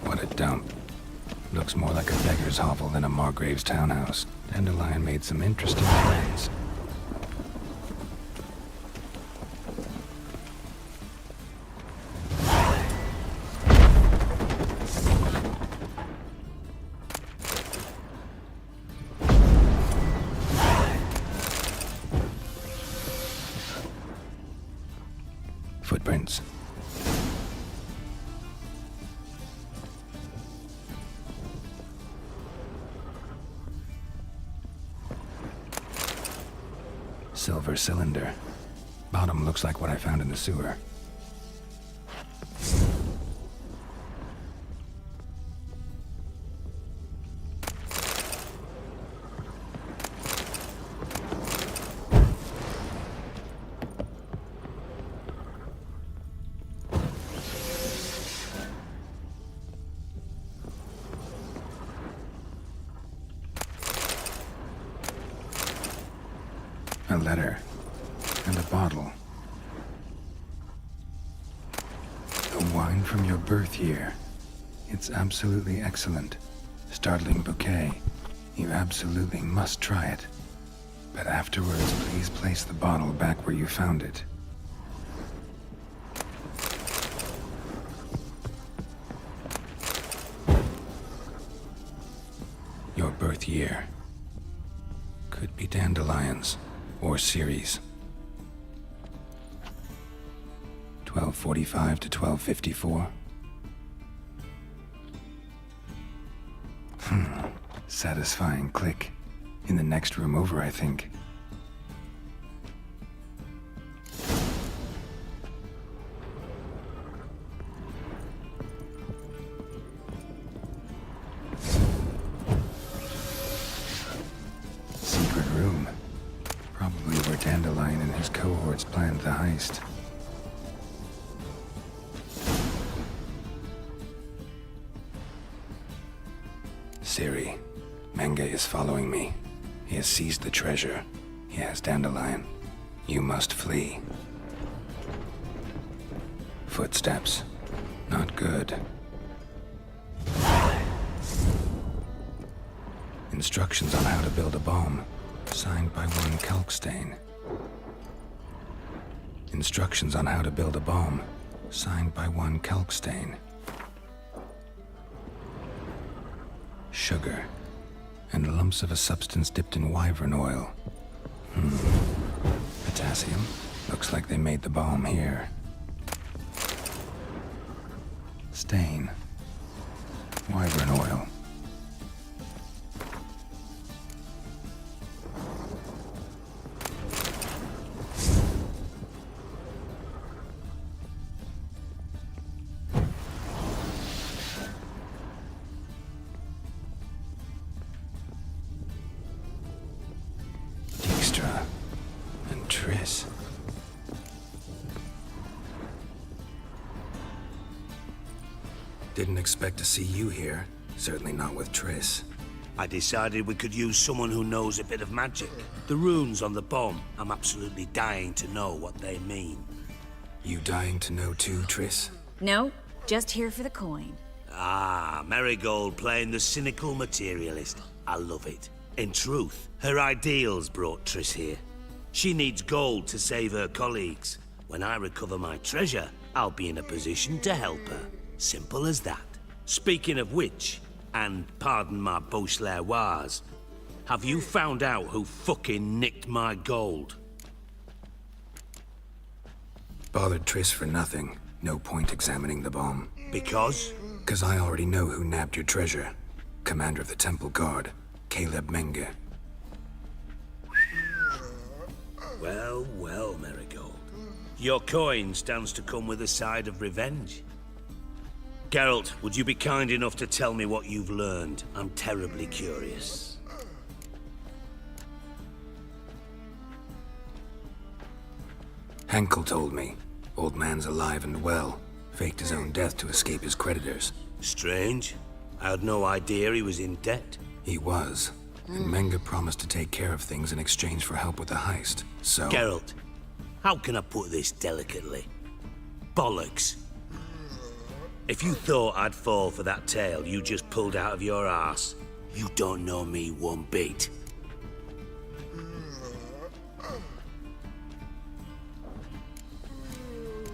What a dump. Looks more like a beggar's hovel than a Margrave's townhouse. Dandelion made some interesting friends. Footprints. Silver cylinder. Bottom looks like what I found in the sewer. A letter. And a bottle. The wine from your birth year. It's absolutely excellent. Startling bouquet. You absolutely must try it. But afterwards, please place the bottle back where you found it. Your birth year. Could be dandelions or Ceres. 1245 to 1254. Satisfying click. In the next room over, I think. Secret room. Probably where Dandelion and his cohorts planned the heist. Ciri, Menge is following me. He has seized the treasure. He has Dandelion. You must flee. Footsteps. Not good. Instructions on how to build a bomb. Signed by one Kalkstein. Instructions on how to build a bomb. Signed by one Kalkstein. Sugar. And lumps of a substance dipped in wyvern oil. Potassium. Looks like they made the bomb here. Stain. Wyvern oil. Dijkstra and Triss. Didn't expect to see you here. Certainly not with Triss. I decided we could use someone who knows a bit of magic. The runes on the bomb, I'm absolutely dying to know what they mean. You dying to know too, Triss? No, just here for the coin. Ah, Marigold playing the cynical materialist. I love it. In truth, her ideals brought Triss here. She needs gold to save her colleagues. When I recover my treasure, I'll be in a position to help her. Simple as that. Speaking of which, and pardon my Beauclervois, have you found out who fucking nicked my gold? Bothered Triss for nothing. No point examining the bomb. Because? Because I already know who nabbed your treasure. Commander of the Temple Guard, Caleb Menge. Well, well, Marigold. Your coin stands to come with a side of revenge. Geralt, would you be kind enough to tell me what you've learned? I'm terribly curious. Henkel told me. Old man's alive and well. Faked his own death to escape his creditors. Strange. I had no idea he was in debt. He was. And Menge promised to take care of things in exchange for help with the heist. So... Geralt, how can I put this delicately? Bollocks. If you thought I'd fall for that tale you just pulled out of your arse, you don't know me one bit.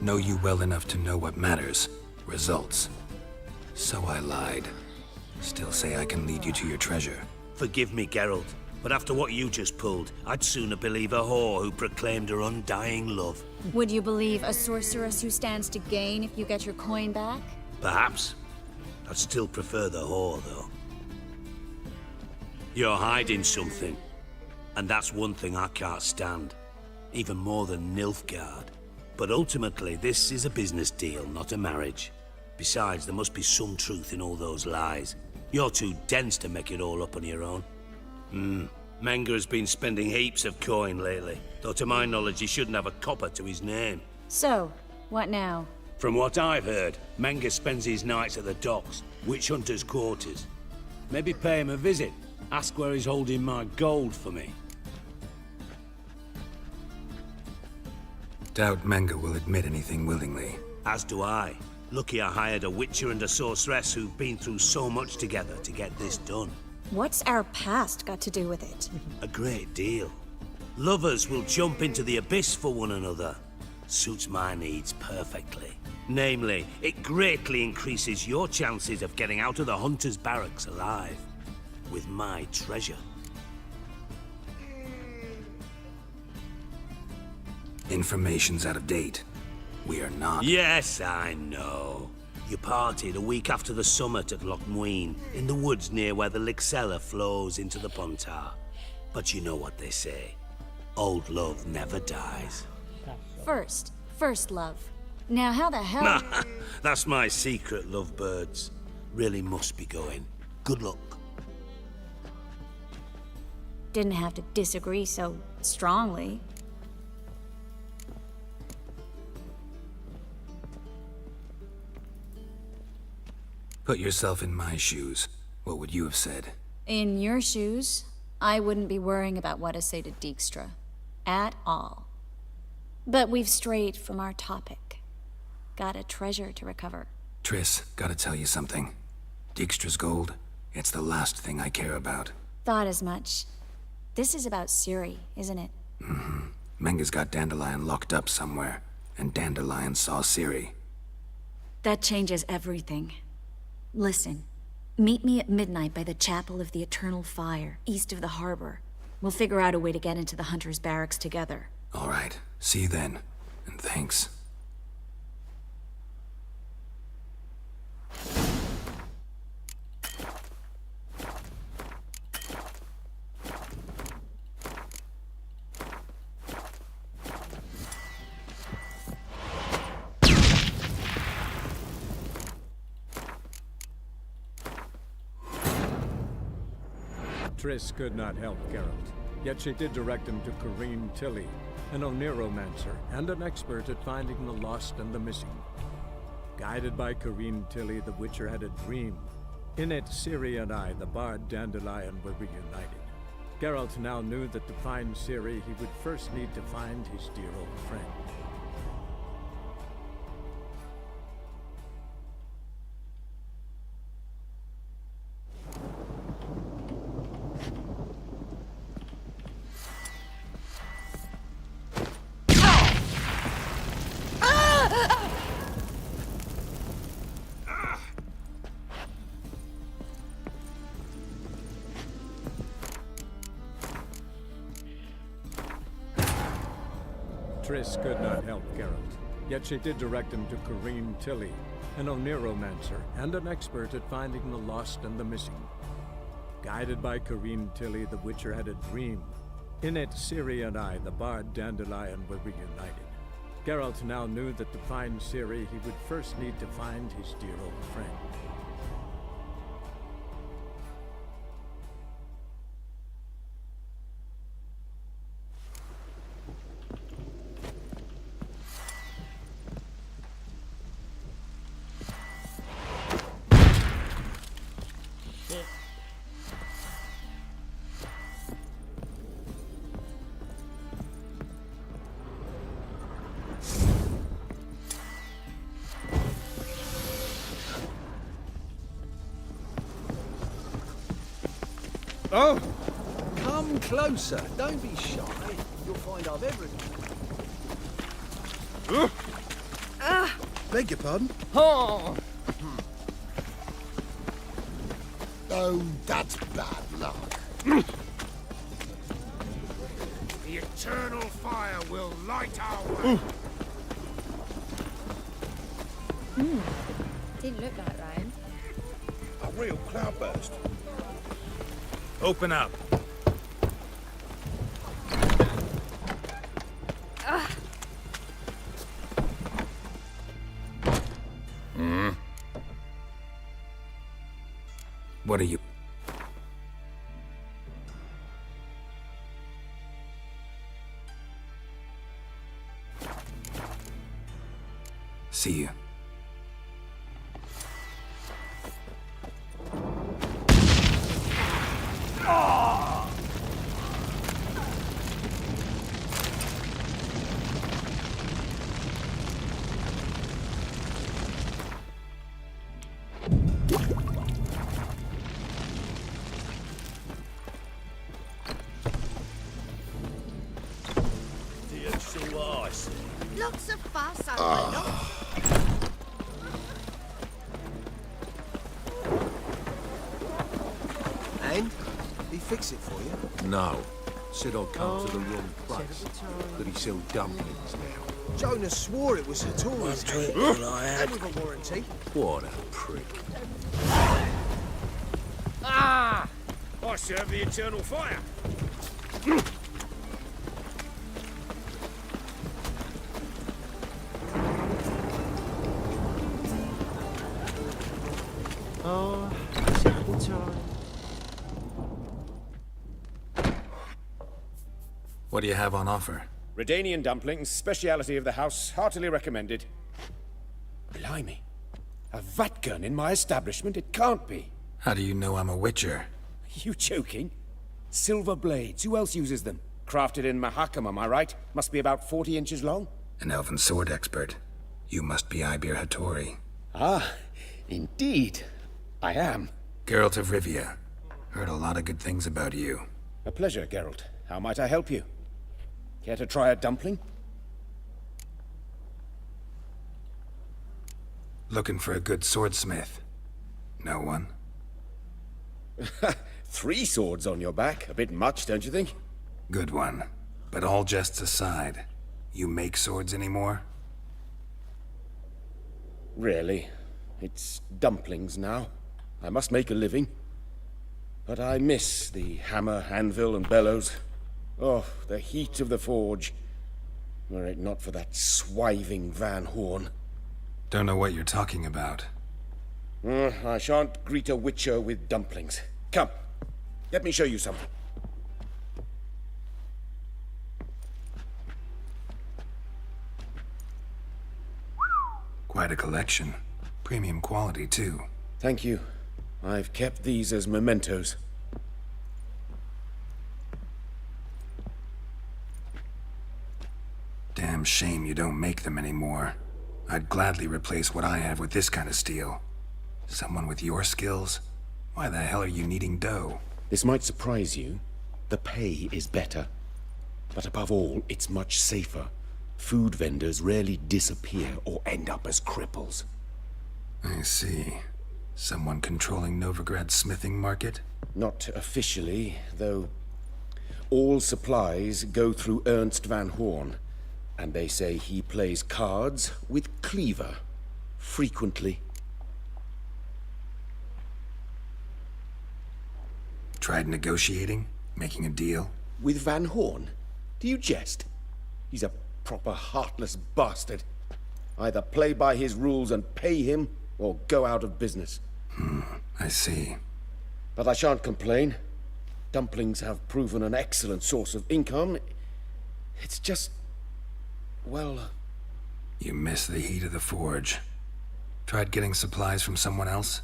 Know you well enough to know what matters. Results. So I lied. Still say I can lead you to your treasure. Forgive me, Geralt, but after what you just pulled, I'd sooner believe a whore who proclaimed her undying love. Would you believe a sorceress who stands to gain if you get your coin back? Perhaps. I'd still prefer the whore, though. You're hiding something. And that's one thing I can't stand. Even more than Nilfgaard. But ultimately, this is a business deal, not a marriage. Besides, there must be some truth in all those lies. You're too dense to make it all up on your own. Menge has been spending heaps of coin lately. Though to my knowledge, he shouldn't have a copper to his name. So, what now? From what I've heard, Menge spends his nights at the docks, witch hunters' quarters. Maybe pay him a visit. Ask where he's holding my gold for me. Doubt Menge will admit anything willingly. As do I. Lucky I hired a witcher and a sorceress who've been through so much together to get this done. What's our past got to do with it? A great deal. Lovers will jump into the abyss for one another. Suits my needs perfectly. Namely, it greatly increases your chances of getting out of the Hunter's barracks alive. With my treasure. Information's out of date. We are not. Yes, I know. You parted a week after the summit at Loch Muin, in the woods near where the Lixella flows into the Pontar. But you know what they say. Old love never dies. First love. Now how the hell... That's my secret, lovebirds. Really must be going. Good luck. Didn't have to disagree so strongly. Put yourself in my shoes. What would you have said? In your shoes, I wouldn't be worrying about what to say to Dijkstra. At all. But we've strayed from our topic. Got a treasure to recover. Triss, gotta tell you something. Dijkstra's gold, it's the last thing I care about. Thought as much. This is about Ciri, isn't it? Mm-hmm. Menga's got Dandelion locked up somewhere, and Dandelion saw Ciri. That changes everything. Listen, meet me at midnight by the Chapel of the Eternal Fire, east of the harbor. We'll figure out a way to get into the Hunter's barracks together. All right. See you then. And thanks. Triss could not help Geralt, yet she did direct him to Corrine Tilly, an Oneiromancer and an expert at finding the lost and the missing. Guided by Corrine Tilly, the Witcher had a dream. In it, Ciri and I, the bard Dandelion, were reunited. Geralt now knew that to find Ciri, he would first need to find his dear old friend. Triss could not help Geralt, yet she did direct him to Corrine Tilly, an Oneiromancer and an expert at finding the lost and the missing. Guided by Corrine Tilly, the Witcher had a dream. In it, Ciri and I, the bard Dandelion, were reunited. Geralt now knew that to find Ciri, he would first need to find his dear old friend. Oh! Come closer. Don't be shy. You'll find I've everything. Beg your pardon? Oh! Oh, that's bad luck. The eternal fire will light our way. Didn't look like rain. A real cloudburst. Open up. What are you? See you. Lots of fuss, I know. And? He fix it for you? No. Said I'd come to the wrong place. That he sell dumplings now. Jonas swore it was Hattori's. And with a warranty. What a prick. Ah! I serve the eternal fire. Oh, simple time. What do you have on offer? Redanian dumplings, speciality of the house, heartily recommended. Blimey. A vatgun in my establishment? It can't be. How do you know I'm a witcher? You joking? Silver blades, who else uses them? Crafted in Mahakam, am I right? Must be about 40 inches long? An elven sword expert. You must be Ibir Hattori. Ah, indeed. I am. Geralt of Rivia. Heard a lot of good things about you. A pleasure, Geralt. How might I help you? Care to try a dumpling? Looking for a good swordsmith. No one? 3 swords on your back. A bit much, don't you think? Good one. But all jests aside, you make swords anymore? Really. It's dumplings now. I must make a living. But I miss the hammer, anvil, and bellows. Oh, the heat of the forge. Were it not for that swiving Van Horn. Don't know what you're talking about. I shan't greet a witcher with dumplings. Come, let me show you something. Quite a collection. Premium quality, too. Thank you. I've kept these as mementos. Damn shame you don't make them anymore. I'd gladly replace what I have with this kind of steel. Someone with your skills? Why the hell are you needing dough? This might surprise you. The pay is better. But above all, it's much safer. Food vendors rarely disappear or end up as cripples. I see. Someone controlling Novigrad's smithing market? Not officially, though all supplies go through Ernst Van Horn. And they say he plays cards with Cleaver. Frequently. Tried negotiating? Making a deal? With Van Horn? Do you jest? He's a proper heartless bastard. Either play by his rules and pay him, or go out of business. I see. But I shan't complain. Dumplings have proven an excellent source of income. It's just... well... You miss the heat of the forge. Tried getting supplies from someone else?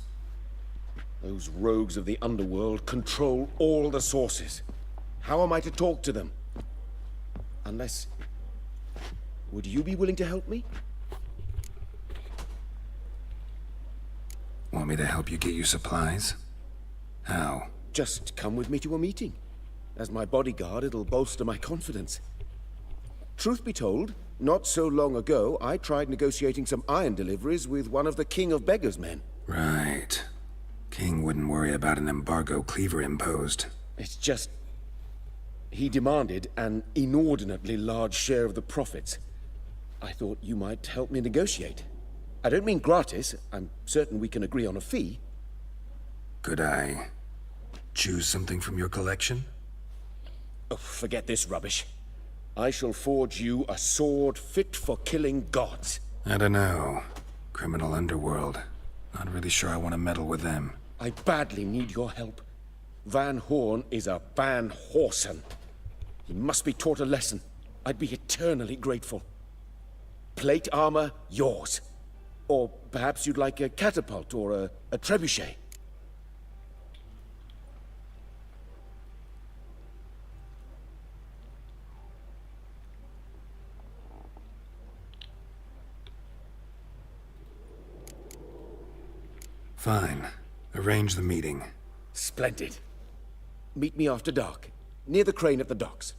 Those rogues of the underworld control all the sources. How am I to talk to them? Unless... would you be willing to help me? Want me to help you get you supplies? How? Just come with me to a meeting. As my bodyguard, it'll bolster my confidence. Truth be told, not so long ago, I tried negotiating some iron deliveries with one of the King of Beggars' men. Right. King wouldn't worry about an embargo Cleaver imposed. It's just... he demanded an inordinately large share of the profits. I thought you might help me negotiate. I don't mean gratis. I'm certain we can agree on a fee. Could I choose something from your collection? Oh, forget this rubbish. I shall forge you a sword fit for killing gods. I don't know. Criminal underworld. Not really sure I want to meddle with them. I badly need your help. Van Horn is a Van Horsen. He must be taught a lesson. I'd be eternally grateful. Plate armor, yours. Or perhaps you'd like a catapult or a trebuchet. Fine. Arrange the meeting. Splendid. Meet me after dark, near the crane at the docks.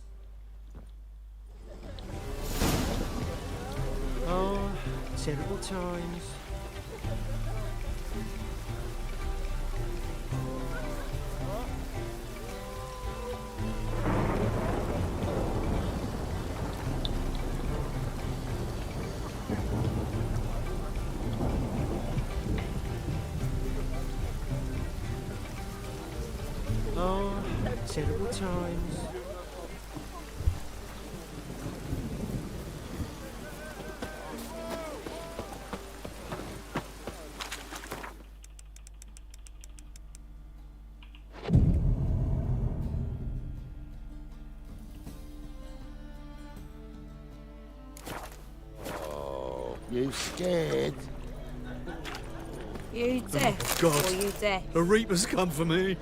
terrible times. Oh, terrible times. You scared? You deaf? God. Or you deaf? A Reaper's come for me.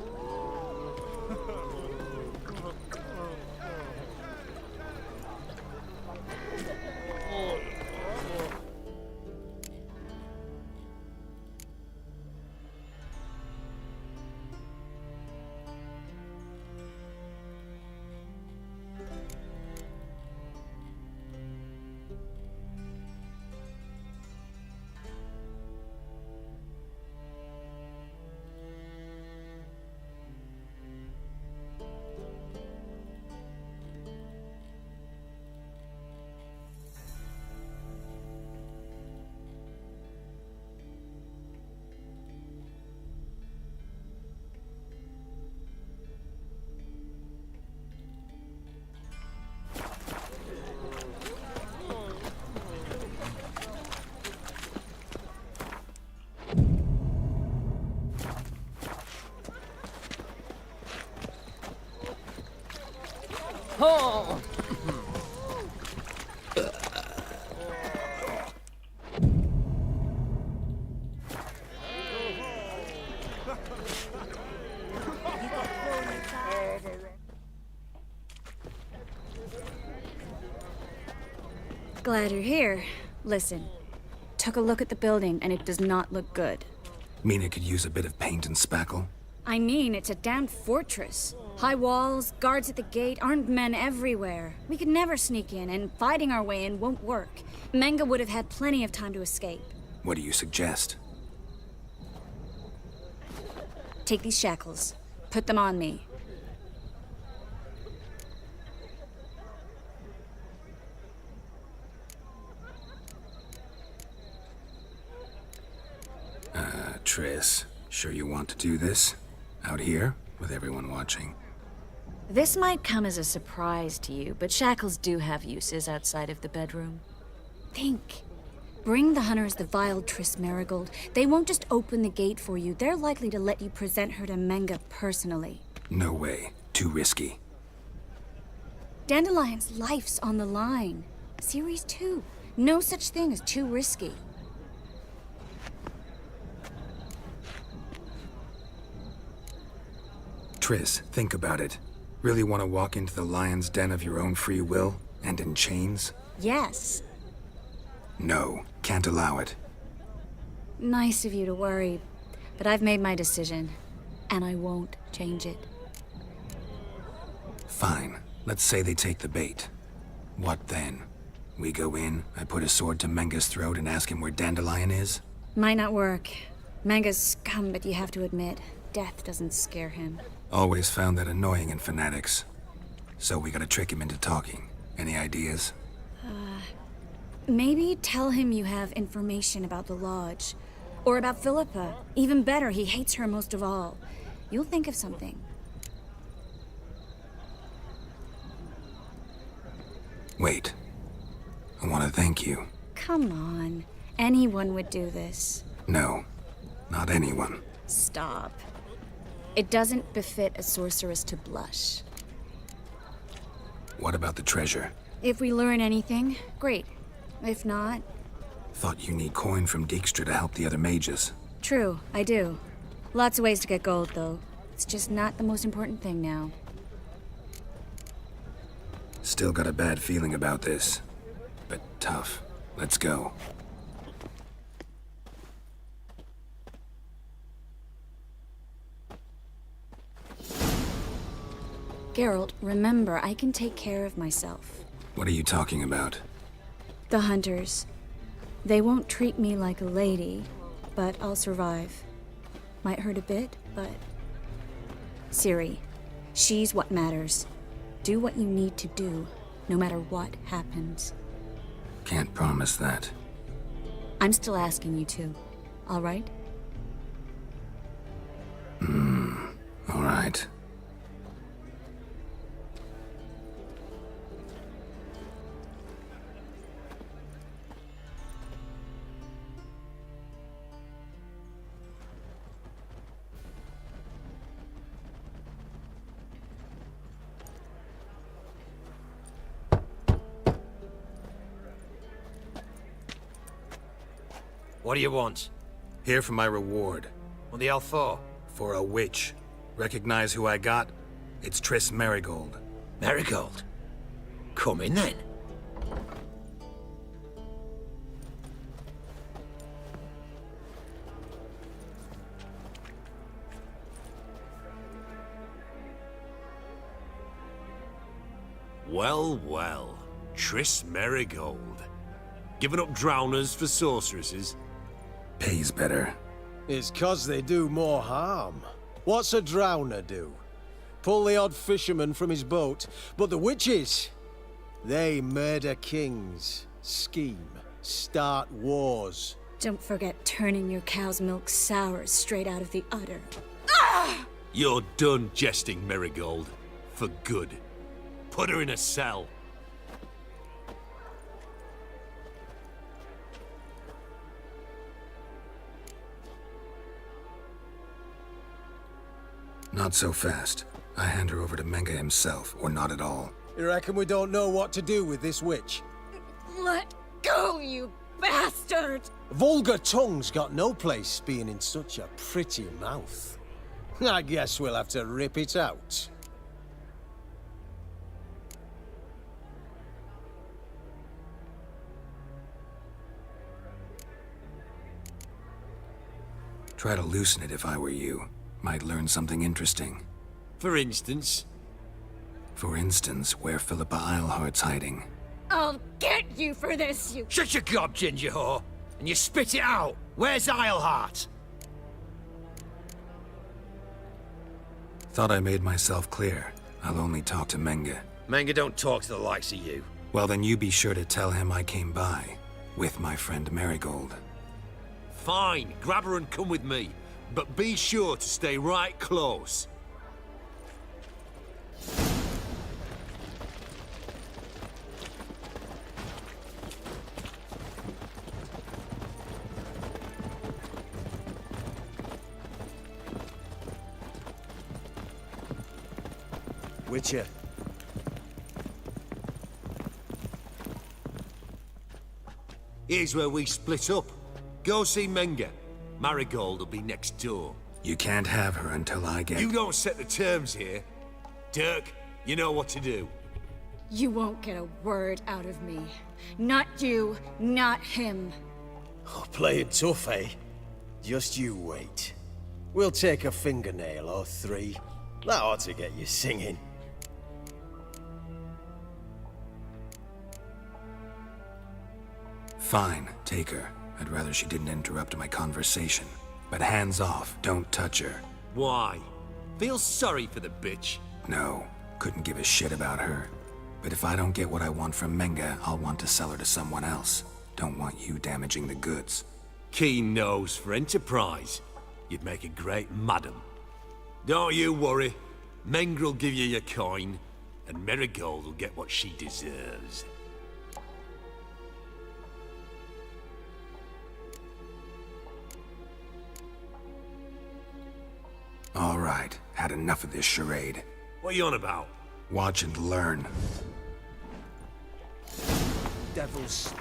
Oh! Glad you're here. Listen, took a look at the building and it does not look good. Mean it could use a bit of paint and spackle? I mean, it's a damn fortress. High walls, guards at the gate, armed men everywhere. We could never sneak in, and fighting our way in won't work. Menga would have had plenty of time to escape. What do you suggest? Take these shackles. Put them on me. Triss, sure you want to do this? Out here, with everyone watching? This might come as a surprise to you, but shackles do have uses outside of the bedroom. Think. Bring the hunters the vile Triss Marigold. They won't just open the gate for you. They're likely to let you present her to Menga personally. No way. Too risky. Dandelion's life's on the line. Series 2. No such thing as too risky. Triss, think about it. Really want to walk into the lion's den of your own free will, and in chains? Yes. No, can't allow it. Nice of you to worry, but I've made my decision, and I won't change it. Fine. Let's say they take the bait. What then? We go in, I put a sword to Menga's throat and ask him where Dandelion is? Might not work. Menga's scum, but you have to admit, death doesn't scare him. Always found that annoying in fanatics. So we gotta trick him into talking. Any ideas? Maybe tell him you have information about the Lodge. Or about Philippa. Even better, he hates her most of all. You'll think of something. Wait. I want to thank you. Come on. Anyone would do this. No. Not anyone. Stop. It doesn't befit a sorceress to blush. What about the treasure? If we learn anything, great. If not... Thought you need coin from Dijkstra to help the other mages. True, I do. Lots of ways to get gold, though. It's just not the most important thing now. Still got a bad feeling about this. But tough. Let's go. Geralt, remember, I can take care of myself. What are you talking about? The hunters. They won't treat me like a lady, but I'll survive. Might hurt a bit, but... Ciri, she's what matters. Do what you need to do, no matter what happens. Can't promise that. I'm still asking you to, all right? All right. What do you want? Here for my reward. What the hell for? For a witch. Recognize who I got? It's Triss Merigold. Merigold? Come in then. Well, well. Triss Merigold. Giving up drowners for sorceresses? Pays better. It's 'cause they do more harm. What's a drowner do? Pull the odd fisherman from his boat. But the witches, they murder kings, scheme, start wars. Don't forget turning your cow's milk sour straight out of the udder. You're done jesting, Merigold. For good. Put her in a cell. Not so fast. I hand her over to Menge himself, or not at all. You reckon we don't know what to do with this witch? Let go, you bastard! Vulgar tongue's got no place being in such a pretty mouth. I guess we'll have to rip it out. Try to loosen it if I were you. Might learn something interesting. For instance? For instance, where Philippa Eilhart's hiding. I'll get you for this, you... Shut your gob, ginger whore! And you spit it out! Where's Eilhart? Thought I made myself clear. I'll only talk to Menge. Menge don't talk to the likes of you. Well, then you be sure to tell him I came by. With my friend Merigold. Fine, grab her and come with me. But be sure to stay right close. Witcher. Here's where we split up. Go see Menge. Merigold will be next door. You can't have her until I get... You don't set the terms here. Dirk, you know what to do. You won't get a word out of me. Not you, not him. Oh, playing tough, eh? Just you wait. We'll take a fingernail or three. That ought to get you singing. Fine, take her. I'd rather she didn't interrupt my conversation. But hands off, don't touch her. Why? Feel sorry for the bitch? No, couldn't give a shit about her. But if I don't get what I want from Menge, I'll want to sell her to someone else. Don't want you damaging the goods. Keen nose for enterprise. You'd make a great madam. Don't you worry. Menge'll give you your coin, and Merigold will get what she deserves. All right, had enough of this charade. What are you on about? Watch and learn. Devil's...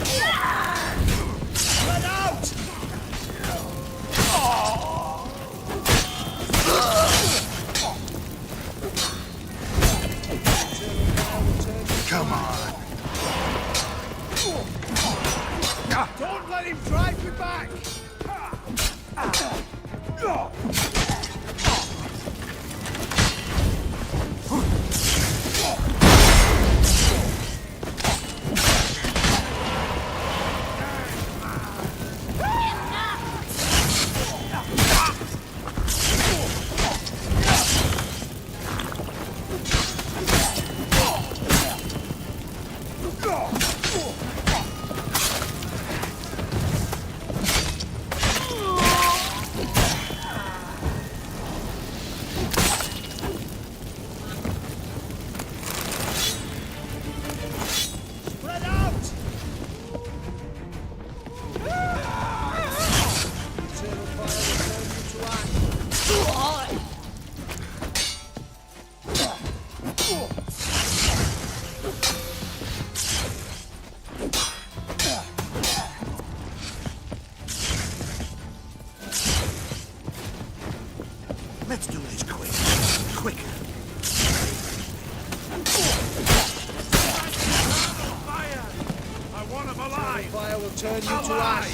Get out! Come on. let him drive you back! Let's do this quick. Quicker. Fire! I want him alive! Fire will turn you to ash.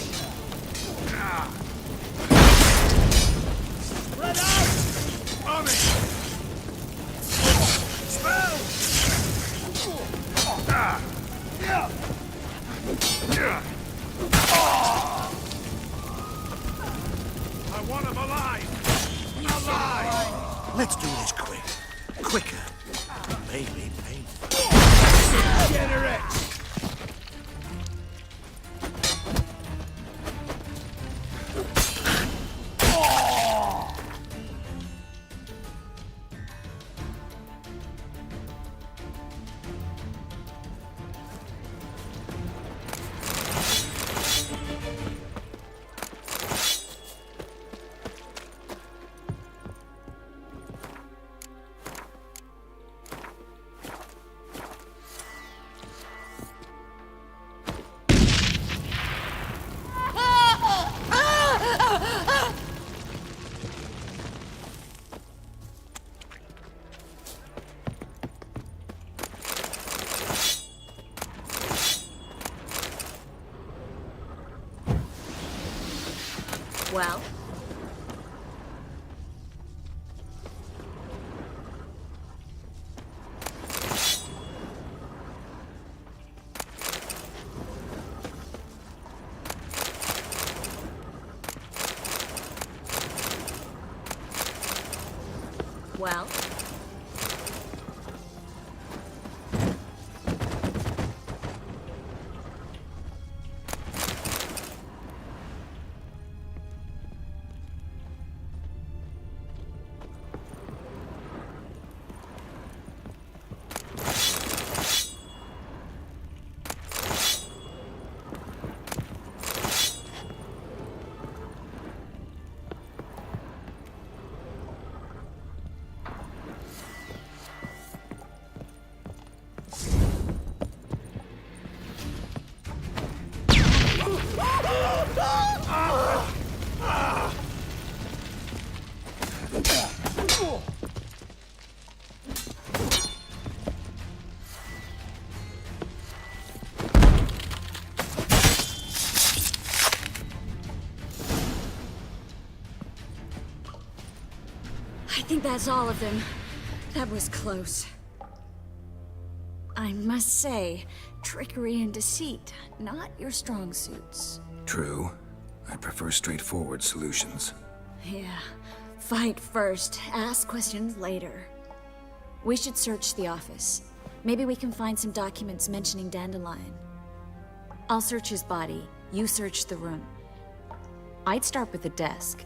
Spread out! On it! Spell! I want him alive! Alive! Let's do this quick. Quicker. Maybe painful. Degenerate! Well? Well? I think that's all of them. That was close. I must say, trickery and deceit, not your strong suits. True. I prefer straightforward solutions. Yeah. Fight first, ask questions later. We should search the office. Maybe we can find some documents mentioning Dandelion. I'll search his body, you search the room. I'd start with the desk.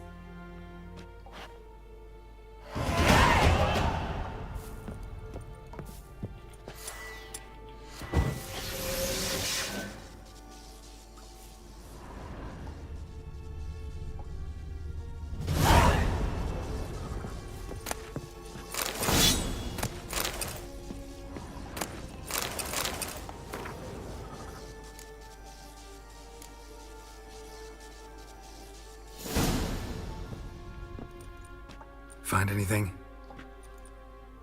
Find anything?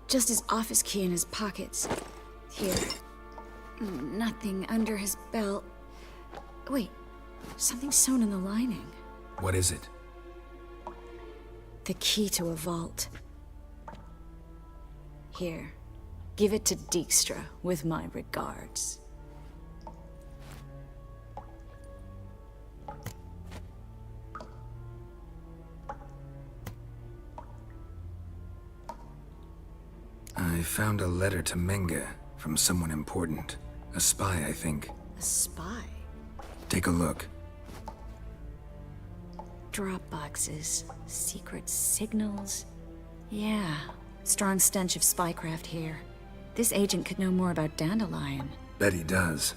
Just his office key in his pockets. Here. Nothing under his belt. Wait, Something sewn in the lining. What is it? The key to a vault. Here, give it to Dijkstra with my regards. I found a letter to Menge from someone important. A spy, I think. A spy? Take a look. Drop boxes, secret signals. Yeah, strong stench of spycraft here. This agent could know more about Dandelion. Bet he does.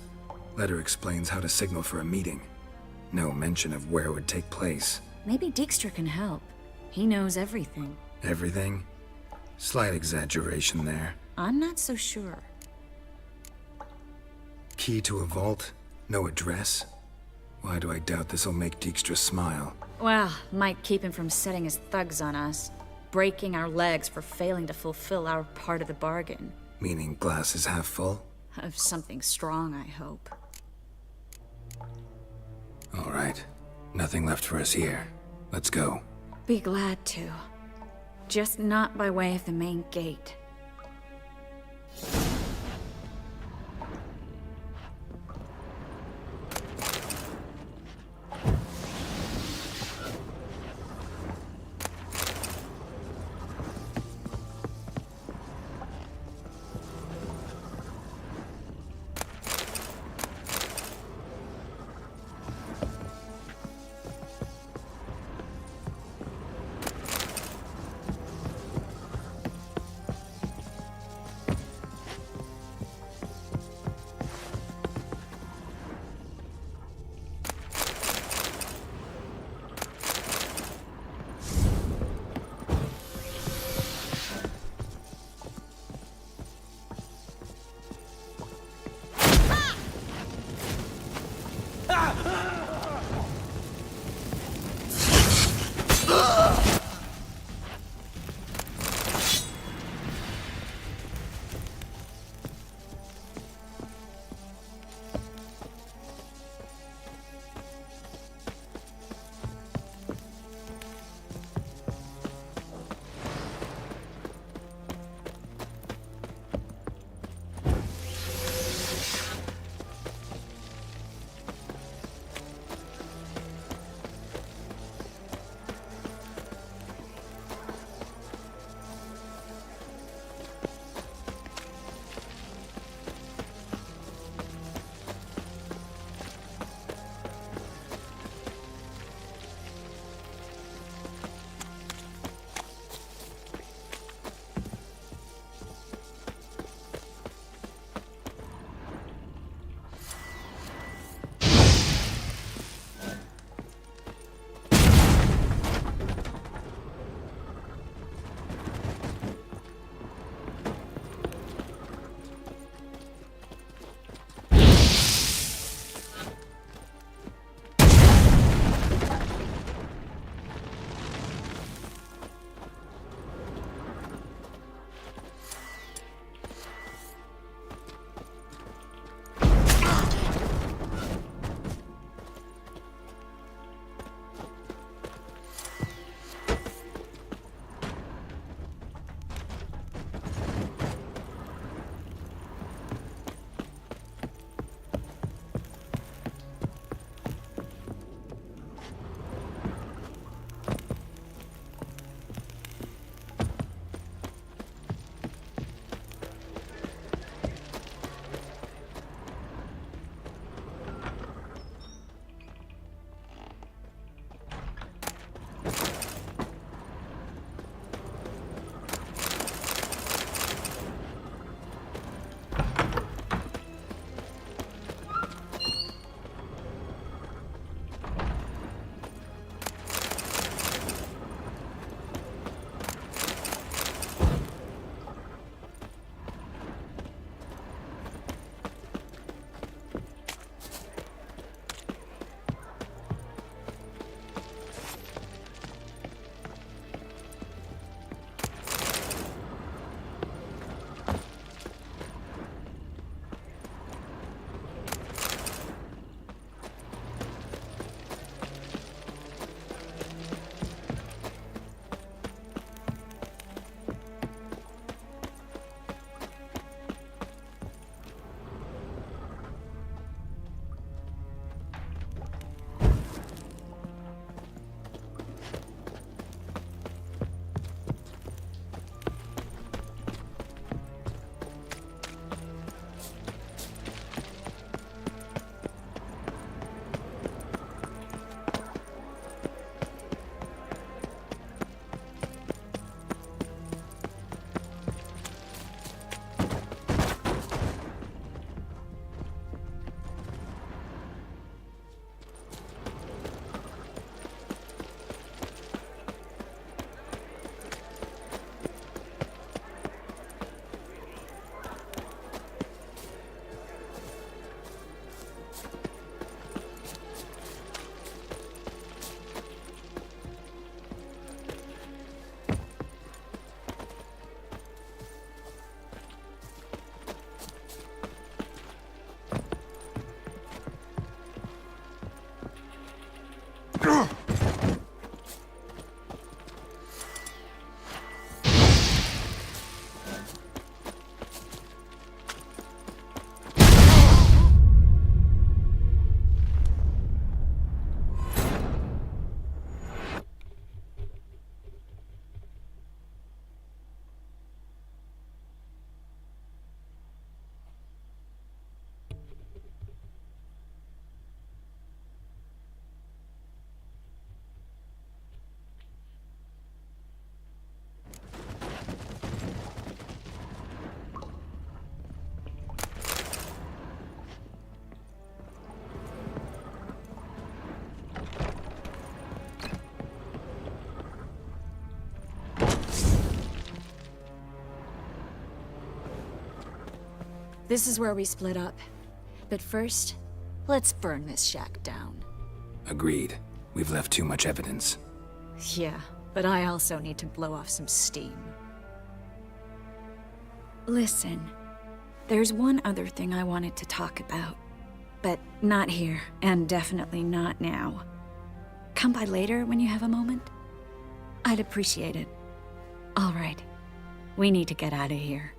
Letter explains how to signal for a meeting. No mention of where it would take place. Maybe Dijkstra can help. He knows everything. Everything? Slight exaggeration there. I'm not so sure. Key to a vault? No address? Why do I doubt this'll make Dijkstra smile? Well, might keep him from setting his thugs on us. Breaking our legs for failing to fulfill our part of the bargain. Meaning glass is half full? Of something strong, I hope. All right. Nothing left for us here. Let's go. Be glad to. Just not by way of the main gate. This is where we split up. But first, let's burn this shack down. Agreed. We've left too much evidence. Yeah, but I also need to blow off some steam. Listen, there's one other thing I wanted to talk about. But not here, and definitely not now. Come by later when you have a moment? I'd appreciate it. All right. We need to get out of here.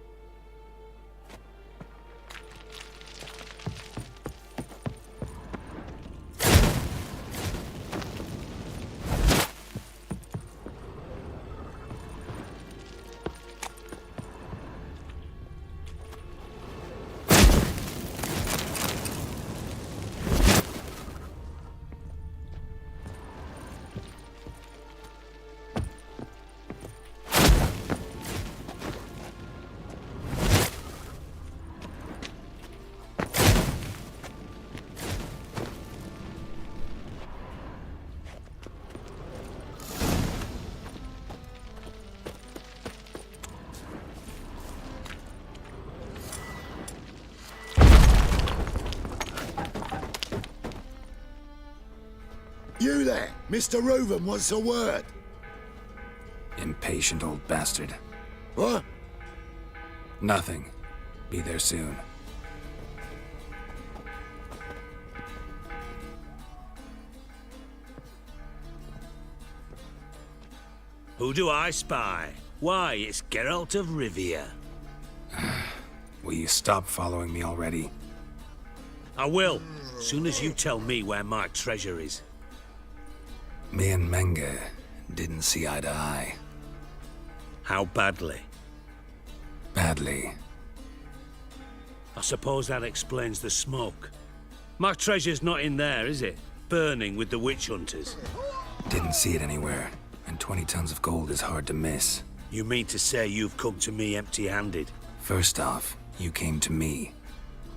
You there, Mr. Reuven wants a word. Impatient old bastard. What? Nothing. Be there soon. Who do I spy? Why, it's Geralt of Rivia. Will you stop following me already? I will, soon as you tell me where my treasure is. Me and Menge didn't see eye to eye. How badly? Badly. I suppose that explains the smoke. My treasure's not in there, is it? Burning with the witch hunters. Didn't see it anywhere, and 20 tons of gold is hard to miss. You mean to say you've come to me empty-handed? First off, you came to me.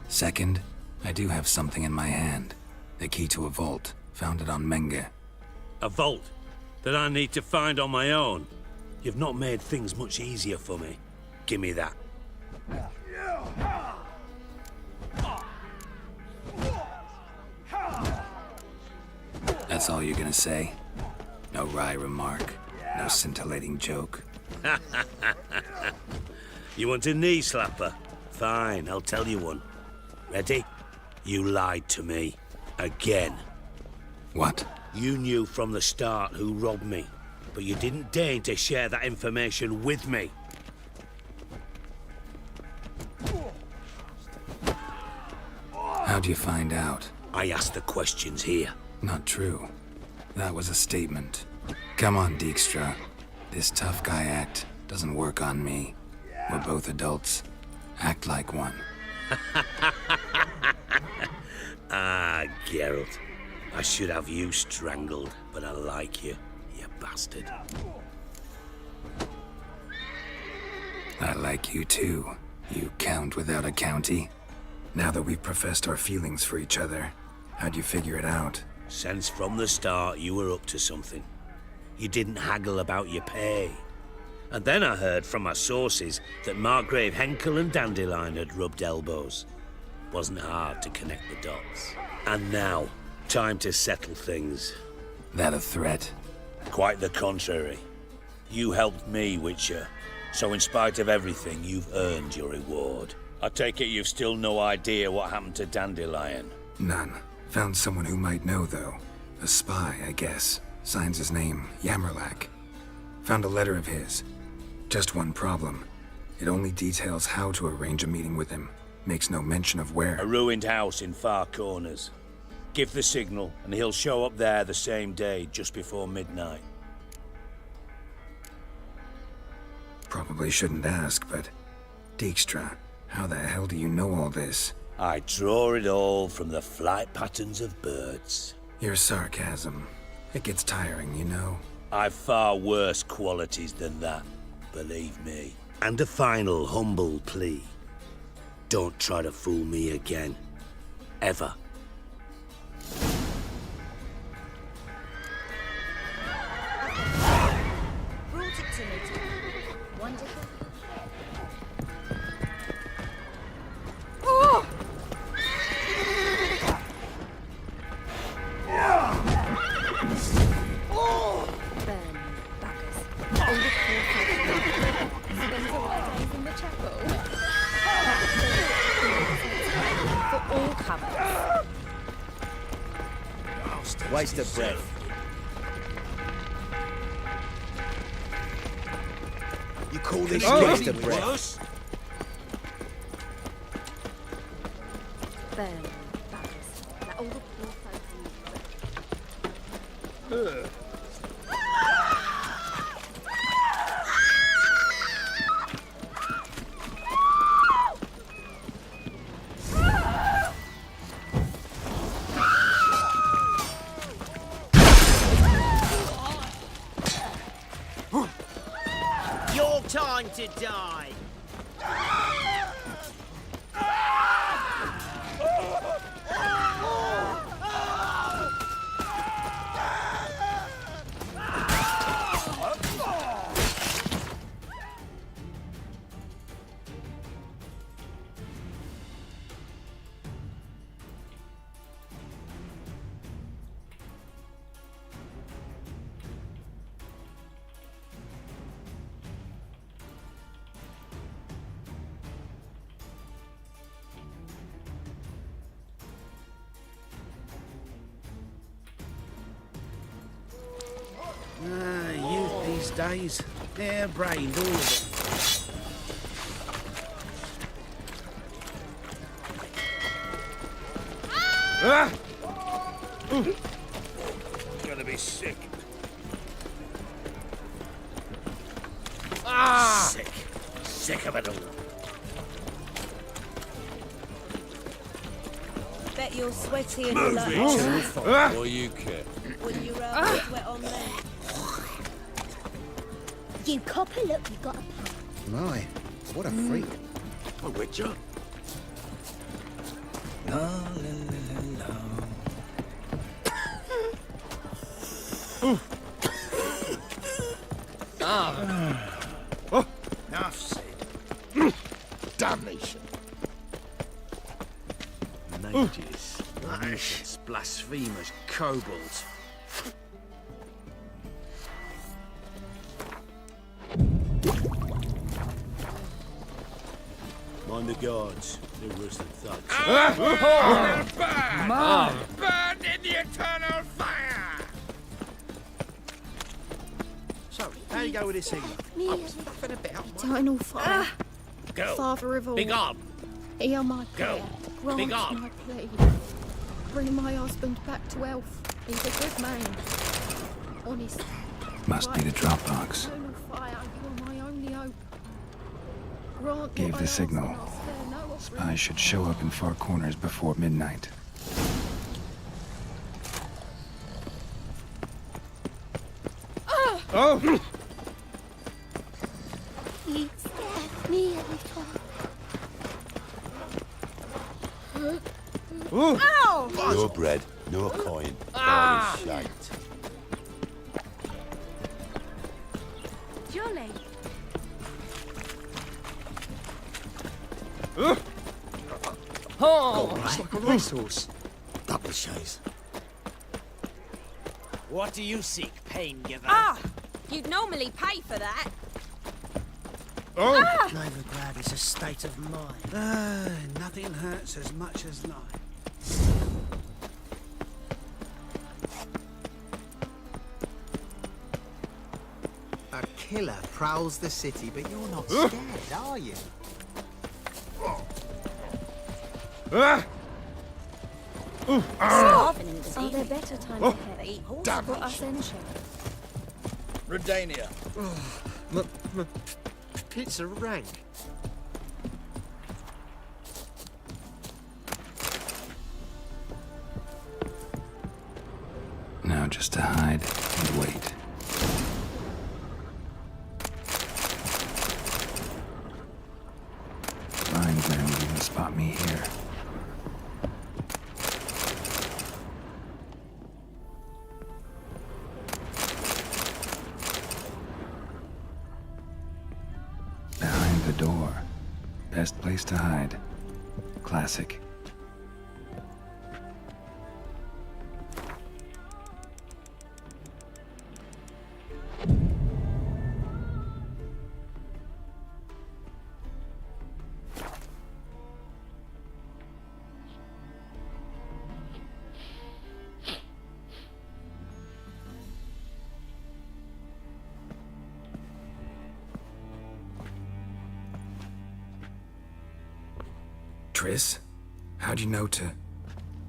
Second, I do have something in my hand. The key to a vault, found it on Menge. A vault that I need to find on my own. You've not made things much easier for me. Give me that. That's all you're gonna say? No wry remark, no scintillating joke. You want a knee slapper? Fine, I'll tell you one. Ready? You lied to me. Again. What? You knew from the start who robbed me, but you didn't deign to share that information with me. How'd you find out? I asked the questions here. Not true. That was a statement. Come on, Dijkstra. This tough guy act doesn't work on me. We're both adults. Act like one. Ah, Geralt. I should have you strangled, but I like you, you bastard. I like you too, you count without a county. Now that we've professed our feelings for each other, how'd you figure it out? Since from the start you were up to something. You didn't haggle about your pay. And then I heard from my sources that Margrave Henkel and Dandelion had rubbed elbows. Wasn't hard to connect the dots. And now, time to settle things. That a threat? Quite the contrary. You helped me, Witcher. So in spite of everything, you've earned your reward. I take it you've still no idea what happened to Dandelion? None. Found someone who might know, though. A spy, I guess. Signs his name, Yammerlak. Found a letter of his. Just one problem. It only details how to arrange a meeting with him. Makes no mention of where. A ruined house in Far Corners. Give the signal, and he'll show up there the same day, just before midnight. Probably shouldn't ask, but... Dijkstra, how the hell do you know all this? I draw it all from the flight patterns of birds. Your sarcasm. It gets tiring, you know. I've far worse qualities than that, believe me. And a final humble plea. Don't try to fool me again. Ever. Brought it to me. Wonderful. all comers. Waste of breath. You call this waste of breath? Then, that all the poor folks Your time to die. Youth these days, hair-brained, all of them. Gonna be sick. Sick. Sick of it all. Bet you're sweaty and Move like it! What you care? when you're wet on me. You copper, look, you got a plan. My, what a freak. A witcher? La, la, la, la, Oh. Enough said. Damnation. Mages, magicians, blasphemers, kobolds. Mind the guards. They're worse than thugs. Burn in the eternal fire! So, how you go with this thing? I was nothing about. Eternal fire. Go. Father of all. Big on. Hear my Go. prayer. Grant Big on. my plea. Bring my husband back to health. He's a good man. Honest. Must be the Dropbox. Eternal fire, you're my only hope. Grant Gave what the I ask signal. and I'll spare no offering. Spies should show up in Far Corners before midnight. Oh! You scared me every time. Ow! No bread, no coin, Ah. all shite. Jolly. Oh, it's like a racehorse. Double chase. What do you seek, pain giver? Ah! You'd normally pay for that. Oh! Ah! Novigrad is a state of mind. Nothing hurts as much as life. A killer prowls the city, but you're not scared, are you? Starving in the Are there better times Oh, ahead? they eat horse For flesh. Ascension. Redania. Pizza rank. Now just to hide and wait. Blind men won't even spot me here. Behind the door. Best place to hide. Classic. Triss? How'd you know to...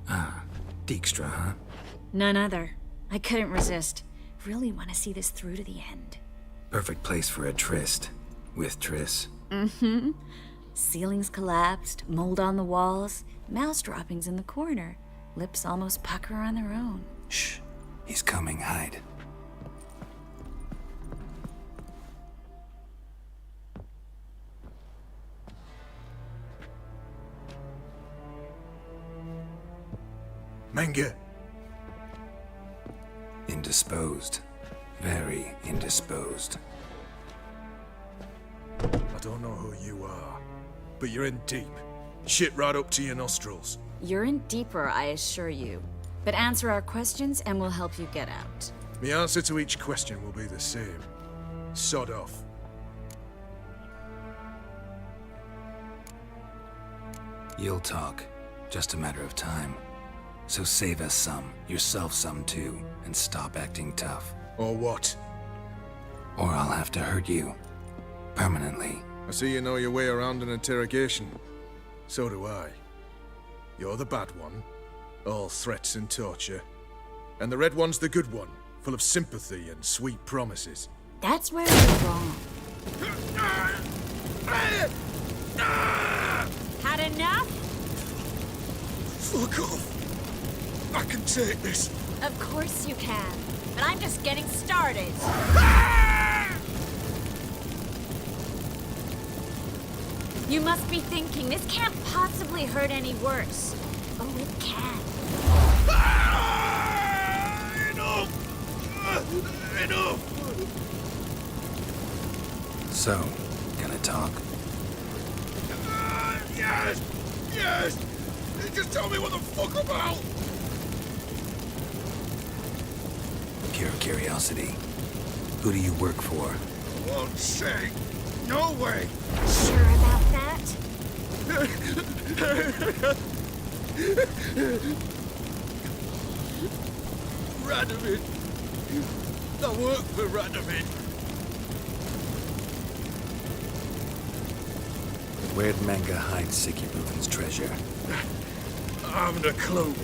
Ah, Dijkstra, huh? None other. I couldn't resist. Really want to see this through to the end. Perfect place for a tryst. With Triss. Mm-hmm. Ceilings collapsed, mold on the walls, mouse droppings in the corner. Lips almost pucker on their own. Shh. He's coming. Hide. Menge. Indisposed. Very indisposed. I don't know who you are, but you're in deep. Shit right up to your nostrils. You're in deeper, I assure you. But answer our questions and we'll help you get out. The answer to each question will be the same. Sod off. You'll talk. Just a matter of time. So save us some, yourself some too, and stop acting tough. Or what? Or I'll have to hurt you. Permanently. I see you know your way around an interrogation. So do I. You're the bad one. All threats and torture. And the red one's the good one, full of sympathy and sweet promises. That's where you're wrong. Had enough? Fuck off! I can take this. Of course you can. But I'm just getting started. You must be thinking, this can't possibly hurt any worse. Oh, it can. Enough! Enough! So, gonna talk? Yes! Yes! Just tell me what the fuck about! Pure curiosity. Who do you work for? Won't say. No way! Sure about that? Radovid. I work for Radovid. Where'd Menge hide Sikiruven's treasure? I haven't a clue.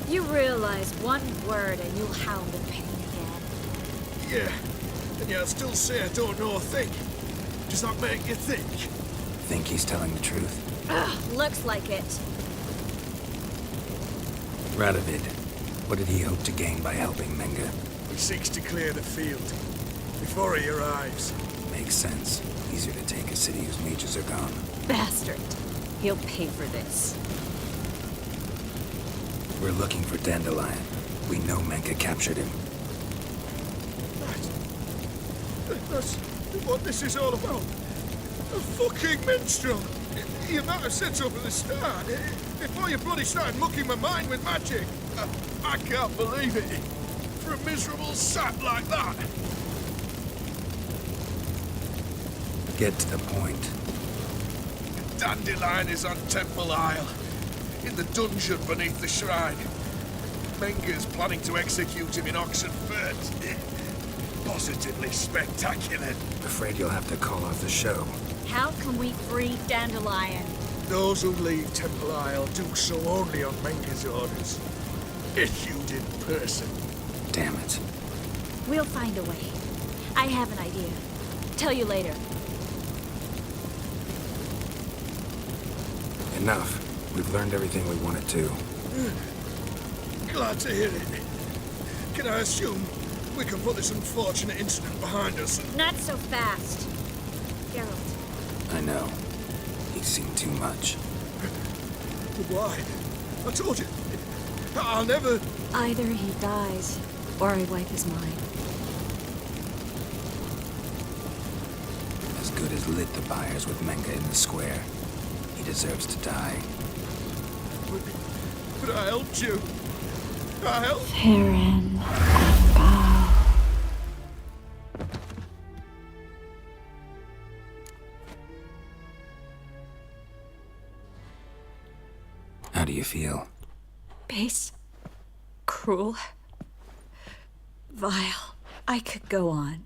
You realize one word and you'll hound in pain again. Yeah, and yet I still say I don't know a thing. Does that make you think? Think he's telling the truth? Ugh, looks like it. Radovid, what did he hope to gain by helping Menge? He seeks to clear the field before he arrives. Makes sense. Easier to take a city whose mages are gone. Bastard. He'll pay for this. We're looking for Dandelion. We know Menge captured him. That's what this is all about. A fucking minstrel. You might have said so from the start. Before you bloody started mucking my mind with magic. I can't believe it. For a miserable sap like that. Get to the point. Dandelion is on Temple Isle. In the dungeon beneath the shrine. Menge's planning to execute him in Oxenfurt. Positively spectacular. Afraid you'll have to call off the show. How can we free Dandelion? Those who leave Temple Isle do so only on Menge's orders. Issued in person. Damn it. We'll find a way. I have an idea. Tell you later. Enough. We've learned everything we wanted to. Glad to hear it. Can I assume we can put this unfortunate incident behind us? Not so fast. Geralt. I know. He's seen too much. Why? I told you. I'll never... Either he dies, or I wipe his mind. As good as lit the buyers with Menge in the square. He deserves to die. But I helped you. I helped... Farron and Bow. How do you feel? Base. Cruel. Vile. I could go on.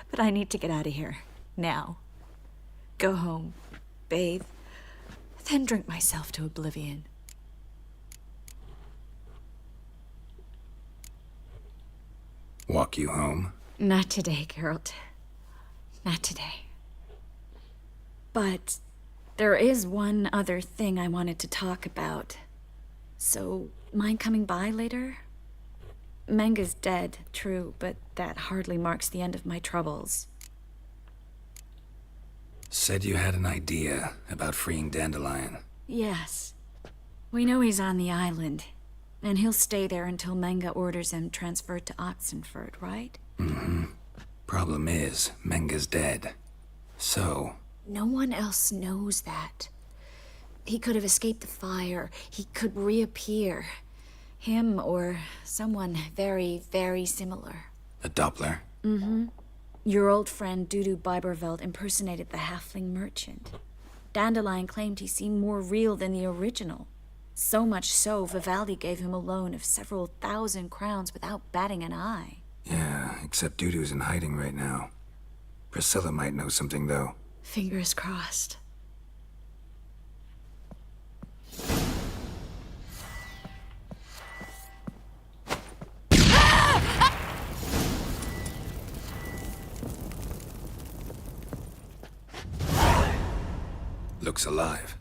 But I need to get out of here. Now. Go home. Bathe. then drink myself to oblivion. Walk you home? Not today, Geralt. Not today. But there is one other thing I wanted to talk about. So, mind coming by later? Menga's dead, true, but that hardly marks the end of my troubles. Said you had an idea about freeing Dandelion. Yes. We know he's on the island, and he'll stay there until Menga orders him transferred to Oxenford, right? Mm-hmm. Problem is, Menga's dead. So... No one else knows that. He could have escaped the fire. He could reappear. Him or someone very, very similar. A Doppler? Mm-hmm. Your old friend Dudu Biberveld impersonated the halfling merchant. Dandelion claimed he seemed more real than the original. So much so, Vivaldi gave him a loan of several thousand crowns without batting an eye. Yeah, except Dudu's in hiding right now. Priscilla might know something, though. Fingers crossed. Looks alive.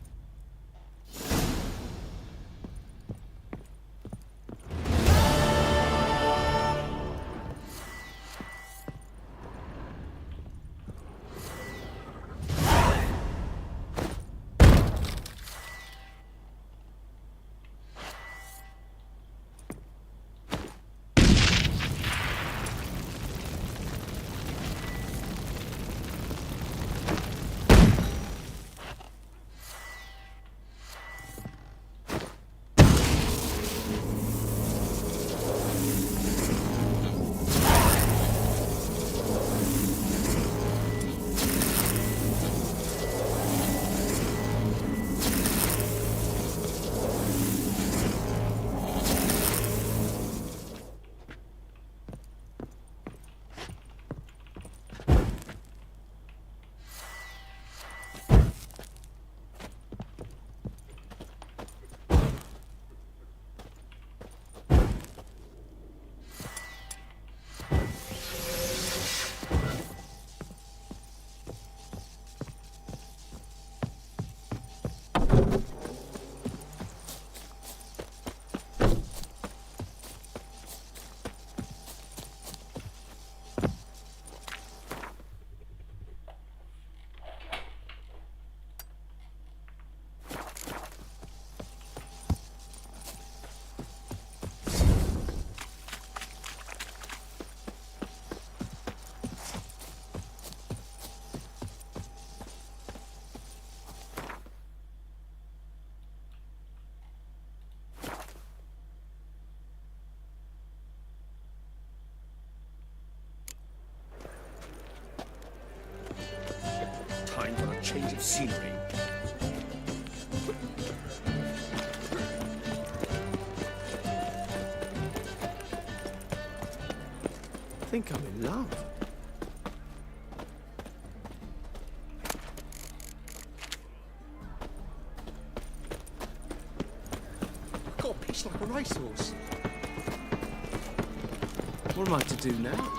Time for a change of scenery. I think I'm in love. I've got a pitch like a racehorse. What am I to do now?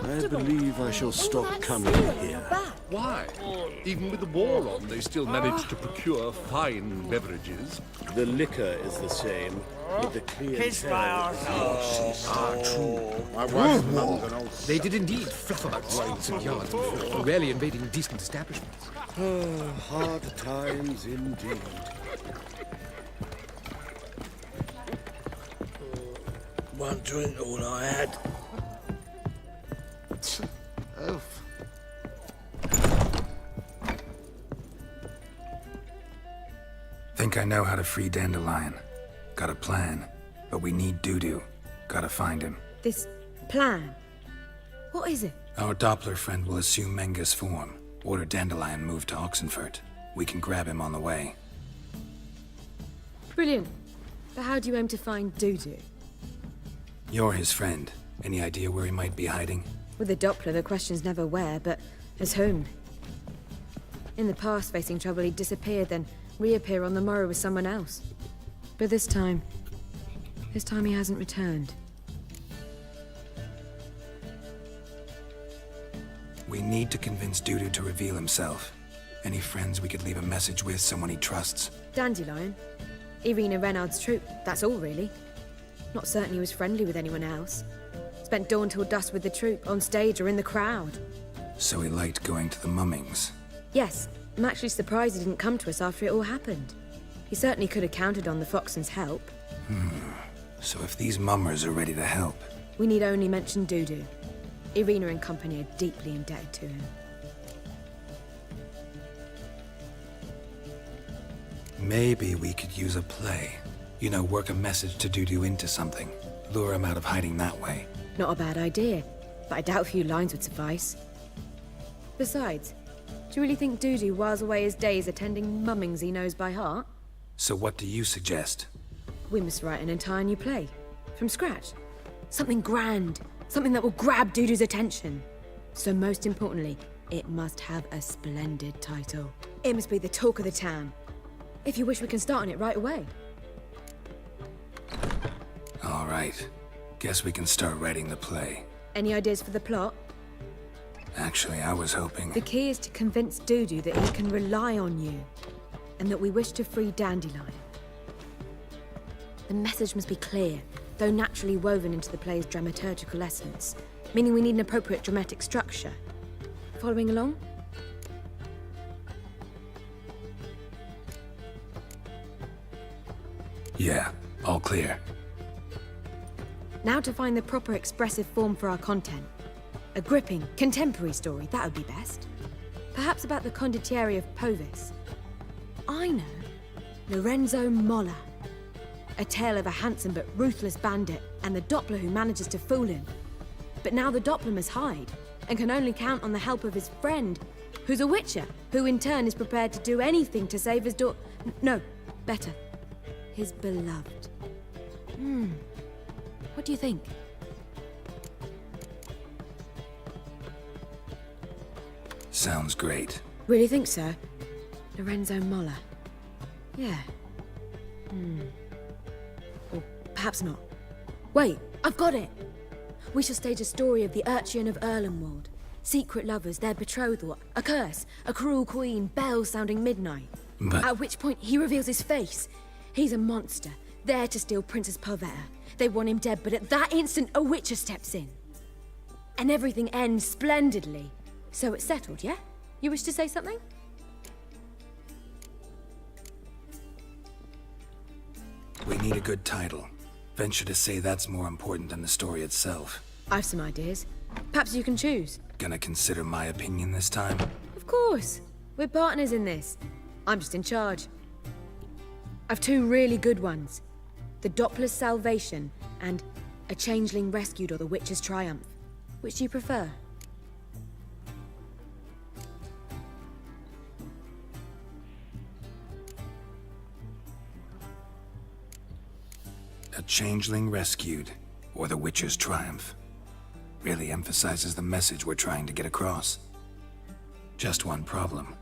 I believe I shall stop coming here. Why? Even with the war on, they still manage to procure fine beverages. The liquor is the same, with the clear Kiss my True. They did indeed fluff about streets and yards before, rarely invading decent establishments. Hard times indeed. One drink all I had. Think I know how to free Dandelion. Got a plan, but we need Dudu. Gotta find him. This plan? What is it? Our Doppler friend will assume Menga's form. Order Dandelion moved to Oxenfurt. We can grab him on the way. Brilliant. But how do you aim to find Dudu? You're his friend. Any idea where he might be hiding? With the Doppler, the question's never where, but as whom. In the past, facing trouble, he'd disappear, then reappear on the morrow with someone else. But this time he hasn't returned. We need to convince Dudu to reveal himself. Any friends we could leave a message with, someone he trusts? Dandelion. Irina Renard's troupe, that's all really. Not certain he was friendly with anyone else. Spent dawn till dusk with the troupe, on stage or in the crowd. So he liked going to the mummings. Yes, I'm actually surprised he didn't come to us after it all happened. He certainly could have counted on the Foxen's help. So if these mummers are ready to help... We need only mention Dudu. Irina and company are deeply indebted to him. Maybe we could use a play. You know, work a message to Dudu into something. Lure him out of hiding that way. Not a bad idea, but I doubt a few lines would suffice. Besides, do you really think Dudu whiles away his days attending mummings he knows by heart? So what do you suggest? We must write an entire new play. From scratch. Something grand. Something that will grab Dudu's attention. So most importantly, it must have a splendid title. It must be the talk of the town. If you wish, we can start on it right away. All right. Guess we can start writing the play. Any ideas for the plot? Actually, I was hoping... The key is to convince Dudu that he can rely on you, and that we wish to free Dandelion. The message must be clear, though naturally woven into the play's dramaturgical essence, meaning we need an appropriate dramatic structure. Following along? Yeah, all clear. Now to find the proper expressive form for our content. A gripping, contemporary story, that would be best. Perhaps about the condottieri of Povis. I know. Lorenzo Molla. A tale of a handsome but ruthless bandit and the Doppler who manages to fool him. But now the Doppler must hide and can only count on the help of his friend, who's a witcher, who in turn is prepared to do anything to save his no, better. His beloved. What do you think? Sounds great. Really think so? Lorenzo Molla. Yeah. Or perhaps not. Wait, I've got it! We shall stage a story of the Urcheon of Erlenwald. Secret lovers, their betrothal, a curse, a cruel queen, bells sounding midnight. But... At which point he reveals his face. He's a monster, there to steal Princess Pavetta. They want him dead, but at that instant a witcher steps in. And everything ends splendidly. So it's settled, yeah? You wish to say something? We need a good title. Venture to say that's more important than the story itself. I've some ideas. Perhaps you can choose. Gonna consider my opinion this time? Of course. We're partners in this. I'm just in charge. I've two really good ones. The Doppler's Salvation and A Changeling Rescued or the Witch's Triumph. Which do you prefer? A Changeling Rescued, or The Witcher's Triumph. Really emphasizes the message we're trying to get across. Just one problem.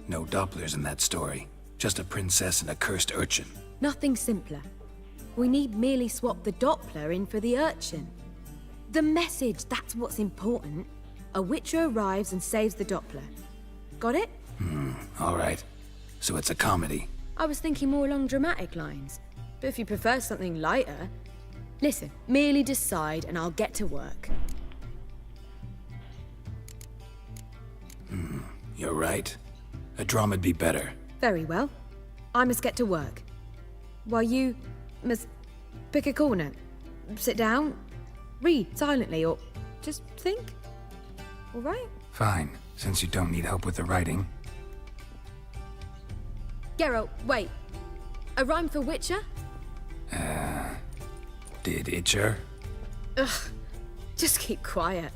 No Dopplers in that story. Just a princess and a cursed urchin. Nothing simpler. We need merely swap the Doppler in for the urchin. The message, that's what's important. A witcher arrives and saves the Doppler. Got it? All right. So it's a comedy. I was thinking more along dramatic lines. But if you prefer something lighter... Listen, merely decide and I'll get to work. You're right. A drama'd be better. Very well. I must get to work. While you must pick a corner, sit down, read silently, or just think. All right? Fine, since you don't need help with the writing. Geralt, wait. A rhyme for Witcher? Did Itcher? Ugh, just keep quiet.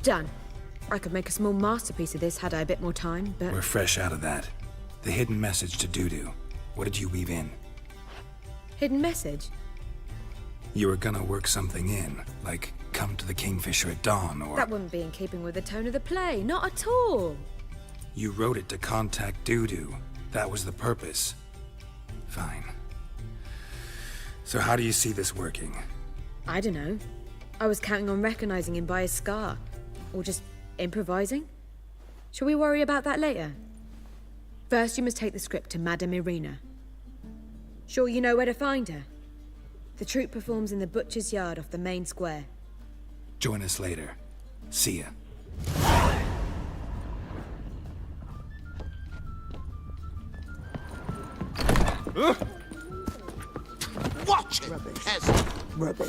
Done. I could make a small masterpiece of this had I a bit more time, but... We're fresh out of that. The hidden message to Dudu. What did you weave in? Hidden message? You were gonna work something in, like come to the Kingfisher at dawn, or... That wouldn't be in keeping with the tone of the play, not at all. You wrote it to contact Dudu. That was the purpose. Fine. So how do you see this working? I don't know. I was counting on recognizing him by his scar. Or just improvising? Shall we worry about that later? First, you must take the script to Madame Irina. Sure you know where to find her? The troupe performs in the butcher's yard off the main square. Join us later. See ya. Watch it, peasant! Rubbish.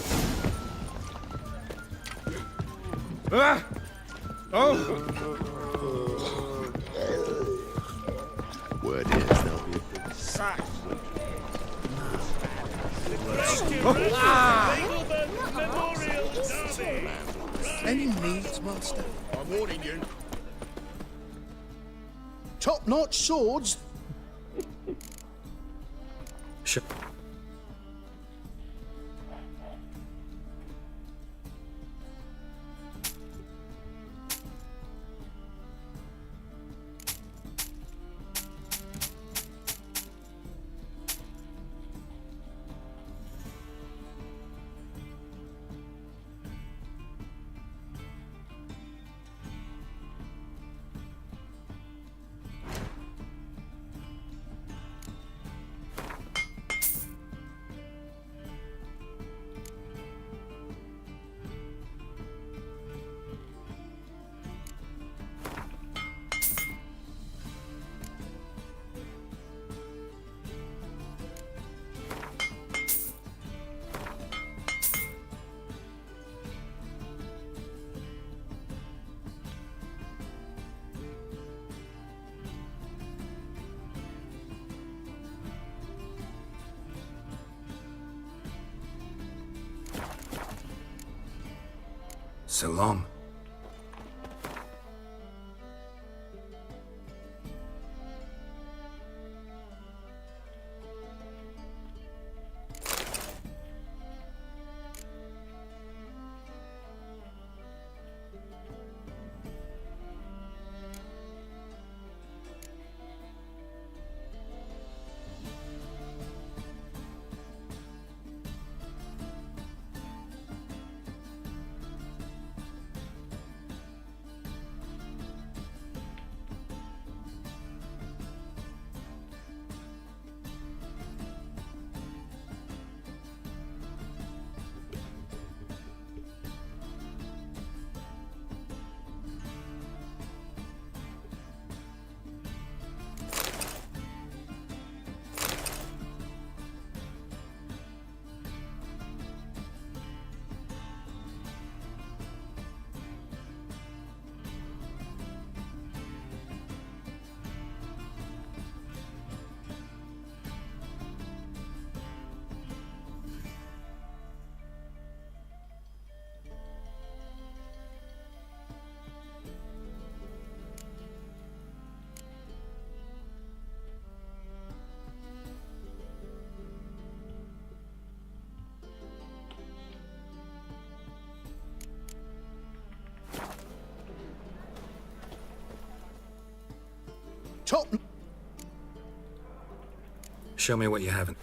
Word is there'll be a big sack. Any needs, master? I'm warning you. Top-notch swords? Sure. So long. Top... Show me what you haven't.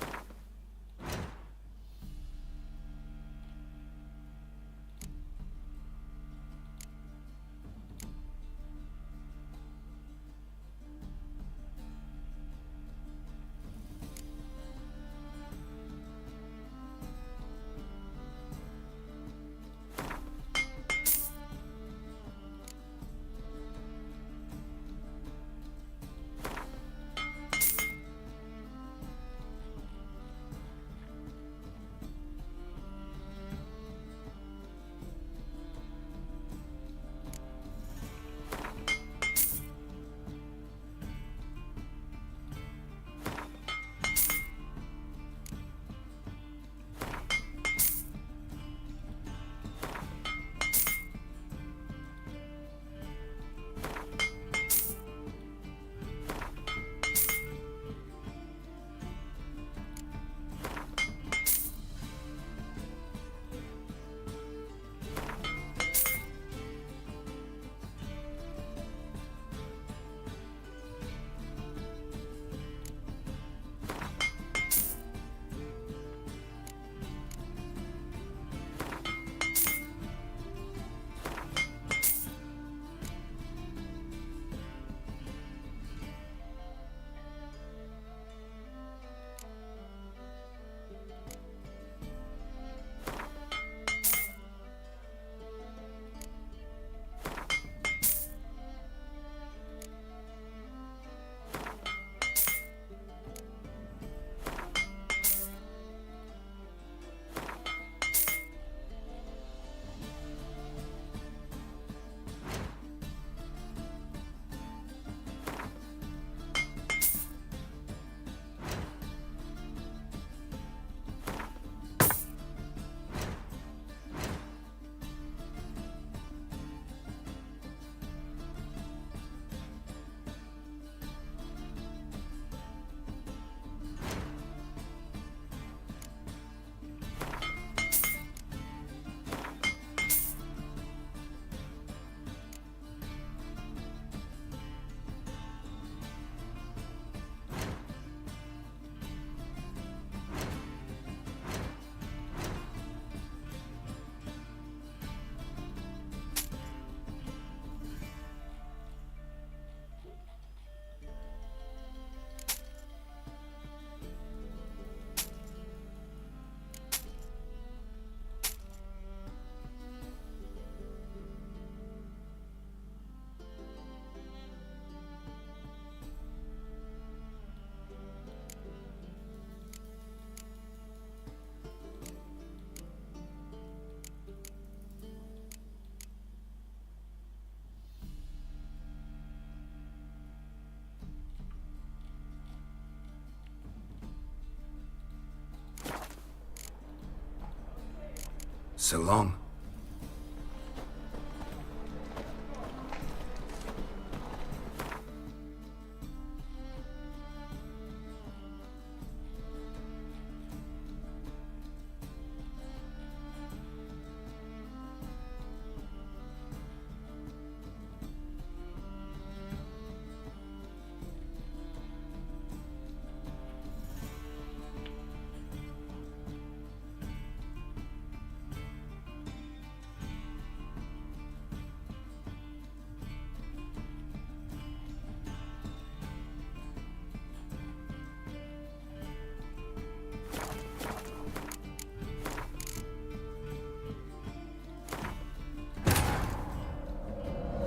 So long.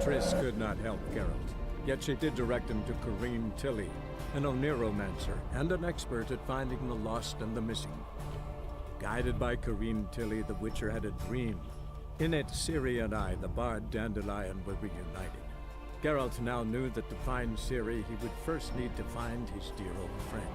Triss could not help Geralt, yet she did direct him to Corrine Tilly, an Oneiromancer and an expert at finding the lost and the missing. Guided by Corrine Tilly, the Witcher had a dream. In it, Ciri and I, the bard Dandelion, were reunited. Geralt now knew that to find Ciri, he would first need to find his dear old friend.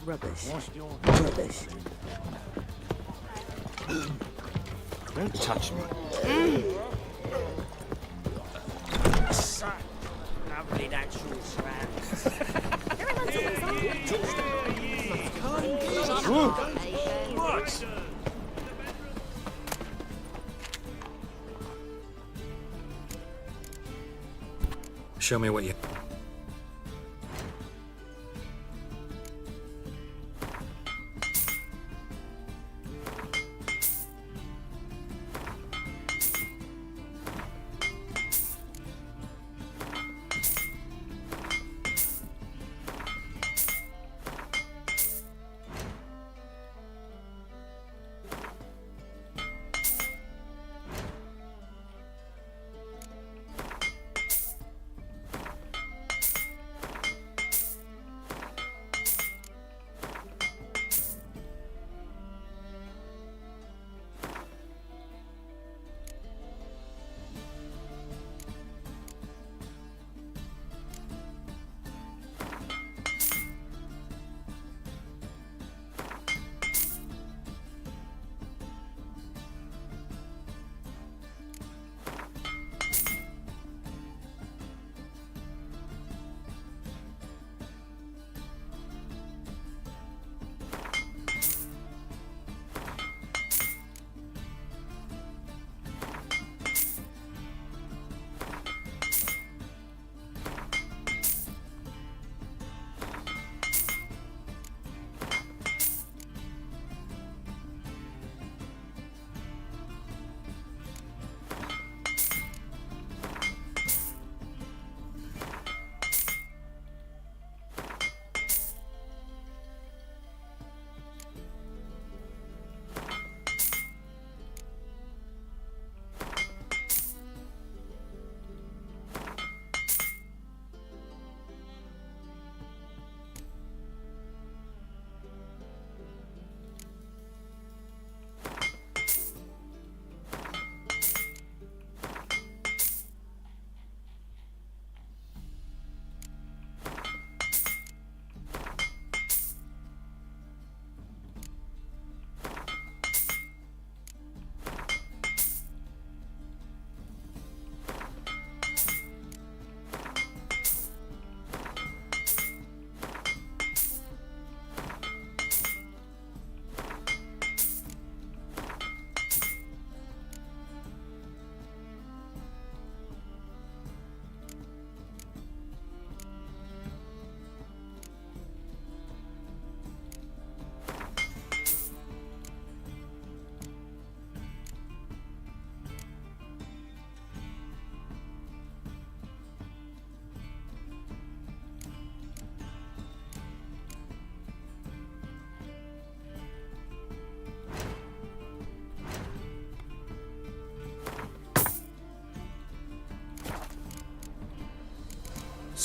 Rubbish. Rubbish. Don't touch me. Lovely natural surroundings. What? Show me what you...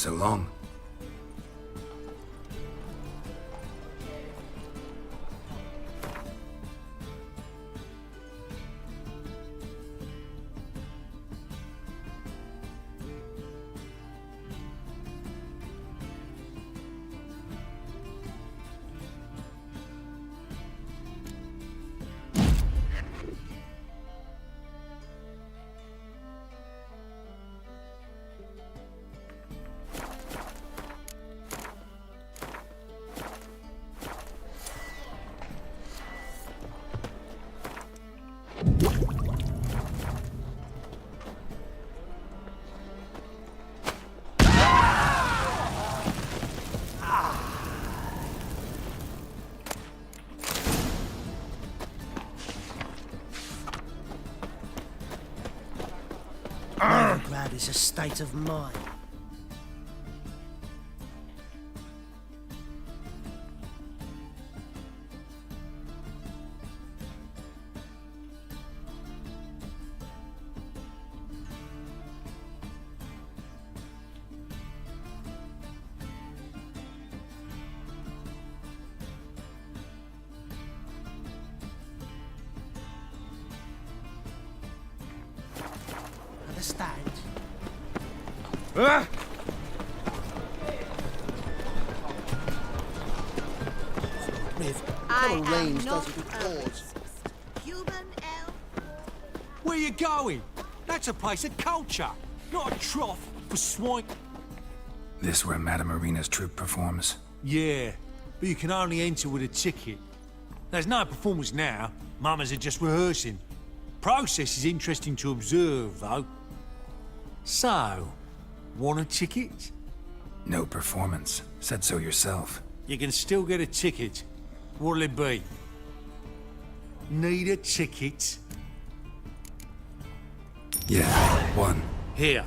So long. Novigrad is a state of mind. Understand? Riv, what a range doesn't it cause? Where you going? That's a place of culture, not a trough for swine. This where Madame Marina's troupe performs? Yeah, but you can only enter with a ticket. There's no performance now. Mamas are just rehearsing. Process is interesting to observe, though. So, want a ticket? No performance. Said so yourself. You can still get a ticket. What'll it be? Need a ticket? Yeah, one. Here.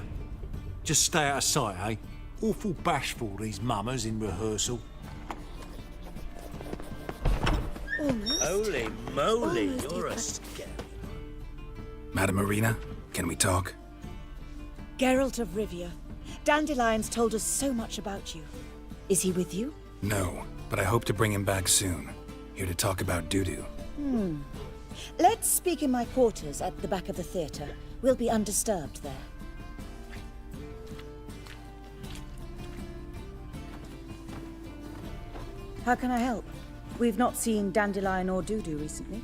Just stay out of sight, eh? Awful bashful, these mamas in rehearsal. Holy moly, you're a scary. Madame Marina, can we talk? Geralt of Rivia. Dandelion's told us so much about you. Is he with you? No, but I hope to bring him back soon. Here to talk about Dudu. Let's speak in my quarters at the back of the theatre. We'll be undisturbed there. How can I help? We've not seen Dandelion or Dudu recently.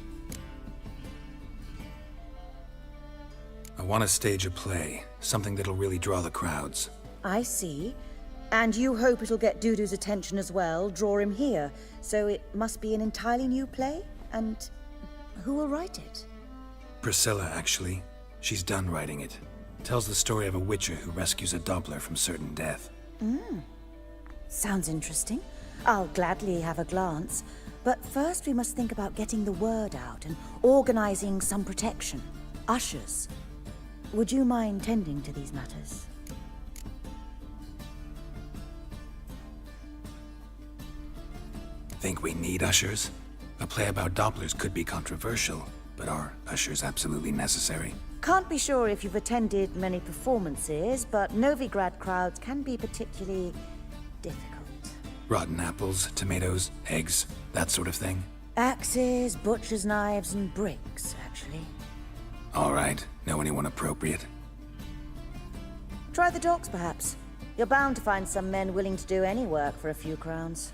I want to stage a play, something that'll really draw the crowds. I see. And you hope it'll get Dudu's attention as well, draw him here. So it must be an entirely new play? And who will write it? Priscilla, actually. She's done writing it. Tells the story of a witcher who rescues a Doppler from certain death. Sounds interesting. I'll gladly have a glance. But first we must think about getting the word out and organizing some protection. Ushers. Would you mind tending to these matters? Think we need ushers? A play about Dopplers could be controversial, but are ushers absolutely necessary? Can't be sure if you've attended many performances, but Novigrad crowds can be particularly difficult. Rotten apples, tomatoes, eggs, that sort of thing? Axes, butcher's knives, and bricks, actually. All right. Know anyone appropriate? Try the docks, perhaps. You're bound to find some men willing to do any work for a few crowns.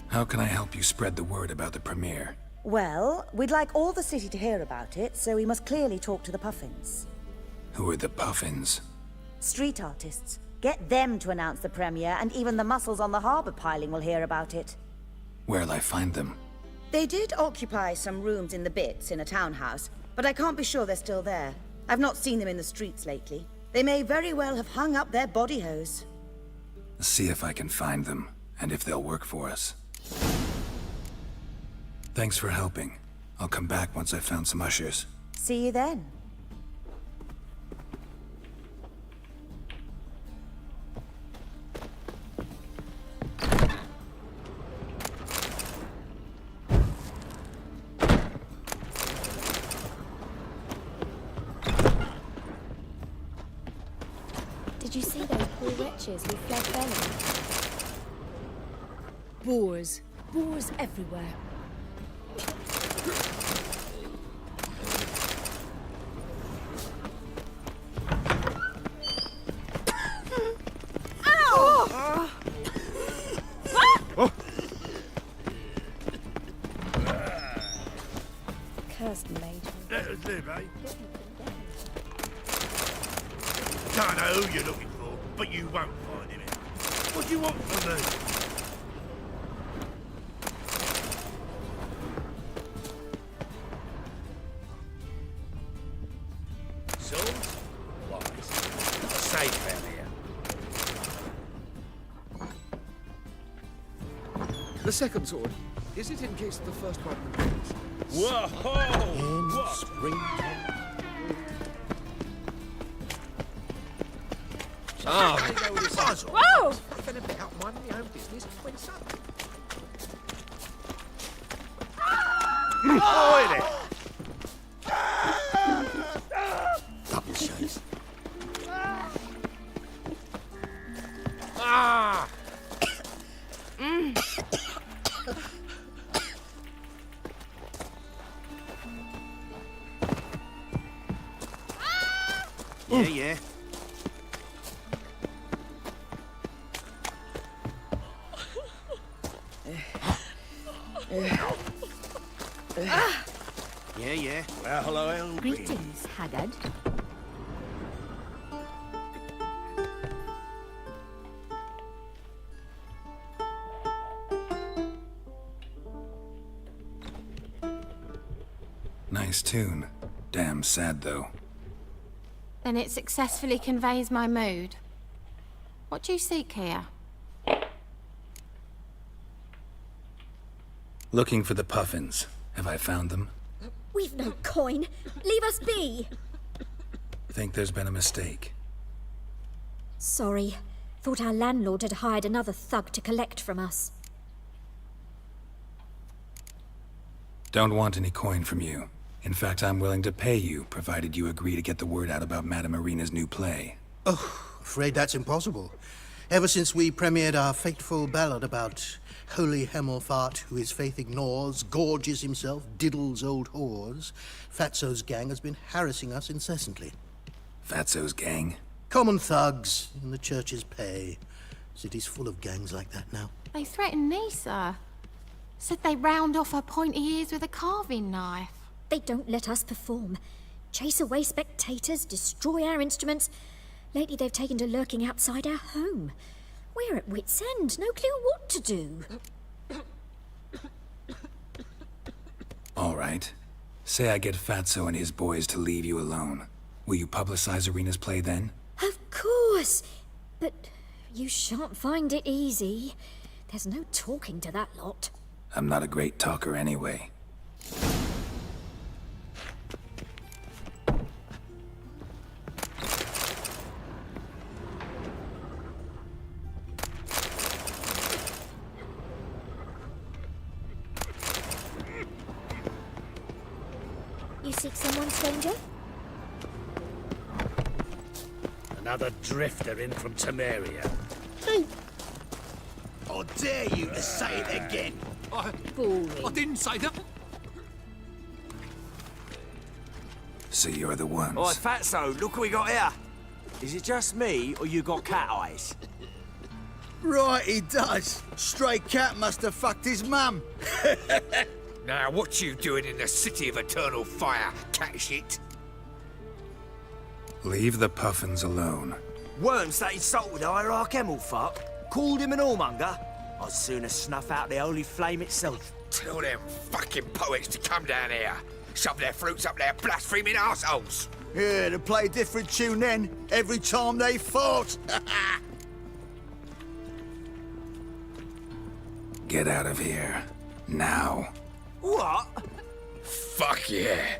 How can I help you spread the word about the premiere? Well, we'd like all the city to hear about it, so we must clearly talk to the Puffins. Who are the Puffins? Street artists. Get them to announce the premiere, and even the muscles on the harbour piling will hear about it. Where'll I find them? They did occupy some rooms in the Bits in a townhouse, but I can't be sure they're still there. I've not seen them in the streets lately. They may very well have hung up their body hose. See if I can find them, and if they'll work for us. Thanks for helping. I'll come back once I've found some ushers. See you then. Did Did you see those poor wretches who fled Velen? Boars. Boars everywhere. Ow! Cursed maid. Let us live, eh? Don't know who you're looking for, but you won't find him. What do you want from me? Swords? Wise. Not safe out here. The second sword, is it in case the first one remains? Whoa! What? Ah! Whoa! If going to pick up mind my own business when something. Oi there! Double chase. Ah! Yeah. Yeah. Well, I'll be. Greetings, Haggard. Nice tune. Damn sad, though. Then it successfully conveys my mood. What do you seek here? Looking for the puffins. Have I found them? We've no coin. Leave us be. Think there's been a mistake. Sorry. Thought our landlord had hired another thug to collect from us. Don't want any coin from you. In fact, I'm willing to pay you, provided you agree to get the word out about Madame Irina's new play. Oh, afraid that's impossible. Ever since we premiered our fateful ballad about Holy Hemelfart, who his faith ignores, gorges himself, diddles old whores, Fatso's gang has been harassing us incessantly. Fatso's gang? Common thugs in the church's pay. City's full of gangs like that now. They threatened me, sir. Said they round off her pointy ears with a carving knife. They don't let us perform. Chase away spectators, destroy our instruments. Lately they've taken to lurking outside our home. We're at wit's end, no clue what to do. All right. Say I get Fatso and his boys to leave you alone. Will you publicize Irina's play then? Of course. But you shan't find it easy. There's no talking to that lot. I'm not a great talker anyway. You seek someone, stranger? Another drifter in from Temeria. I dare you to say it again. I didn't say that. So you're the ones. Oi, Fatso, look what we got here. Is it just me, or you got cat eyes? Right, he does. Stray cat must have fucked his mum. Now, what you doing in the city of eternal fire, cat shit? Leave the puffins alone. Worms that insulted Hierarch Hemelfart, called him an whoremonger. I'd sooner snuff out the holy flame itself. Tell them fucking poets to come down here. Shove their fruits up their blaspheming arseholes. Yeah, to play a different tune then, every time they fought. Get out of here. Now. What? Fuck yeah.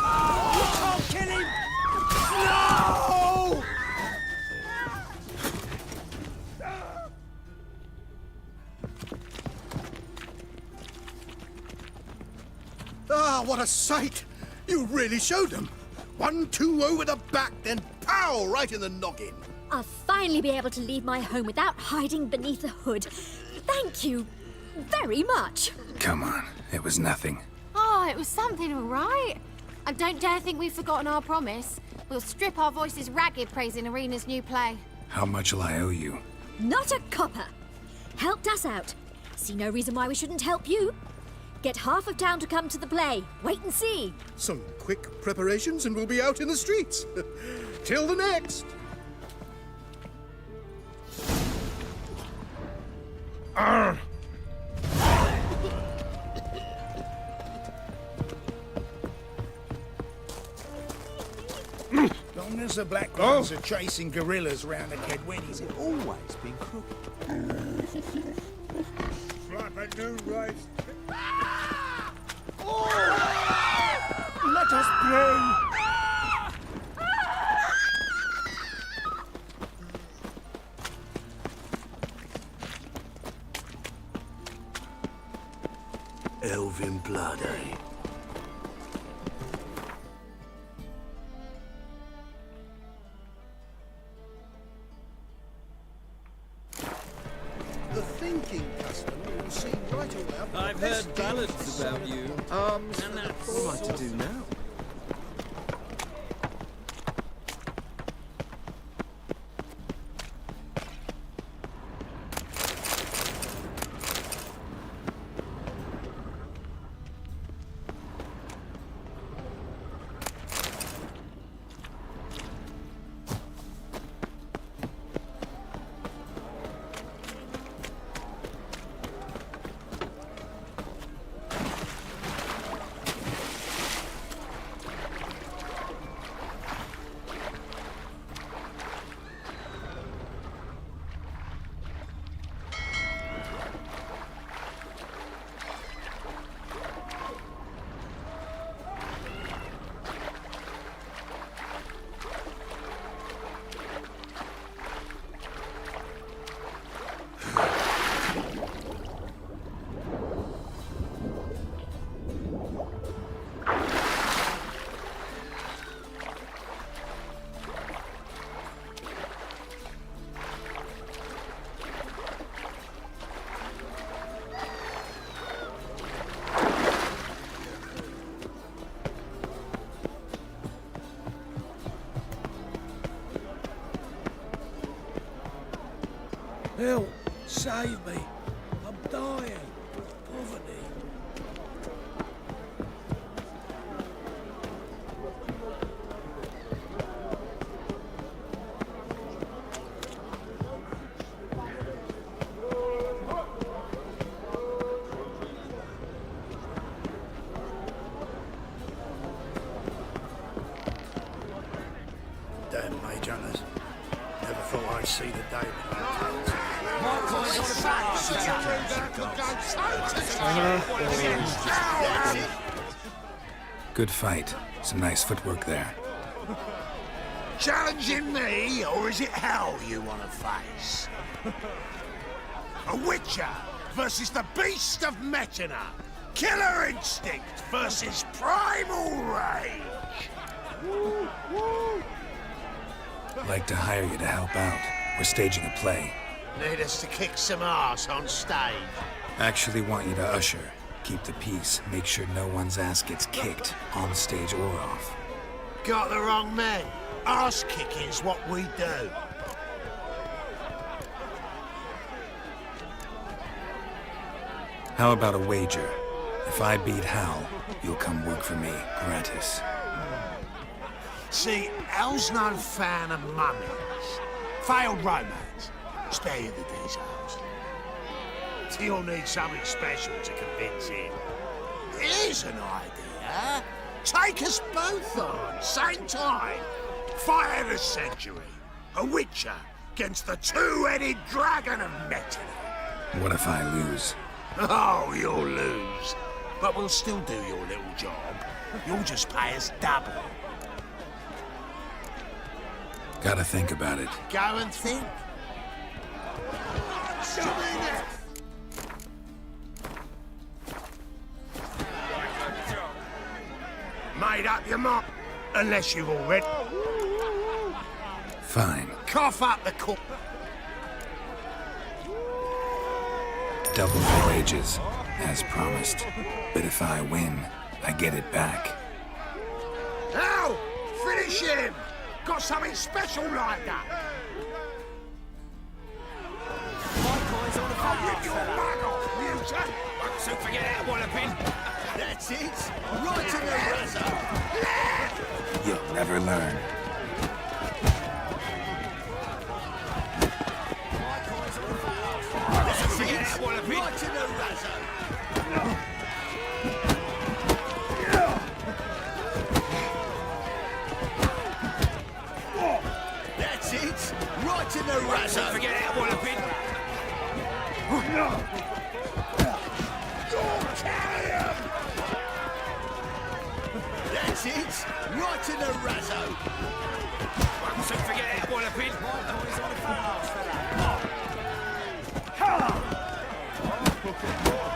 Oh, kill him! No! Ah, what a sight! You really showed them. 1-2 over the back, then pow, right in the noggin. I'll finally be able to leave my home without hiding beneath a hood. Thank you very much. Come on, it was nothing. Oh, it was something, all right. And don't dare think we've forgotten our promise. We'll strip our voices ragged praising Arena's new play. How much will I owe you? Not a copper. Helped us out. See no reason why we shouldn't help you. Get half of town to come to the play. Wait and see. Some quick preparations and we'll be out in the streets. Till the next. Long as the Black Ones are chasing guerrillas round the Kedwenis, it's always been crooked. Flap a new right. Let us pray. Elven blood, eh? The thinking customer will see right away. I've heard ballads about you. And that's all right to do now. Help! Save me! I'm dying! Poverty! Damn Magehunters. Never thought I'd see the day when Good fight. Some nice footwork there. Challenging me, or is it hell you want to face? A Witcher versus the Beast of Metina. Killer instinct versus primal rage. Woo, woo. I'd like to hire you to help out. We're staging a play. Need us to kick some ass on stage. Actually want you to usher. Keep the peace. Make sure no one's ass gets kicked, on stage or off. Got the wrong man. Ass kicking's what we do. How about a wager? If I beat Hal, you'll come work for me, gratis. See, Hal's no fan of mummies. Failed romance. Spare you the details. You'll need something special to convince him. Here's an idea. Take us both on, same time. Fight of the century. A Witcher against the two-headed dragon of Metina. What if I lose? Oh, you'll lose. But we'll still do your little job. You'll just pay us double. Gotta think about it. Go and think. made up your mind. Unless you've already. Fine. Cough up the cook. Double the wages, as promised. But if I win, I get it back. Now, finish him! Got something special like that! I'll rip your mug off, muser! Won't soon forget that walloping! That's it! Right in the razor! You'll never learn. That's it! Right in the razor! That's it! Right in the razor! Forget that walloping! You'll carry him! That's it! Right in the razor! Won't soon forget that walloping!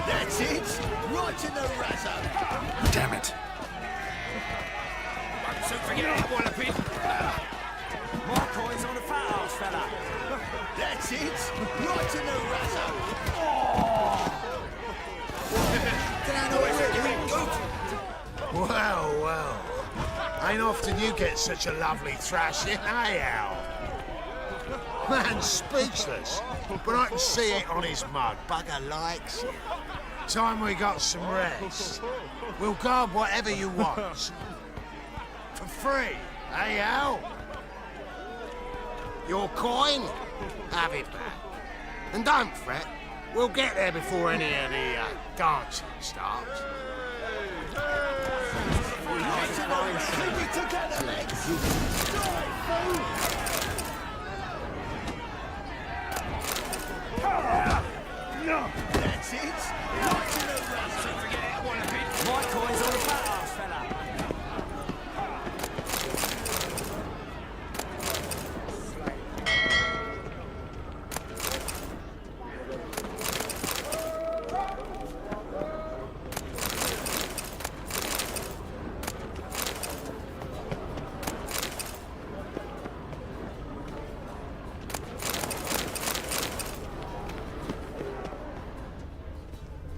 That's it! Right in the razor! Damn it. Won't soon forget that walloping! My coin's on the fat ass fella. That's it! Right in the razor! Well, well. Ain't often you get such a lovely thrashing, eh, Al? Man's speechless, but I can see it on his mug. Bugger likes it. Time we got some rest. We'll guard whatever you want. For free, eh, Al? Your coin? Have it back. And don't fret, we'll get there before any of the dancing starts. Keep it together, legs! That's it! Right in the razor! Forget that walloping! My coin's on the fat ass fella.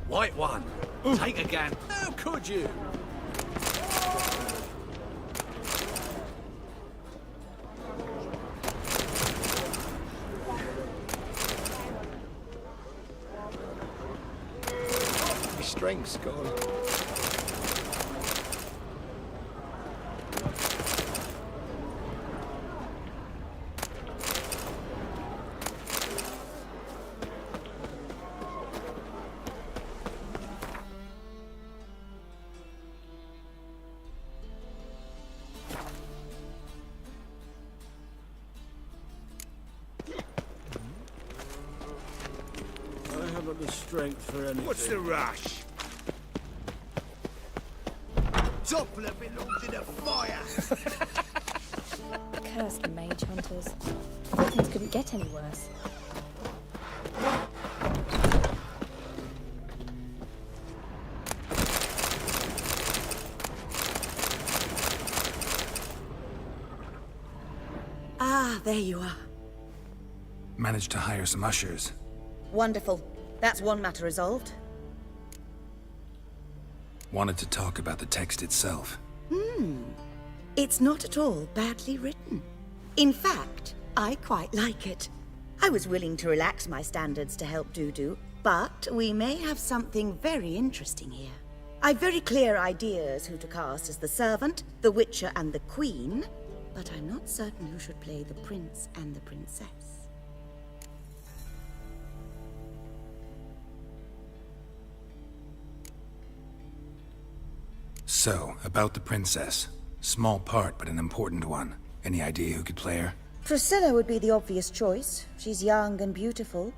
White one. Take a gun. How could you? My strength's gone. I haven't the strength for anything. What's the rush? Doppler belongs in a fire! Cursed mage hunters. Things couldn't get any worse. Ah, there you are. Managed to hire some ushers. Wonderful. That's one matter resolved. Wanted to talk about the text itself. It's not at all badly written. In fact, I quite like it. I was willing to relax my standards to help Dudu, but we may have something very interesting here. I've very clear ideas who to cast as the servant, the Witcher, and the Queen, but I'm not certain who should play the prince and the princess. So, about the princess. Small part, but an important one. Any idea who could play her? Priscilla would be the obvious choice. She's young and beautiful,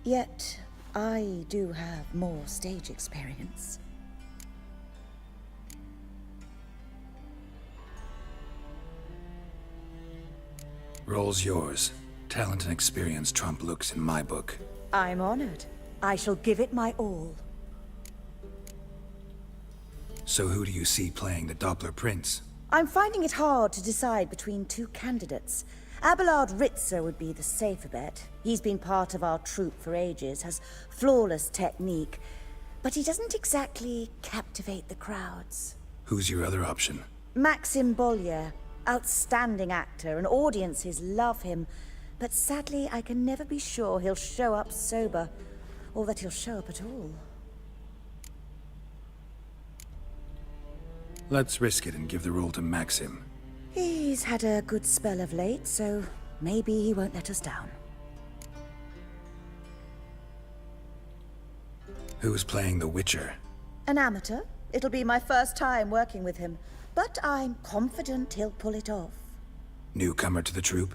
yet I do have more stage experience. Role's yours. Talent and experience trump looks in my book. I'm honored. I shall give it my all. So who do you see playing the Doppler Prince? I'm finding it hard to decide between two candidates. Abelard Ritzer would be the safer bet. He's been part of our troupe for ages, has flawless technique, but he doesn't exactly captivate the crowds. Who's your other option? Maxim Bollier, outstanding actor, and audiences love him. But sadly, I can never be sure he'll show up sober, or that he'll show up at all. Let's risk it and give the role to Maxim. He's had a good spell of late, so maybe he won't let us down. Who's playing the Witcher? An amateur. It'll be my first time working with him, but I'm confident he'll pull it off. Newcomer to the troupe?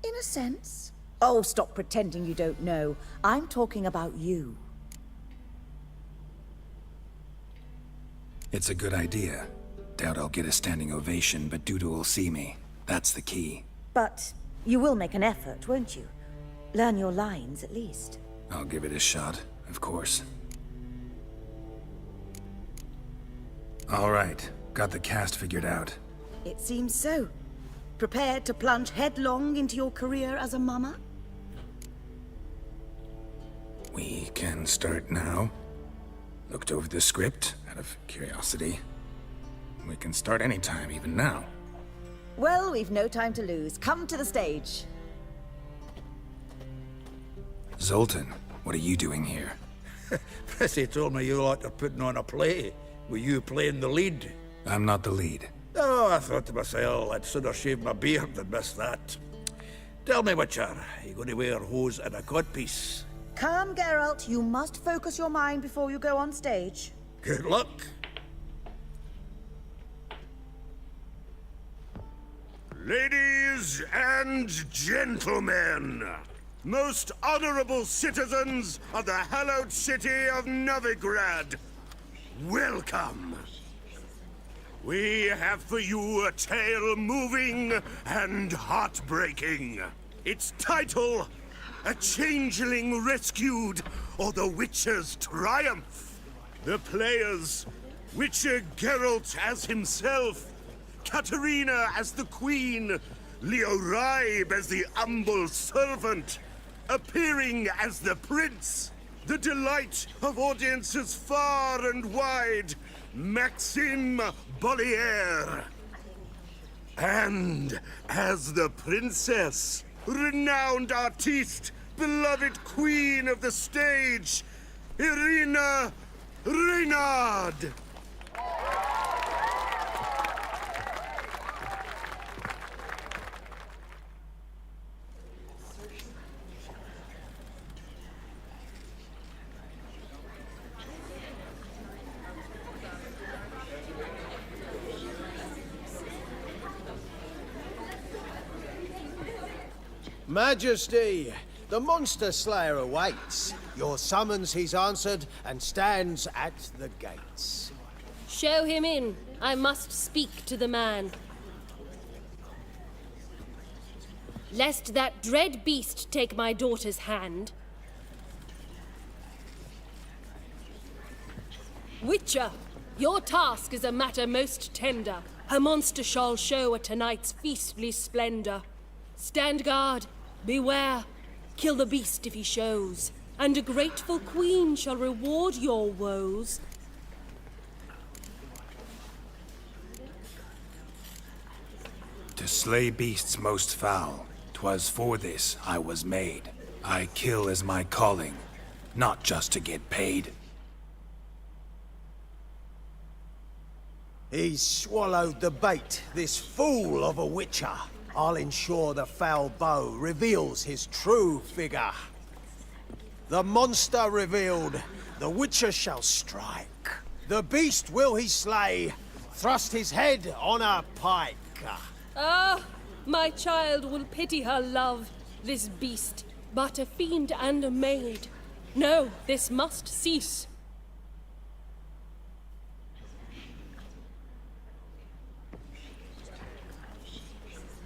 In a sense. Oh, stop pretending you don't know. I'm talking about you. It's a good idea. Doubt I'll get a standing ovation, but Dudu will see me. That's the key. But you will make an effort, won't you? Learn your lines, at least. I'll give it a shot, of course. All right, got the cast figured out. It seems so. Prepared to plunge headlong into your career as a mama? We can start now. Looked over the script, out of curiosity. We can start anytime, even now. Well, we've no time to lose. Come to the stage. Zoltan, what are you doing here? Prissy told me you like putting on a play. Were you playing the lead? I'm not the lead. Oh, I thought to myself, I'd sooner shave my beard than miss that. Tell me, Witcher, are you going to wear hose and a codpiece? Come, Geralt. You must focus your mind before you go on stage. Good luck. Ladies and gentlemen, most honorable citizens of the hallowed city of Novigrad, welcome. We have for you a tale moving and heartbreaking. Its title, A Changeling Rescued, or The Witcher's Triumph. The players, Witcher Geralt as himself, Katarina as the Queen, Leo Raib as the humble servant, appearing as the Prince, the delight of audiences far and wide, Maxim Bollier. And as the Princess, renowned artiste, beloved Queen of the stage, Irina Reynard. Majesty, the Monster Slayer awaits. Your summons he's answered and stands at the gates. Show him in. I must speak to the man. Lest that dread beast take my daughter's hand. Witcher, your task is a matter most tender. Her monster shall show at tonight's feastly splendor. Stand guard, beware, kill the beast if he shows, and a grateful queen shall reward your woes. To slay beasts most foul, 'twas for this I was made. I kill as my calling, not just to get paid. He's swallowed the bait, this fool of a Witcher. I'll ensure the foul bow reveals his true figure. The monster revealed, the Witcher shall strike. The beast will he slay, thrust his head on a pike. Ah, my child will pity her love, this beast, but a fiend and a maid. No, this must cease.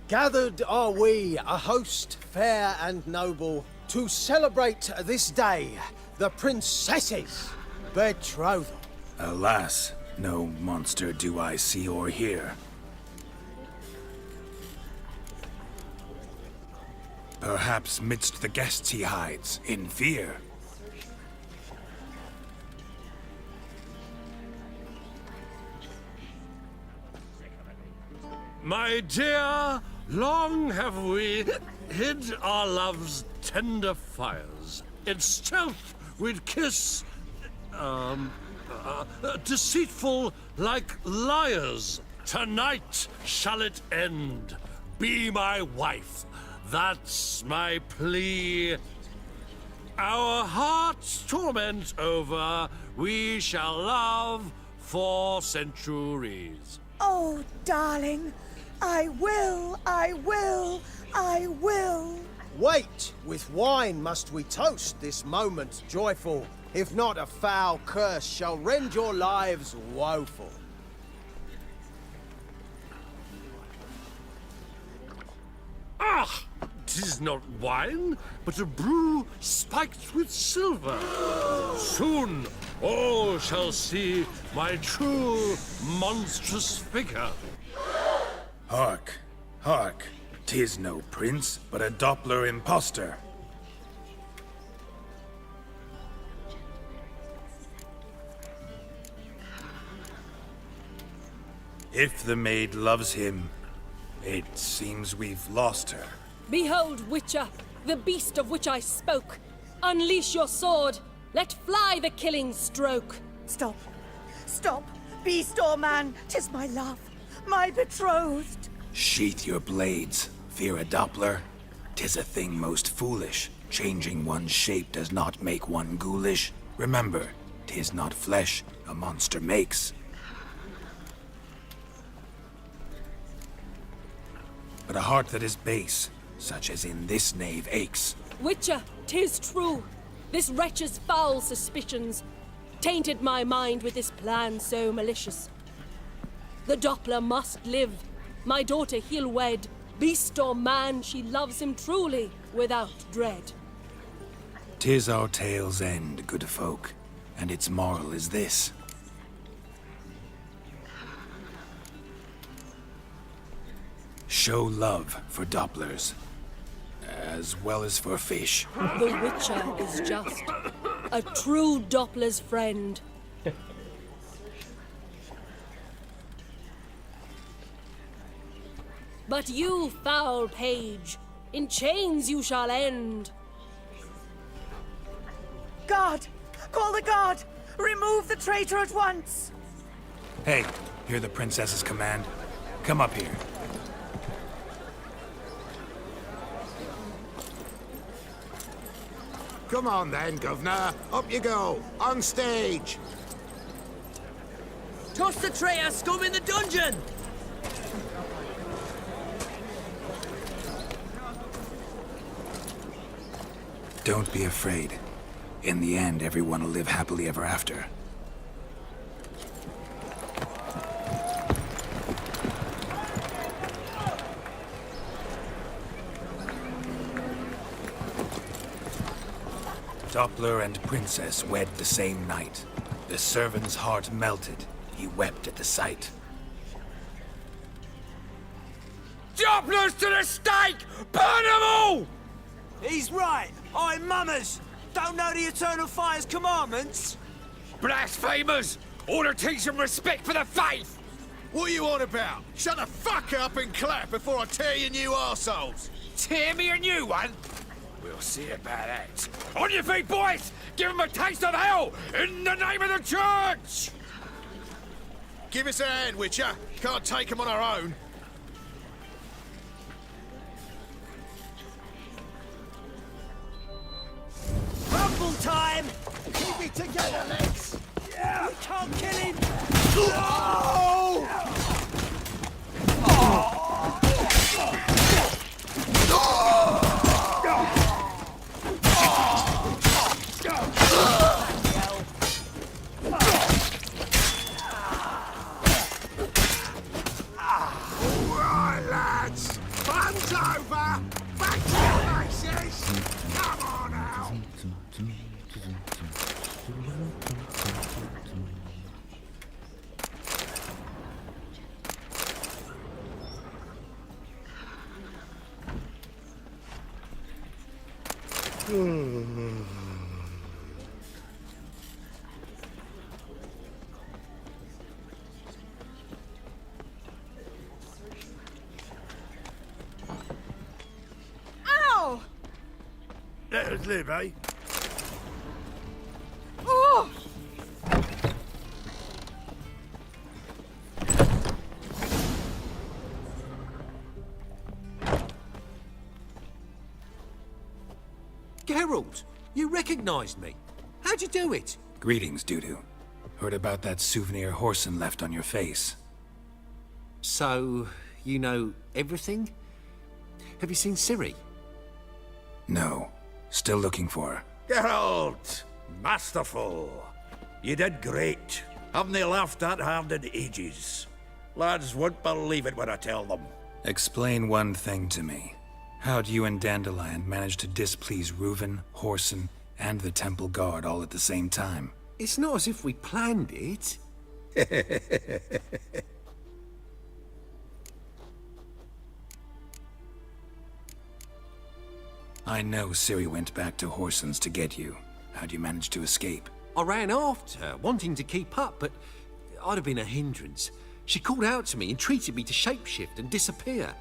Gathered are we, a host fair and noble, to celebrate this day, the princess's betrothal. Alas, No monster do I see or hear. Perhaps midst the guests he hides, in fear. My dear, long have we hid our love's tender fires. In stealth we'd kiss, deceitful like liars. Tonight shall it end. Be my wife. That's my plea. Our hearts' torment over, we shall love for centuries. Oh, darling, I will, I will, I will. Wait, with wine must we toast this moment joyful. If not, a foul curse shall rend your lives woeful. Ah! 'Tis not wine, but a brew spiked with silver. Soon all shall see my true monstrous figure. Hark, hark. 'Tis no prince, but a Doppler impostor. If the maid loves him, it seems we've lost her. Behold, Witcher, the beast of which I spoke. Unleash your sword. Let fly the killing stroke. Stop. Stop. Beast or man, 'tis my love, my betrothed. Sheath your blades, fear a Doppler. 'Tis a thing most foolish. Changing one's shape does not make one ghoulish. Remember, 'tis not flesh a monster makes. But a heart that is base, such as in this knave aches. Witcher, 'tis true. This wretch's foul suspicions tainted my mind with this plan so malicious. The Doppler must live. My daughter he'll wed. Beast or man, she loves him truly, without dread. 'Tis our tale's end, good folk, and its moral is this. Show love for Dopplers, as well as for fish. The Witcher is just a true Doppler's friend. But you, foul page, in chains you shall end. Guard! Call the guard! Remove the traitor at once! Hey, hear the princess's command? Come up here. Come on then, Governor. Up you go. On stage. Toss the traitor scum in the dungeon! Don't be afraid. In the end, everyone will live happily ever after. Doppler and Princess wed the same night. The servant's heart melted. He wept at the sight. Dopplers to the stake! Burn them all! He's right. I'm mummers. Don't know the Eternal Fire's commandments? Blasphemers! Order teach some respect for the faith! What are you on about? Shut the fuck up and clap before I tear you new arseholes! Tear me a new one? We'll see about that. On your feet, boys! Give them a taste of hell in the name of the church! Give us a hand, Witcher. Can't take them on our own. Rumble time! Keep it together, Lex! Yeah. We can't kill him! Right, lads. Fun's over. Back to your places. Come on now. Ow! Let us live, eh? Oh! Geralt, you recognized me. How'd you do it? Greetings, Dudu. Heard about that souvenir Horson left on your face. So, you know everything? Have you seen Ciri? No. Still looking for her. Geralt! Masterful! You did great. Haven't they laughed that hard in ages? Lads won't believe it when I tell them. Explain one thing to me. How'd you and Dandelion manage to displease Reuven, Horson, and the Temple Guard all at the same time? It's not as if we planned it. I know Ciri went back to Horson's to get you. How'd you manage to escape? I ran after her, wanting to keep up, but I'd have been a hindrance. She called out to me and treated me to shapeshift and disappear.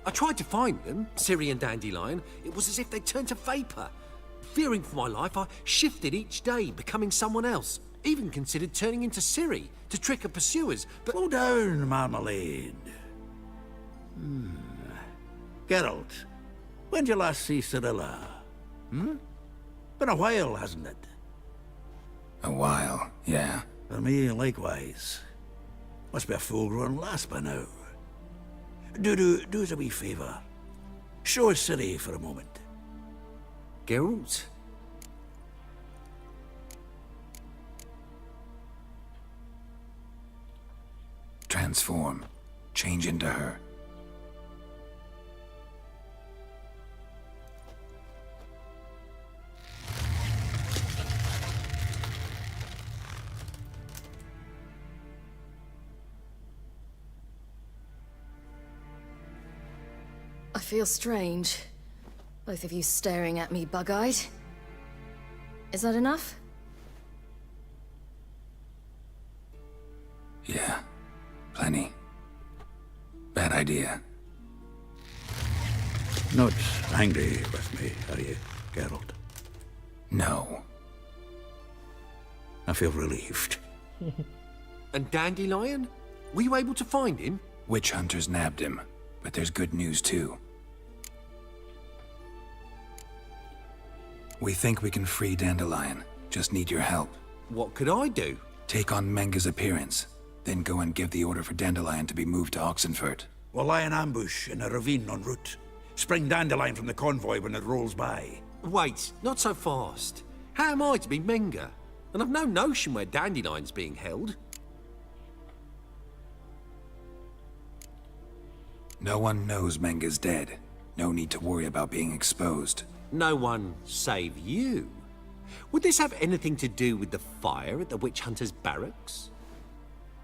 I tried to find them, Ciri and Dandelion. It was as if they turned to vapor. Fearing for my life, I shifted each day, becoming someone else. Even considered turning into Ciri to trick her pursuers, but... Slow down, Marmalade. Geralt, when did you last see Cirilla? Been a while, hasn't it? A while, yeah. For me, likewise. Must be a full-grown lass by now. Do us a wee favour. Show us Ciri for a moment. Geralt? Transform. Change into her. I feel strange. Both of you staring at me bug-eyed. Is that enough? Yeah. Plenty. Bad idea. Not angry with me, are you, Geralt? No. I feel relieved. And Dandelion? Were you able to find him? Witch hunters nabbed him, but there's good news too. We think we can free Dandelion. Just need your help. What could I do? Take on Menga's appearance, then go and give the order for Dandelion to be moved to Oxenfurt. We'll lie in ambush in a ravine en route. Spring Dandelion from the convoy when it rolls by. Wait, not so fast. How am I to be Menga? And I've no notion where Dandelion's being held. No one knows Menga's dead. No need to worry about being exposed. No one save you. Would this have anything to do with the fire at the witch hunters' barracks?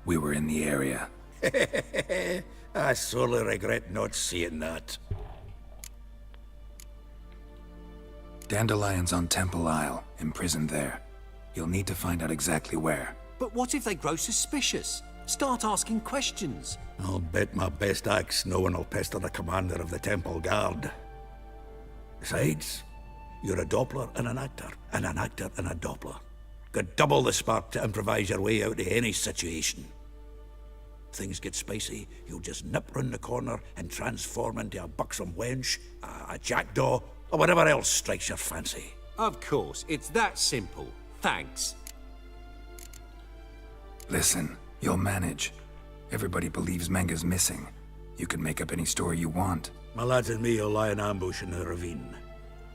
We were in the area. I sorely regret not seeing that. Dandelion's on Temple Isle, imprisoned there. You'll need to find out exactly where. But what if they grow suspicious? Start asking questions? I'll bet my best axe no one will pester the commander of the Temple Guard. Besides, you're a Doppler and an actor and a Doppler. Got double the spark to improvise your way out of any situation. Things get spicy, you'll just nip round the corner and transform into a buxom wench, a jackdaw, or whatever else strikes your fancy. Of course, it's that simple. Thanks. Listen, you'll manage. Everybody believes Menga's missing. You can make up any story you want. My lads and me will lie in ambush in the ravine.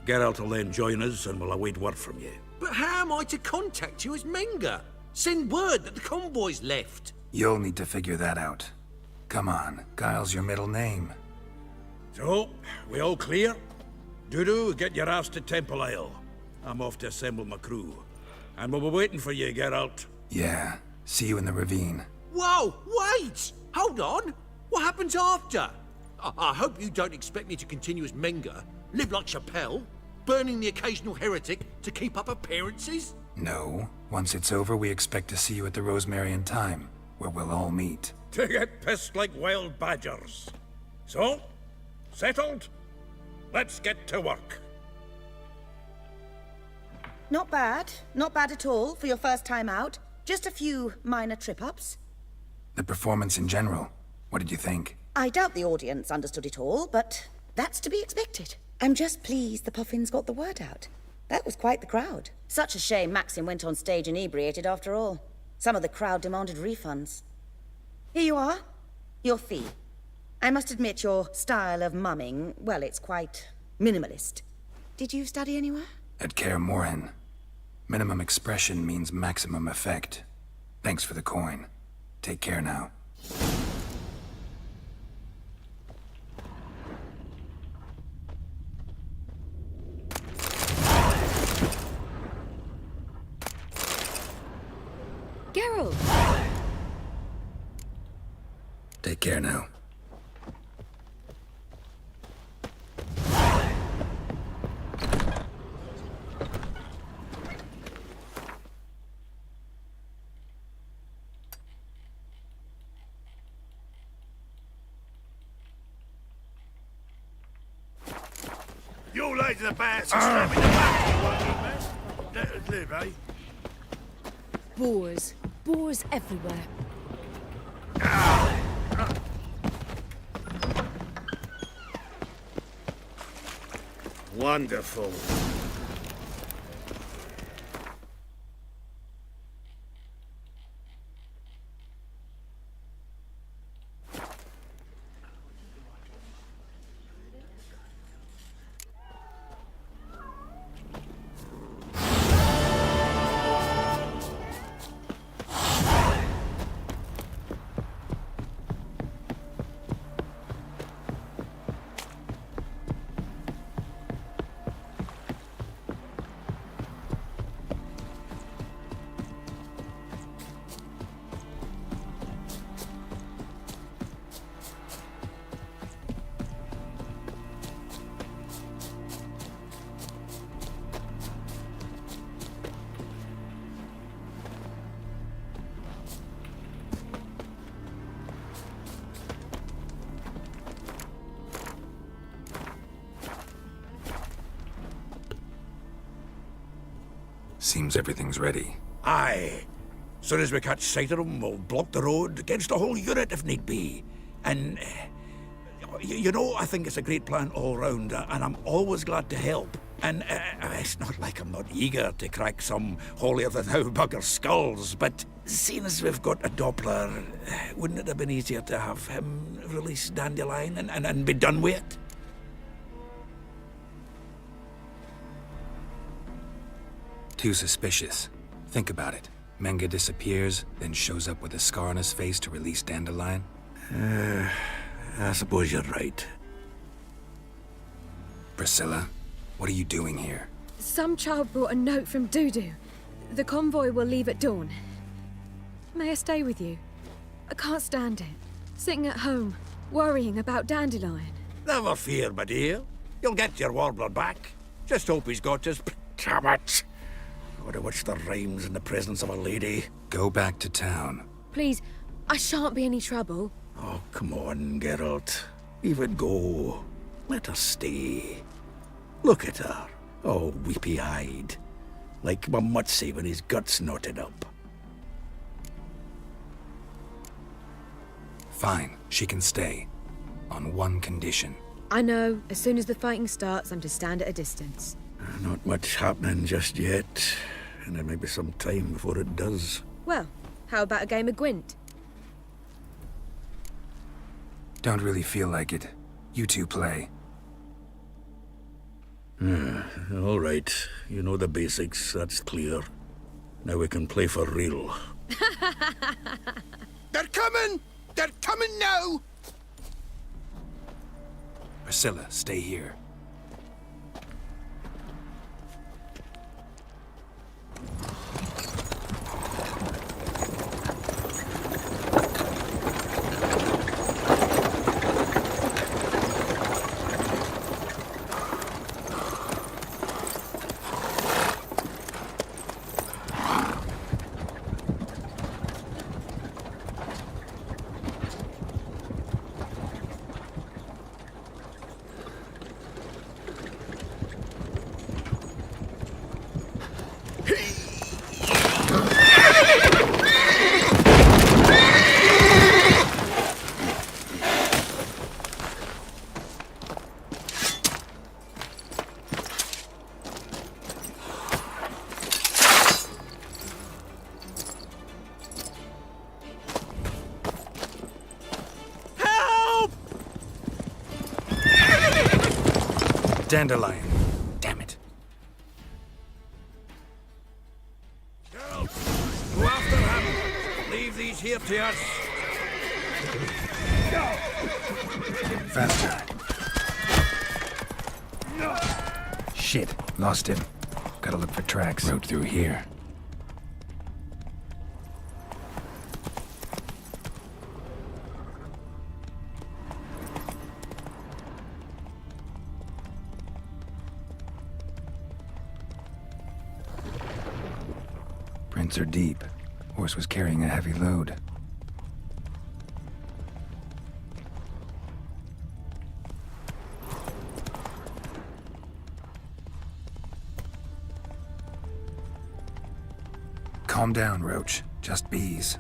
Geralt will then join us and we'll await word from you. But how am I to contact you as Menga? Send word that the convoy's left. You'll need to figure that out. Come on, Guile's your middle name. So, we all clear? Dudu, get your ass to Temple Isle. I'm off to assemble my crew. And we'll be waiting for you, Geralt. Yeah, see you in the ravine. Whoa, wait! Hold on! What happens after? I hope you don't expect me to continue as Menga, live like Chappelle, burning the occasional heretic to keep up appearances? No. Once it's over, we expect to see you at the Rosemary and Thyme, where we'll all meet. To get pissed like wild badgers. So, settled? Let's get to work. Not bad. Not bad at all for your first time out. Just a few minor trip-ups. The performance in general, what did you think? I doubt the audience understood it all, but that's to be expected. I'm just pleased the Puffins got the word out. That was quite the crowd. Such a shame Maxim went on stage inebriated after all. Some of the crowd demanded refunds. Here you are. Your fee. I must admit your style of mumming, well, it's quite minimalist. Did you study anywhere? At Kaer Morhen. Minimum expression means maximum effect. Thanks for the coin. Take care now. Geralt! Take care now. You lay to the bats and stab me in the back, live, eh? Boars. Boars everywhere. Wonderful. Seems everything's ready. Aye. Soon as we catch sight of them, we'll block the road against a whole unit if need be. And, you know, I think it's a great plan all round, and I'm always glad to help. And it's not like I'm not eager to crack some holier-than-thou bugger's skulls, but seeing as we've got a Doppler, wouldn't it have been easier to have him release Dandelion and be done with it? Too suspicious. Think about it. Menga disappears, then shows up with a scar on his face to release Dandelion. I suppose you're right. Priscilla, what are you doing here? Some child brought a note from Dudu. The convoy will leave at dawn. May I stay with you? I can't stand it. Sitting at home, worrying about Dandelion. Never fear, my dear. You'll get your warbler back. Just hope he's got his tabbats. Gotta watch the rhymes in the presence of a lady. Go back to town. Please, I shan't be any trouble. Oh, come on, Geralt. Leave it go. Let her stay. Look at her. Oh, weepy-eyed. Like my Mutsy when his guts knotted up. Fine, she can stay. On one condition. I know, as soon as the fighting starts, I'm to stand at a distance. Not much happening just yet. And there may be some time before it does. Well, how about a game of Gwent? Don't really feel like it. You two play. All right. You know the basics, that's clear. Now we can play for real. They're coming! They're coming now! Priscilla, stay here. Dandelion. Damn it. Go after him. Leave these here to us. Faster. Shit, lost him. Gotta look for tracks. Road through here. Prints are deep. Horse was carrying a heavy load. Calm down, Roach. Just bees.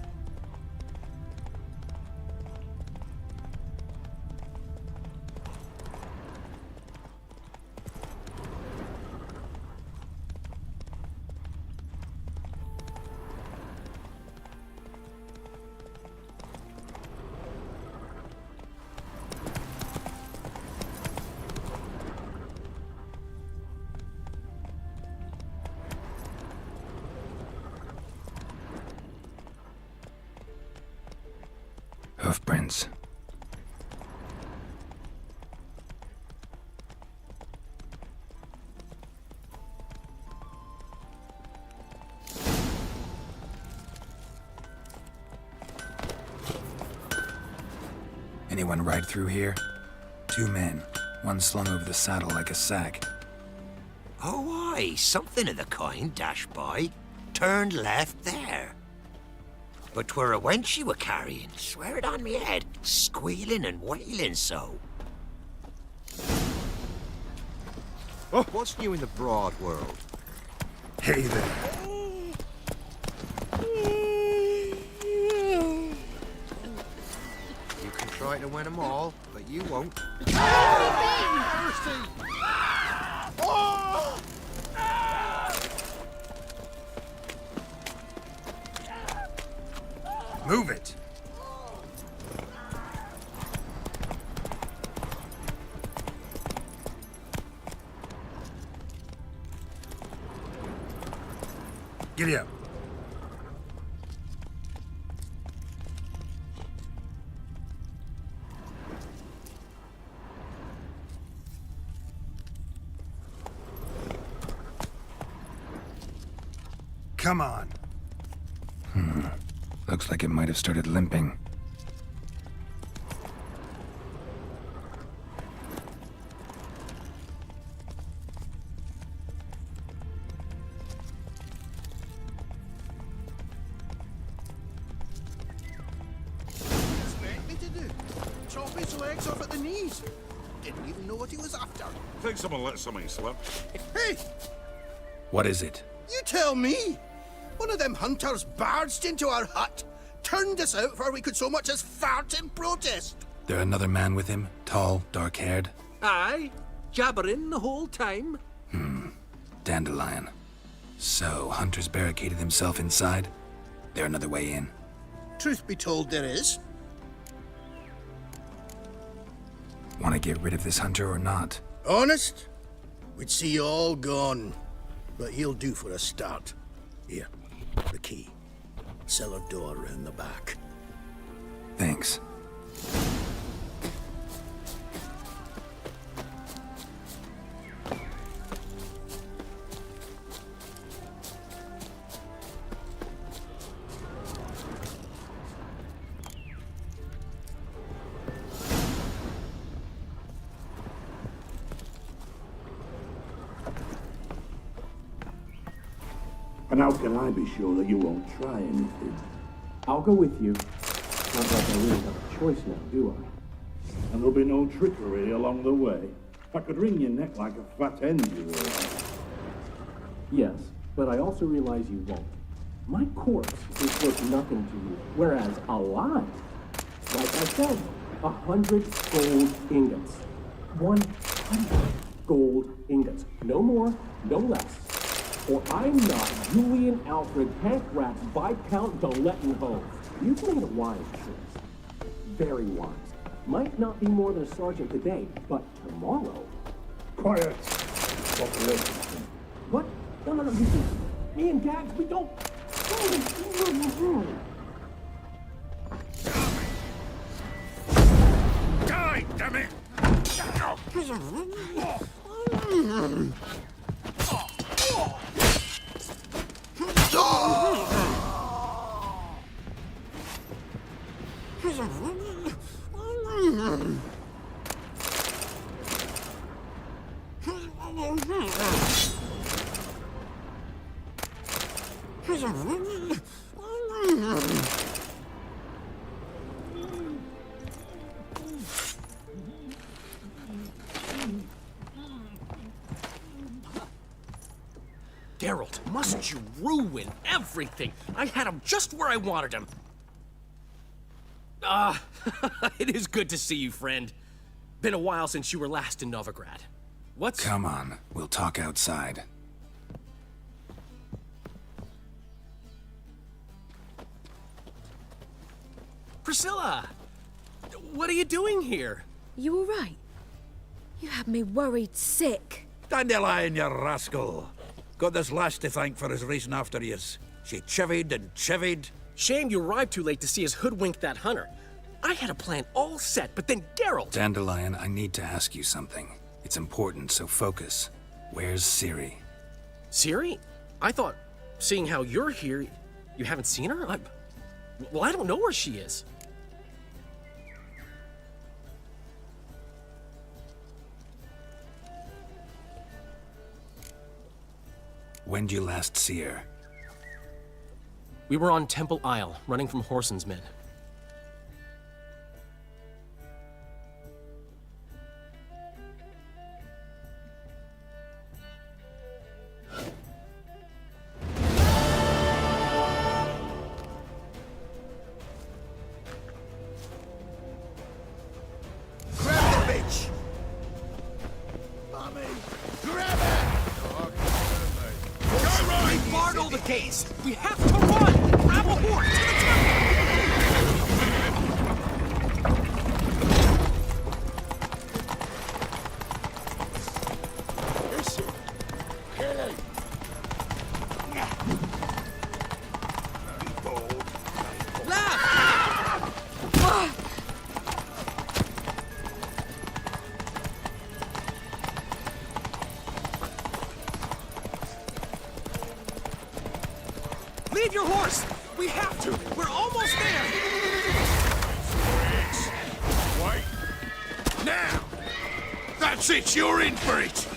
Hoofprints. Anyone ride through here? 2 men. One slung over the saddle like a sack. Oh, aye, something of the kind dashed by. Turned left there. But 'twere a wench you were carrying, swear it on me head, squealing and wailing so. Oh, what's new in the broad world? Hey there. You can try to win them all, but you won't. Move it! Giddy up. Come on. Looks like it might have started limping. Expect me to do? Chop his legs off at the knees. Didn't even know what he was after. Think someone let something slip. Hey, What is it? you tell me. One of them hunters barged into our hut, turned us out before we could so much as fart in protest. There another man with him? Tall, dark-haired? Aye, jabbering the whole time. Dandelion. So, Hunter's barricaded himself inside? There another way in? Truth be told, there is. Want to get rid of this Hunter or not? Honest? We'd see you all gone. But he'll do for a start. Here, the key. Cellar door round the back. Thanks. And how can I be sure that you won't try anything? I'll go with you. Not like I really have a choice now, do I? And there'll be no trickery along the way. I could wring your neck like a fat hen, you will. Yes, but I also realize you won't. My corpse is worth nothing to you, whereas alive, like I said, 100 gold ingots. 100 gold ingots. No more, no less. Or I'm not Julian Alfred Pancratz Viscount de Lettenhove. You've made a wise choice. Very wise. Might not be more than a sergeant today, but tomorrow, Quiet. What? No, listen. Me and Gags, we don't... Die, damn it! Geralt, must you ruin everything? I had him just where I wanted him. It is good to see you, friend. Been a while since you were last in Novigrad. What's... Come on, we'll talk outside. Priscilla! What are you doing here? You all right? You had me worried sick. Dandelion, you rascal. Got this lass to thank for his racing after yous. She chivied and chivied. Shame you arrived too late to see us hoodwink that hunter. I had a plan all set, but then Geralt... Dandelion, I need to ask you something. It's important, so focus. Where's Ciri? Ciri? I thought, seeing how you're here, you haven't seen her? Well, I don't know where she is. When'd you last see her? We were on Temple Isle, running from Whoreson's men. Grab the bitch! Mummy, grab her! We barred all the gates! We have to run! Grab a horse to the temple! Listen, Kelly. Leave your horse! We have to! We're almost there! Wait. Now! That's it, you're in for it!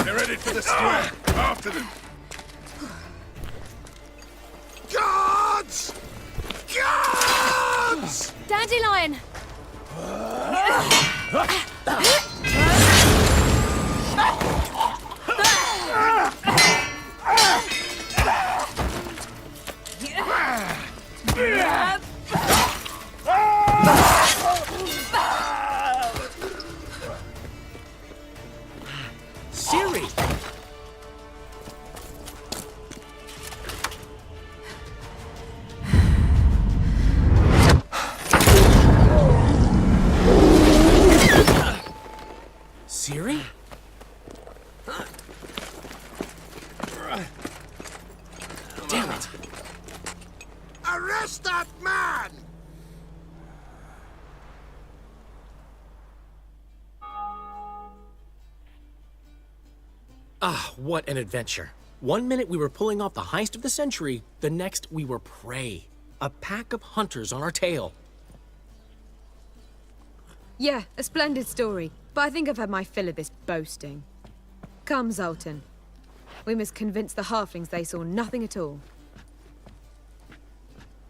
They're headed for the square. After them. Guards! Guards! Dandelion! Ciri! Ciri? Damn it! Arrest that man! Ah, what an adventure. 1 minute we were pulling off the heist of the century, the next we were prey. A pack of hunters on our tail. Yeah, a splendid story, but I think I've had my fill of this boasting. Come, Zoltan. We must convince the halflings they saw nothing at all.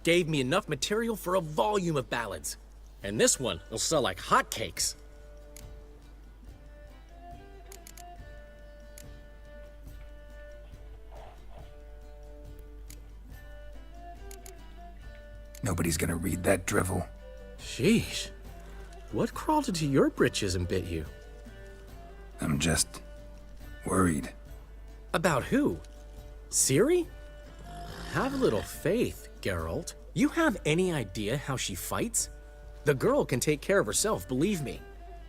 Gave me enough material for a volume of ballads. And this one will sell like hotcakes. Nobody's gonna read that drivel. Sheesh. What crawled into your britches and bit you? I'm just worried. About who? Ciri? Have a little faith, Geralt. You have any idea how she fights? The girl can take care of herself, believe me.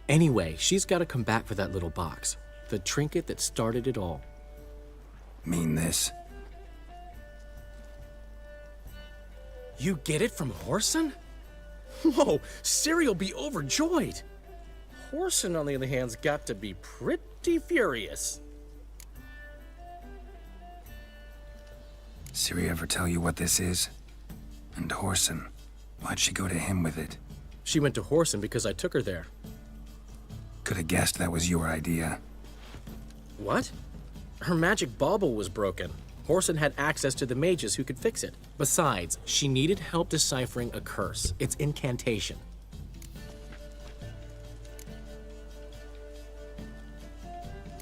Anyway, she's got to come back for that little box. The trinket that started it all. Mean this? You get it from Whoreson? Whoa, Ciri'll be overjoyed. Whoreson, on the other hand's got to be pretty furious. Ciri ever tell you what this is? And Whoreson, why'd she go to him with it? She went to Whoreson because I took her there. Could have guessed that was your idea. What? Her magic bauble was broken. Whoreson had access to the mages who could fix it. Besides, she needed help deciphering a curse. It's incantation.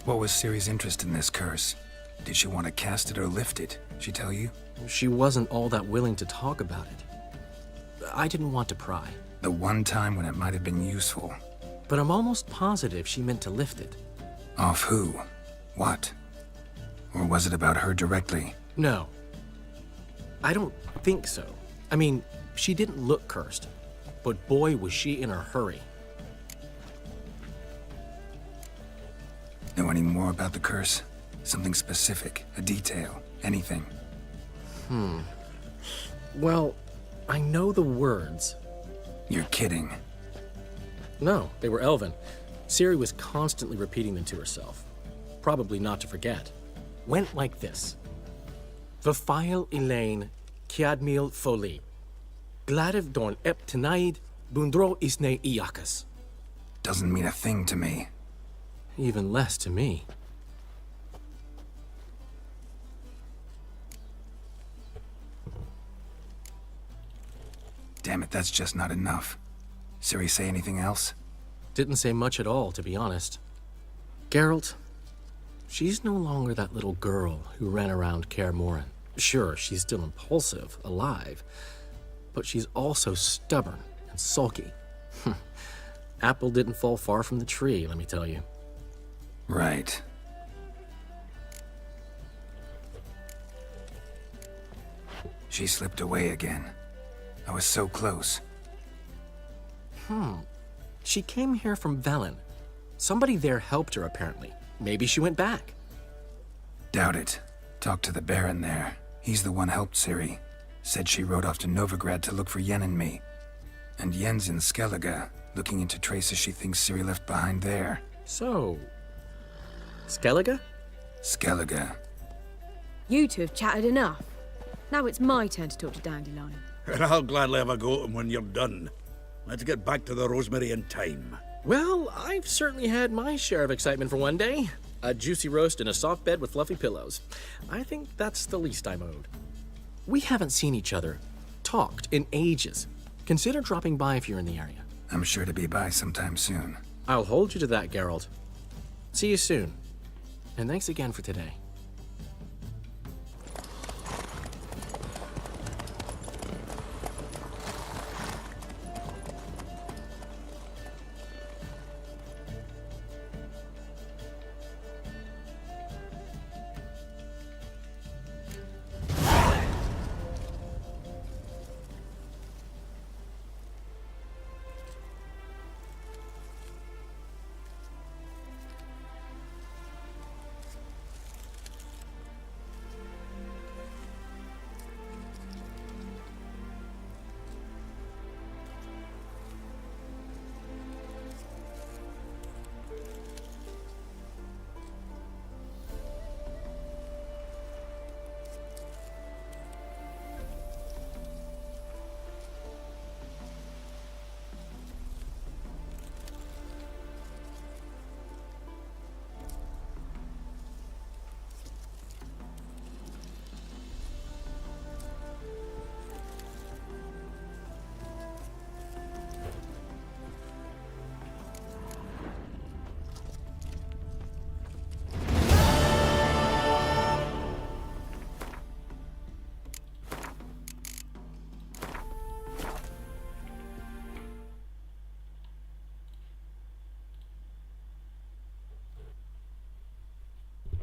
What was Ciri's interest in this curse? Did she want to cast it or lift it? She tell you? She wasn't all that willing to talk about it. I didn't want to pry. The one time when it might have been useful. But I'm almost positive she meant to lift it. Off who? What? Or was it about her directly? No. I don't think so. I mean, she didn't look cursed. But boy, was she in a hurry. Know any more about the curse? Something specific, a detail, anything? Well, I know the words. You're kidding. No, they were Elven. Ciri was constantly repeating them to herself. Probably not to forget. Went like this. Vafail Elaine, Kiadmil Foli. Gladiv Dorn Ep Tenaid, Bundro Isne Iakas. Doesn't mean a thing to me. Even less to me. Damn it, that's just not enough. Ciri say anything else? Didn't say much at all, to be honest. Geralt, she's no longer that little girl who ran around Kaer Morhen. Sure, she's still impulsive, alive, but she's also stubborn and sulky. Apple didn't fall far from the tree, let me tell you. Right. She slipped away again. I was so close. She came here from Velen. Somebody there helped her, apparently. Maybe she went back. Doubt it. Talked to the Baron there. He's the one helped Ciri. Said she rode off to Novigrad to look for Yen and me. And Yen's in Skellige, looking into traces she thinks Ciri left behind there. So... Skellige? Skellige. You two have chatted enough. Now it's my turn to talk to Dandelion. And I'll gladly have a go at him when you're done. Let's get back to the Rosemary in time. Well, I've certainly had my share of excitement for one day. A juicy roast in a soft bed with fluffy pillows. I think that's the least I'm owed. We haven't seen each other, talked, in ages. Consider dropping by if you're in the area. I'm sure to be by sometime soon. I'll hold you to that, Geralt. See you soon. And thanks again for today.